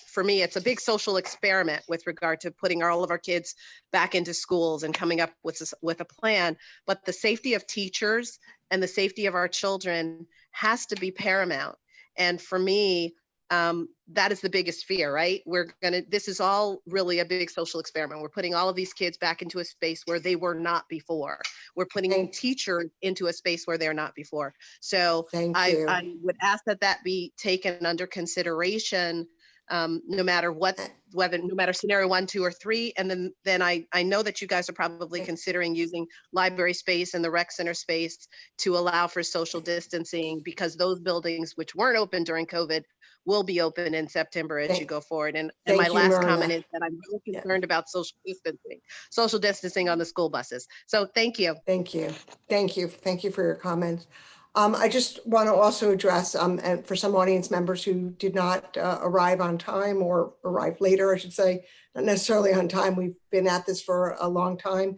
Speaker 21: for me, it's a big social experiment with regard to putting all of our kids back into schools and coming up with a plan. But the safety of teachers and the safety of our children has to be paramount. And for me, that is the biggest fear, right? This is all really a big social experiment. We're putting all of these kids back into a space where they were not before. We're putting teachers into a space where they're not before. So I would ask that be taken under consideration, no matter no matter scenario 1, 2, or 3. And then I know that you guys are probably considering using library space and the rec center space to allow for social distancing, because those buildings which weren't open during COVID will be open in September as you go forward. And my last comment is that I'm really concerned about social distancing on the school buses. So thank you.
Speaker 2: Thank you. Thank you. Thank you for your comments. I just want to also address, and for some audience members who did not arrive on time or arrive later, I should say, not necessarily on time. We've been at this for a long time.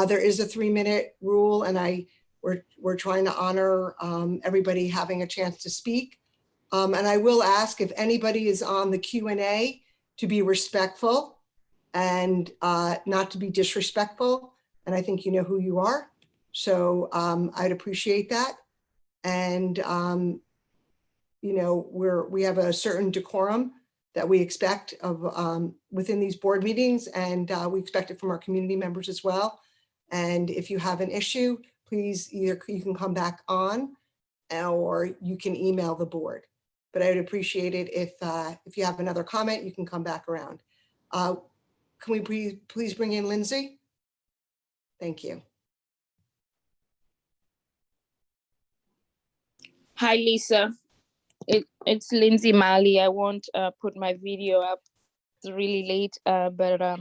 Speaker 2: There is a 3-minute rule, and we're trying to honor everybody having a chance to speak. And I will ask if anybody is on the Q&A to be respectful and not to be disrespectful. And I think you know who you are. So I'd appreciate that. And, we have a certain decorum that we expect of within these board meetings, and we expect it from our community members as well. And if you have an issue, please either you can come back on or you can email the board. But I would appreciate it if you have another comment, you can come back around. Can we please bring in Lindsay? Thank you.
Speaker 10: Hi, Lisa. It's Lindsay Malley. I won't put my video up. It's really late, but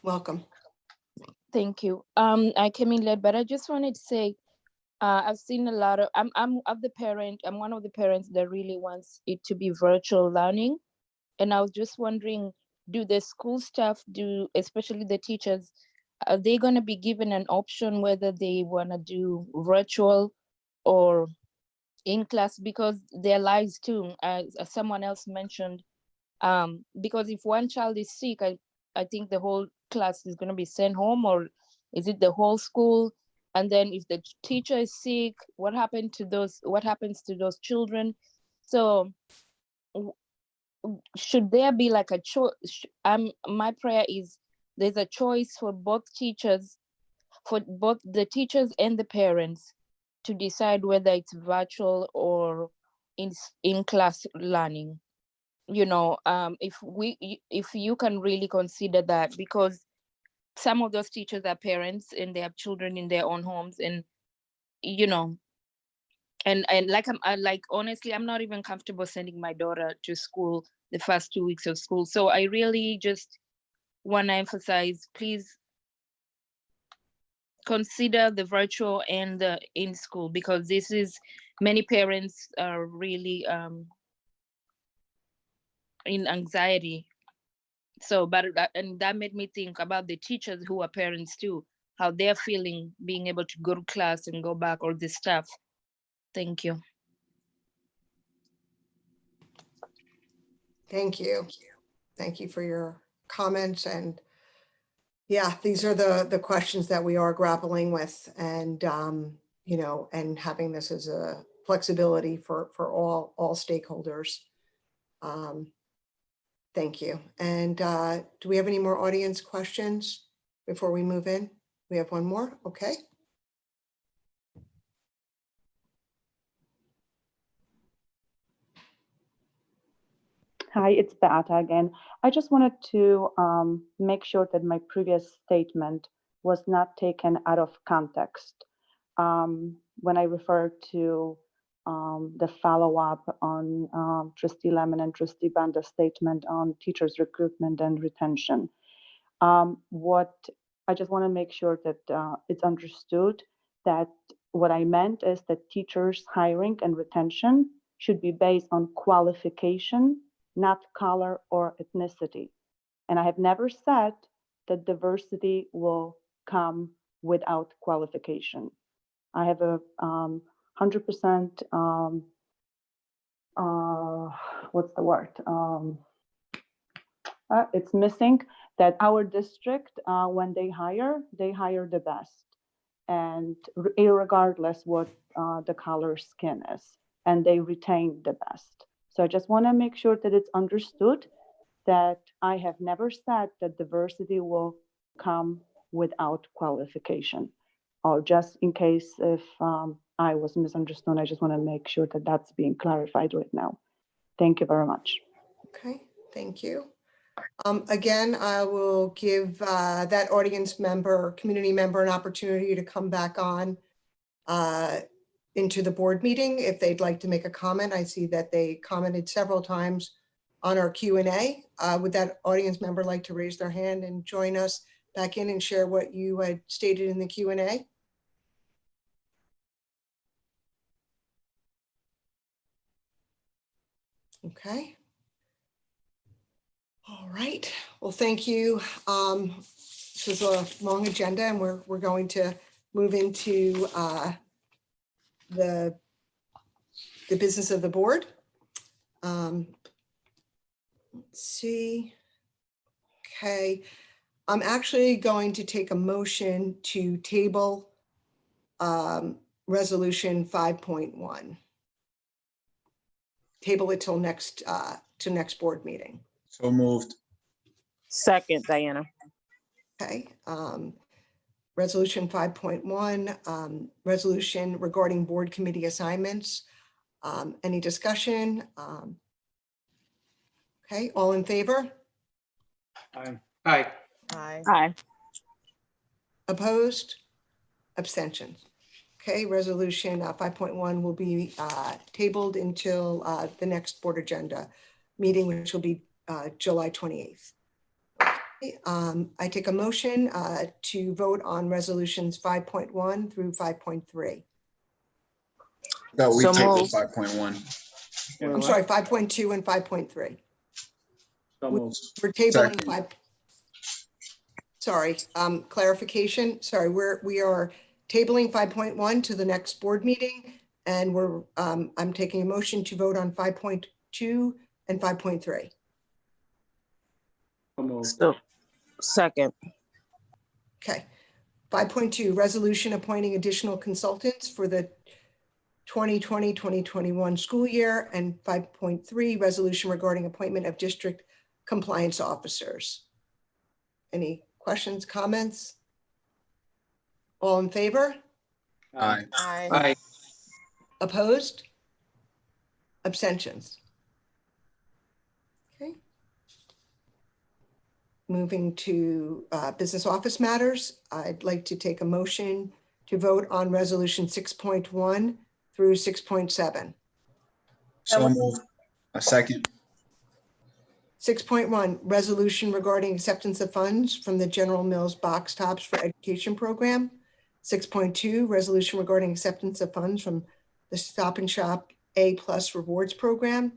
Speaker 2: welcome.
Speaker 10: Thank you. I came in late, but I just wanted to say I've seen a lot of, I'm one of the parents that really wants it to be virtual learning. And I was just wondering, do the school staff especially the teachers, are they going to be given an option whether they want to do virtual or in class? Because their lives too, as someone else mentioned, because if one child is sick, I think the whole class is going to be sent home, or is it the whole school? And then if the teacher is sick, what happens to those children? So should there be like a choice? My prayer is there's a choice for both the teachers and the parents to decide whether it's virtual or in class learning. If you can really consider that, because some of those teachers are parents and they have children in their own homes, and like honestly, I'm not even comfortable sending my daughter to school the first 2 weeks of school. So I really just want to emphasize, please consider the virtual and the in school, because this is, many parents are really in anxiety. So, and that made me think about the teachers who are parents too, how they're feeling being able to go to class and go back, or this stuff. Thank you.
Speaker 2: Thank you. Thank you for your comments. And yeah, these are the questions that we are grappling with, and and having this as a flexibility for all stakeholders. Thank you. And do we have any more audience questions before we move in? We have one more. Okay.
Speaker 17: Hi, it's Beata again. I just wanted to make sure that my previous statement was not taken out of context. When I referred to the follow-up on Trustee Lemon and Trustee Banda's statement on teachers' recruitment and retention. What I just want to make sure that it's understood that what I meant is that teachers' hiring and retention should be based on qualification, not color or ethnicity. And I have never said that diversity will come without qualification. I have a 100%, what's the word? It's missing, that our district, when they hire the best, and irregardless what the color skin is, and they retain the best. So I just want to make sure that it's understood that I have never said that diversity will come without qualification. Or just in case if I was misunderstood, I just want to make sure that that's being clarified right now. Thank you very much.
Speaker 2: Okay, thank you. Again, I will give that audience member, community member, an opportunity to come back on into the board meeting if they'd like to make a comment. I see that they commented several times on our Q&A. Would that audience member like to raise their hand and join us back in and share what you had stated in the Q&A? Okay. All right. Well, thank you. This is a long agenda, and we're going to move into the business of the board. Let's see. Okay. I'm actually going to take a motion to table resolution 5.1. Table it till next board meeting.
Speaker 15: So moved.
Speaker 16: Second, Diana.
Speaker 2: Okay. Resolution 5.1, resolution regarding board committee assignments. Any discussion? Okay, all in favor?
Speaker 6: Aye.
Speaker 7: Aye.
Speaker 16: Aye.
Speaker 19: Aye.
Speaker 2: Opposed? Abstentions? Okay, resolution 5.1 will be tabled until the next board agenda meeting, which will be July 28th. Okay, I take a motion to vote on resolutions 5.1 through 5.3.
Speaker 15: No, we
Speaker 19: So
Speaker 15: tabled
Speaker 19: moved.
Speaker 15: 5.1.
Speaker 2: I'm sorry, 5.2 and 5.3.
Speaker 6: So moved.
Speaker 2: We're tabling
Speaker 15: Second.
Speaker 2: 5. Sorry, clarification. Sorry, we are tabling 5.1 to the next board meeting, and I'm taking a motion to vote on 5.2 and 5.3.
Speaker 6: So moved.
Speaker 19: So, second.
Speaker 2: Okay. 5.2, resolution appointing additional consultants for the 2020-2021 school year, and 5.3, resolution regarding appointment of district compliance officers. Any questions, comments? All in favor?
Speaker 15: Aye.
Speaker 13: Aye.
Speaker 2: Opposed? Abstentions? Okay. Moving to business office matters, I'd like to take a motion to vote on resolution 6.1 through 6.7.
Speaker 15: So moved. A second.
Speaker 2: 6.1, resolution regarding acceptance of funds from the General Mills Box Tops for Education Program. 6.2, resolution regarding acceptance of funds from the Stop and Shop A+ Rewards Program.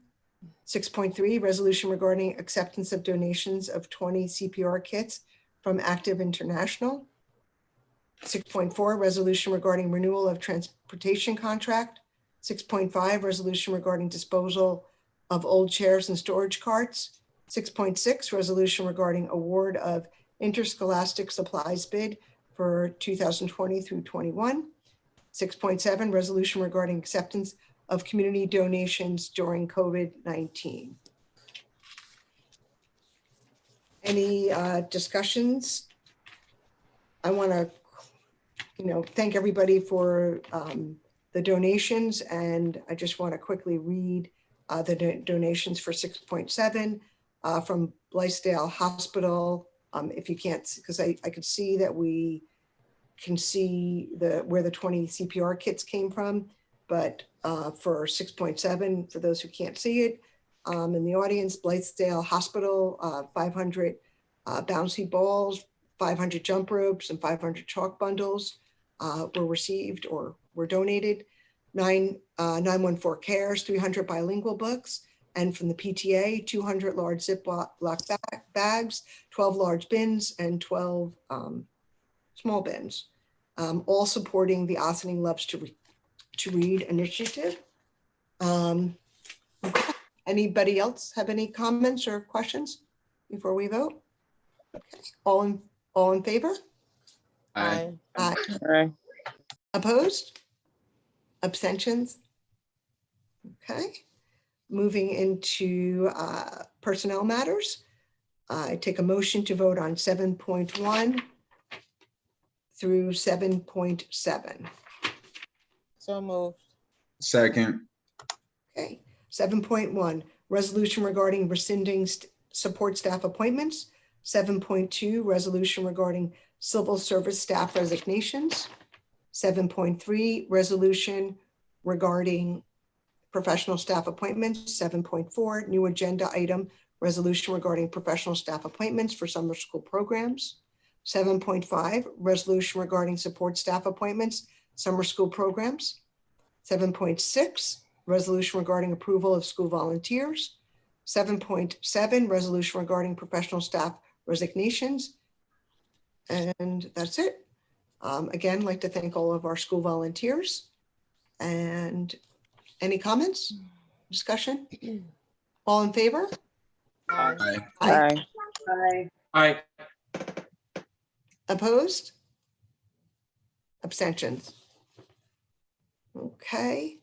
Speaker 2: 6.3, resolution regarding acceptance of donations of 20 CPR kits from Active International. 6.4, resolution regarding renewal of transportation contract. 6.5, resolution regarding disposal of old chairs and storage carts. 6.6, resolution regarding award of interscholastic supplies bid for 2020 through 21. 6.7, resolution regarding acceptance of community donations during COVID-19. Any discussions? I want to, thank everybody for the donations, and I just want to quickly read the donations for 6.7 from Blaisdell Hospital. If you can't, because I could see that we can see where the 20 CPR kits came from, but for 6.7, for those who can't see it, in the audience, Blaisdell Hospital, 500 bouncy balls, 500 jump ropes, and 500 chalk bundles were received or were donated. 914 Cares, 300 bilingual books, and from the PTA, 200 large Ziploc bags, 12 large bins, and 12 small bins, all supporting the Ossining Loves to Read initiative. Anybody else have any comments or questions before we vote? Okay. All in favor?
Speaker 15: Aye.
Speaker 2: Aye.
Speaker 19: Aye.
Speaker 2: Opposed? Abstentions? Okay. Moving into personnel matters. I take a motion to vote on 7.1 through 7.7.
Speaker 14: So moved.
Speaker 15: Second.
Speaker 2: Okay. 7.1, resolution regarding rescinding support staff appointments. 7.2, resolution regarding civil service staff resignations. 7.3, resolution regarding professional staff appointments. 7.4, new agenda item, resolution regarding professional staff appointments for summer school programs. 7.5, resolution regarding support staff appointments, summer school programs. 7.6, resolution regarding approval of school volunteers. 7.7, resolution regarding professional staff resignations. And that's it. Again, I'd like to thank all of our school volunteers. And any comments, discussion? All in favor?
Speaker 15: Aye.
Speaker 19: Aye.
Speaker 13: Aye.
Speaker 7: Aye.
Speaker 2: Opposed? Abstentions? Okay.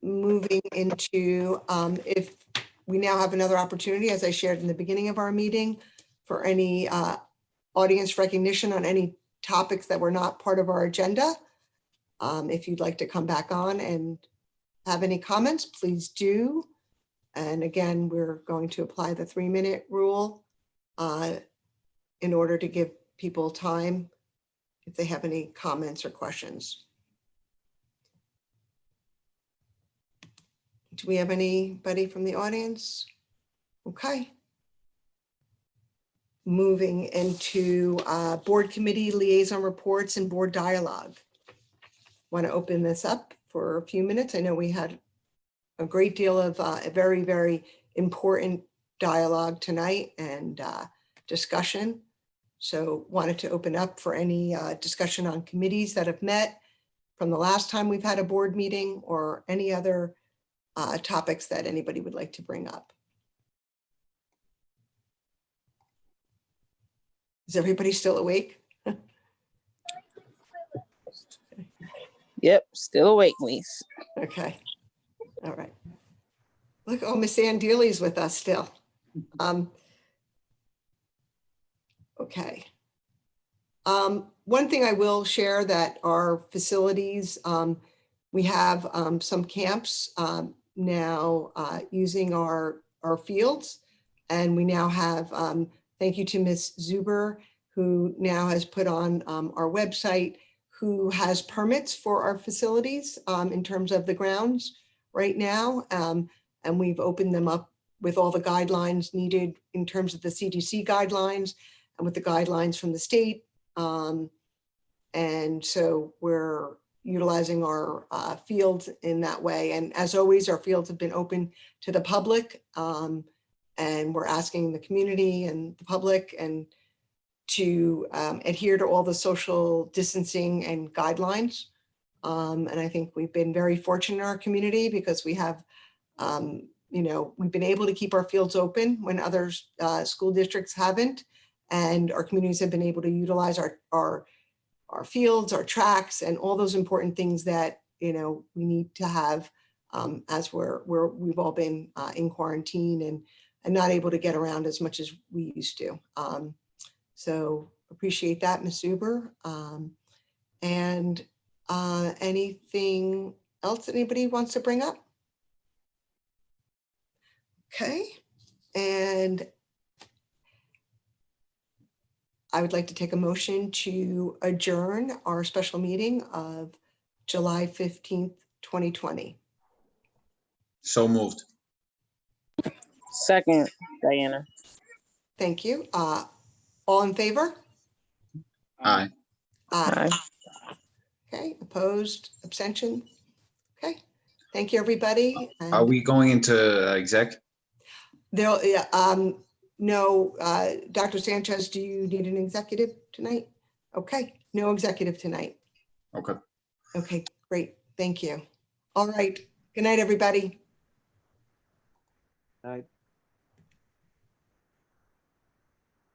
Speaker 2: Moving into, if we now have another opportunity, as I shared in the beginning of our meeting, for any audience recognition on any topics that were not part of our agenda. If you'd like to come back on and have any comments, please do. And again, we're going to apply the 3-minute rule in order to give people time if they have any comments or questions. Do we have anybody from the audience? Okay. Moving into board committee liaison reports and board dialogue. want to open this up for a few minutes. I know we had a great deal of a very, very important dialogue tonight and discussion. So wanted to open up for any discussion on committees that have met from the last time we've had a board meeting, or any other topics that anybody would like to bring up. Is everybody still awake?
Speaker 16: Yep, still awake, Lise.
Speaker 2: Okay. All right. Look, oh, Miss Ann Dealey's with us still. Okay. One thing I will share that our facilities, we have some camps now using our fields, and we now have, thank you to Miss Zuber, who now has put on our website, who has permits for our facilities in terms of the grounds right now. And we've opened them up with all the guidelines needed in terms of the CDC guidelines and with the guidelines from the state. And so we're utilizing our fields in that way. And as always, our fields have been open to the public. And we're asking the community and the public and to adhere to all the social distancing and guidelines. And I think we've been very fortunate in our community because we have, you know, we've been able to keep our fields open when other school districts haven't. And our communities have been able to utilize our fields, our tracks, and all those important things that, you know, we need to have as we've all been in quarantine and not able to get around as much as we used to. So appreciate that, Ms. Zuber. And anything else that anybody wants to bring up? Okay, and I would like to take a motion to adjourn our special meeting of July 15th, 2020.
Speaker 15: So moved.
Speaker 16: Second, Diana.
Speaker 2: Thank you. All in favor?
Speaker 15: Aye.
Speaker 2: Aye. Okay, opposed, abstention? Okay, thank you, everybody.
Speaker 15: Are we going into exec?
Speaker 2: There'll, no, Dr. Sanchez, do you need an executive tonight? Okay, no executive tonight.
Speaker 15: Okay.
Speaker 2: Okay, great, thank you. All right, good night, everybody.
Speaker 1: Night.